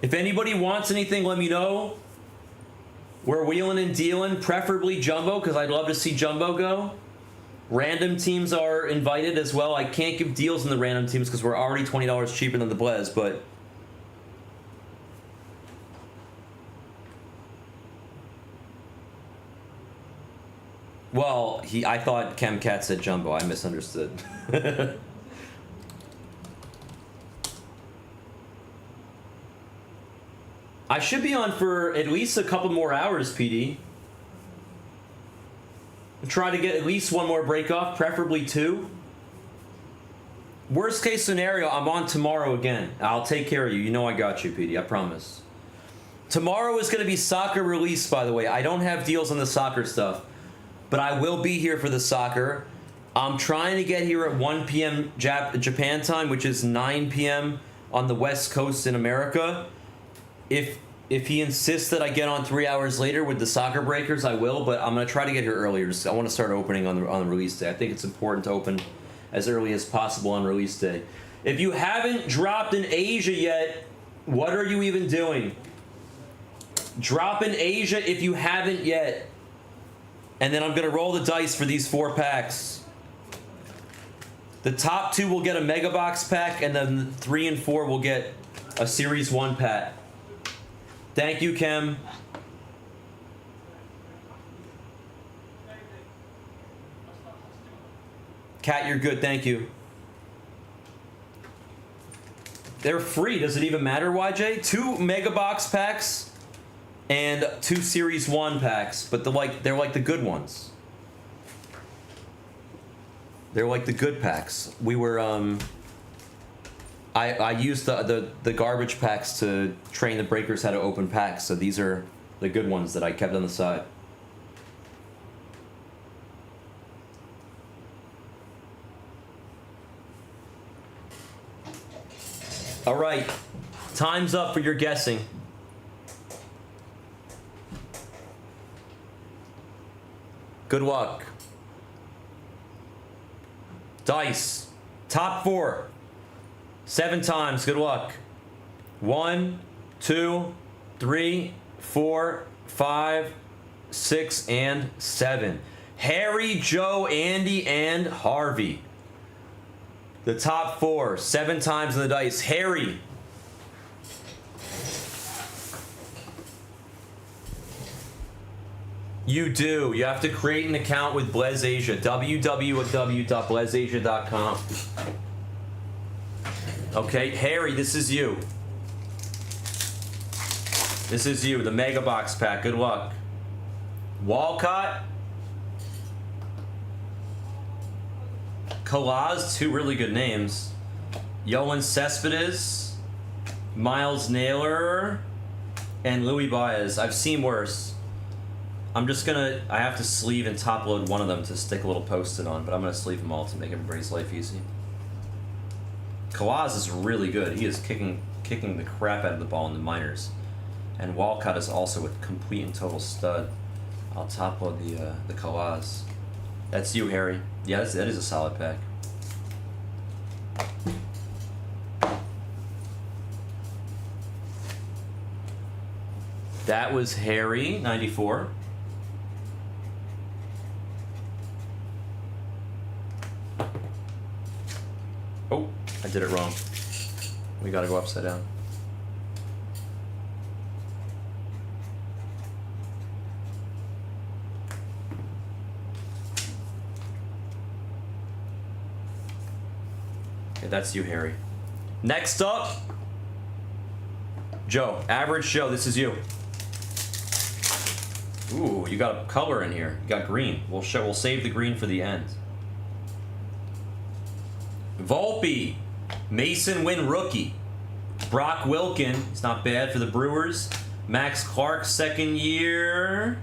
If anybody wants anything, let me know. We're wheeling and dealing, preferably Jumbo, because I'd love to see Jumbo go. Random teams are invited as well. I can't give deals in the random teams because we're already $20 cheaper than the Blez, but... Well, I thought Chemcat said Jumbo. I misunderstood. I should be on for at least a couple more hours, PD. Try to get at least one more break off, preferably 2. Worst case scenario, I'm on tomorrow again. I'll take care of you. You know I got you, PD. I promise. Tomorrow is going to be soccer release, by the way. I don't have deals on the soccer stuff, but I will be here for the soccer. I'm trying to get here at 1 p.m. Japan time, which is 9 p.m. on the West Coast in America. If he insists that I get on 3 hours later with the soccer breakers, I will, but I'm going to try to get here earlier. I want to start opening on the release day. I think it's important to open as early as possible on release day. If you haven't dropped in Asia yet, what are you even doing? Drop in Asia if you haven't yet. And then I'm going to roll the dice for these 4 packs. The top 2 will get a Mega Box pack, and then 3 and 4 will get a Series 1 pack. Thank you, Kem. Kat, you're good. Thank you. They're free. Does it even matter, YJ? 2 Mega Box packs and 2 Series 1 packs, but they're like the good ones. They're like the good packs. We were I used the garbage packs to train the breakers how to open packs, so these are the good ones that I kept on the side. All right, time's up for your guessing. Good luck. Dice. Top 4. 7 times. Good luck. 1, 2, 3, 4, 5, 6, and 7. Harry, Joe, Andy, and Harvey. The top 4. 7 times in the dice. Harry. You do. You have to create an account with BlezAsia. www.blezasia.com. Okay, Harry, this is you. This is you, the Mega Box pack. Good luck. Walcott. Kalaz, 2 really good names. Yohan Cespedes. Miles Naylor. And Louis Baez. I've seen worse. I have to sleeve and top load one of them to stick a little post-it on, but I'm going to sleeve them all to make everybody's life easy. Kalaz is really good. He is kicking the crap out of the ball in the minors. And Walcott is also a complete and total stud. I'll top load the Kawaz. That's you, Harry. Yeah, that is a solid pack. That was Harry, 94. Oh, I did it wrong. We gotta go upside down. Okay, that's you, Harry. Next up, Joe. Average Joe, this is you. Ooh, you got a color in here. You got green. We'll save the green for the end. Volpe, Mason Wynn rookie. Brock Wilkin, he's not bad for the Brewers. Max Clark, second year.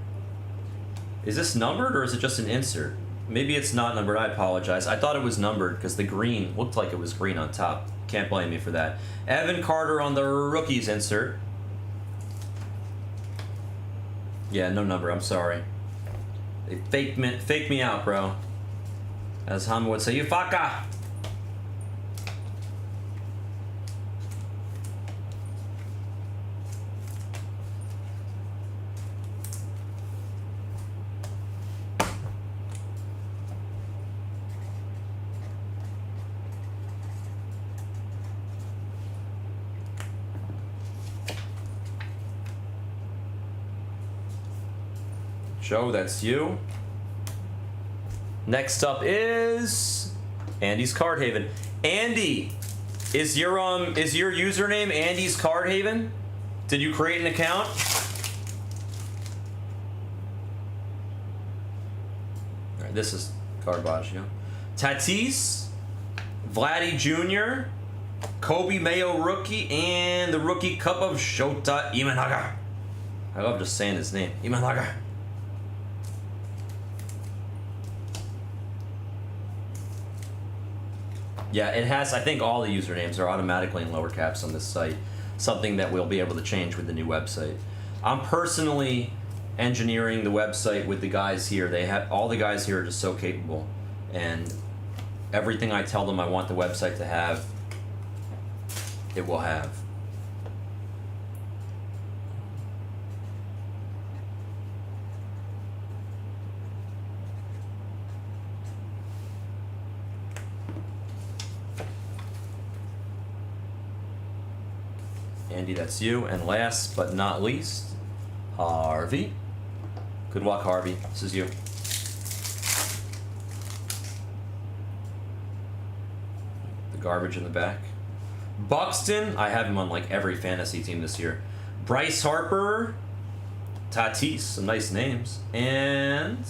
Is this numbered or is it just an insert? Maybe it's not numbered, I apologize. I thought it was numbered because the green looked like it was green on top. Can't blame me for that. Evan Carter on the rookies insert. Yeah, no number, I'm sorry. They faked me out, bro. As Hama would say, you fucker! Joe, that's you. Next up is Andy's Card Haven. Andy, is your username Andy's Card Haven? Did you create an account? All right, this is Carbaggio. Tatis, Vladdy Jr., Kobe Mayo rookie, and the rookie cup of Shota Imanaga. I love just saying his name, Imanaga. Yeah, it has, I think all the usernames are automatically in lower caps on this site. Something that we'll be able to change with the new website. I'm personally engineering the website with the guys here. All the guys here are just so capable. And everything I tell them I want the website to have, it will have. Andy, that's you. And last but not least, Harvey. Good luck, Harvey. This is you. The garbage in the back. Buxton, I have him on like every fantasy team this year. Bryce Harper. Tatis, some nice names. And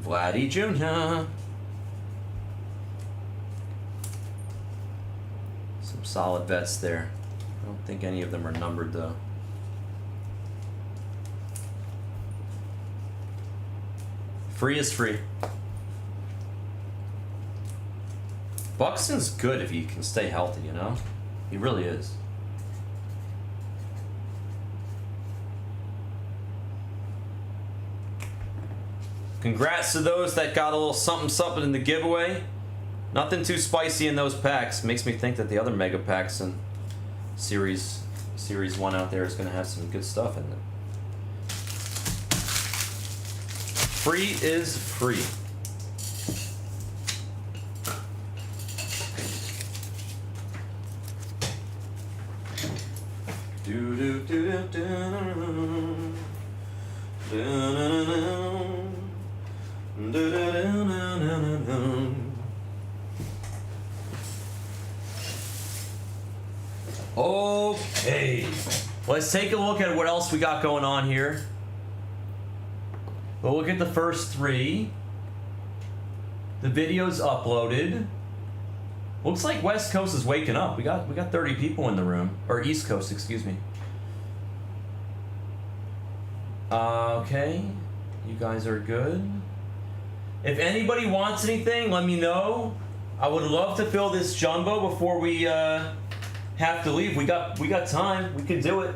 Vladdy Jr. Some solid bets there. I don't think any of them are numbered though. Free is free. Buxton's good if he can stay healthy, you know? He really is. Congrats to those that got a little something in the giveaway. Nothing too spicy in those packs. Makes me think that the other mega packs and Series 1 out there is going to have some good stuff in them. Free is free. Do do do do do do do do do. Okay, let's take a look at what else we got going on here. We'll look at the first three. The video's uploaded. Looks like West Coast is waking up. We got 30 people in the room, or East Coast, excuse me. Okay, you guys are good. If anybody wants anything, let me know. I would love to fill this jumbo before we have to leave. We got time. We can do it.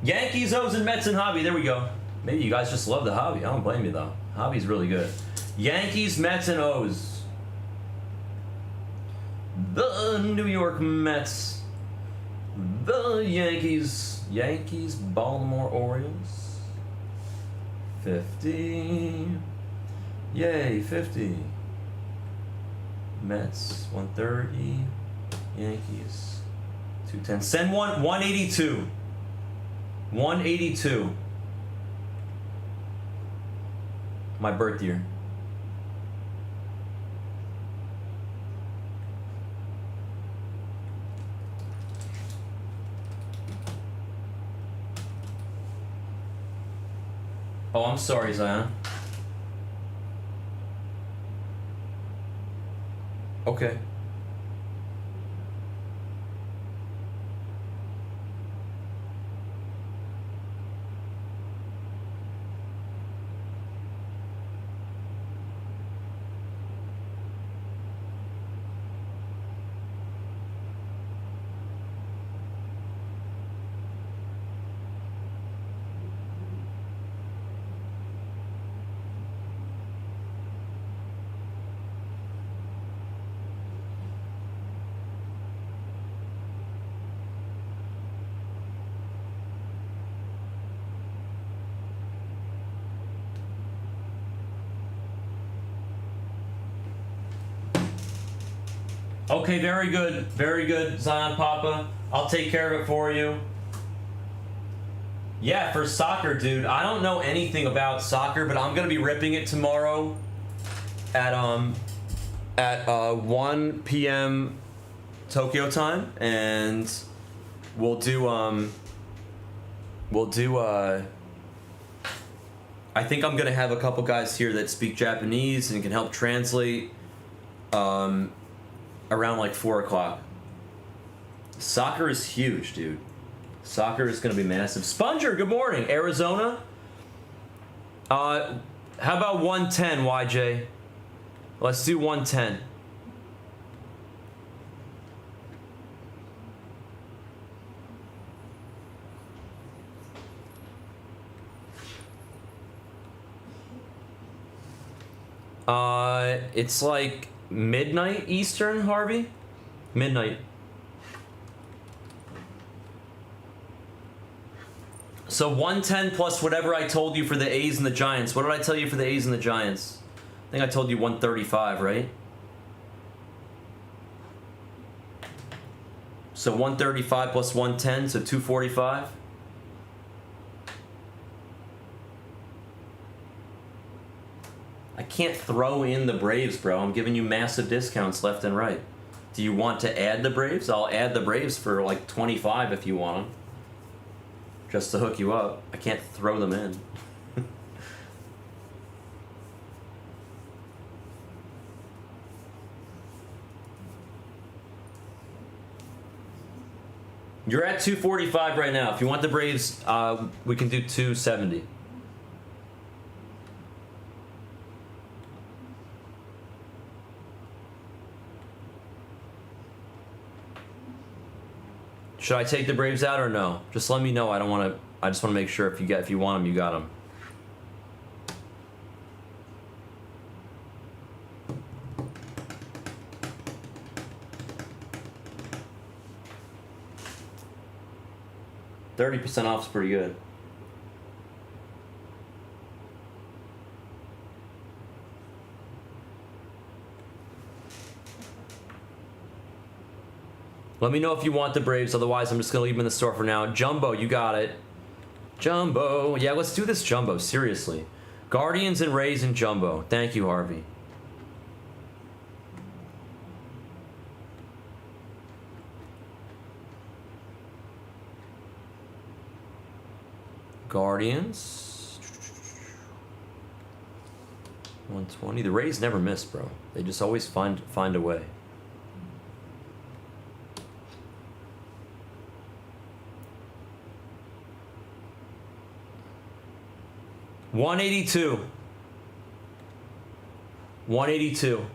Yankees, O's, and Mets and hobby. There we go. Maybe you guys just love the hobby. I don't blame you though. Hobby's really good. Yankees, Mets, and O's. The New York Mets. The Yankees. Yankees, Baltimore Orioles. 50. Yay, 50. Mets, 130. Yankees, 210. Send 182. 182. My birth year. Oh, I'm sorry, Zion. Okay. Okay, very good, Zion Papa. I'll take care of it for you. Yeah, for soccer, dude. I don't know anything about soccer, but I'm gonna be ripping it tomorrow at 1 p.m. Tokyo time, and we'll do I think I'm gonna have a couple guys here that speak Japanese and can help translate around like 4 o'clock. Soccer is huge, dude. Soccer is gonna be massive. Sponger, good morning. Arizona. How about 110, YJ? Let's do 110. It's like midnight Eastern, Harvey? Midnight. So 110 plus whatever I told you for the A's and the Giants. What did I tell you for the A's and the Giants? I think I told you 135, right? So 135 plus 110, so 245. I can't throw in the Braves, bro. I'm giving you massive discounts left and right. Do you want to add the Braves? I'll add the Braves for like 25 if you want them. Just to hook you up. I can't throw them in. You're at 245 right now. If you want the Braves, we can do 270. Should I take the Braves out or no? Just let me know. I don't want to. I just want to make sure if you want them, you got them. %30 off is pretty good. Let me know if you want the Braves, otherwise I'm just going to leave them in the store for now. Jumbo, you got it. Jumbo. Yeah, let's do this Jumbo, seriously. Guardians and Rays and Jumbo. Thank you, Harvey. Guardians. 120. The Rays never miss, bro. They just always find a way. $182. $182.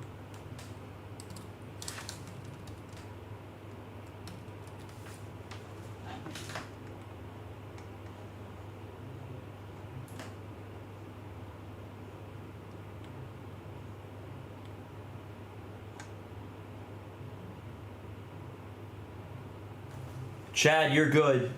Chad, you're good.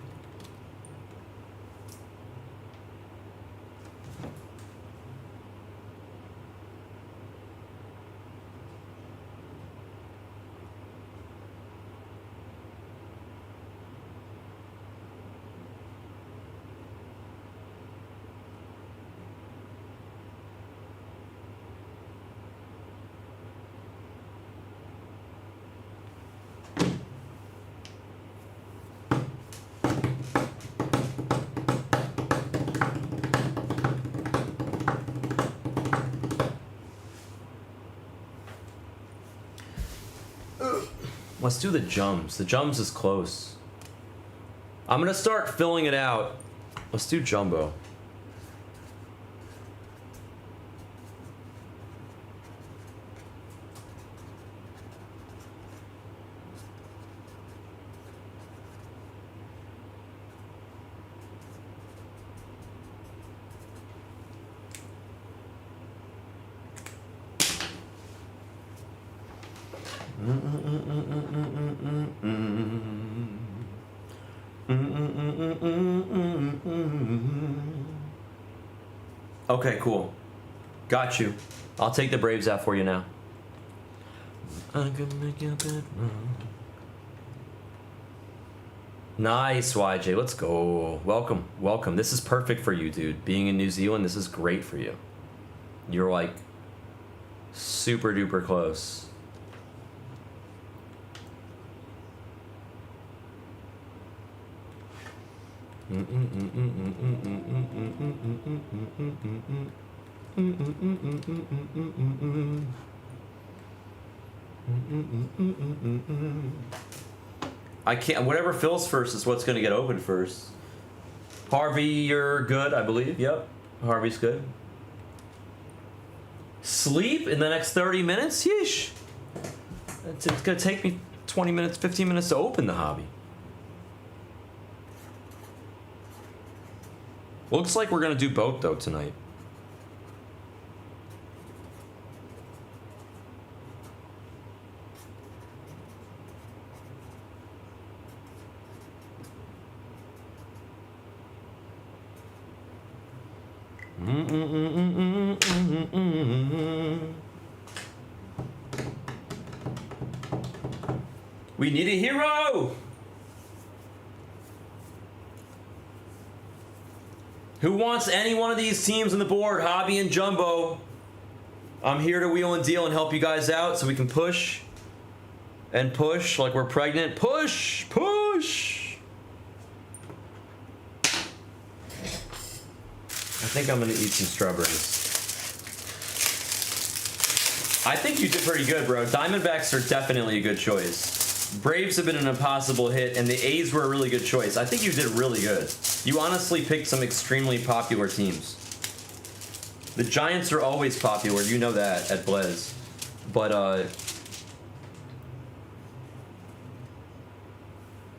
Let's do the jums. The jums is close. I'm gonna start filling it out. Let's do jumbo. Okay, cool. Got you. I'll take the Braves out for you now. I can make you better. Nice, YJ. Let's go. Welcome. Welcome. This is perfect for you, dude. Being in New Zealand, this is great for you. You're like super duper close. I can't. Whatever fills first is what's going to get opened first. Harvey, you're good, I believe. Yep, Harvey's good. Sleep in the next 30 minutes? Yeesh. It's going to take me 20 minutes, 15 minutes to open the hobby. Looks like we're going to do both, though, tonight. We need a hero! Who wants any one of these teams on the board, Hobby and Jumbo? I'm here to wheel and deal and help you guys out so we can push and push like we're pregnant. Push! Push! I think I'm gonna eat some strawberries. I think you did pretty good, bro. Diamondbacks are definitely a good choice. Braves have been an impossible hit, and the A's were a really good choice. I think you did really good. You honestly picked some extremely popular teams. The Giants are always popular, you know that, at Blaze. But,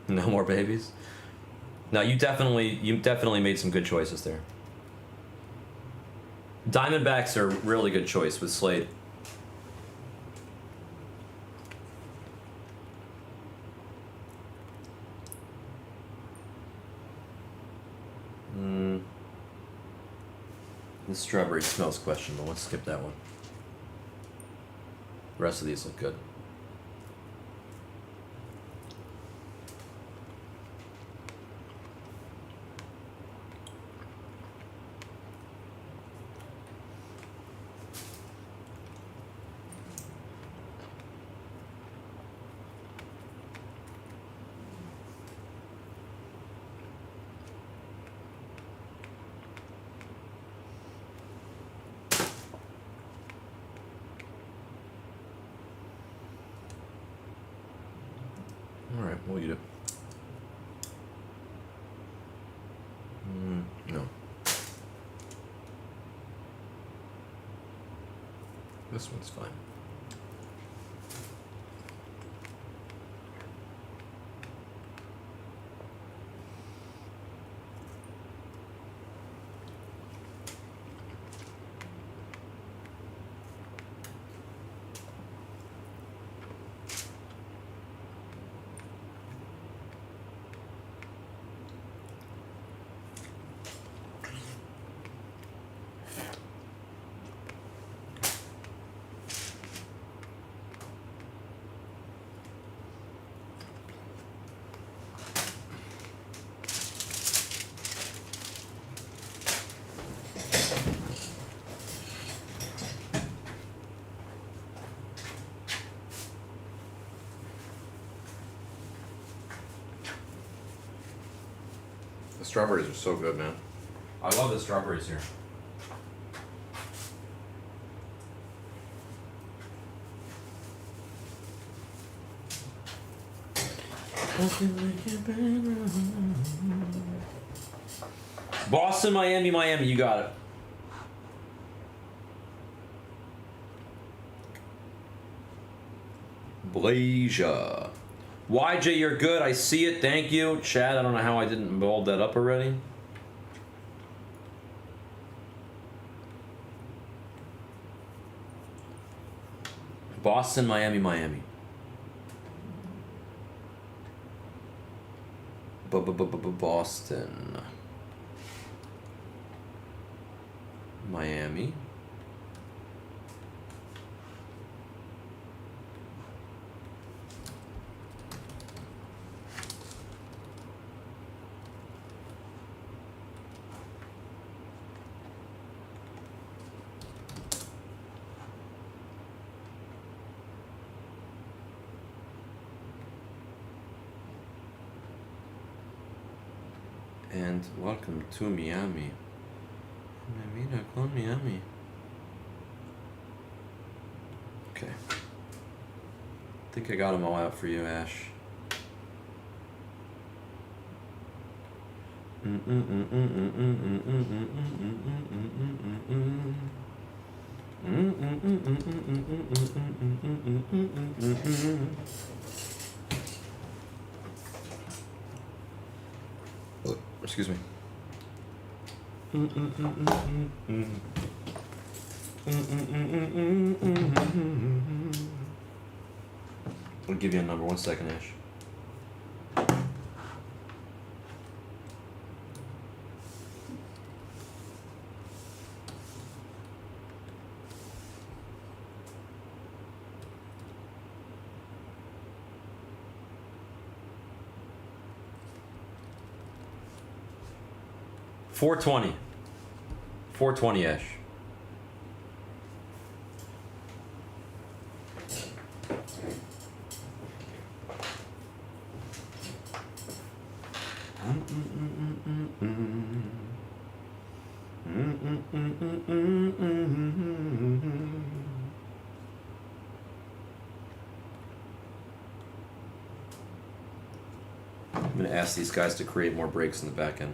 no more babies? No, you definitely made some good choices there. Diamondbacks are a really good choice with Slade. The strawberry smells questionable. Let's skip that one. The rest of these look good. Alright, we'll eat it. No. This one's fine. The strawberries are so good, man. I love the strawberries here. Boston, Miami, Miami, you got it. Blasia. YJ, you're good. I see it. Thank you. Chad, I don't know how I didn't mold that up already. Boston, Miami, Miami. Boston. Miami. And welcome to Miami. Miami. Okay. I think I got them all out for you, Ash. Excuse me. I'll give you a number. 1 second, Ash. $420. $420, Ash. I'm going to ask these guys to create more breaks in the back end.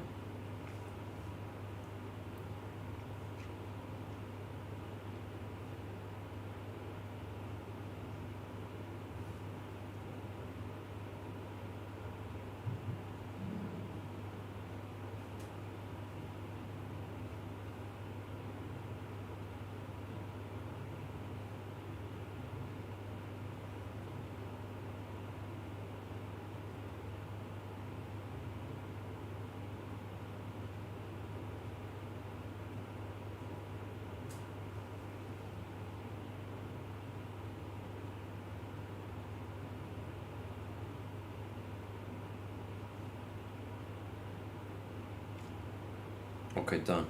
Okay, done.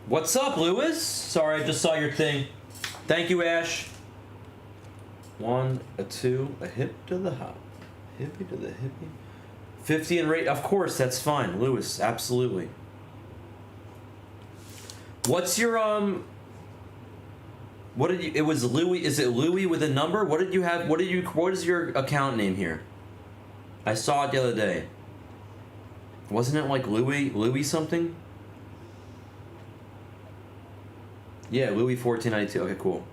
What's up, Lewis? Sorry, I just saw your thing. Thank you, Ash. 1, a 2, a hip to the hop. Hippie to the hippie. 50 and rate. Of course, that's fine. Lewis, absolutely. What's your, what did you, it was Louis, is it Louis with a number? What did you have, what is your account name here? I saw it the other day. Wasn't it like Louis something? Yeah, Louis 1492. Okay, cool.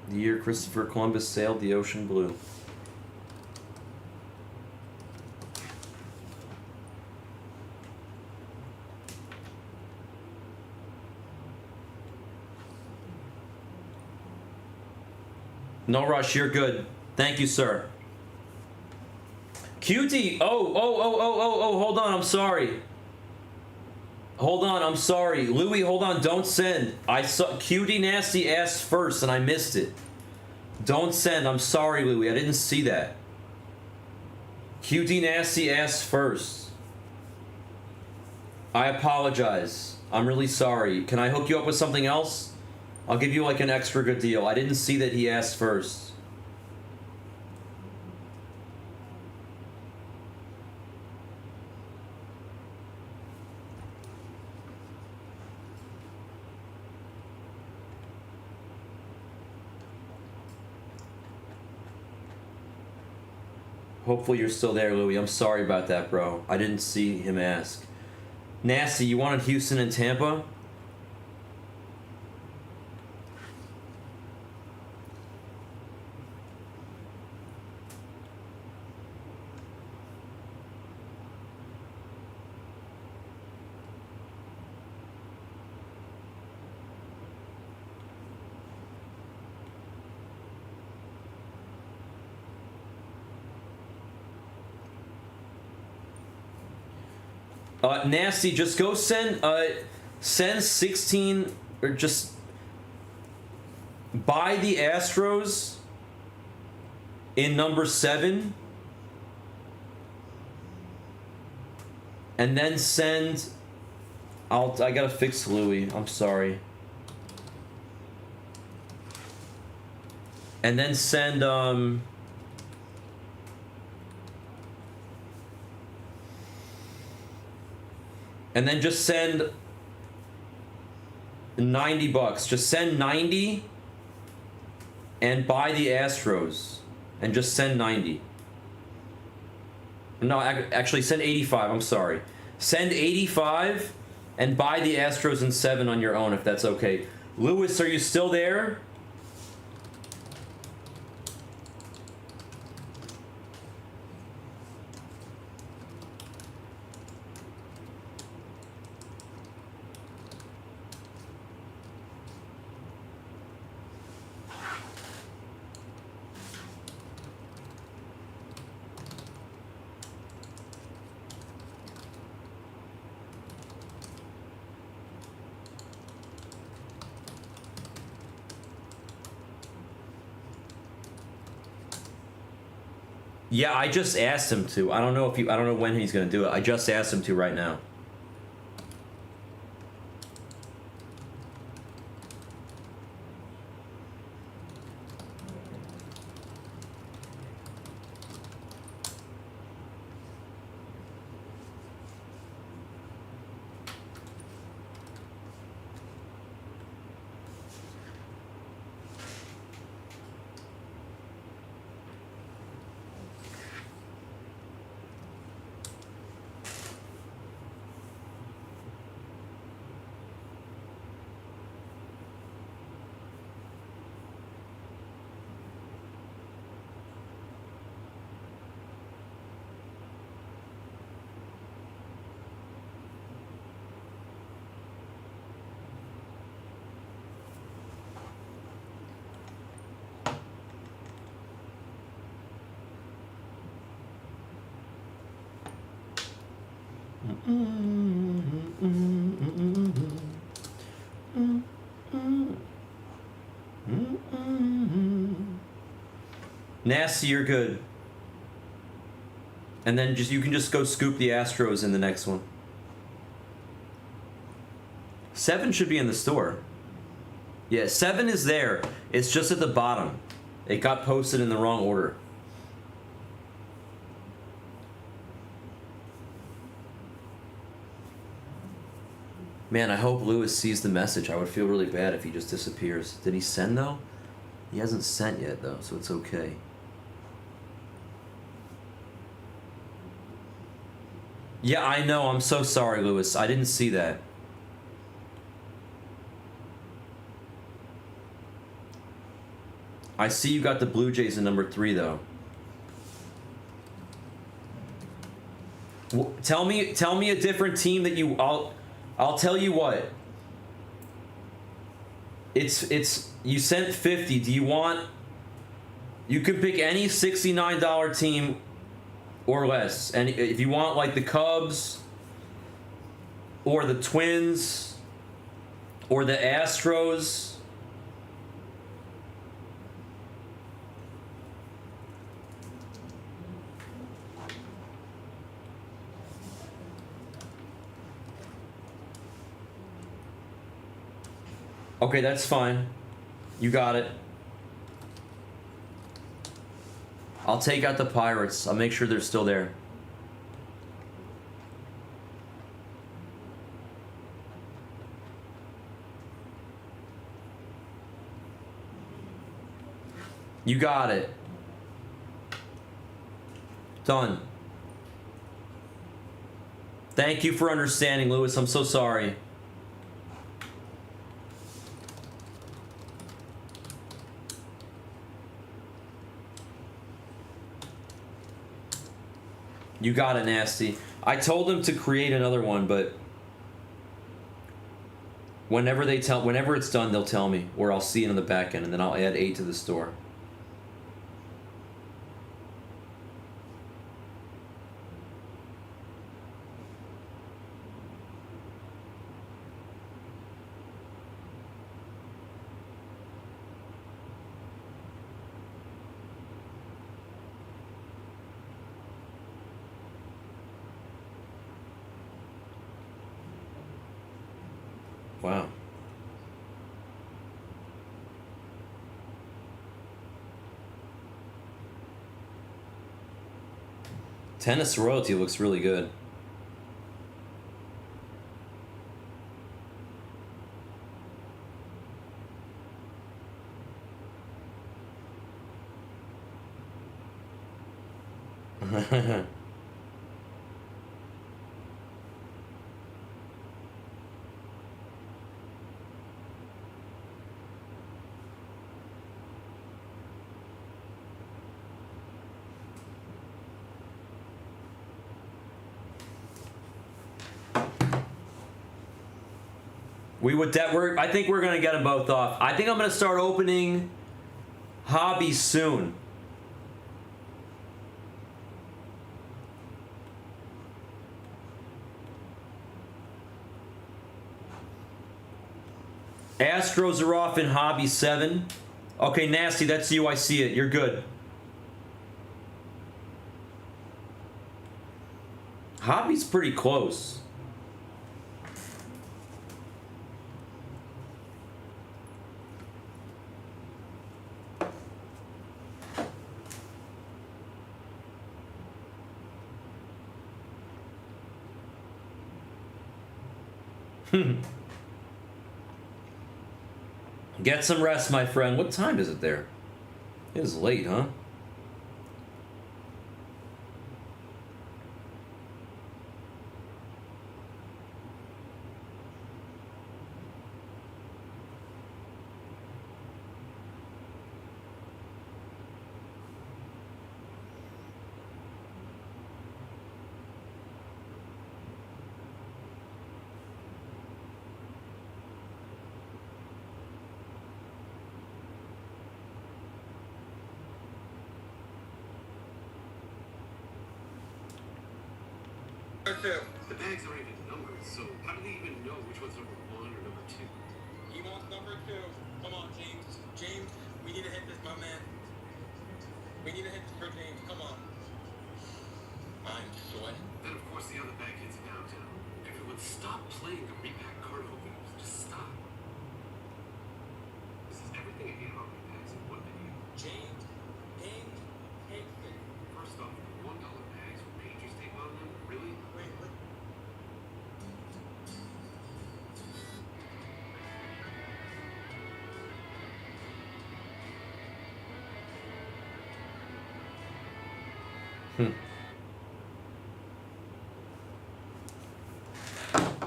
The year Christopher Columbus sailed the ocean blue. No rush, you're good. Thank you, sir. QT, oh, hold on, I'm sorry. Hold on, I'm sorry. Louis, hold on, don't send. I saw QT Nasty asked first and I missed it. Don't send, I'm sorry, Louis, I didn't see that. QT Nasty asked first. I apologize. I'm really sorry. Can I hook you up with something else? I'll give you like an extra good deal. I didn't see that he asked first. Hopefully you're still there, Louis. I'm sorry about that, bro. I didn't see him ask. Nasty, you wanted Houston and Tampa? Nasty, just go send 16, or just buy the Astros in number 7 and then send, I gotta fix Louis, I'm sorry. And then send, and then just send $90. Just send 90 and buy the Astros. And just send 90. No, actually send 85, I'm sorry. Send 85 and buy the Astros in 7 on your own if that's okay. Lewis, are you still there? Yeah, I just asked him to. I don't know when he's gonna do it. I just asked him to right now. Nasty, you're good. And then you can just go scoop the Astros in the next one. 7 should be in the store. Yeah, 7 is there. It's just at the bottom. It got posted in the wrong order. Man, I hope Lewis sees the message. I would feel really bad if he just disappears. Did he send though? He hasn't sent yet though, so it's okay. Yeah, I know. I'm so sorry, Lewis. I didn't see that. I see you got the Blue Jays in number 3 though. Tell me a different team that you. I'll tell you what. It's you sent 50. Do you want? You can pick any $69 team or less, and if you want like the Cubs or the Twins or the Astros. Okay, that's fine. You got it. I'll take out the Pirates. I'll make sure they're still there. You got it. Done. Thank you for understanding, Lewis. I'm so sorry. You got it, Nasty. I told them to create another one, but whenever it's done, they'll tell me, or I'll see it on the back end, and then I'll add 8 to the store. Wow. Tennis royalty looks really good. I think we're gonna get them both off. I think I'm gonna start opening hobbies soon. Astros are off in hobby 7. Okay, Nasty, that's you. I see it. You're good. Hobby's pretty close. Get some rest, my friend. What time is it there? It is late, huh? The bags aren't even numbered, so how do they even know which one's number 1 or number 2? He wants number 2. Come on, James. James, we need to hit this, my man. We need to hit this for James. Come on. I'm sweating. Then, of course, the other bag hits downtown. If it would stop playing the repack card openers, just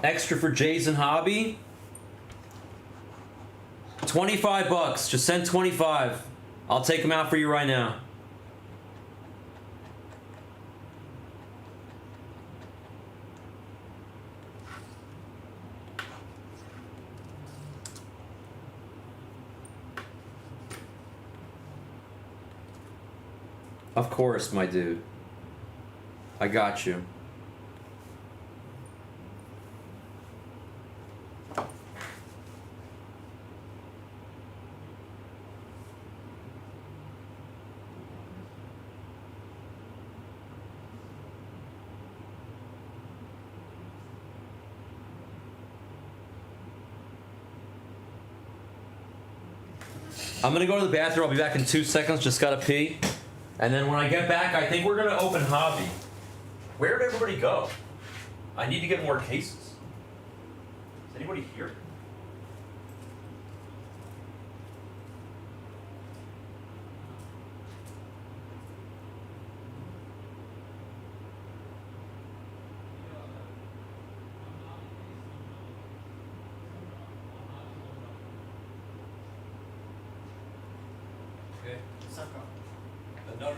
Extra for Jason Hobby. 25 bucks. Just send 25. I'll take them out for you right now. Of course, my dude. I got you. I'm gonna go to the bathroom. I'll be back in 2 seconds. Just gotta pee. And then when I get back, I think we're gonna open Hobby. Where did everybody go? I need to get more cases. Is anybody here? Okay. Soccer. No.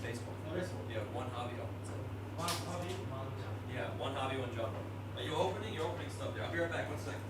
Baseball. Baseball. Yeah, one hobby. One hobby, one job. Yeah, one hobby, one job. Are you opening? You're opening stuff there. I'll be right back. 1 second.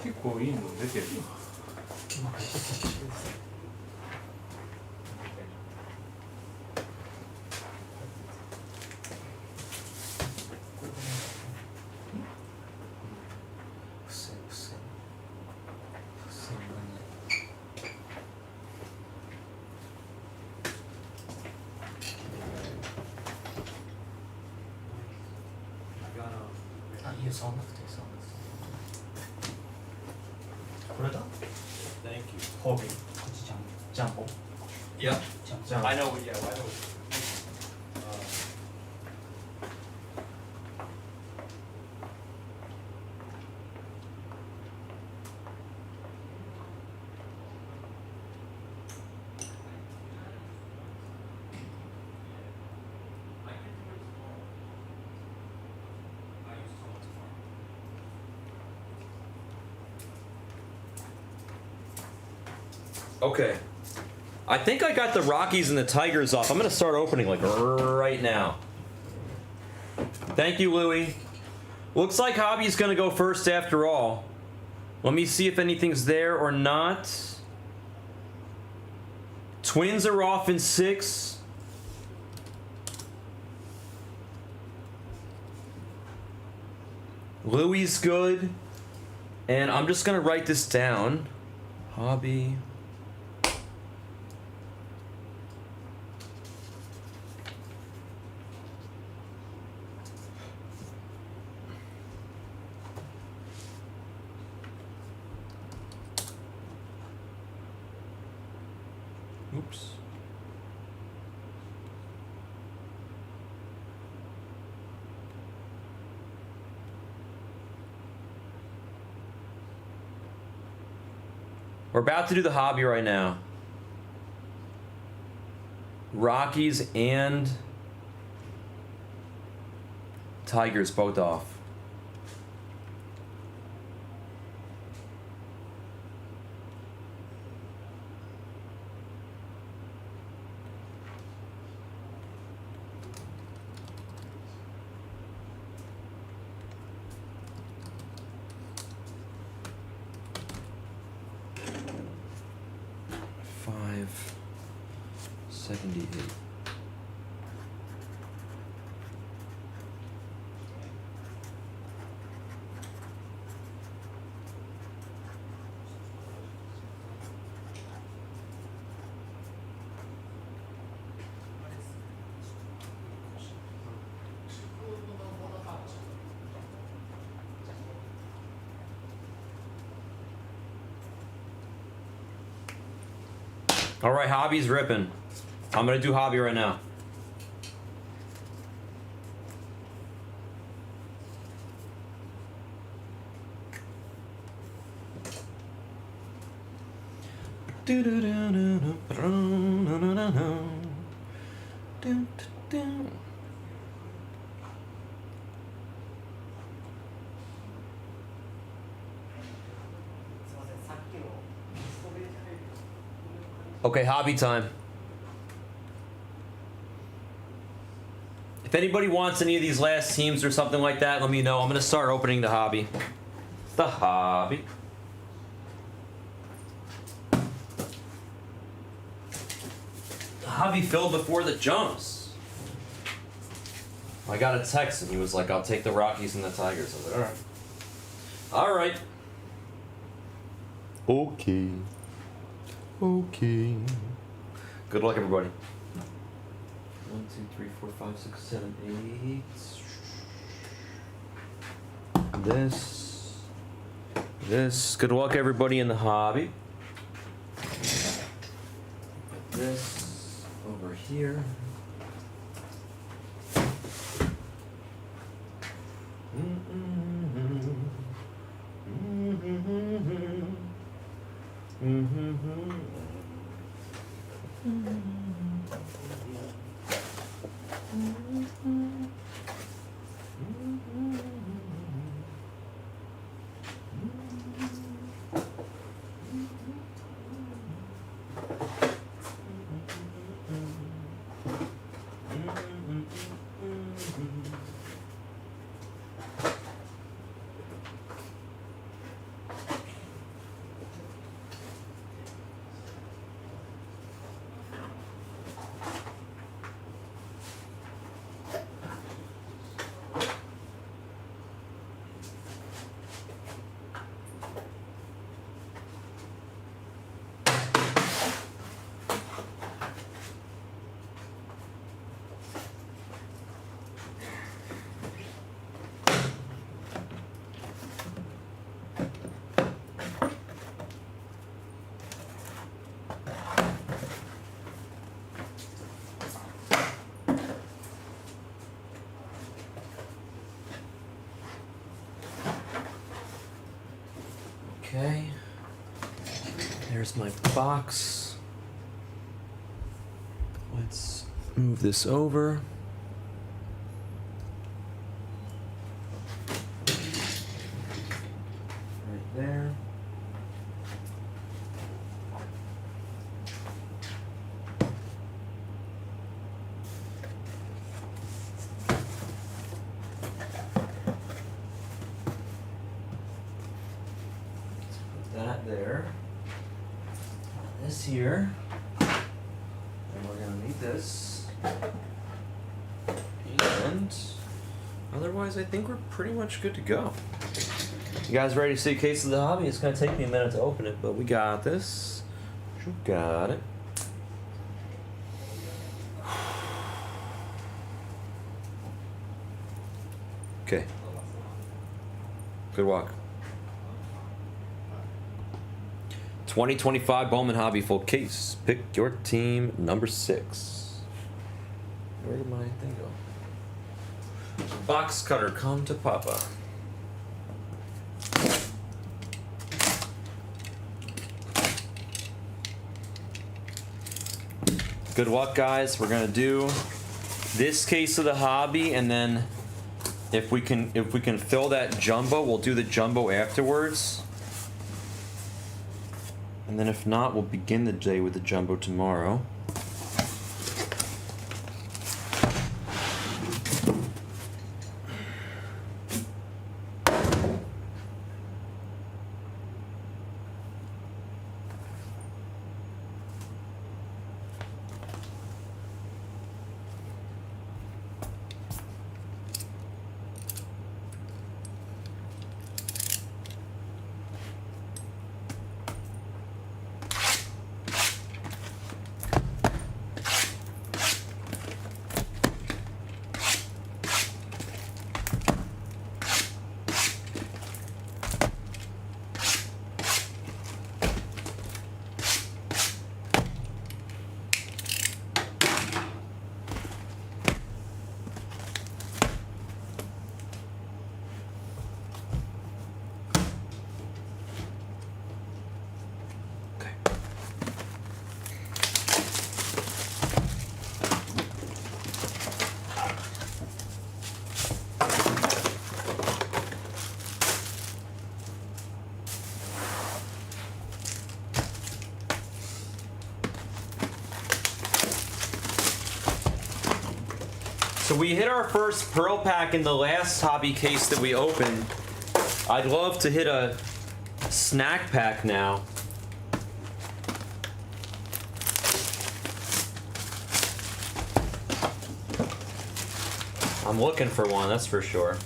結構いいの出てるよ。あ、いいよ、触んなくていい、触んなくていい。これだ Thank you. ホービー。こっちジャンボ。 Yep. ジャンボ。 I know. Yeah, I know. Okay. I think I got the Rockies and the Tigers off. I'm going to start opening like right now. Thank you, Louie. Looks like Hobby's going to go first after all. Let me see if anything's there or not. Twins are off in 6. Louie's good. And I'm just going to write this down. Hobby. Oops. We're about to do the hobby right now. Rockies and Tigers both off. 78. All right, hobby's ripping. I'm gonna do hobby right now. Okay, hobby time. If anybody wants any of these last teams or something like that, let me know. I'm gonna start opening the hobby. The hobby. The hobby filled before the jumps. I got a text and he was like, I'll take the Rockies and the Tigers. I was like, alright. Alright. Okay. Okay. Good luck, everybody. 1, 2, 3, 4, 5, 6, 7, 8. This. Good luck, everybody in the hobby. Put this over here. Okay. There's my box. Let's move this over. Right there. That there. This here. And we're gonna need this. And otherwise I think we're pretty much good to go. You guys ready to see a case of the hobby? It's gonna take me a minute to open it, but we got this. You got it. Okay. Good walk. 2025 Bowman Hobby full case. Pick your team number 6. Where did my thing go? Box cutter, come to Papa. Good luck, guys. We're gonna do this case of the hobby, and then if we can fill that jumbo, we'll do the jumbo afterwards. And then if not, we'll begin the day with the jumbo tomorrow. So we hit our first pearl pack in the last hobby case that we opened. I'd love to hit a snack pack now. I'm looking for one, that's for sure.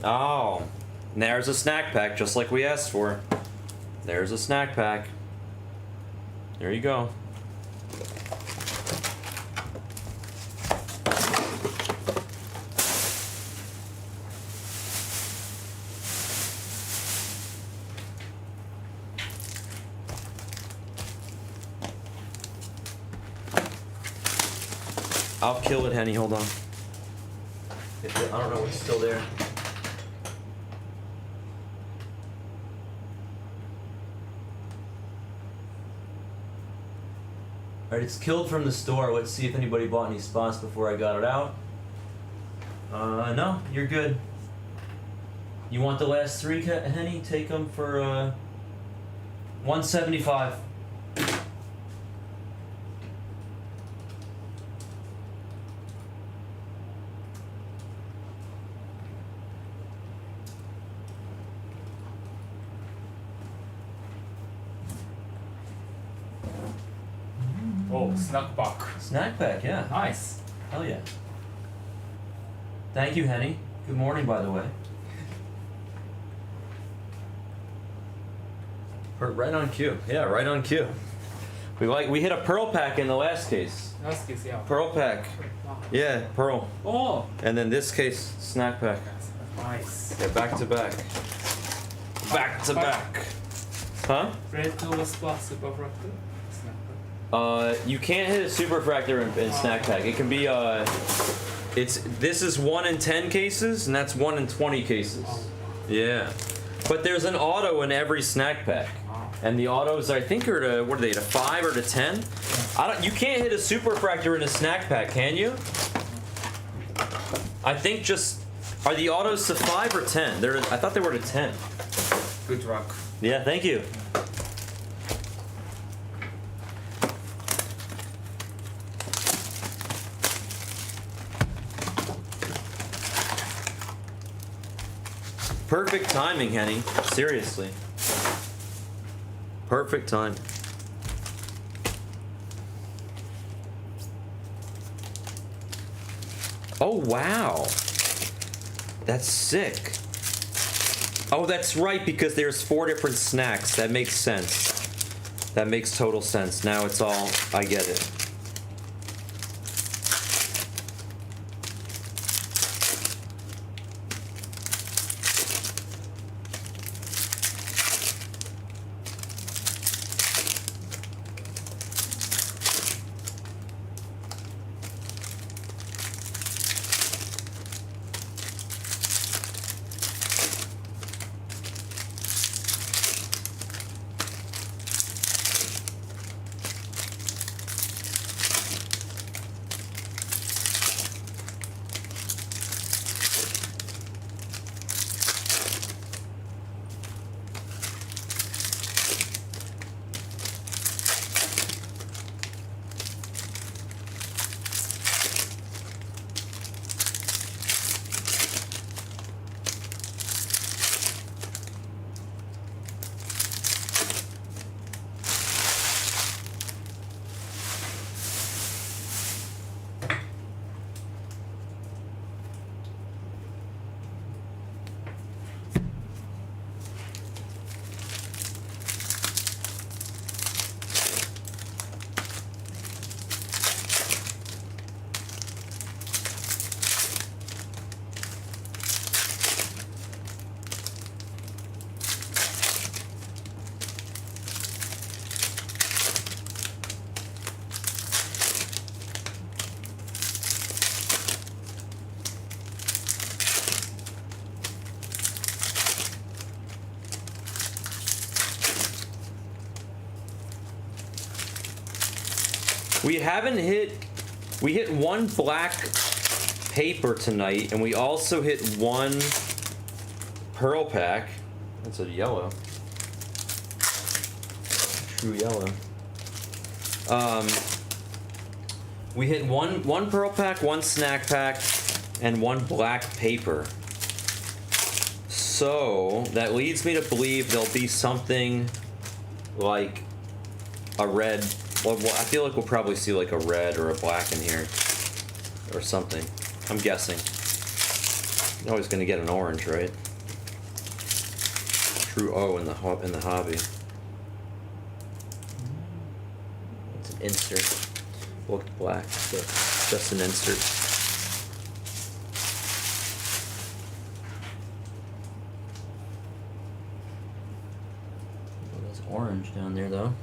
Oh, and there's a snack pack, just like we asked for. There's a snack pack. There you go. I'll kill it, Henny. Hold on. I don't know what's still there. Alright, it's killed from the store. Let's see if anybody bought any spots before I got it out. No, you're good. You want the last three, Henny? Take them for $175. Oh, snack pack. Snack pack, yeah. Nice. Hell yeah. Thank you, Henny. Good morning, by the way. Right on cue. Yeah, right on cue. We hit a pearl pack in the last case. Last case, yeah. Pearl pack. Wow. Yeah, pearl. Oh! And then this case, snack pack. Yes. Nice. Yeah, back to back. Back to back. Huh? Red to was what? Super fractal? Snapper. You can't hit a super fractor in snack pack. It can be this is 1 in 10 cases, and that's 1 in 20 cases. Oh. Yeah. But there's an auto in every snack pack. Wow. And the autos, I think, are to, what are they, to 5 or to 10? You can't hit a super fractor in a snack pack, can you? I think just, are the autos to 5 or 10? I thought they were to 10. Good luck. Yeah, thank you. Perfect timing, Henny. Seriously. Perfect time. Oh, wow. That's sick. Oh, that's right, because there's 4 different snacks. That makes sense. That makes total sense. Now it's all, I get it. We hit 1 black paper tonight, and we also hit 1 pearl pack. That's a yellow. True yellow. We hit one pearl pack, 1 snack pack, and 1 black paper. So that leads me to believe there'll be something like a red. Well, I feel like we'll probably see like a red or a black in here, or something. I'm guessing. You're always gonna get an orange, right? True O in the hobby. It's an insert. Looked black, but just an insert. Oh, there's orange down there though.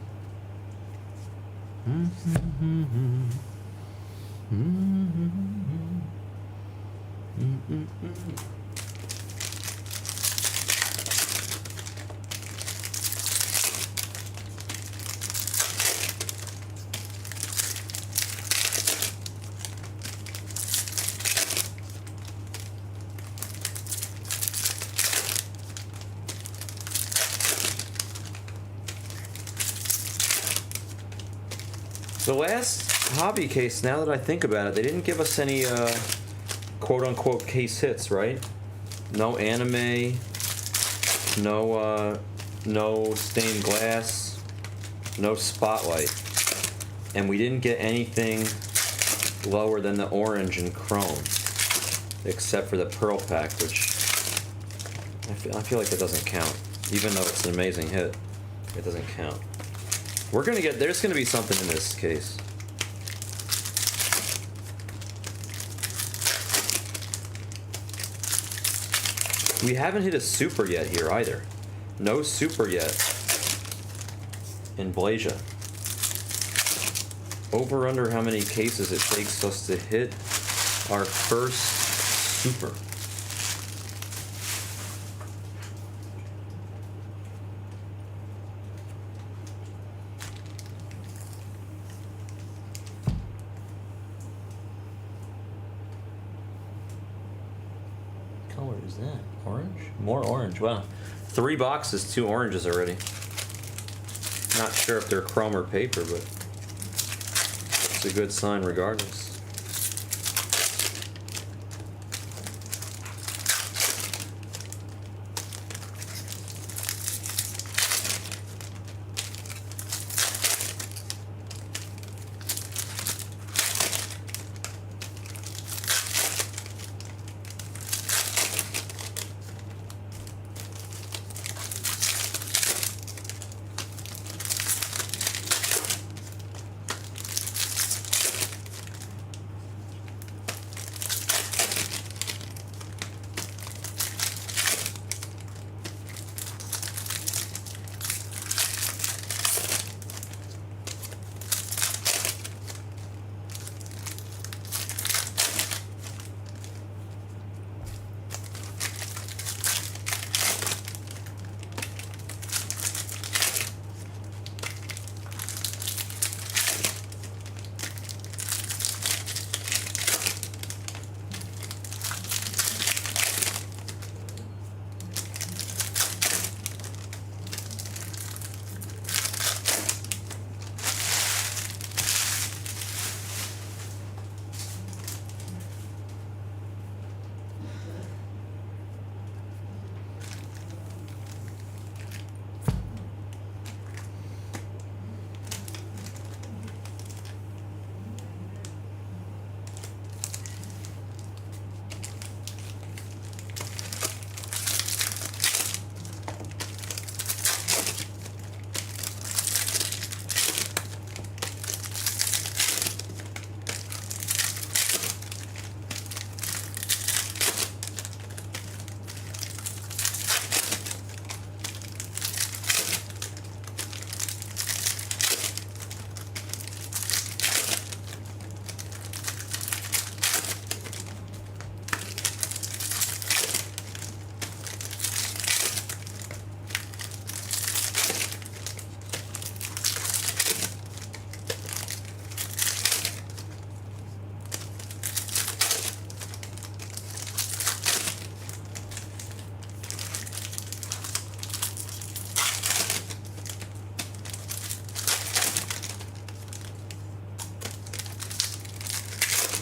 The last hobby case, now that I think about it, they didn't give us any quote-unquote case hits, right? No anime, no stained glass, no spotlight. And we didn't get anything lower than the orange and chrome, except for the pearl pack, which I feel like it doesn't count. Even though it's an amazing hit, it doesn't count. There's gonna be something in this case. We haven't hit a super yet here either. No super yet in Blazia. Over under how many cases it takes us to hit our first super. What color is that? Orange? More orange. Wow. 3 boxes, 2 oranges already. Not sure if they're chrome or paper, but it's a good sign regardless.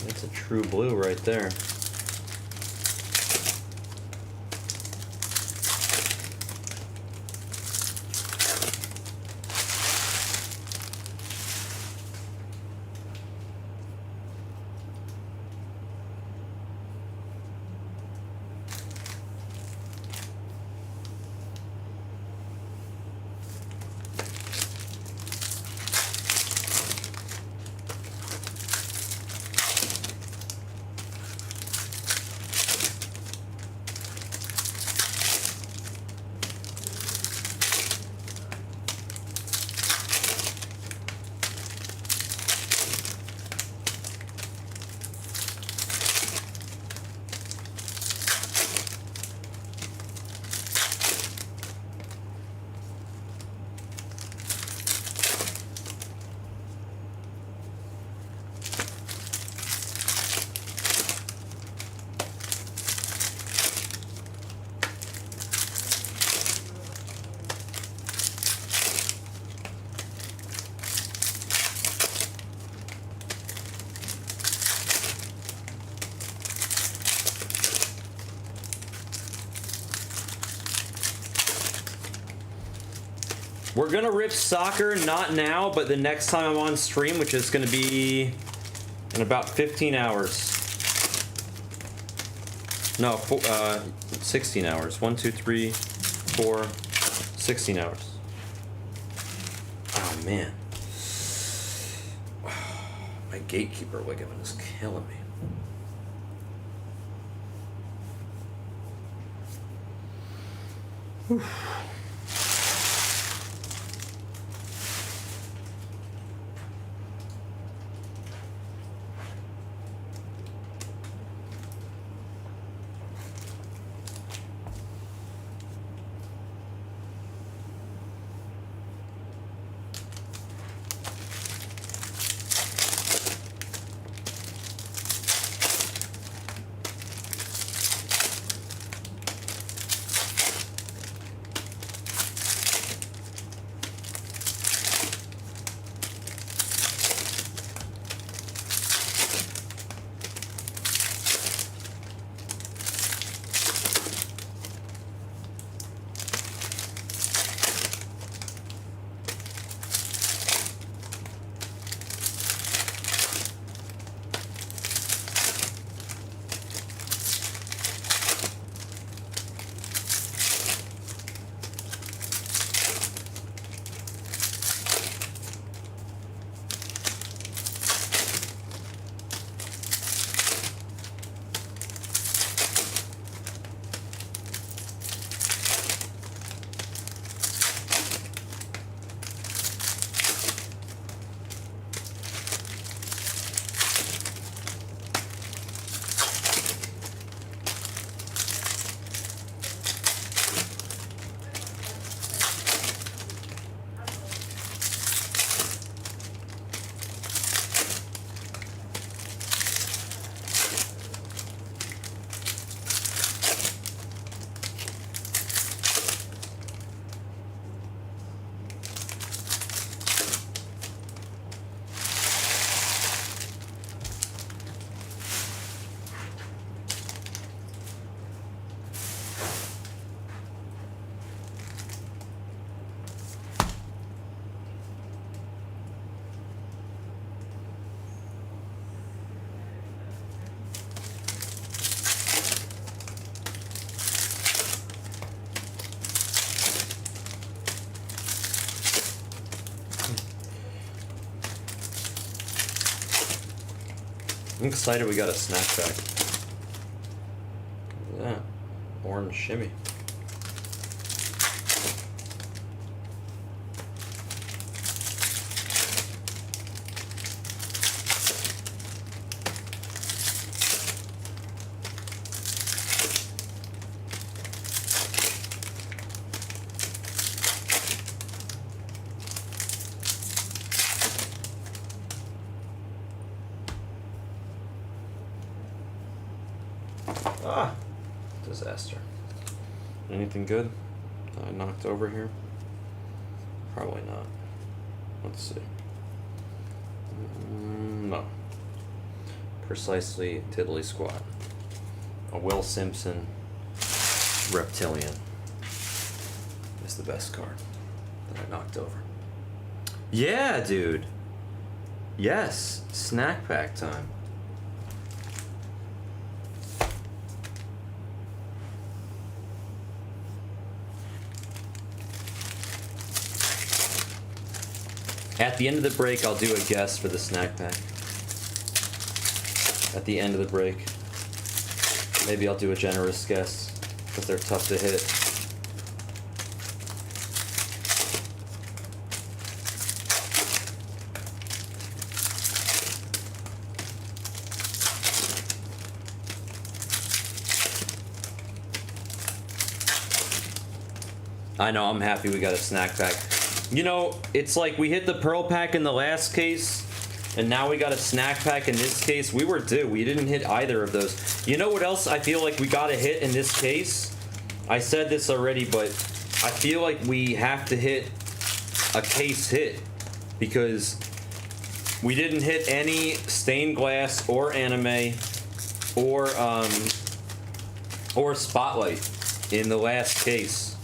That's a true blue right there. We're gonna rip soccer, not now, but the next time I'm on stream, which is gonna be in about 15 hours. No, 16 hours. 1, 2, 3, 4, 16 hours. Oh man. My gatekeeper ligament is killing me. I'm excited we got a snack pack. Look at that. Orange shimmy. Ah, disaster. Anything good that I knocked over here? Probably not. Let's see. No. Precisely Tiddly Squat. A Will Simpson Reptilian is the best card that I knocked over. Yeah, dude. Yes, snack pack time. At the end of the break, I'll do a guess for the snack pack. At the end of the break. Maybe I'll do a generous guess, because they're tough to hit. I know, I'm happy we got a snack pack. You know, it's like we hit the pearl pack in the last case, and now we got a snack pack in this case. We were due. We didn't hit either of those. You know what else I feel like we got a hit in this case? I said this already, but I feel like we have to hit a case hit, because we didn't hit any stained glass or anime or spotlight in the last case.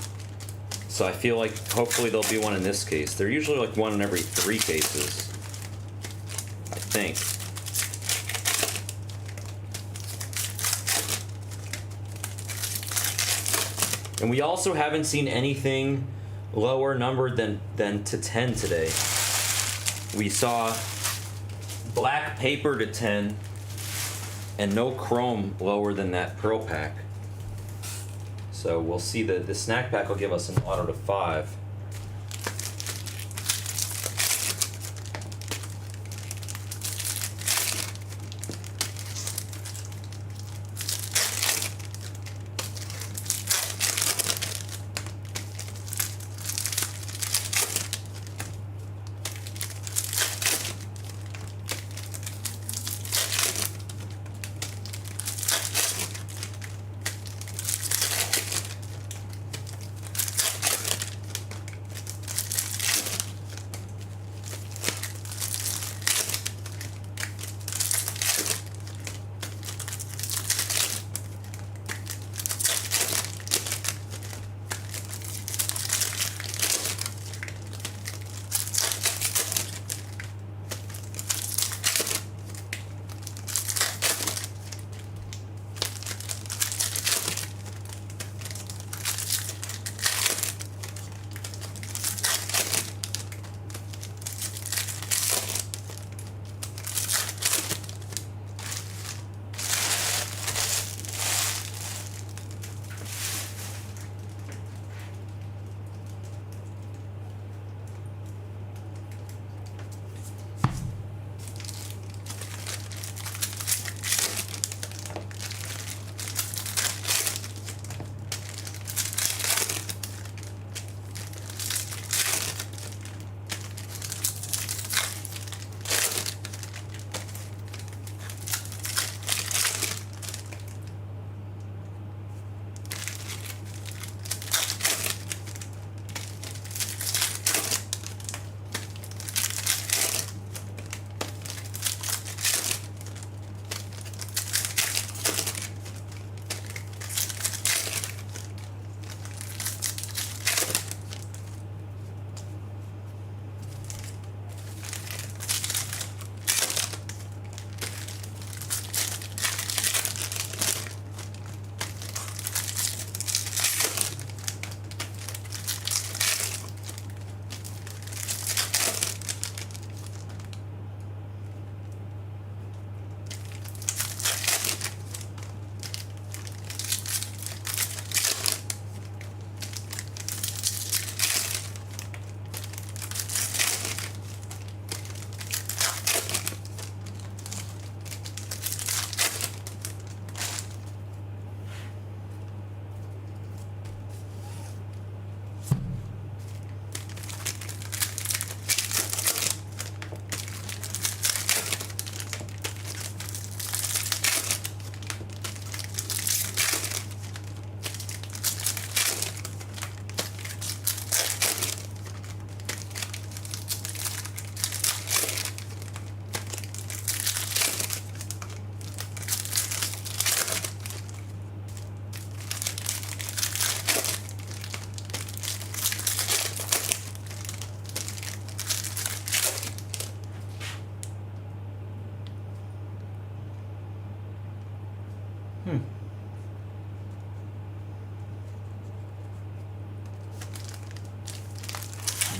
So I feel like hopefully there'll be one in this case. They're usually like one in every 3 cases, I think. And we also haven't seen anything lower numbered than to 10 today. We saw black paper to 10 and no chrome lower than that pearl pack. So we'll see that the snack pack will give us an auto to 5.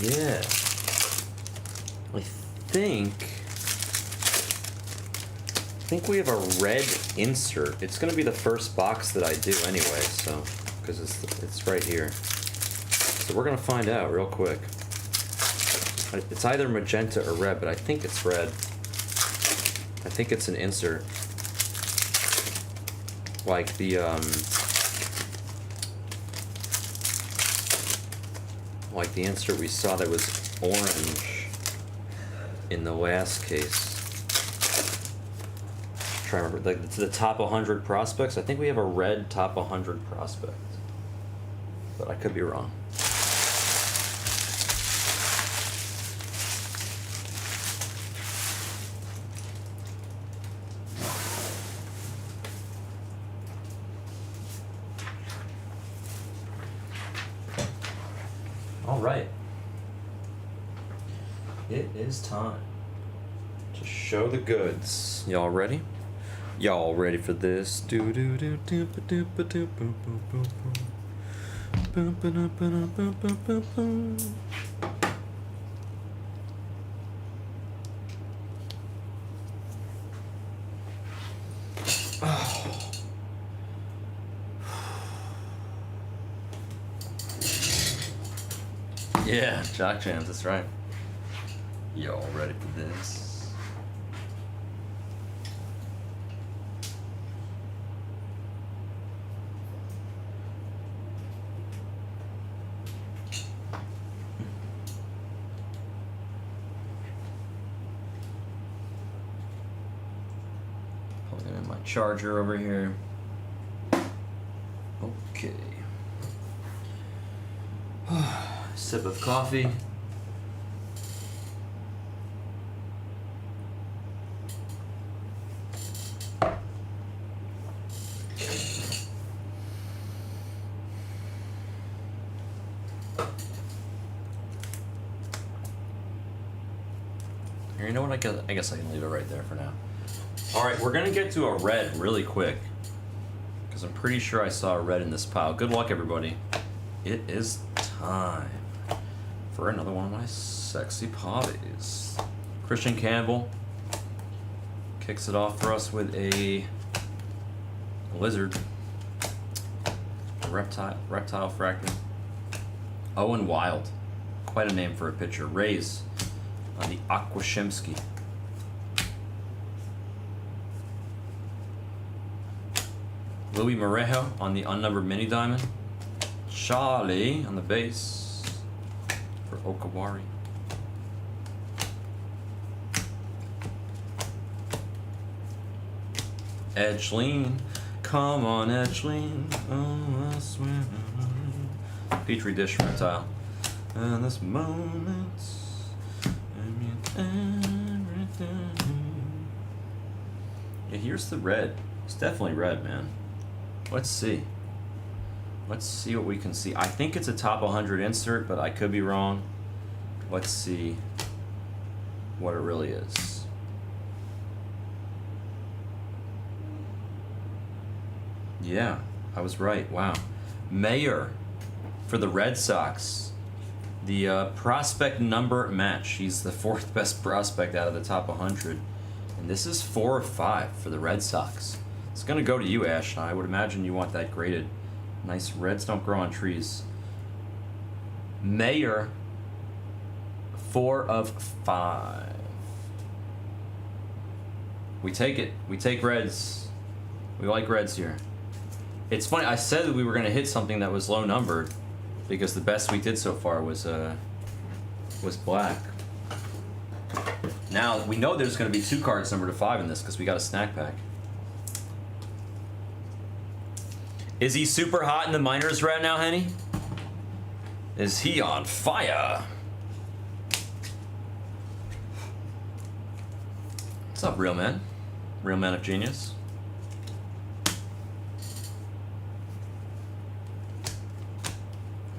Yeah. I think we have a red insert. It's gonna be the first box that I do anyway, so because it's right here. So we're gonna find out real quick. It's either magenta or red, but I think it's red. I think it's an insert. Like the insert we saw that was orange in the last case. I'm trying to remember, like the top 100 prospects. I think we have a red top 100 prospect, but I could be wrong. All right. It is time to show the goods. Y'all ready? Y'all ready for this? Do do do do do do do boom boom boom boom. Boom boom boom boom boom boom boom. Yeah, jock jams, that's right. Y'all ready for this? Plugging in my charger over here. Okay. Sip of coffee. Here, you know what? I guess I can leave it right there for now. All right, we're gonna get to a red really quick because I'm pretty sure I saw a red in this pile. Good luck, everybody. It is time for another one of my sexy potties. Christian Campbell kicks it off for us with a lizard, a reptile fractal. Owen Wild, quite a name for a pitcher. Rays on the Aquashimsky. Louis Morejo on the unnumbered mini diamond. Charlie on the base for Okawari. Edgeline, come on Edgeline, oh I swear. Petri dish reptile. And this moment, I mean everything. Yeah, here's the red. It's definitely red, man. Let's see. Let's see what we can see. I think it's a top 100 insert, but I could be wrong. Let's see what it really is. Yeah, I was right. Wow. Mayer for the Red Sox. The prospect number match. He's the 4th best prospect out of the top 100. And this is 4 of 5 for the Red Sox. It's going to go to you, Ash. I would imagine you want that graded. Nice. Reds don't grow on trees. Mayer, 4 of 5. We take it. We take Reds. We like Reds here. It's funny. I said that we were going to hit something that was low numbered because the best we did so far was black. Now we know there's going to be 2 cards numbered to 5 in this because we got a snack pack. Is he super hot in the minors right now, Henny? Is he on fire? What's up, real man? Real man of genius.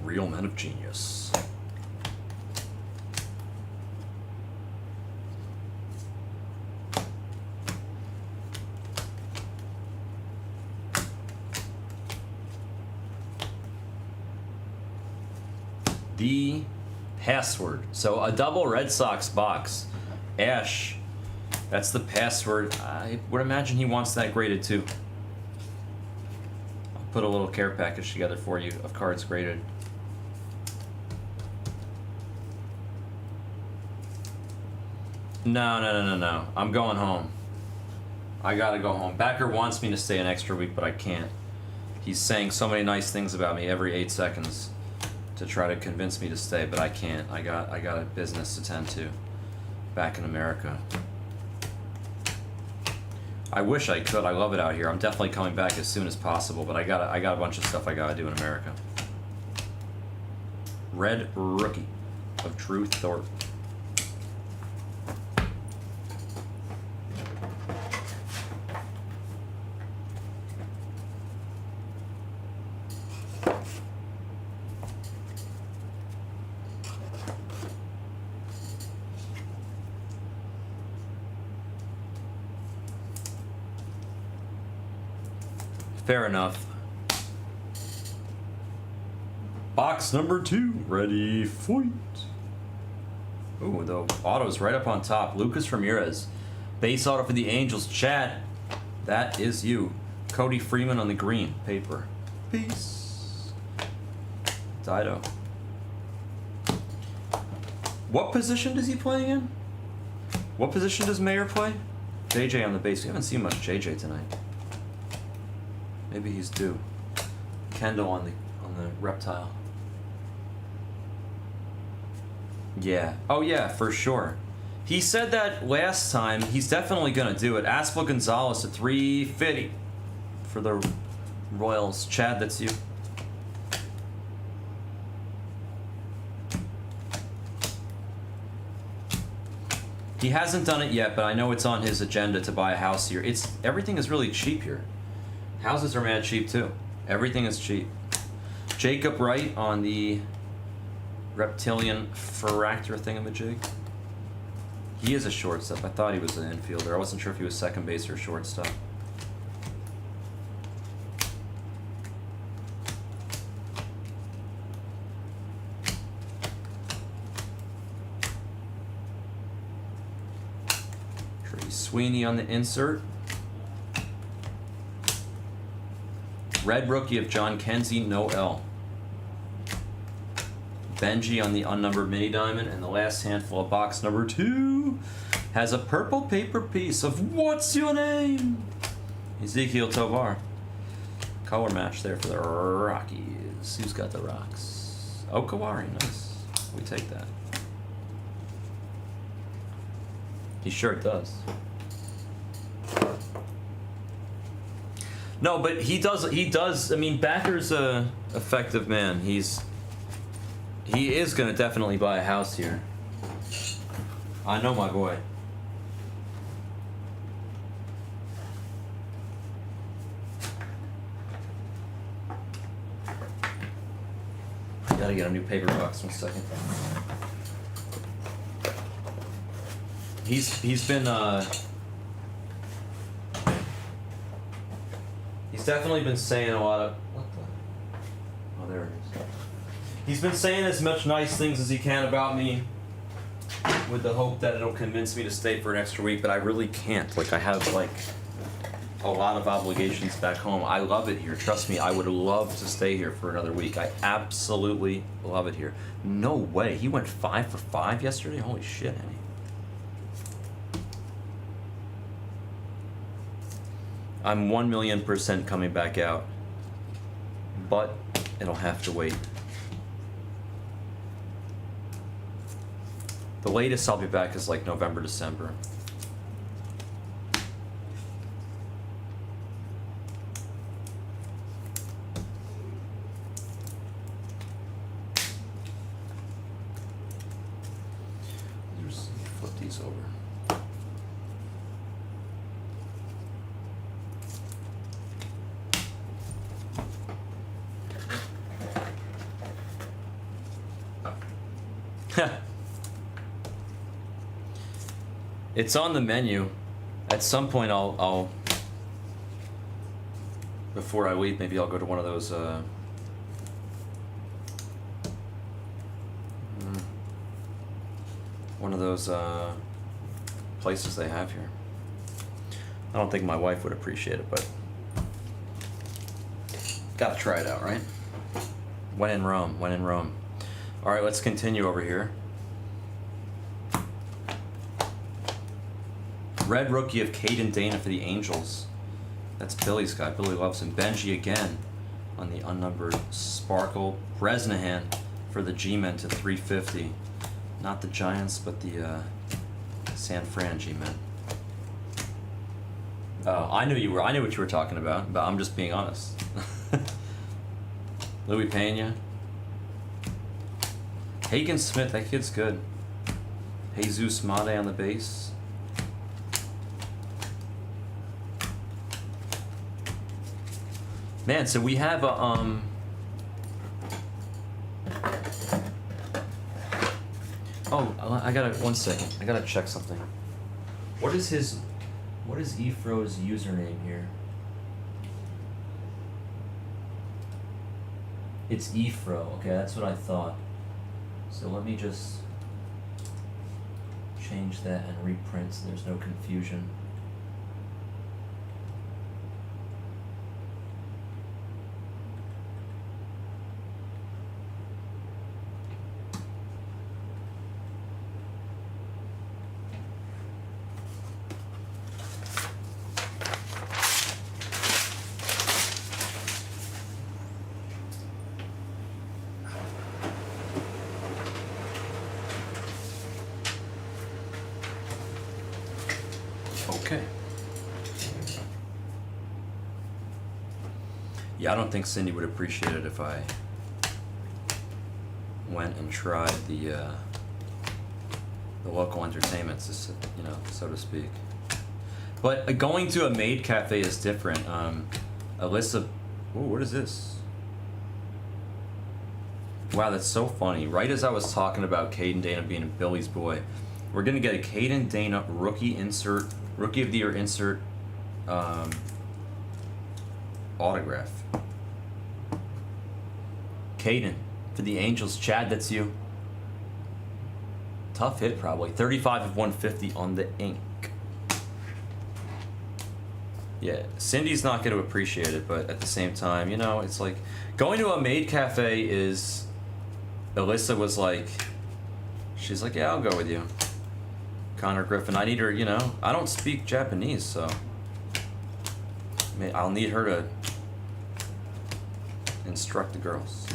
Real man of genius. The password. So a double Red Sox box. Ash, that's the password. I would imagine he wants that graded too. I'll put a little care package together for you of cards graded. No. I'm going home. I gotta go home. Backer wants me to stay an extra week, but I can't. He's saying so many nice things about me every 8 seconds to try to convince me to stay, but I can't. I got a business to tend to back in America. I wish I could. I love it out here. I'm definitely coming back as soon as possible, but I got a bunch of stuff I gotta do in America. Red Rookie of Drew Thorpe. Fair enough. Box number 2. Ready, fight. Ooh, the auto's right up on top. Lucas Ramirez. Base auto for the Angels. Chad, that is you. Cody Freeman on the green paper. Peace. Dido. What position does he play in? What position does Mayer play? JJ on the base. We haven't seen much JJ tonight. Maybe he's due. Kendall on the reptile. Yeah. Oh yeah, for sure. He said that last time. He's definitely gonna do it. Aspel Gonzalez at 350 for the Royals. Chad, that's you. He hasn't done it yet, but I know it's on his agenda to buy a house here. Everything is really cheap here. Houses are mad cheap too. Everything is cheap. Jacob Wright on the reptilian Fractor thingamajig. He is a shortstop. I thought he was an infielder. I wasn't sure if he was second base or shortstop. Trey Sweeney on the insert. Red rookie of John Kenzie, no L. Benji on the unnumbered mini diamond, and the last handful of box number 2 has a purple paper piece of what's your name? Ezekiel Tovar. Color match there for the Rockies. Who's got the rocks? Okawari, nice. We take that. He sure does. No, but he does, I mean, Backer's a effective man. He is gonna definitely buy a house here. I know my boy. Gotta get a new paper box. 1 second. He's been he's definitely been saying a lot of what the. Oh, there it is. He's been saying as much nice things as he can about me, with the hope that it'll convince me to stay for an extra week. But I really can't. Like I have like a lot of obligations back home. I love it here. Trust me, I would love to stay here for another week. I absolutely love it here. No way. He went 5 for 5 yesterday. Holy shit, Henny. I'm 1,000,000% coming back out, but it'll have to wait. The latest I'll be back is like November, December. Just flip these over. It's on the menu. At some point, I'll before I leave, maybe I'll go to one of those. One of those places they have here. I don't think my wife would appreciate it, but gotta try it out, right? When in Rome, when in Rome. All right, let's continue over here. Red rookie of Caden Dana for the Angels. That's Billy's guy. Billy loves him. Benji again on the unnumbered Sparkle. Bresnahan for the G-Men to 350. Not the Giants, but the San Fran G-Men. Oh, I knew what you were talking about, but I'm just being honest. Louis Pena. Hagen Smith, that kid's good. Jesus Made on the base. Man, so we have a Oh, I gotta 1 second. I gotta check something. What is Efro's username here? It's Efro. Okay, that's what I thought. So let me just change that and reprint so there's no confusion. Okay. Yeah, I don't think Cindy would appreciate it if I went and tried the local entertainments, you know, so to speak. But going to a maid cafe is different. Alyssa, ooh, what is this? Wow, that's so funny. Right as I was talking about Caden Dana being Billy's boy, we're gonna get a Caden Dana rookie of the year insert autograph. Caden for the Angels. Chad, that's you. Tough hit, probably. 35 of 150 on the ink. Yeah, Cindy's not going to appreciate it, but at the same time, you know, it's like going to a maid cafe is. Alyssa was like, she's like, yeah, I'll go with you. Connor Griffin, I need her, you know, I don't speak Japanese, so I'll need her to instruct the girls.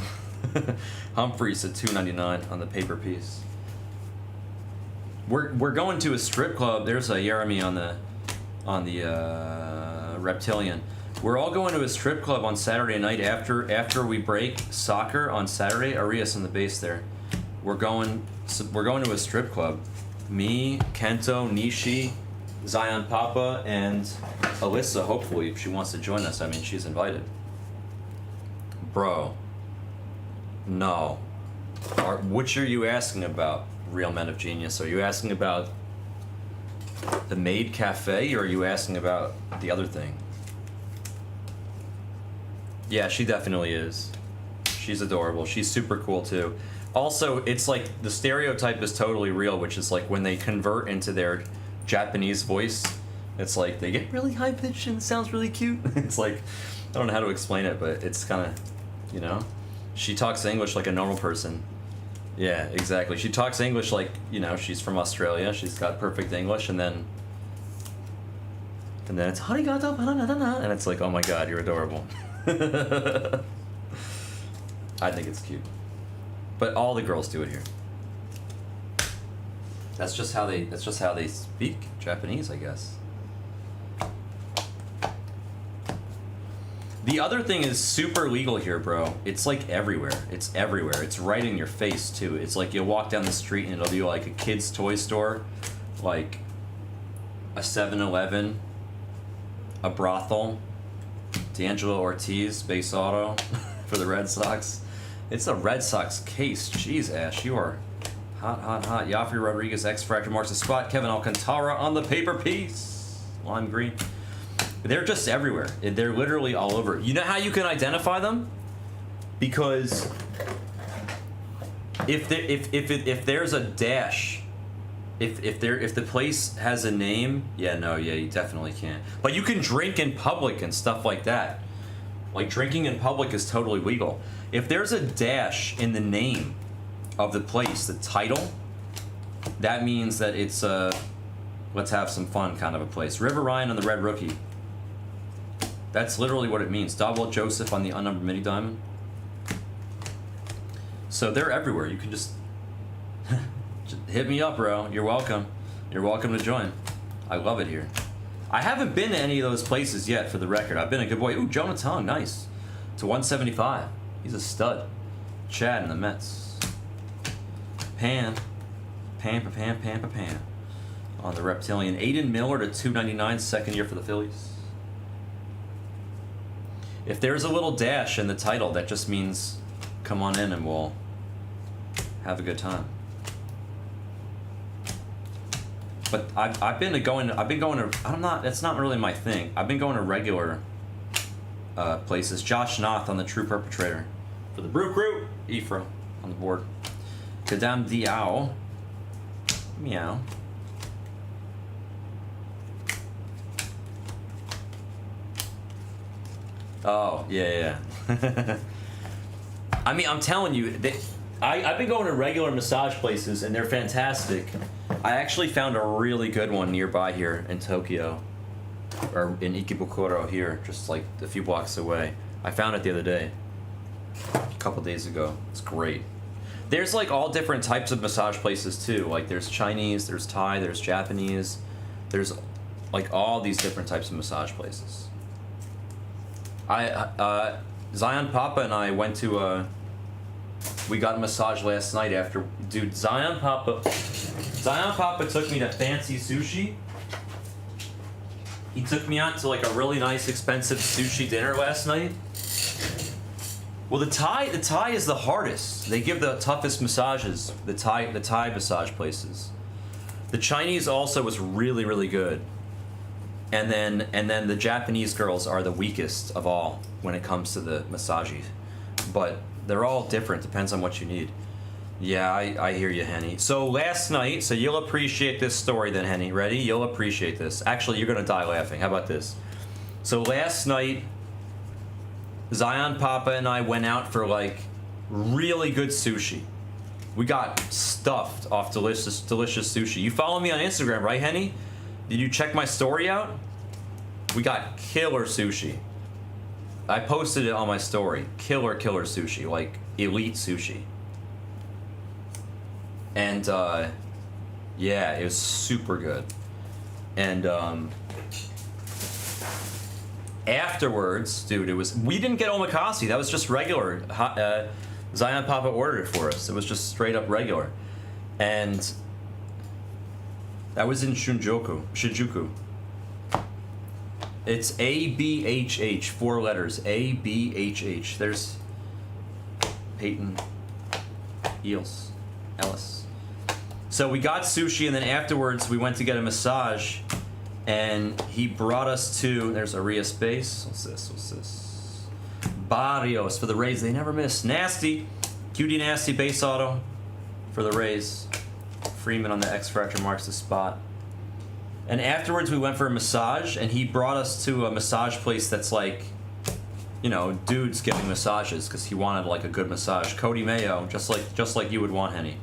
Humphreys at $2.99 on the paper piece. We're going to a strip club. There's a Jeremy on the Reptilian. We're all going to a strip club on Saturday night after we break soccer on Saturday. Arias on the base there. We're going to a strip club. Me, Kento, Nishi, Zion Papa, and Alyssa, hopefully, if she wants to join us. I mean, she's invited. Bro. No. Which are you asking about, Real Men of Genius? Are you asking about the maid cafe, or are you asking about the other thing? Yeah, she definitely is. She's adorable. She's super cool, too. Also, it's like the stereotype is totally real, which is like when they convert into their Japanese voice, it's like they get really high pitched and it sounds really cute. It's like, I don't know how to explain it, but it's kind of, you know, she talks English like a normal person. Yeah, exactly. She talks English like, you know, she's from Australia. She's got perfect English, and then it's harigato, and it's like, oh my god, you're adorable. I think it's cute. But all the girls do it here. That's just how they speak Japanese, I guess. The other thing is super legal here, bro. It's like everywhere. It's everywhere. It's right in your face too. It's like you'll walk down the street and it'll be like a kid's toy store, like a 7-Eleven, a brothel, D'Angelo Ortiz, base auto for the Red Sox. It's a Red Sox case. Jeez, Ash, you are hot, hot, hot. Yafri Rodriguez, X Factor marks the spot. Kevin Alcantara on the paper piece. Lime green. They're just everywhere. They're literally all over. You know how you can identify them? Because if there's a dash, if the place has a name, yeah, you definitely can't. But you can drink in public and stuff like that. Like, drinking in public is totally legal. If there's a dash in the name of the place, the title, that means that it's a let's have some fun kind of a place. River Ryan on the red rookie. That's literally what it means. Double Joseph on the unnumbered mini diamond. So they're everywhere. You can just hit me up, bro. You're welcome. You're welcome to join. I love it here. I haven't been to any of those places yet, for the record. I've been a good boy. Ooh, Jonah Tong, nice. To 175. He's a stud. Chad in the Mets. Pan. On the Reptilian. Aiden Miller to 299, second year for the Phillies. If there's a little dash in the title, that just means come on in and we'll have a good time. But I've been going to that's not really my thing. I've been going to regular places. Josh Noth on the True Perpetrator. For the Brew Crew, Ephra on the board. Kadam Diao. Meow. Oh, yeah. I mean, I'm telling you, I've been going to regular massage places, and they're fantastic. I actually found a really good one nearby here in Tokyo, or in Ikebukuro here, just like a few blocks away. I found it the other day, a couple days ago. It's great. There's like all different types of massage places too. Like there's Chinese, there's Thai, there's Japanese, there's like all these different types of massage places. Zion Papa and I went to we got a massage last night after. Dude, Zion Papa took me to fancy sushi. He took me out to like a really nice, expensive sushi dinner last night. Well, the Thai is the hardest. They give the toughest massages. The Thai massage places. The Chinese also was really, really good. And then the Japanese girls are the weakest of all when it comes to the massages. But they're all different, depends on what you need. Yeah, I hear you, Henny. So last night, so you'll appreciate this story then, Henny. Ready? You'll appreciate this. Actually, you're gonna die laughing. How about this? So last night, Zion Papa and I went out for like really good sushi. We got stuffed off delicious sushi. You follow me on Instagram, right, Henny? Did you check my story out? We got killer sushi. I posted it on my story. Killer sushi, like elite sushi. And yeah, it was super good. And afterwards, dude, we didn't get omakase. That was just regular. Zion Papa ordered it for us. It was just straight up regular. And that was in Shinjuku. It's ABHH, 4 letters. ABHH. There's Peyton Ellis. So we got sushi, and then afterwards we went to get a massage, and he brought us to, there's Aria Space. What's this? Barrios for the Rays. They never miss. Nasty. Cutie Nasty base auto for the Rays. Freeman on the X Fractor marks the spot. And afterwards we went for a massage, and he brought us to a massage place that's like, you know, dudes giving massages, because he wanted like a good massage. Cody Mayo, just like you would want, Henny.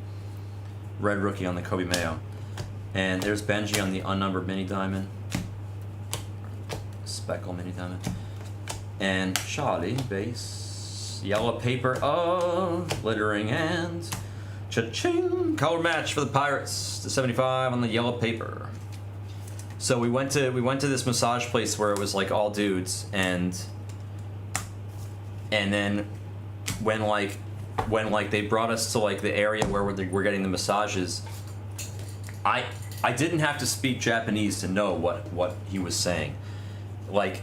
Red Rookie on the Kobe Mayo. And there's Benji on the unnumbered mini diamond. Speckle mini diamond. And Charlie base. Yellow paper of glittering and cha-ching. Color match for the Pirates to 75 on the yellow paper. So we went to this massage place where it was like all dudes, and then when they brought us to like the area where we're getting the massages, I didn't have to speak Japanese to know what he was saying. Like,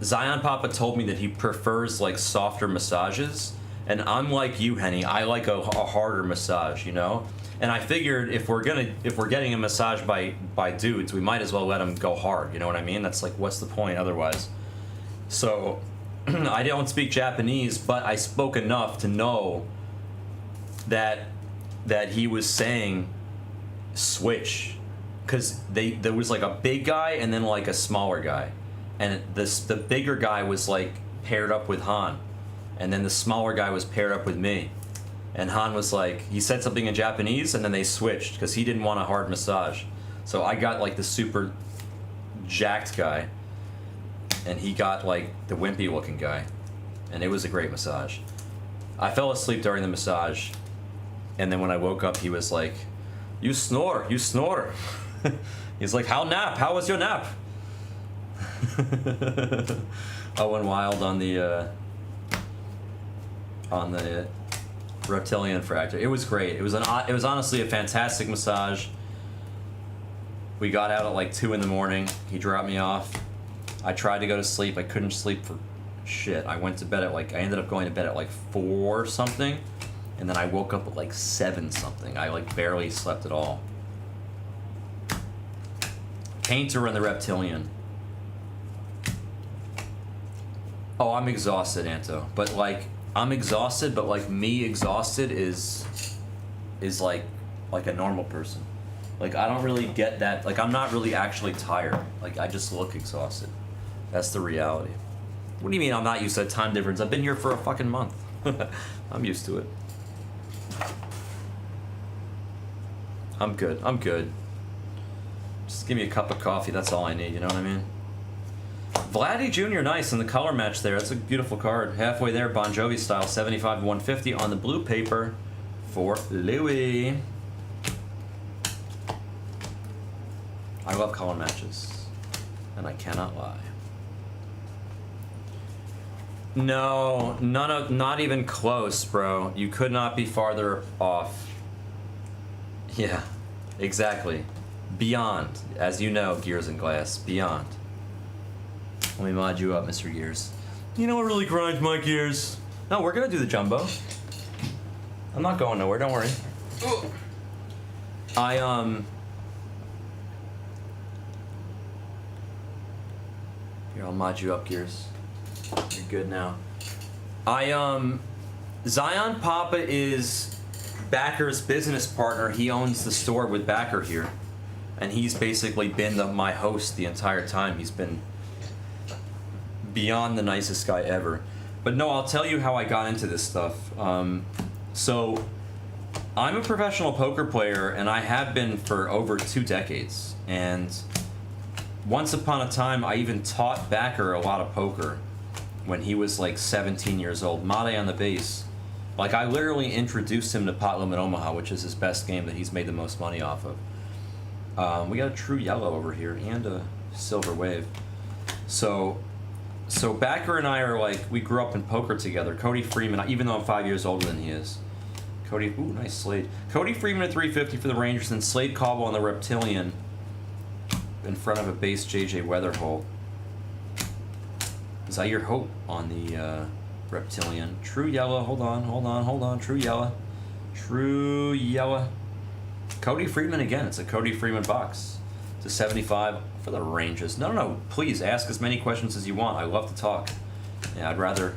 Zion Papa told me that he prefers like softer massages, and I'm like you, Henny. I like a harder massage, you know. And I figured if we're getting a massage by dudes, we might as well let them go hard. You know what I mean? That's like, what's the point otherwise? So I don't speak Japanese, but I spoke enough to know that he was saying switch, because there was like a big guy and then like a smaller guy, and the bigger guy was like paired up with Han, and then the smaller guy was paired up with me. And Han was like, he said something in Japanese, and then they switched because he didn't want a hard massage. So I got like the super jacked guy, and he got like the wimpy looking guy, and it was a great massage. I fell asleep during the massage, and then when I woke up, he was like, you snore. He's like, how was your nap? Owen Wild on the reptilian fractor. It was great. It was honestly a fantastic massage. We got out at like 2 in the morning. He dropped me off. I tried to go to sleep. I couldn't sleep for shit. I went to bed at like, I ended up going to bed at like 4 something, and then I woke up at like 7 something. I like barely slept at all. Painter and the reptilian. Oh, I'm exhausted, Anto. But like, I'm exhausted, but like me exhausted is like a normal person. Like, I don't really get that. Like, I'm not really actually tired. Like, I just look exhausted. That's the reality. What do you mean I'm not used to that time difference? I've been here for a fucking month. I'm used to it. I'm good. Just give me a cup of coffee. That's all I need. You know what I mean? Vladdy Jr. nice in the color match there. That's a beautiful card. Halfway there, Bon Jovi style, 75 to 150 on the blue paper for Louis. I love color matches, and I cannot lie. No, not even close, bro. You could not be farther off. Yeah, exactly. Beyond, as you know, Gears and Glass, beyond. Let me mod you up, Mr. Gears. You know what really grinds my gears? No, we're gonna do the jumbo. I'm not going nowhere, don't worry. Here, I'll mod you up, Gears. You're good now. Zion Papa is Backer's business partner. He owns the store with Backer here. And he's basically been my host the entire time. He's been beyond the nicest guy ever. But no, I'll tell you how I got into this stuff. So, I'm a professional poker player, and I have been for over 2 decades. And once upon a time, I even taught Backer a lot of poker when he was like 17 years old. Mate on the base. Like, I literally introduced him to Pot Limit Omaha, which is his best game that he's made the most money off of. We got a true yellow over here and a silver wave. So Backer and I are like, we grew up in poker together. Cody Freeman, even though I'm 5 years older than he is. Cody, ooh, nice Slade. Cody Freeman at 350 for the Rangers, and Slade Caldwell on the Reptilian in front of a base JJ Weatherholt. Zaire Hope on the Reptilian. True yellow, hold on. True yellow. Cody Freeman again. It's a Cody Freeman box. It's a 75 for the Rangers. No. Please ask as many questions as you want. I love to talk. Yeah, I'd rather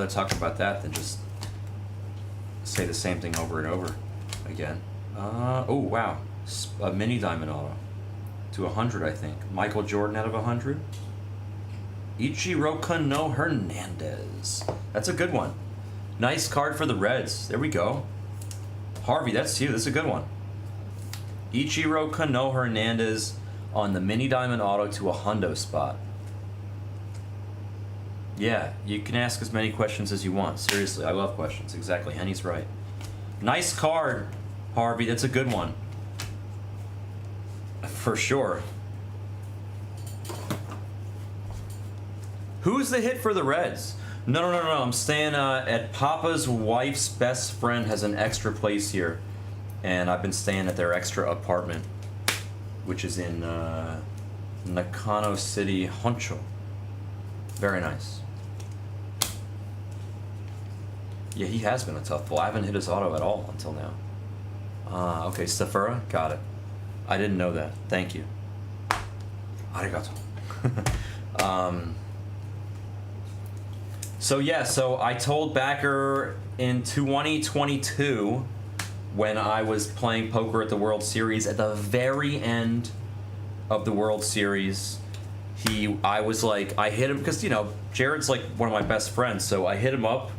talk about that than just say the same thing over and over again. Oh wow, a mini diamond auto to 100, I think. Michael Jordan out of 100. Ichiro Kano Hernandez. That's a good one. Nice card for the Reds. There we go. Harvey, that's you. That's a good one. Ichiro Kano Hernandez on the mini diamond auto to a hundo spot. Yeah, you can ask as many questions as you want. Seriously, I love questions. Exactly, Henny's right. Nice card, Harvey. That's a good one. For sure. Who's the hit for the Reds? No. I'm staying at Papa's wife's best friend has an extra place here. And I've been staying at their extra apartment, which is in Nakano City, Honcho. Very nice. Yeah, he has been a tough pull. I haven't hit his auto at all until now. Okay, Stafura, got it. I didn't know that. Thank you. Arigato. So I told Backer in 2022 when I was playing poker at the World Series, at the very end of the World Series, I was like, I hit him, because, Jared's like one of my best friends, so I hit him up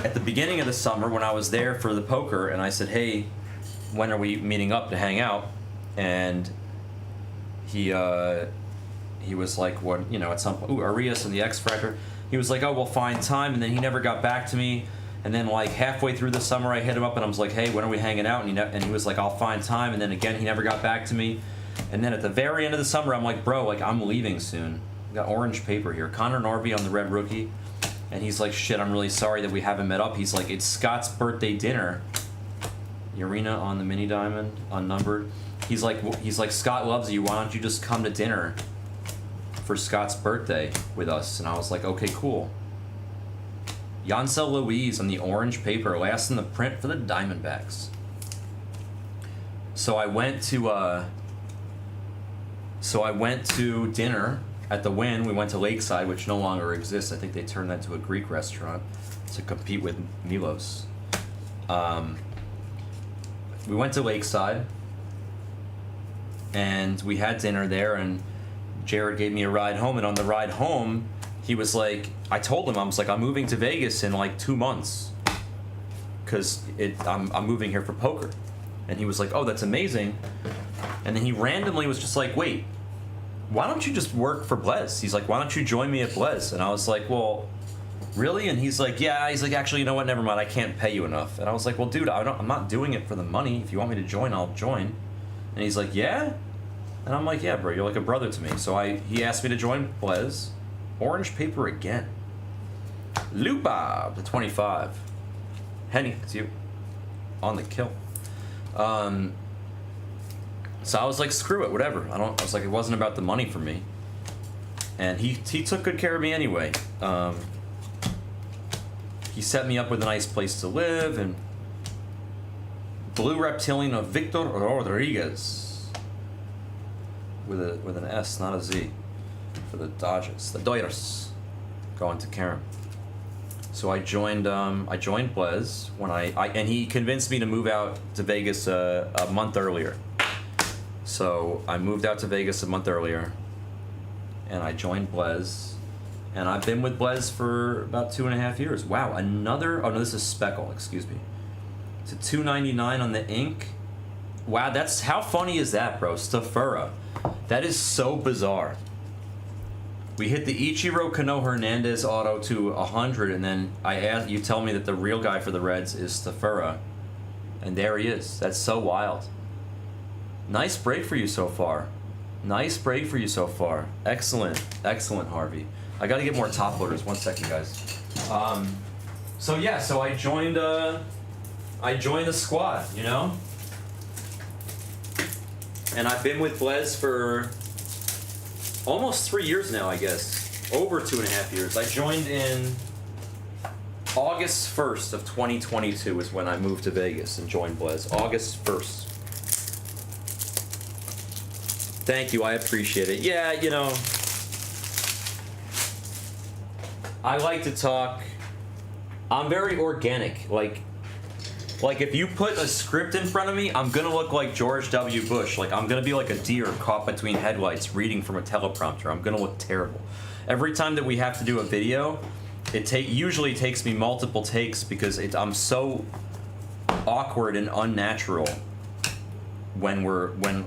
at the beginning of the summer when I was there for the poker, and I said, hey, when are we meeting up to hang out? And he was like, what, at some point, Arias and the X Factor. He was like, oh, we'll find time, and then he never got back to me. And then like halfway through the summer, I hit him up and I was like, hey, when are we hanging out? And he was like, I'll find time. And then again, he never got back to me. And then at the very end of the summer, I'm like, bro, like I'm leaving soon. I got orange paper here. Connor Norby on the red rookie. And he's like, shit, I'm really sorry that we haven't met up. He's like, it's Scott's birthday dinner. Urena on the mini diamond, unnumbered. He's like, Scott loves you. Why don't you just come to dinner for Scott's birthday with us? And I was like, okay, cool. Yancel Louise on the orange paper, last in the print for the Diamondbacks. So I went to dinner at the Wynn. We went to Lakeside, which no longer exists. I think they turned that to a Greek restaurant to compete with Milos. We went to Lakeside, and we had dinner there, and Jared gave me a ride home, and on the ride home, he was like, I told him, I was like, I'm moving to Vegas in like 2 months because I'm moving here for poker. And he was like, oh, that's amazing. And then he randomly was just like, wait, why don't you just work for Blez? He's like, why don't you join me at Blez? And I was like, well, really? And he's like, yeah. He's like, actually, you know what? Never mind. I can't pay you enough. And I was like, well, dude, I'm not doing it for the money. If you want me to join, I'll join. And he's like, yeah? And I'm like, yeah, bro, you're like a brother to me. So he asked me to join Blez. Orange paper again. Luba, the 25. Henny, it's you. On the kill. So I was like, screw it, whatever. I was like, it wasn't about the money for me. And he took good care of me anyway. He set me up with a nice place to live, and Blue Reptilian of Victor Rodriguez. With an S, not a Z. For the Dodgers. The Dodgers. Going to Karen. So I joined Blez when and he convinced me to move out to Vegas a month earlier. So I moved out to Vegas a month earlier, and I joined Blez, and I've been with Blez for about 2.5 years. Wow, oh no, this is Speckle, excuse me. It's a $2.99 on the ink. Wow, how funny is that, bro? Stafura. That is so bizarre. We hit the Ichiro Kano Hernandez auto to 100, and then you tell me that the real guy for the Reds is Stafura, and there he is. That's so wild. Nice break for you so far. Nice break for you so far. Excellent, excellent, Harvey. I got to get more top loaders. 1 second, guys. So I joined the squad, you know, and I've been with Blez for almost 3 years now, I guess. Over 2.5 years. I joined in August 1st of 2022 is when I moved to Vegas and joined Blez. August 1st. Thank you, I appreciate it. Yeah, you know, I like to talk. I'm very organic. Like if you put a script in front of me, I'm gonna look like George W. Bush. Like I'm gonna be like a deer caught between headlights reading from a teleprompter. I'm gonna look terrible. Every time that we have to do a video, it usually takes me multiple takes because I'm so awkward and unnatural when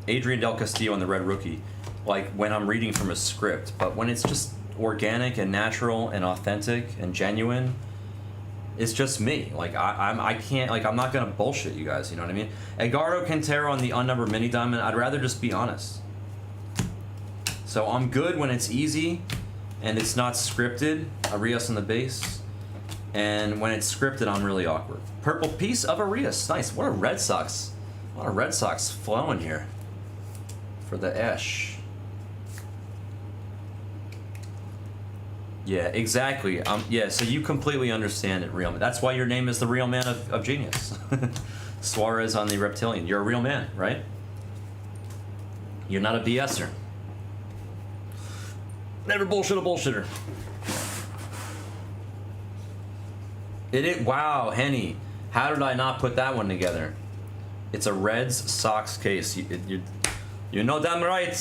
Adrian Del Castillo and the Red Rookie, like when I'm reading from a script. But when it's just organic and natural and authentic and genuine, it's just me. Like I can't, like I'm not gonna bullshit you guys, you know what I mean? Edgardo Quintero on the unnumbered mini diamond, I'd rather just be honest. So I'm good when it's easy and it's not scripted. Arias on the base. And when it's scripted, I'm really awkward. Purple piece of Arias, nice. What a Red Sox. A lot of Red Sox flowing here. For the Esh. Yeah, exactly. Yeah, so you completely understand it, Real Man. That's why your name is the Real Man of Genius. Suarez on the Reptilian. You're a real man, right? You're not a BSer. Never bullshit a bullshitter. Wow, Henny. How did I not put that one together? It's a Reds Sox case. You know damn right.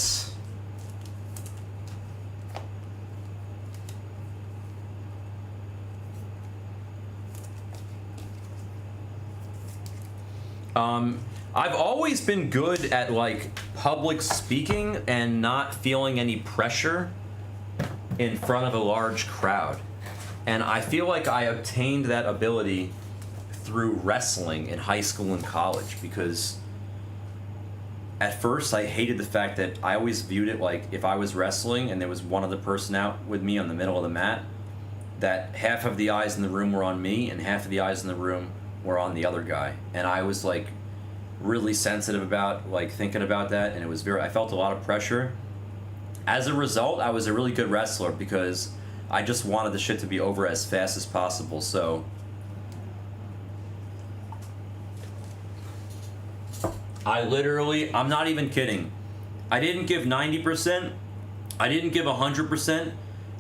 I've always been good at like public speaking and not feeling any pressure in front of a large crowd. And I feel like I obtained that ability through wrestling in high school and college, because at first I hated the fact that I always viewed it like if I was wrestling and there was one other person out with me on the middle of the mat, that half of the eyes in the room were on me and half of the eyes in the room were on the other guy. And I was like really sensitive about like thinking about that, and I felt a lot of pressure. As a result, I was a really good wrestler because I just wanted the shit to be over as fast as possible. So I'm not even kidding, I didn't give 90%, I didn't give 100%,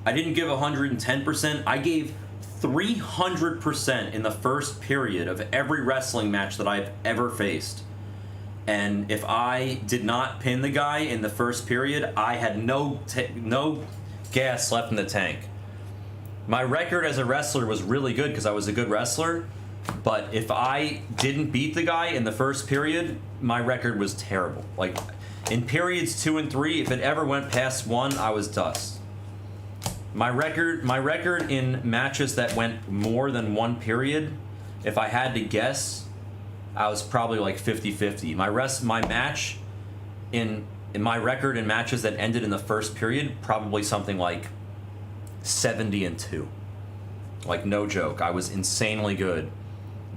I didn't give 110%, I gave 300% in the first period of every wrestling match that I've ever faced. And if I did not pin the guy in the first period, I had no gas left in the tank. My record as a wrestler was really good because I was a good wrestler, but if I didn't beat the guy in the first period, my record was terrible. Like in periods 2 and 3, if it ever went past 1, I was dust. My record in matches that went more than 1 period, if I had to guess, I was probably like 50-50. My match in in my record in matches that ended in the first period, probably something like 70-2. Like, no joke. I was insanely good.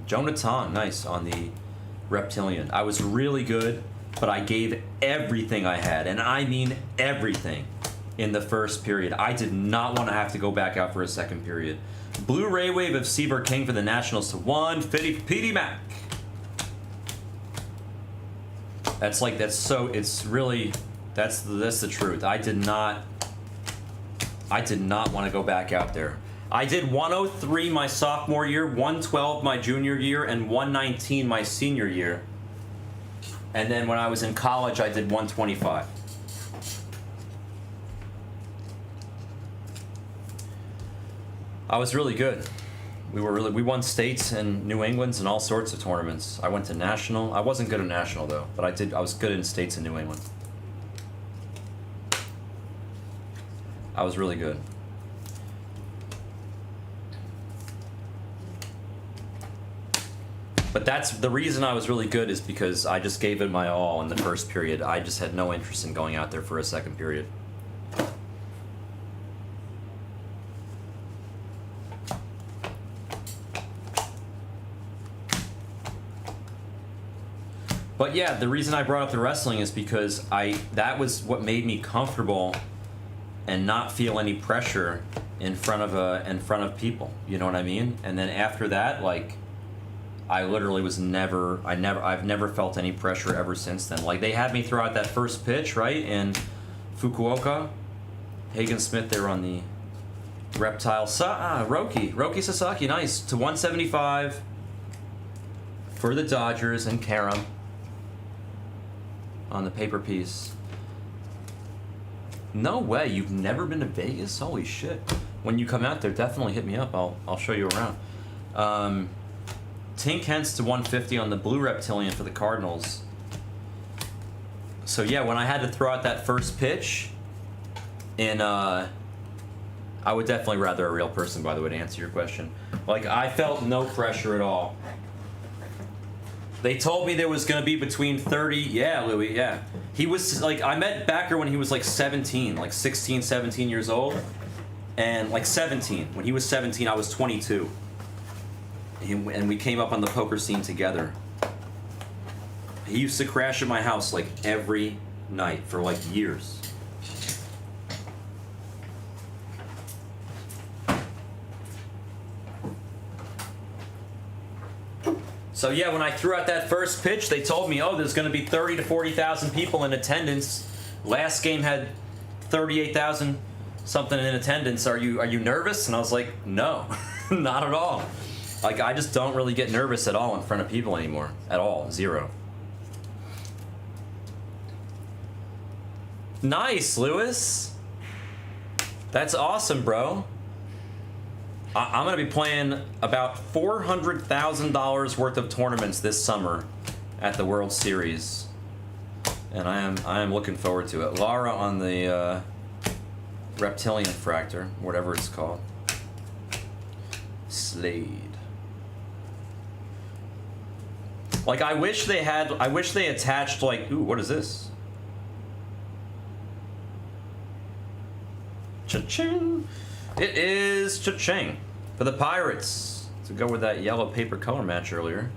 Jonathan, nice, on the Reptilian. I was really good, but I gave everything I had, and I mean everything, in the first period. I did not want to have to go back out for a second period. Blue Ray Wave of Seaver King for the Nationals to 150. Petey Mac. That's like, that's so, it's really, that's the truth. I did not want to go back out there. I did 103 my sophomore year, 112 my junior year, and 119 my senior year. And then when I was in college, I did 125. I was really good. We won states and New England's and all sorts of tournaments. I went to national. I wasn't good at national though, but I was good in states in New England. I was really good. But that's the reason I was really good, is because I just gave it my all in the first period. I just had no interest in going out there for a second period. But yeah, the reason I brought up the wrestling is because that was what made me comfortable and not feel any pressure in front of people. You know what I mean? And then after that, like, I literally was I've never felt any pressure ever since then. Like, they had me throw out that first pitch, right, in Fukuoka. Hagen Smith, they were on the Reptile. Roki Sasaki, nice, to 175 for the Dodgers and Karam on the paper piece. No way, you've never been to Vegas? Holy shit. When you come out there, definitely hit me up. I'll show you around. Tink Hence to 150 on the Blue Reptilian for the Cardinals. So yeah, when I had to throw out that first pitch in I would definitely rather a real person, by the way, to answer your question. Like, I felt no pressure at all. They told me there was going to be between 30... Yeah, Louis, yeah. He was, like, I met Backer when he was, like, 17, like 16, 17 years old. And, like, 17. When he was 17, I was 22. And we came up on the poker scene together. He used to crash at my house, like, every night for, like, years. So yeah, when I threw out that first pitch, they told me, oh, there's going to be 30 to 40,000 people in attendance. Last game had 38,000 something in attendance. Are you nervous? And I was like, no, not at all. Like, I just don't really get nervous at all in front of people anymore. At all. Zero. Nice, Lewis. That's awesome, bro. I'm going to be playing about $400,000 worth of tournaments this summer at the World Series. And I am looking forward to it. Lara on the Reptilian Fractor, whatever it's called. Slade. Like, I wish they attached, like, ooh, what is this? Cha-ching! It is cha-ching for the Pirates to go with that yellow paper color match earlier.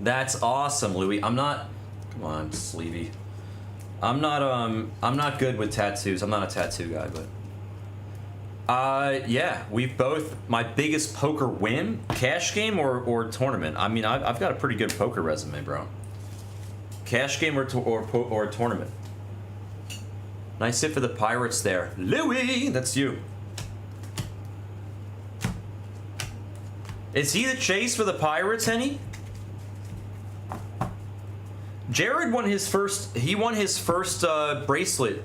That's awesome, Louis. I'm not, come on, Sleevey. I'm not good with tattoos. I'm not a tattoo guy, but yeah, we've both, my biggest poker win, cash game or tournament. I mean, I've got a pretty good poker resume, bro. Cash game or tournament. Nice hit for the Pirates there. Louis, that's you. Is he the chase for the Pirates, Henny? Jared won his first, bracelet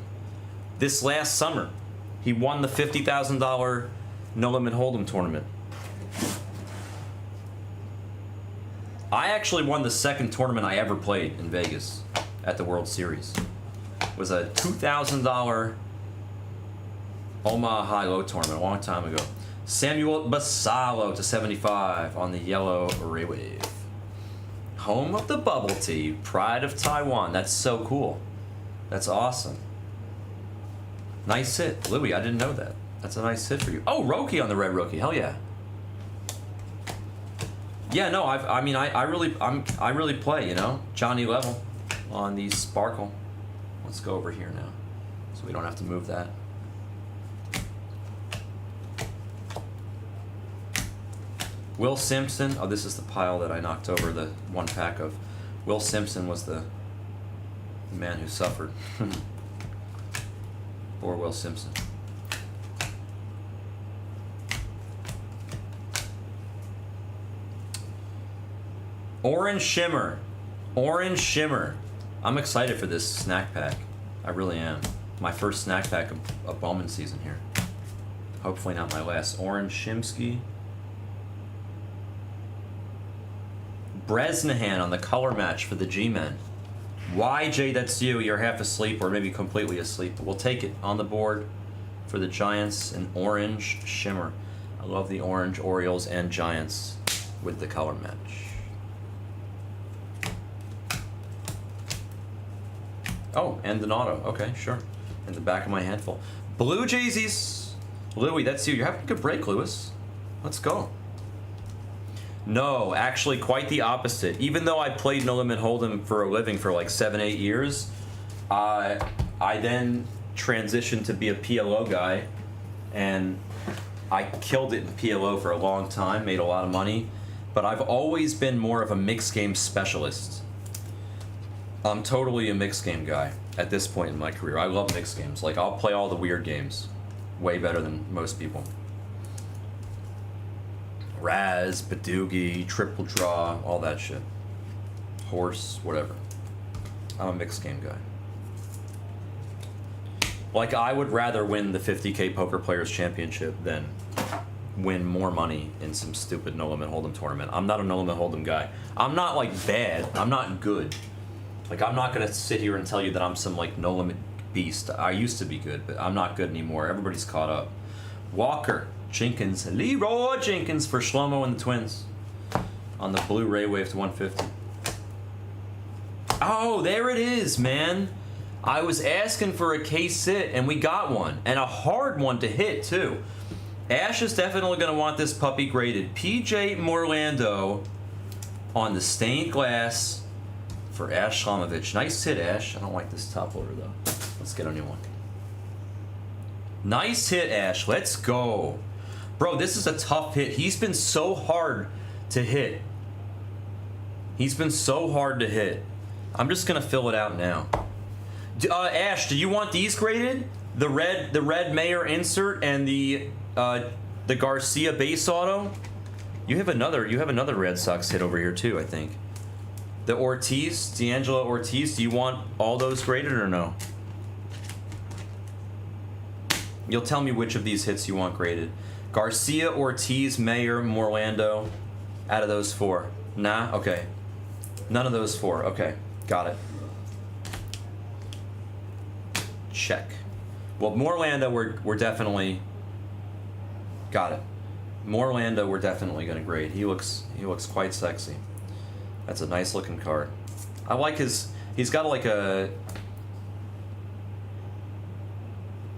this last summer. He won the $50,000 No Limit Hold'em tournament. I actually won the second tournament I ever played in Vegas at the World Series. It was a $2,000 Omaha High-Low tournament a long time ago. Samuel Basalo to 75 on the yellow Ray Wave. Home of the bubble tea, pride of Taiwan. That's so cool. That's awesome. Nice hit, Louis. I didn't know that. That's a nice hit for you. Oh, Roki on the red rookie. Hell yeah. Yeah, no, I really play, you know, Johnny level on these Sparkle. Let's go over here now, so we don't have to move that. Will Simpson. Oh, this is the pile that I knocked over the one pack of. Will Simpson was the man who suffered. Poor Will Simpson. Orange Shimmer. Orange Shimmer. I'm excited for this snack pack. I really am. My first snack pack of Bowman season here. Hopefully not my last. Orange Shimsky. Bresnahan on the color match for the G-Men. YJ, that's you. You're half asleep or maybe completely asleep. But we'll take it on the board for the Giants. An Orange Shimmer. I love the orange Orioles and Giants with the color match. Oh, and an auto. Okay, sure. In the back of my handful. Blue Jays. Louis, that's you. You're having a good break, Lewis. Let's go. No, actually quite the opposite. Even though I played No Limit Hold'em for a living for like 7-8 years, I then transitioned to be a PLO guy, and I killed it in PLO for a long time, made a lot of money, but I've always been more of a mixed game specialist. I'm totally a mixed game guy at this point in my career. I love mixed games. Like, I'll play all the weird games way better than most people. Raz, Badoogie, Triple Draw, all that shit. Horse, whatever. I'm a mixed game guy. Like, I would rather win the 50K Poker Players Championship than win more money in some stupid No Limit Hold'em tournament. I'm not a No Limit Hold'em guy. I'm not, like, bad. I'm not good. Like, I'm not gonna sit here and tell you that I'm some, like, No Limit beast. I used to be good, but I'm not good anymore. Everybody's caught up. Walker. Jenkins, Leroy Jenkins for Shlomo and the Twins on the blue Ray Wave to 150. Oh, there it is, man. I was asking for a case hit, and we got one, and a hard one to hit too. Ash is definitely going to want this puppy graded. PJ Morlando on the stained glass for Ash Shlomovich. Nice hit, Ash. I don't like this top loader though. Let's get a new one. Nice hit, Ash. Let's go. Bro, this is a tough hit. He's been so hard to hit. He's been so hard to hit. I'm just gonna fill it out now. Ash, do you want these graded? The red Mayer insert and the Garcia base auto. You have another Red Sox hit over here too, I think. The Ortiz, D'Angelo Ortiz. Do you want all those graded or no? You'll tell me which of these hits you want graded. Garcia, Ortiz, Mayer, Morlando. Out of those four. Nah? Okay. None of those four. Okay. Got it. Check. Well, Morlando, we're definitely... Got it. Morlando, we're definitely going to grade. He looks quite sexy. That's a nice looking card. I like his... He's got like a...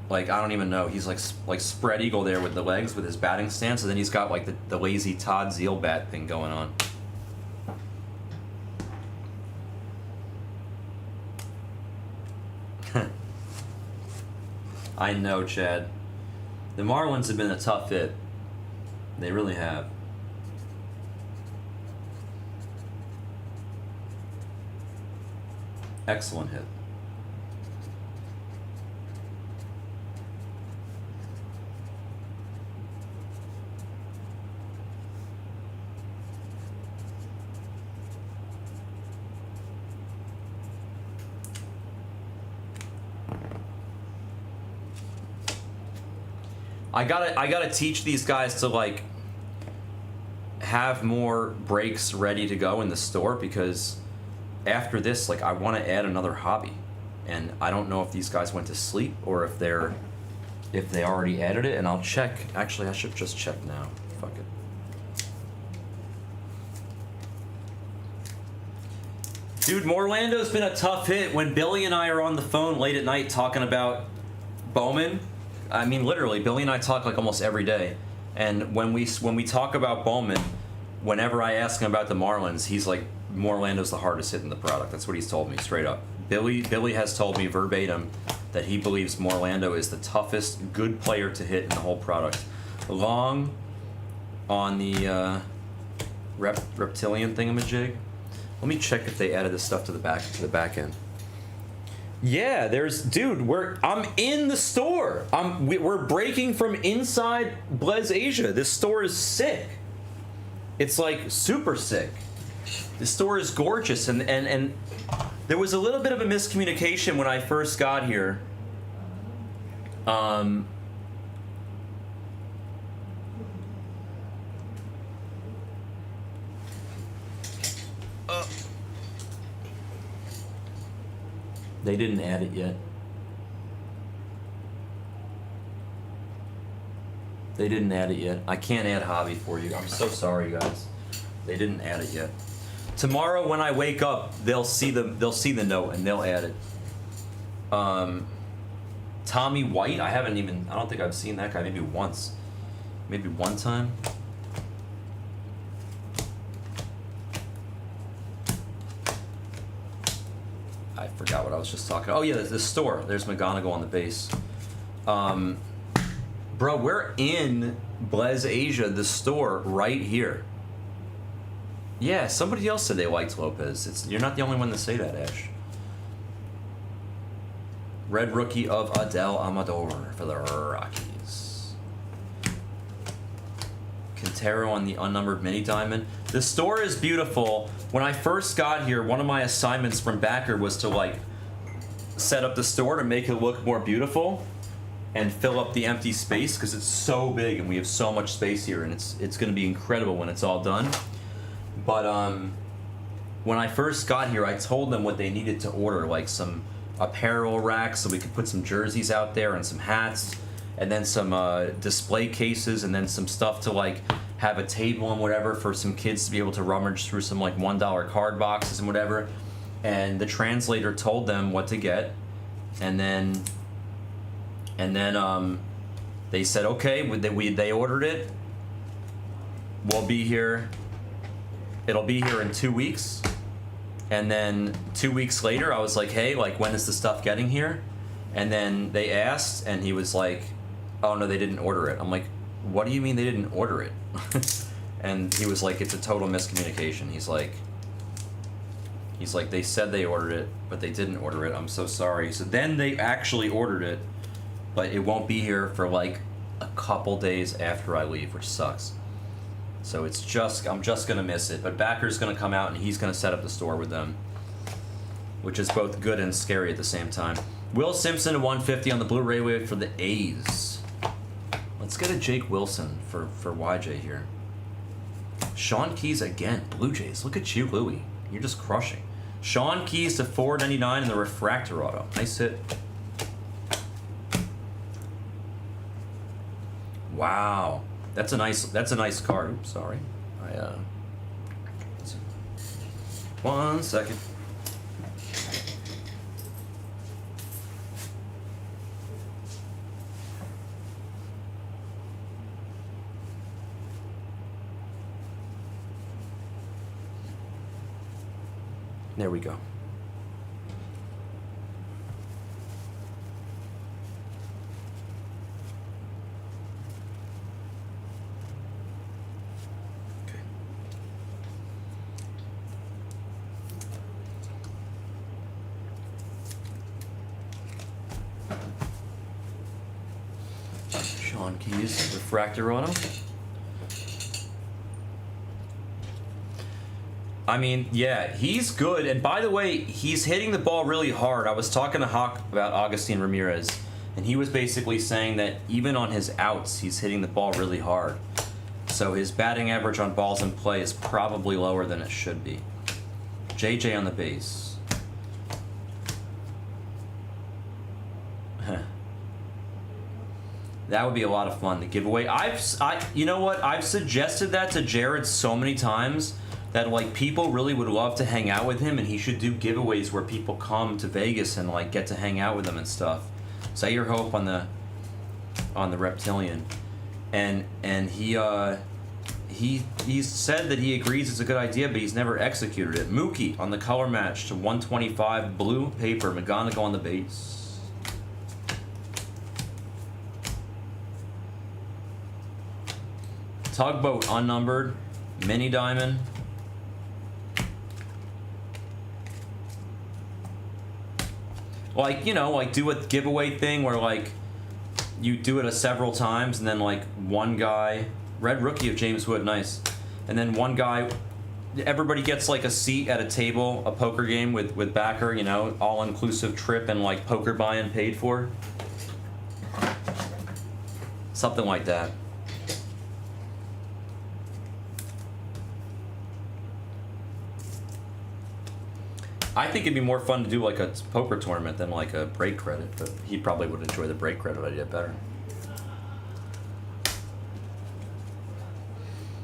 Like, I don't even know. He's like spread eagle there with the legs with his batting stance, and then he's got like the lazy Todd Zeal bat thing going on. I know, Chad. The Marlins have been a tough hit. They really have. Excellent hit. I gotta teach these guys to like have more breaks ready to go in the store, because after this, like, I want to add another hobby, and I don't know if these guys went to sleep or if they already added it. And I'll check. Actually, I should just check now. Fuck it. Dude, Morlando's been a tough hit. When Billy and I are on the phone late at night talking about Bowman, I mean, literally, Billy and I talk like almost every day. And when we talk about Bowman, whenever I ask him about the Marlins, he's like, Morlando's the hardest hit in the product. That's what he's told me, straight up. Billy has told me verbatim that he believes Morlando is the toughest good player to hit in the whole product. Long on the reptilian thingamajig. Let me check if they added this stuff to the back end. Yeah, I'm in the store. We're breaking from inside Blez Asia. This store is sick. It's like super sick. The store is gorgeous, and there was a little bit of a miscommunication when I first got here. They didn't add it yet. They didn't add it yet. I can't add hobby for you. I'm so sorry, guys. They didn't add it yet. Tomorrow when I wake up, they'll see the note and they'll add it. Tommy White, I don't think I've seen that guy maybe once. Maybe one time. I forgot what I was just talking. Oh yeah, the store. There's McGonagall on the base. Bro, we're in Blez Asia, the store right here. Yeah, somebody else said they liked Lopez. You're not the only one to say that, Ash. Red rookie of Adel Amador for the Rockies. Quintero on the unnumbered mini diamond. The store is beautiful. When I first got here, one of my assignments from Backer was to like set up the store to make it look more beautiful and fill up the empty space because it's so big and we have so much space here, and it's going to be incredible when it's all done. But when I first got here, I told them what they needed to order, like some apparel racks so we could put some jerseys out there and some hats, and then some display cases, and then some stuff to like have a table and whatever for some kids to be able to rummage through some like $1 card boxes and whatever. And the translator told them what to get, and then they said okay. They ordered it. We'll be here. It'll be here in 2 weeks. And then 2 weeks later, I was like, hey, like, when is the stuff getting here? And then they asked, and he was like, oh no, they didn't order it. I'm like, what do you mean they didn't order it? And he was like, it's a total miscommunication. He's like, they said they ordered it, but they didn't order it. I'm so sorry. So then they actually ordered it, but it won't be here for like a couple days after I leave, which sucks. So I'm just gonna miss it. But Backer's gonna come out and he's gonna set up the store with them, which is both good and scary at the same time. Will Simpson to 150 on the Blu-ray wave for the A's. Let's get a Jake Wilson for YJ here. Sean Keys again, Blue Jays. Look at you, Louie. You're just crushing. Sean Keys to 499 in the refractor auto. Nice hit. Wow. That's a nice card. Oops, sorry. One second. There we go. Sean Keys, refractor auto. I mean, yeah, he's good. And by the way, he's hitting the ball really hard. I was talking to Hawk about Agustin Ramirez, and he was basically saying that even on his outs, he's hitting the ball really hard. So his batting average on balls in play is probably lower than it should be. JJ on the base. That would be a lot of fun to give away. You know what? I've suggested that to Jared so many times, that like people really would love to hang out with him, and he should do giveaways where people come to Vegas and like get to hang out with him and stuff. Set your hope on the reptilian, and he said that he agrees it's a good idea, but he's never executed it. Mookie on the color match to 125 blue paper. McGonigal on the base. Tugboat unnumbered. Mini diamond. Like, you know, like do a giveaway thing where like you do it several times, and then like one guy, red rookie of James Wood, nice, and then one guy, everybody gets like a seat at a table, a poker game with backer, you know, all inclusive trip and like poker buy-in paid for, something like that. I think it'd be more fun to do like a poker tournament than like a break credit, but he probably would enjoy the break credit idea better.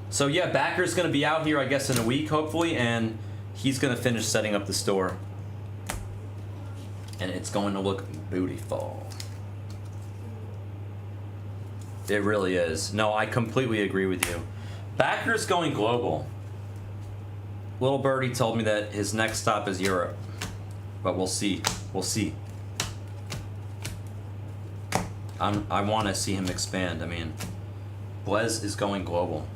So yeah, Backer's gonna be out here, I guess, in a week, hopefully, and he's gonna finish setting up the store. And it's going to look beautiful. It really is. No, I completely agree with you. Backer's going global. Little Birdie told me that his next stop is Europe, but we'll see. We'll see. I want to see him expand. I mean, Blez is going global.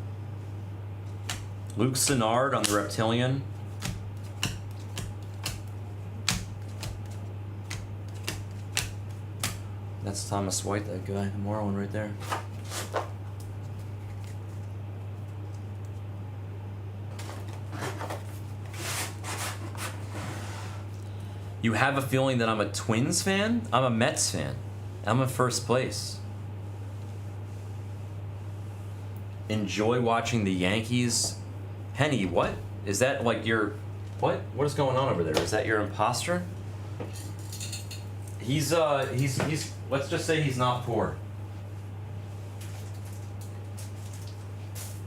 Luke Sinnard on the Reptilian. That's Thomas White, that guy, the moron right there. You have a feeling that I'm a Twins fan? I'm a Mets fan. I'm in first place. Enjoy watching the Yankees. Henny, what? Is that like your... What? What is going on over there? Is that your imposter? He's let's just say he's not poor.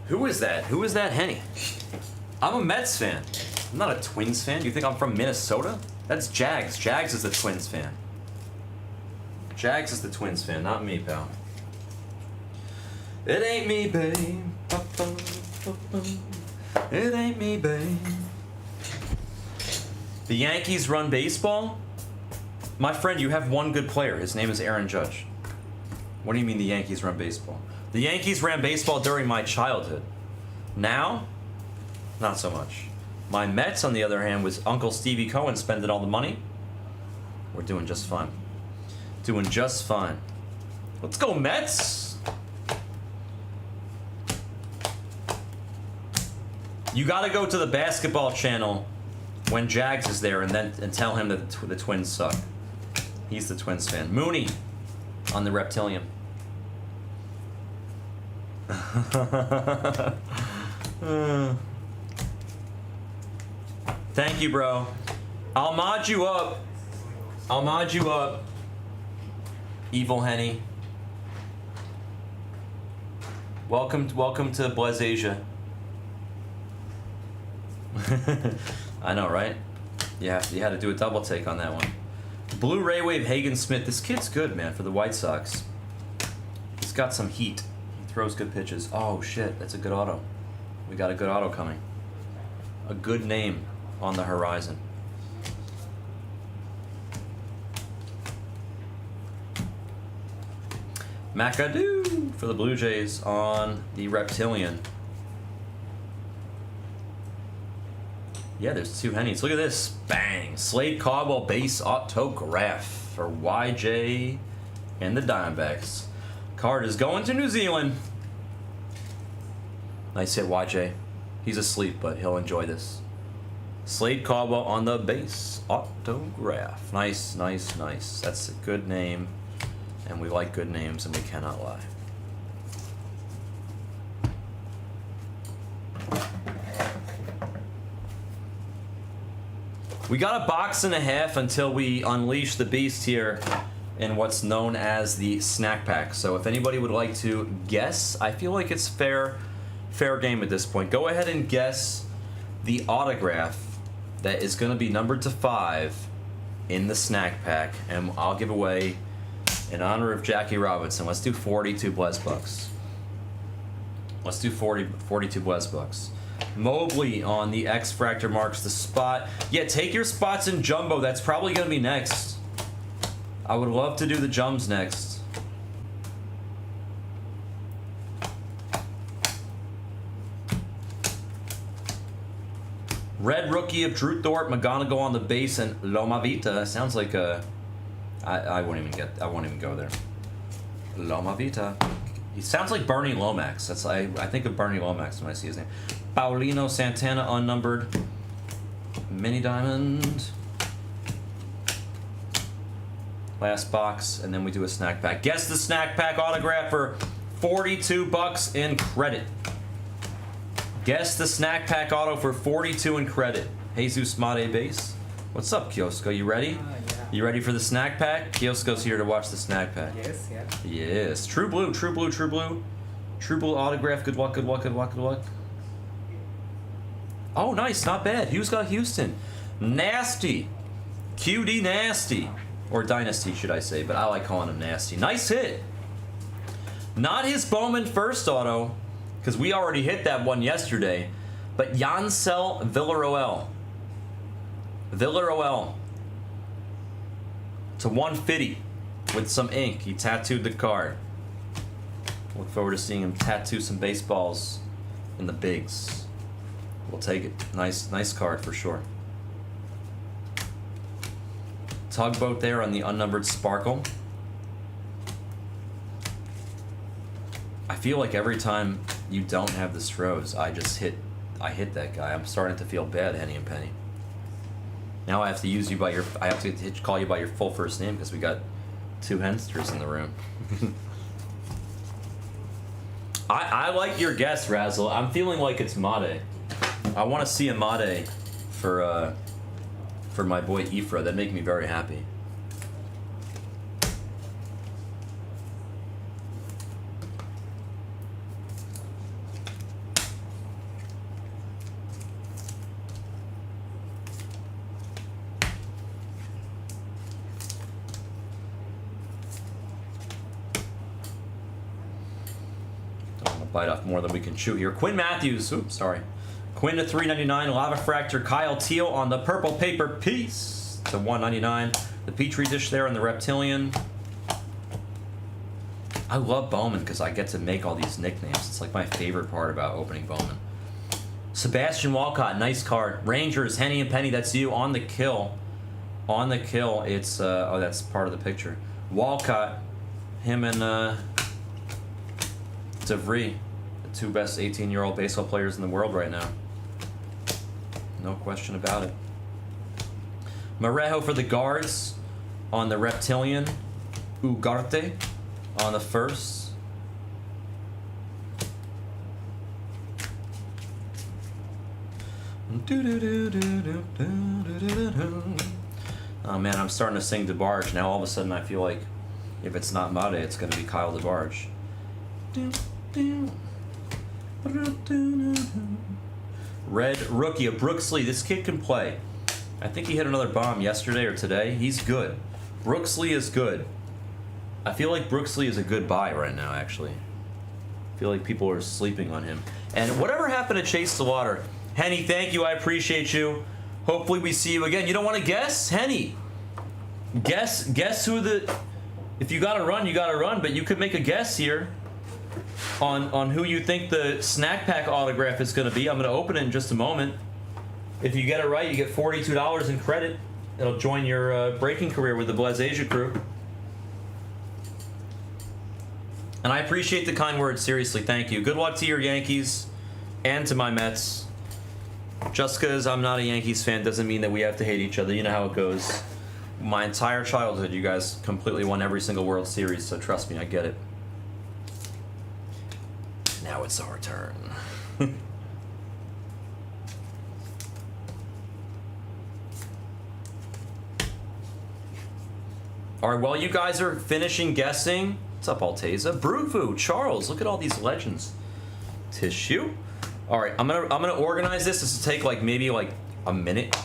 Who is that? Who is that Henny? I'm a Mets fan. I'm not a Twins fan. You think I'm from Minnesota? That's Jags. Jags is the Twins fan. Jags is the Twins fan, not me, pal. It ain't me, babe. It ain't me, babe. The Yankees run baseball? My friend, you have one good player. His name is Aaron Judge. What do you mean the Yankees run baseball? The Yankees ran baseball during my childhood. Now? Not so much. My Mets, on the other hand, was Uncle Stevie Cohen spending all the money. We're doing just fine. Doing just fine. Let's go, Mets! You gotta go to the basketball channel when Jags is there and tell him that the Twins suck. He's the Twins fan. Mooney on the Reptilian. Thank you, bro. I'll mod you up. I'll mod you up. Evil Henny. Welcome to Blez Asia. I know, right? Yeah, you had to do a double take on that one. Blue Ray Wave Hagen Smith. This kid's good, man, for the White Sox. He's got some heat. He throws good pitches. Oh, shit. That's a good auto. We got a good auto coming. A good name on the horizon. McAdoo for the Blue Jays on the Reptilian. Yeah, there's two Hennies. Look at this. Bang. Slade Caldwell base autograph for YJ and the Diamondbacks. Card is going to New Zealand. Nice hit, YJ. He's asleep, but he'll enjoy this. Slade Caldwell on the base autograph. Nice, nice, nice. That's a good name. And we like good names, and we cannot lie. We got a box and a half until we unleash the beast here in what's known as the snack pack. So if anybody would like to guess, I feel like it's fair game at this point. Go ahead and guess the autograph that is going to be numbered to 5 in the snack pack, and I'll give away in honor of Jackie Robinson. Let's do 42 Bless Bucks. Let's do 42 Bless Bucks. Mobley on the X Fractor marks the spot. Yeah, take your spots in Jumbo. That's probably going to be next. I would love to do the Jums next. Red rookie of Drew Thorpe, McGonigal on the base, and Loma Vita. Sounds like a... I won't even go there. Loma Vita. He sounds like Bernie Lomax. That's I think of Bernie Lomax when I see his name. Paulino Santana unnumbered. Mini Diamond. Last box, and then we do a snack pack. Guess the snack pack autograph for 42 bucks in credit. Guess the snack pack auto for 42 in credit. Jesus Made Base. What's up, Kiosko? You ready? Yeah. You ready for the snack pack? Kiosko's here to watch the snack pack. Yes, yeah. Yes. True blue, true blue, true blue. True blue autograph. Good luck, good luck, good luck, good luck. Oh, nice. Not bad. Hughes got Houston. Nasty. QD Nasty. Or Dynasty, should I say, but I like calling him Nasty. Nice hit. Not his Bowman first auto, because we already hit that one yesterday, but Yancel Villaroel. Villaroel. To 150 with some ink. He tattooed the card. Look forward to seeing him tattoo some baseballs in the bigs. We'll take it. Nice card for sure. Tugboat there on the unnumbered Sparkle. I feel like every time you don't have the Stros, I hit that guy. I'm starting to feel bad, Henny and Penny. Now I have to use you by your, I have to call you by your full first name because we got 2 Hensters in the room. I like your guess, Razzle. I'm feeling like it's Made. I want to see a Made for my boy Ifra. That'd make me very happy. Don't want to bite off more than we can chew here. Quinn Matthews. Oops, sorry. Quinn to 399, Lava Fractor, Kyle Teal on the purple paper piece to 199. The Petri dish there on the Reptilian. I love Bowman because I get to make all these nicknames. It's like my favorite part about opening Bowman. Sebastian Walcott, nice card. Rangers, Henny and Penny, that's you on the kill. On the kill, it's, oh, that's part of the picture. Walcott, him and DeVries, the 2 best 18-year-old baseball players in the world right now. No question about it. Marejo for the guards on the Reptilian. Ugarte on the first. Oh man, I'm starting to sing DeBarge. Now all of a sudden I feel like if it's not Made, it's going to be Kyle DeBarge. Red rookie of Brooksley. This kid can play. I think he hit another bomb yesterday or today. He's good. Brooksley is good. I feel like Brooksley is a good buy right now, actually. I feel like people are sleeping on him. And whatever happened to Chase the Water? Henny, thank you. I appreciate you. Hopefully we see you again. You don't want to guess? Henny. Guess who the... If you got to run, you got to run. But you could make a guess here on who you think the snack pack autograph is going to be. I'm going to open it in just a moment. If you get it right, you get $42 in credit. It'll join your breaking career with the Blazasia crew. And I appreciate the kind words. Seriously, thank you. Good luck to your Yankees and to my Mets. Just because I'm not a Yankees fan doesn't mean that we have to hate each other. You know how it goes. My entire childhood, you guys completely won every single World Series, so trust me, I get it. Now it's our turn. Alright, while you guys are finishing guessing, what's up, Alteza? Brutvu, Charles, look at all these legends. Tissue. All right, I'm gonna organize this. This will take like maybe like a minute.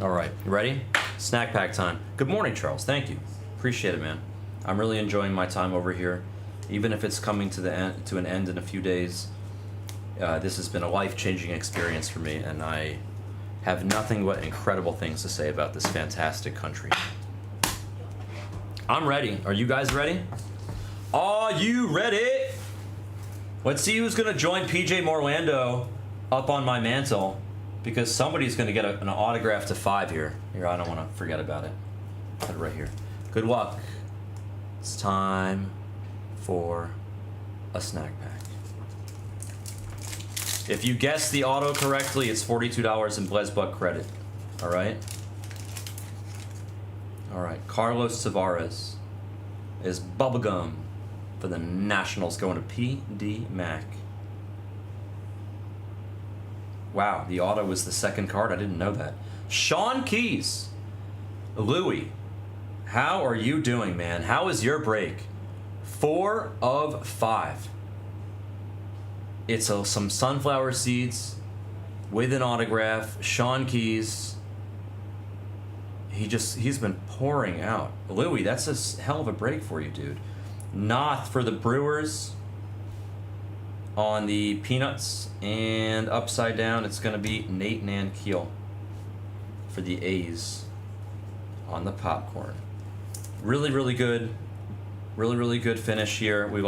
All right, you ready? Snack pack time. Good morning, Charles. Thank you. Appreciate it, man. I'm really enjoying my time over here, even if it's coming to an end in a few days. This has been a life-changing experience for me, and I have nothing but incredible things to say about this fantastic country. I'm ready. Are you guys ready? Are you ready? Let's see who's gonna join PJ Morlando up on my mantle, because somebody's gonna get an autograph to 5 here. Here, I don't wanna forget about it. Put it right here. Good luck. It's time for a snack pack. If you guess the auto correctly, it's $42 in Blesbuck credit. All right? All right, Carlos Tavares is bubblegum for the Nationals, going to PD Mac. Wow, the auto was the second card. I didn't know that. Sean Keys. Louie, how are you doing, man? How is your break? 4 of 5. It's some sunflower seeds with an autograph. Sean Keys. He's been pouring out. Louie, that's a hell of a break for you, dude. Noth for the Brewers on the Peanuts, and upside down it's gonna be Nate Nankeel for the A's on the popcorn. Really, really good. Really, really good finish here. We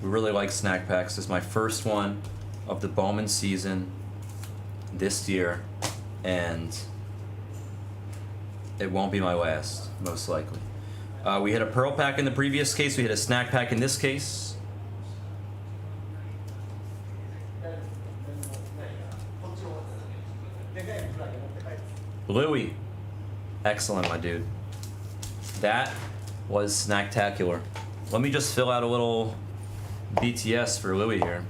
really like snack packs. This is my first one of the BOWMAN season this year, and it won't be my last, most likely. We had a pearl pack in the previous case. We had a snack pack in this case. Louie, excellent, my dude. That was snacktacular. Let me just fill out a little BTS for Louie here.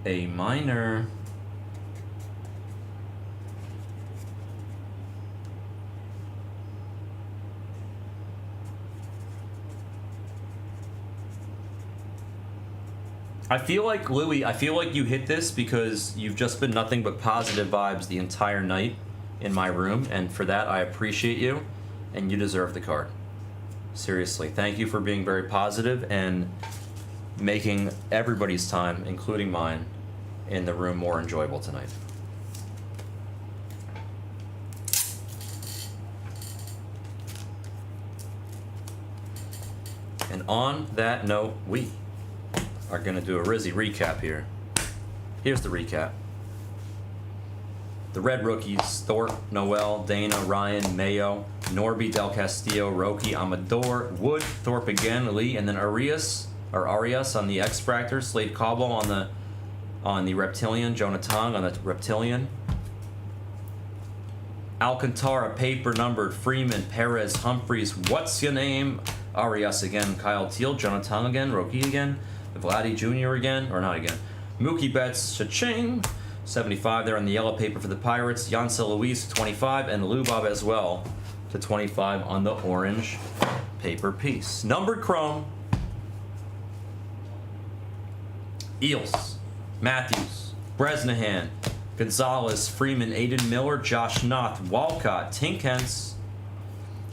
A minor. I feel like, Louie, I feel like you hit this because you've just been nothing but positive vibes the entire night in my room, and for that I appreciate you, and you deserve the card. Seriously, thank you for being very positive and making everybody's time, including mine, in the room more enjoyable tonight. And on that note, we are going to do a Rizzy recap here. Here's the recap. The Red Rookies: Thorpe, Noel, Dana, Ryan, Mayo, Norby, Del Castillo, Roki, Amador, Wood, Thorpe again, Lee, and then Arias on the X-Fractor, Slade Cobble on the Reptilian, Jonah Tong on the Reptilian, Alcantara, paper numbered. Freeman, Perez, Humphreys. What's your name? Arias again. Kyle Teal, Jonathan again. Roki again. Vladdy Jr. again. Or not again. Mookie Betts, cha-ching. 75 there on the yellow paper for the Pirates. Yancel Luis, 25. And Lubov as well to 25 on the orange paper piece. Numbered chrome. Eels, Matthews, Bresnahan, Gonzalez, Freeman, Aiden Miller, Josh Noth, Walcott, Tinkens,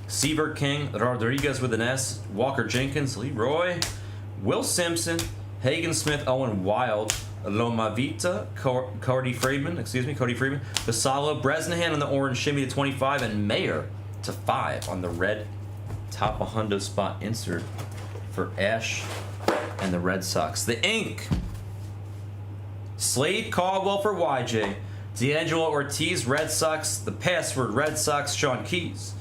Seaver King, Rodriguez with an S, Walker Jenkins, Leroy, Will Simpson, Hagen Smith, Owen Wild, Loma Vita, Cody Freeman, Vassallo, Bresnahan on the orange shimmy to 25, and Mayer to 5 on the red top 100 spot insert for Ash and the Red Sox. The ink. Slade Caldwell for YJ. D'Angelo Ortiz, Red Sox. The password, Red Sox, Sean Keys.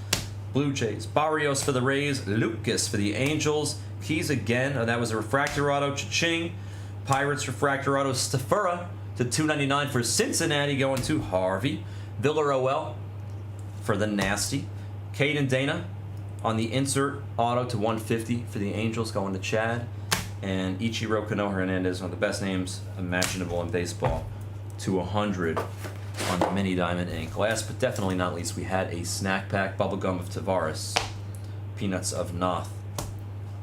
Blue Jays. Barrios for the Rays. Lucas for the Angels. Keys again. Oh, that was a refractor auto. Cha-ching. Pirates refractor auto. Stafura to 299 for Cincinnati, going to Harvey. Villaroel for the Nasty. Caden Dana on the insert auto to 150 for the Angels, going to Chad. And Ichiro Kano Hernandez, one of the best names imaginable in baseball, to 100 on the mini diamond ink. Last but definitely not least, we had a snack pack, bubblegum of Tavares, peanuts of Noth,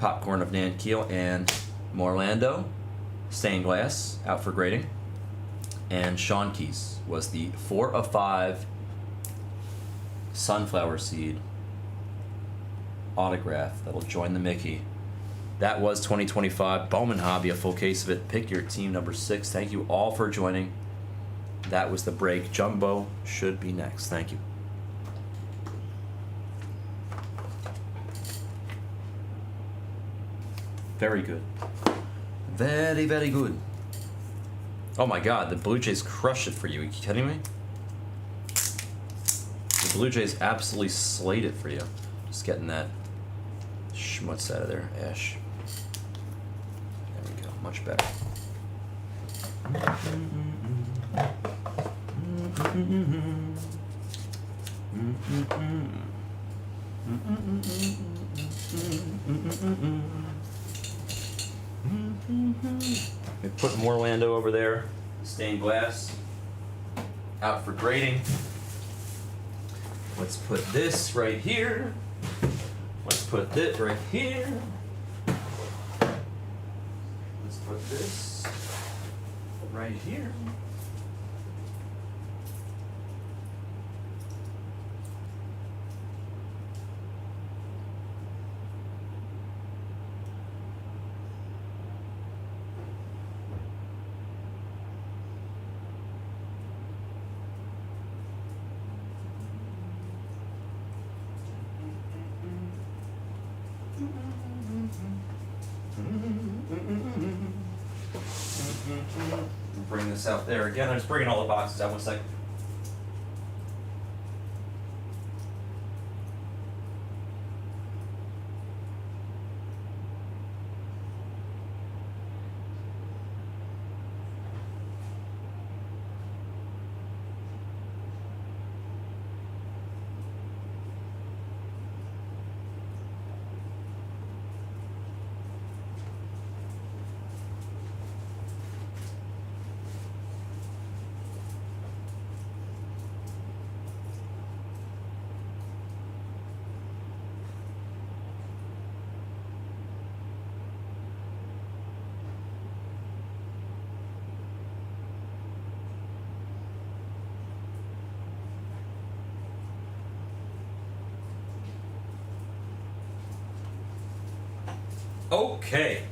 popcorn of Nan Keel, and Morlando, stained glass, out for grading. And Sean Keys was the 4 of 5 sunflower seed autograph that'll join the Mickey. That was 2025 Bowman Hobby, a full case of it. Pick your team number 6. Thank you all for joining. That was the break. Jumbo should be next. Thank you. Very good. Very, very good. Oh my god, the Blue Jays crushed it for you. Are you kidding me? The Blue Jays absolutely slayed it for you. Just getting that schmutz out of there, Ash. There we go, much better. We put Morlando over there, stained glass, out for grading. Let's put this right here. Let's put this right here. Let's put this right here. Bring this out there again. I'm just bringing all the boxes out. 1 second. Okay.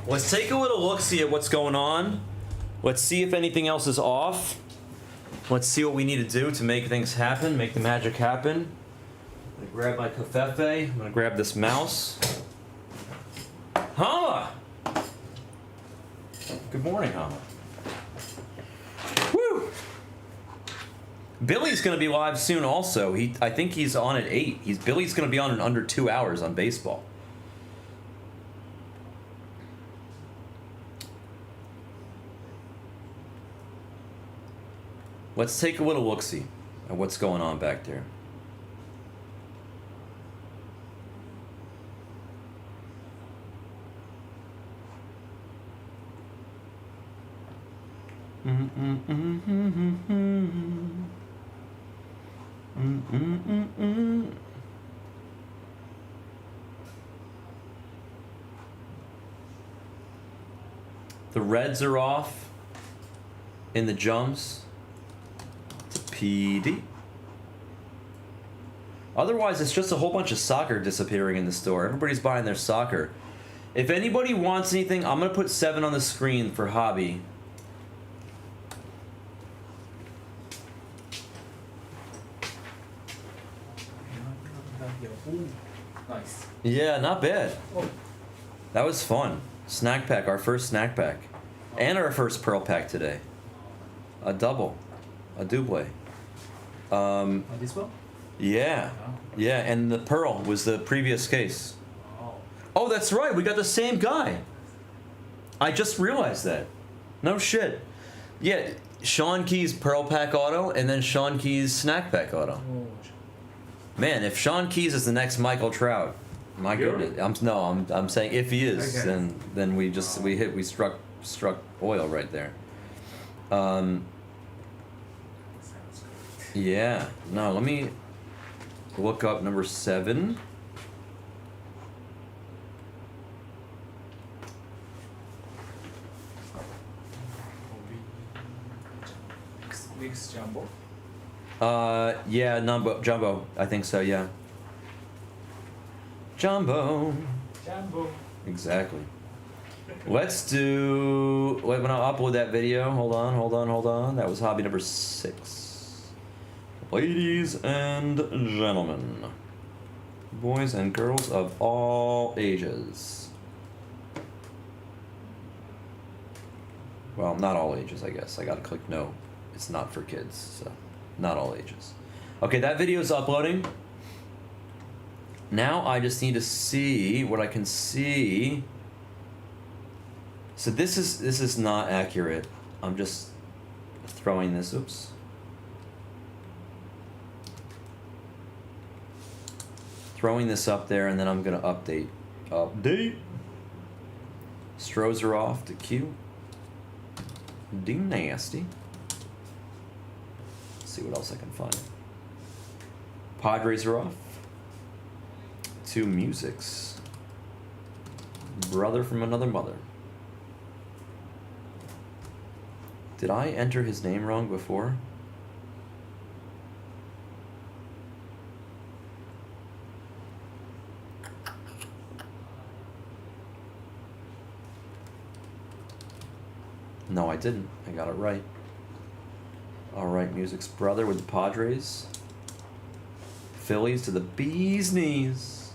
Let's take a little look-see at what's going on. Let's see if anything else is off. Let's see what we need to do to make things happen, make the magic happen. I'm gonna grab my covfefe. I'm gonna grab this mouse. Hama! Good morning, Hama. Woo! Billy's gonna be live soon also. I think he's on at 8. Billy's gonna be on in under 2 hours on baseball. Let's take a little look-see. And what's going on back there? The reds are off in the jumps. It's a PD. Otherwise, it's just a whole bunch of soccer disappearing in the store. Everybody's buying their soccer. If anybody wants anything, I'm gonna put 7 on the screen for hobby. Ooh, nice. Yeah, not bad. Oh, That was fun. Snack pack, our first snack pack. And our first pearl pack today. A double. A double. this one? Yeah. Oh. Yeah, and the pearl was the previous case. Oh. Oh, that's right. We got the same guy. I just realized that. No shit. Yeah, Sean Key's Pearl Pack Auto and then Sean Key's Snack Pack Auto. Oh. Man, if Sean Keys is the next Michael Trout, my Really? goodness. I'm saying if he is, Okay. then we struck oil right there. Sounds good. Yeah. No, let me look up number 7. Mix jumbo. Yeah, Jumbo. I think so, yeah. Jumbo. Jumbo. Exactly. Let's do. Wait, when I upload that video, hold on. That was hobby number 6. Ladies and gentlemen, boys and girls of all ages. Well, not all ages, I guess. I gotta click no. It's not for kids, so not all ages. Okay, that video is uploading. Now I just need to see what I can see. So this is not accurate. I'm just throwing this. Oops. Throwing this up there, and then I'm gonna update. Update. Stros are off to Q. D nasty. Let's see what else I can find. Padres are off. 2 musics. Brother from another mother. Did I enter his name wrong before? No, I didn't. I got it right. Alright, music's brother with the Padres. Phillies to the bee's knees.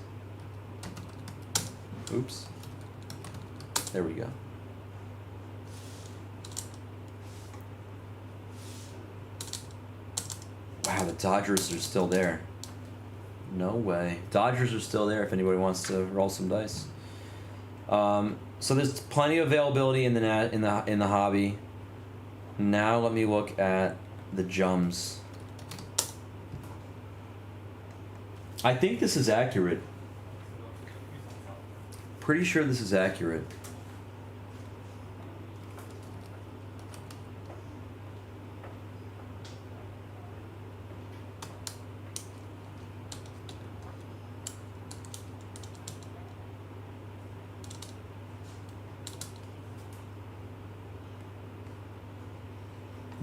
Oops. There we go. Wow, the Dodgers are still there. No way. Dodgers are still there if anybody wants to roll some dice. So there's plenty of availability in the hobby. Now let me look at the jums. I think this is accurate. Pretty sure this is accurate.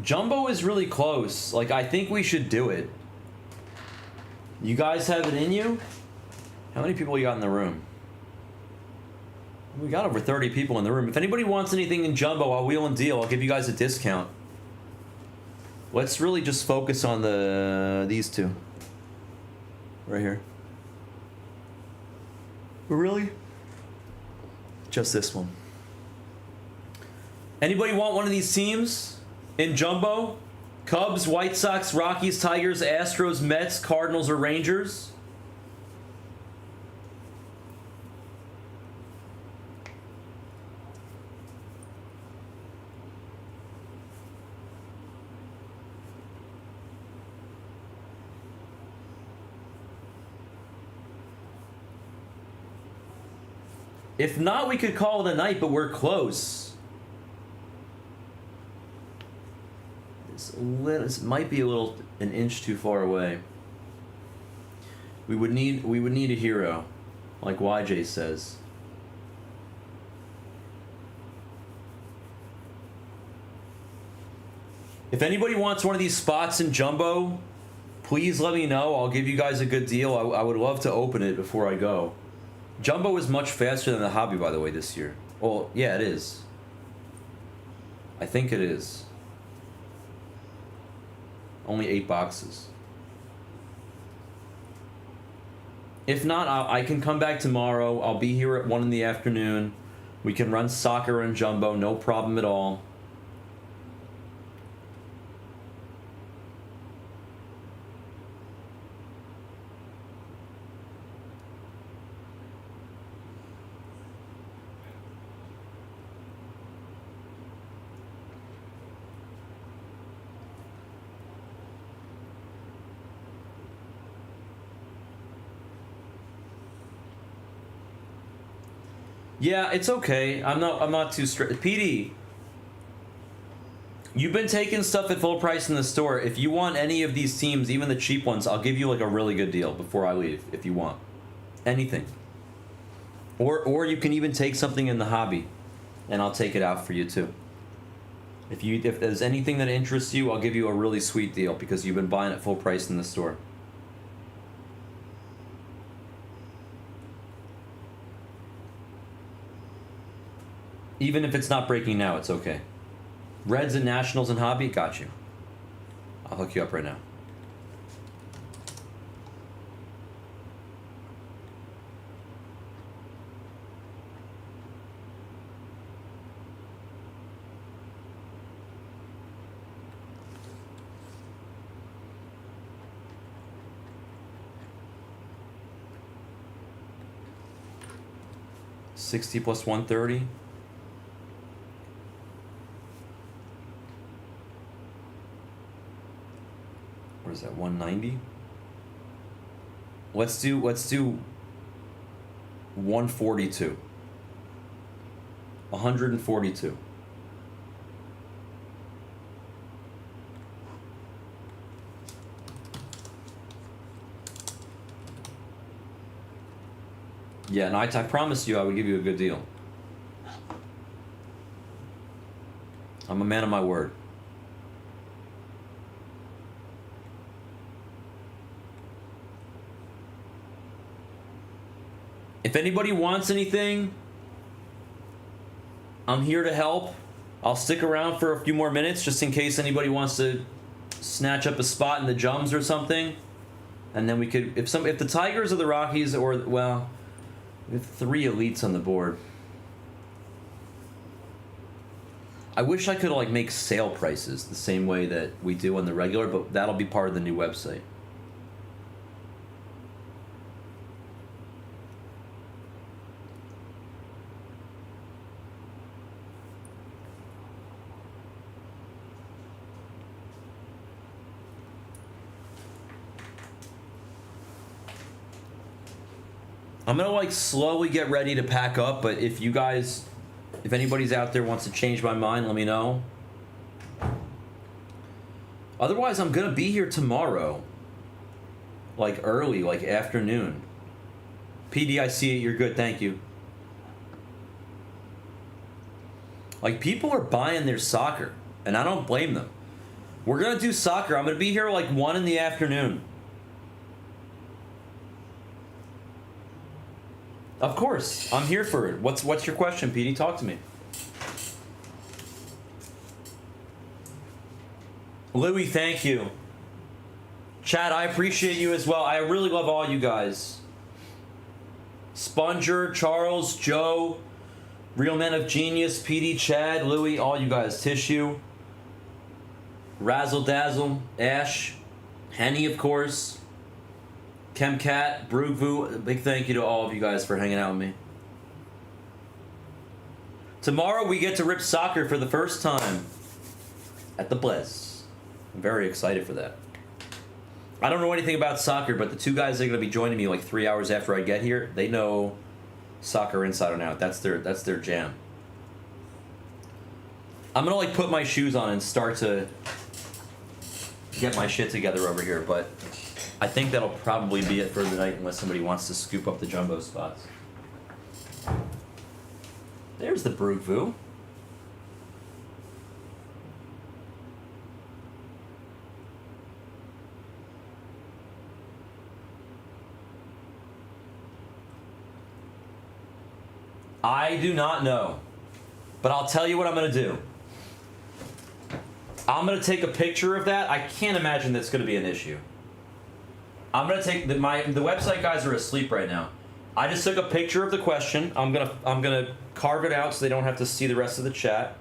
Jumbo is really close. Like, I think we should do it. You guys have it in you? How many people you got in the room? We got over 30 people in the room. If anybody wants anything in Jumbo, I'll wheel and deal. I'll give you guys a discount. Let's really just focus on these 2. Right here. Really? Just this one. Anybody want one of these teams? In Jumbo, Cubs, White Sox, Rockies, Tigers, Astros, Mets, Cardinals, or Rangers? If not, we could call it a night, but we're close. This might be an inch too far away. We would need a hero, like YJ says. If anybody wants one of these spots in Jumbo, please let me know. I'll give you guys a good deal. I would love to open it before I go. Jumbo is much faster than the hobby, by the way, this year. Well, yeah, it is. I think it is. Only 8 boxes. If not, I can come back tomorrow. I'll be here at 1 in the afternoon. We can run soccer and Jumbo, no problem at all. Yeah, it's okay. I'm not too strict. PD, you've been taking stuff at full price in the store. If you want any of these teams, even the cheap ones, I'll give you like a really good deal before I leave if you want. Anything. Or you can even take something in the hobby and I'll take it out for you too. If there's anything that interests you, I'll give you a really sweet deal because you've been buying at full price in the store. Even if it's not breaking now, it's okay. Reds and Nationals and hobby, got you. I'll hook you up right now. $60 plus 130. What is that, 190? Let's do 142. 142. Yeah, and I promised you I would give you a good deal. I'm a man of my word. If anybody wants anything, I'm here to help. I'll stick around for a few more minutes just in case anybody wants to snatch up a spot in the Jums or something. And then we could, if the Tigers or the Rockies or, well, we have 3 elites on the board. I wish I could like make sale prices the same way that we do on the regular, but that'll be part of the new website. I'm gonna like slowly get ready to pack up, but if anybody's out there wants to change my mind, let me know. Otherwise, I'm gonna be here tomorrow. Like early, like afternoon. PD, I see it, you're good, thank you. Like, people are buying their soccer, and I don't blame them. We're gonna do soccer. I'm gonna be here like 1 in the afternoon. Of course, I'm here for it. What's your question, PD? Talk to me. Louis, thank you. Chad, I appreciate you as well. I really love all you guys. Sponger, Charles, Joe, Real Men of Genius, PD, Chad, Louis, all you guys. Tissue, Razzle Dazzle, Ash, Henny, of course. Chemcat, Brugvu, big thank you to all of you guys for hanging out with me. Tomorrow we get to rip soccer for the first time at the Blez. I'm very excited for that. I don't know anything about soccer, but the 2 guys that are going to be joining me like 3 hours after I get here, they know Soccer Inside and Out. That's their jam. I'm gonna like put my shoes on and start to get my shit together over here, but I think that'll probably be it for the night unless somebody wants to scoop up the jumbo spots. There's the Brute Vu. I do not know, but I'll tell you what I'm gonna do. I'm gonna take a picture of that. I can't imagine that's gonna be an issue. I'm gonna take the website guys are asleep right now. I just took a picture of the question. I'm gonna carve it out so they don't have to see the rest of the chat.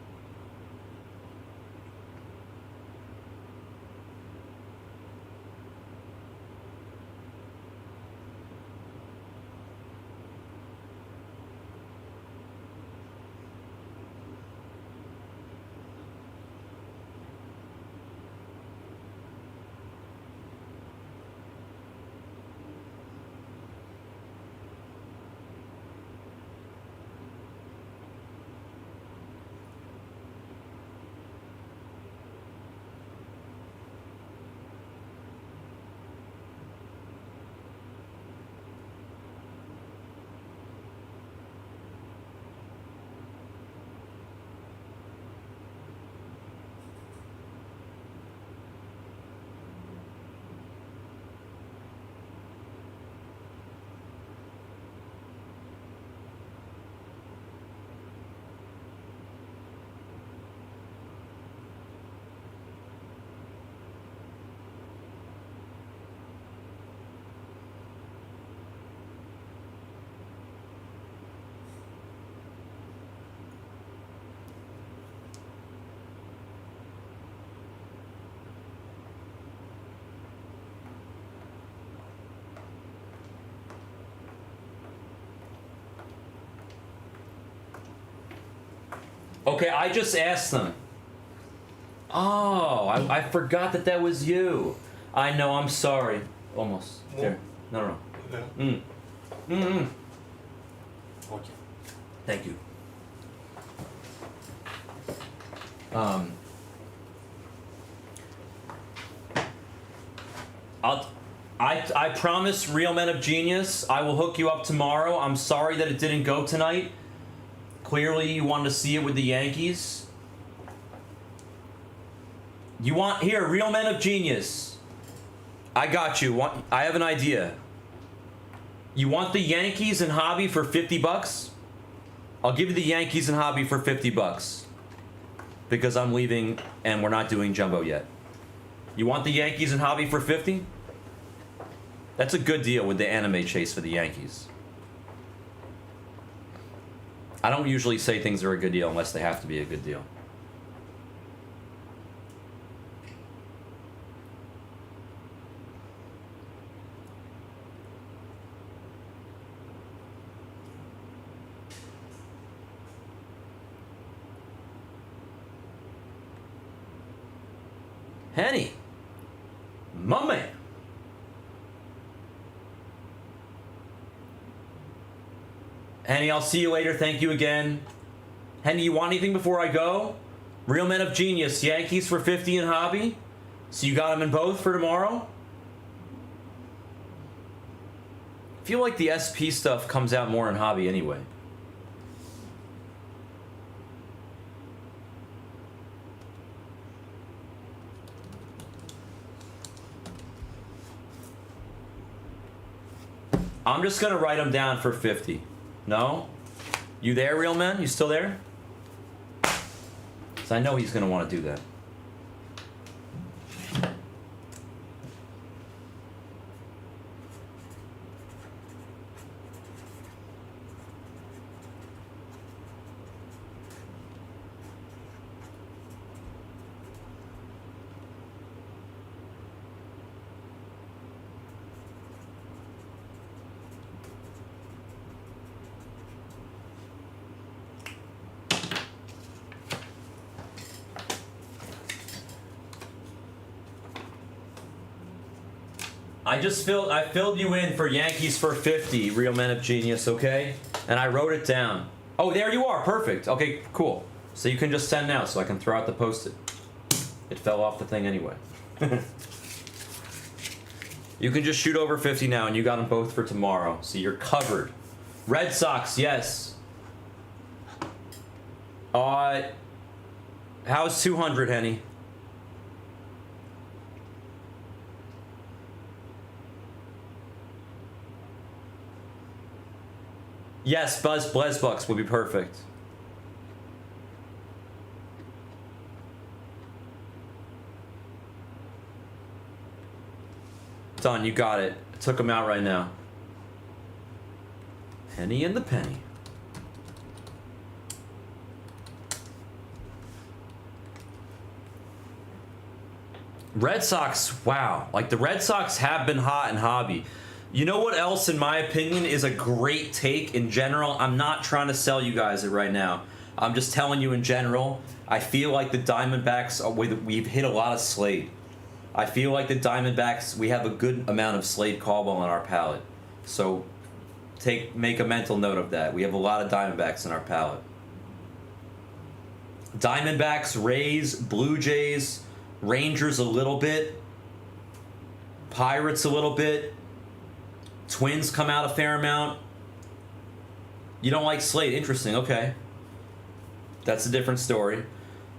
Okay, I just asked them. Oh, I forgot that was you. I know, I'm sorry. Almost. There. No. Okay. Thank you. I promise, Real Men of Genius, I will hook you up tomorrow. I'm sorry that it didn't go tonight. Clearly, you wanted to see it with the Yankees. You want here, Real Men of Genius. I got you. I have an idea. You want the Yankees and hobby for $50? I'll give you the Yankees and hobby for $50 because I'm leaving and we're not doing jumbo yet. You want the Yankees and hobby for $50? That's a good deal with the anime chase for the Yankees. I don't usually say things are a good deal unless they have to be a good deal. Henny, my man. Henny, I'll see you later. Thank you again. Henny, you want anything before I go? Real Men of Genius, Yankees for 50 in hobby. So you got them in both for tomorrow? I feel like the SP stuff comes out more in hobby anyway. I'm just gonna write them down for 50. No? You there, Real Men? You still there? Because I know he's gonna want to do that. I filled you in for Yankees for 50, Real Men of Genius, okay? And I wrote it down. Oh, there you are. Perfect. Okay, cool. So you can just send now so I can throw out the post-it. It fell off the thing anyway. You can just shoot over 50 now, and you got them both for tomorrow. So you're covered. Red Sox, yes. How's 200, Henny? Yes, Blesbucks would be perfect. Done, you got it. Took him out right now. Penny and the penny. Red Sox, wow. Like, the Red Sox have been hot in hobby. You know what else, in my opinion, is a great take in general? I'm not trying to sell you guys it right now. I'm just telling you in general. I feel like the Diamondbacks, we've hit a lot of Slade. I feel like the Diamondbacks, we have a good amount of Slade Caldwell on our palette. So make a mental note of that. We have a lot of Diamondbacks in our palette. Diamondbacks, Rays, Blue Jays, Rangers a little bit, Pirates a little bit, Twins come out a fair amount. You don't like Slade? Interesting, okay. That's a different story.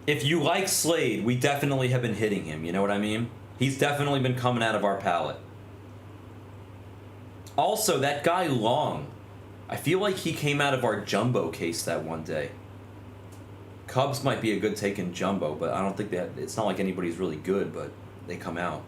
If you like Slade, we definitely have been hitting him, you know what I mean? He's definitely been coming out of our palette. Also, that guy Long, I feel like he came out of our jumbo case that one day. Cubs might be a good take in jumbo, but I don't think that, it's not like anybody's really good, but they come out.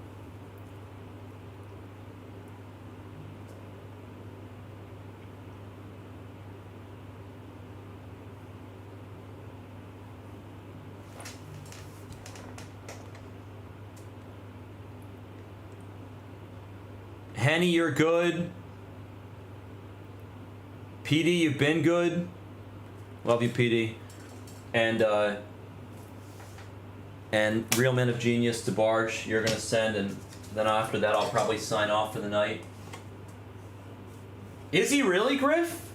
Henny, you're good. PD, you've been good. Love you, PD. And Real Men of Genius to Barge, you're gonna send, and then after that I'll probably sign off for the night. Is he really, Griff?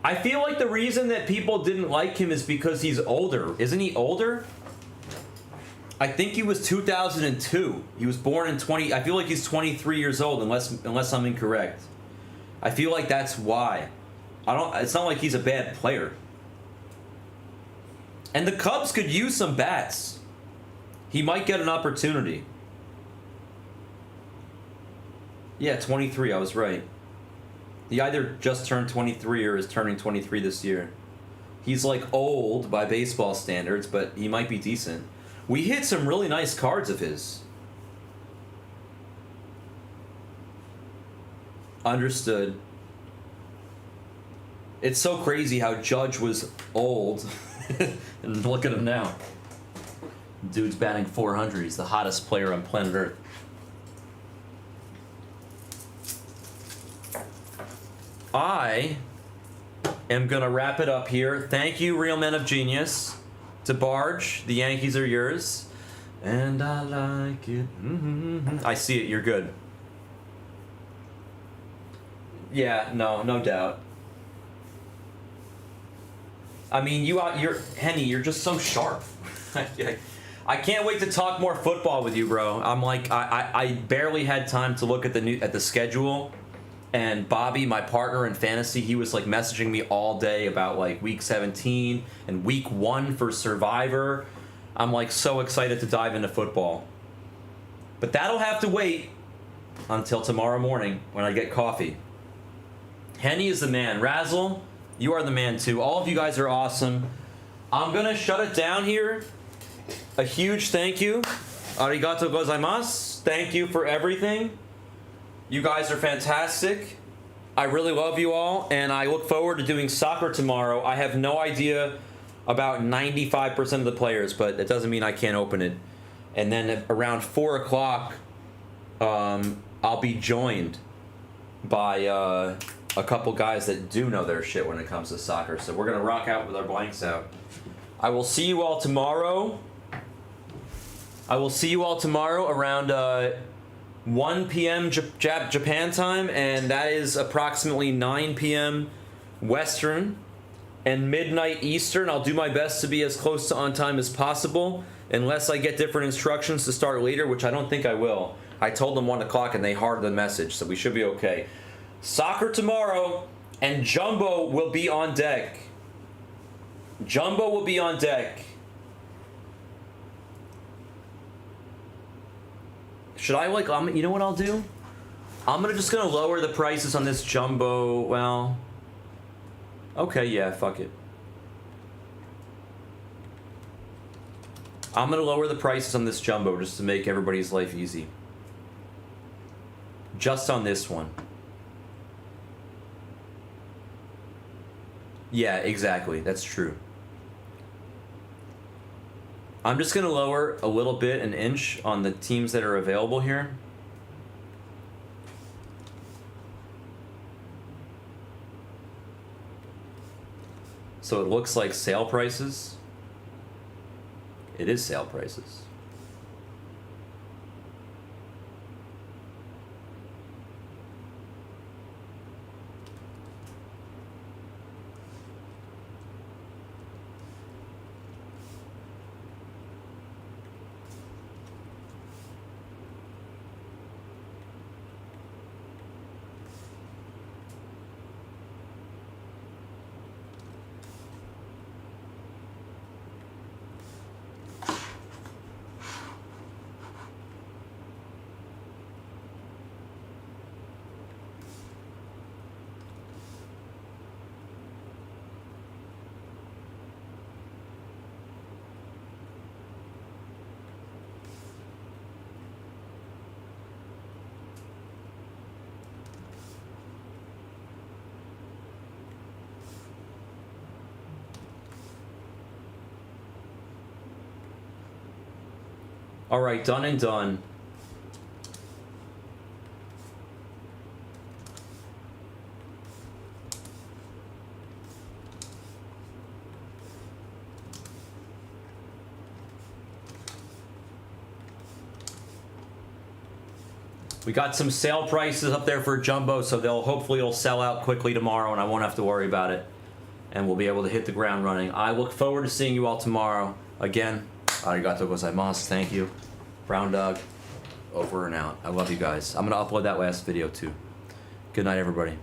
I feel like the reason that people didn't like him is because he's older. Isn't he older? I think he was 2002. He was born in 20. I feel like he's 23 years old, unless I'm incorrect. I feel like that's why. It's not like he's a bad player. And the Cubs could use some bats. He might get an opportunity. Yeah, 23. I was right. He either just turned 23 or is turning 23 this year. He's like old by baseball standards, but he might be decent. We hit some really nice cards of his. Understood. It's so crazy how Judge was old. And look at him now. Dude's batting 400. He's the hottest player on planet Earth. I am going to wrap it up here. Thank you, Real Men of Genius. To Barge, the Yankees are yours. And I like it. I see it, you're good. Yeah, no doubt. I mean, you're Henny, you're just so sharp. I can't wait to talk more football with you, bro. I'm like, I barely had time to look at the schedule. And Bobby, my partner in fantasy, he was like messaging me all day about like week 17 and week 1 for Survivor. I'm like so excited to dive into football. But that'll have to wait until tomorrow morning when I get coffee. Henny is the man. Razzle, you are the man too. All of you guys are awesome. I'm gonna shut it down here. A huge thank you. Arigato gozaimasu. Thank you for everything. You guys are fantastic. I really love you all, and I look forward to doing soccer tomorrow. I have no idea about 95% of the players, but it doesn't mean I can't open it. And then around 4 o'clock, I'll be joined by a couple guys that do know their shit when it comes to soccer. So we're going to rock out with our blanks out. I will see you all tomorrow. I will see you all tomorrow around 1 p.m. Japan time, and that is approximately 9 p.m. Western and midnight Eastern. I'll do my best to be as close to on time as possible, unless I get different instructions to start later, which I don't think I will. I told them 1 o'clock and they hearted the message, so we should be okay. Soccer tomorrow, and Jumbo will be on deck. Jumbo will be on deck. Should I, like, you know what I'll do? I'm just gonna lower the prices on this Jumbo, well... Okay, yeah, fuck it. I'm gonna lower the prices on this Jumbo just to make everybody's life easy. Just on this one. Yeah, exactly, that's true. I'm just gonna lower a little bit, an inch, on the teams that are available here. So it looks like sale prices. It is sale prices. All right, done and done. We got some sale prices up there for Jumbo, so hopefully it'll sell out quickly tomorrow and I won't have to worry about it. And we'll be able to hit the ground running. I look forward to seeing you all tomorrow. Again, arigatou gozaimasu. Thank you. Brown Dog, over and out. I love you guys. I'm going to upload that last video too. Good night, everybody.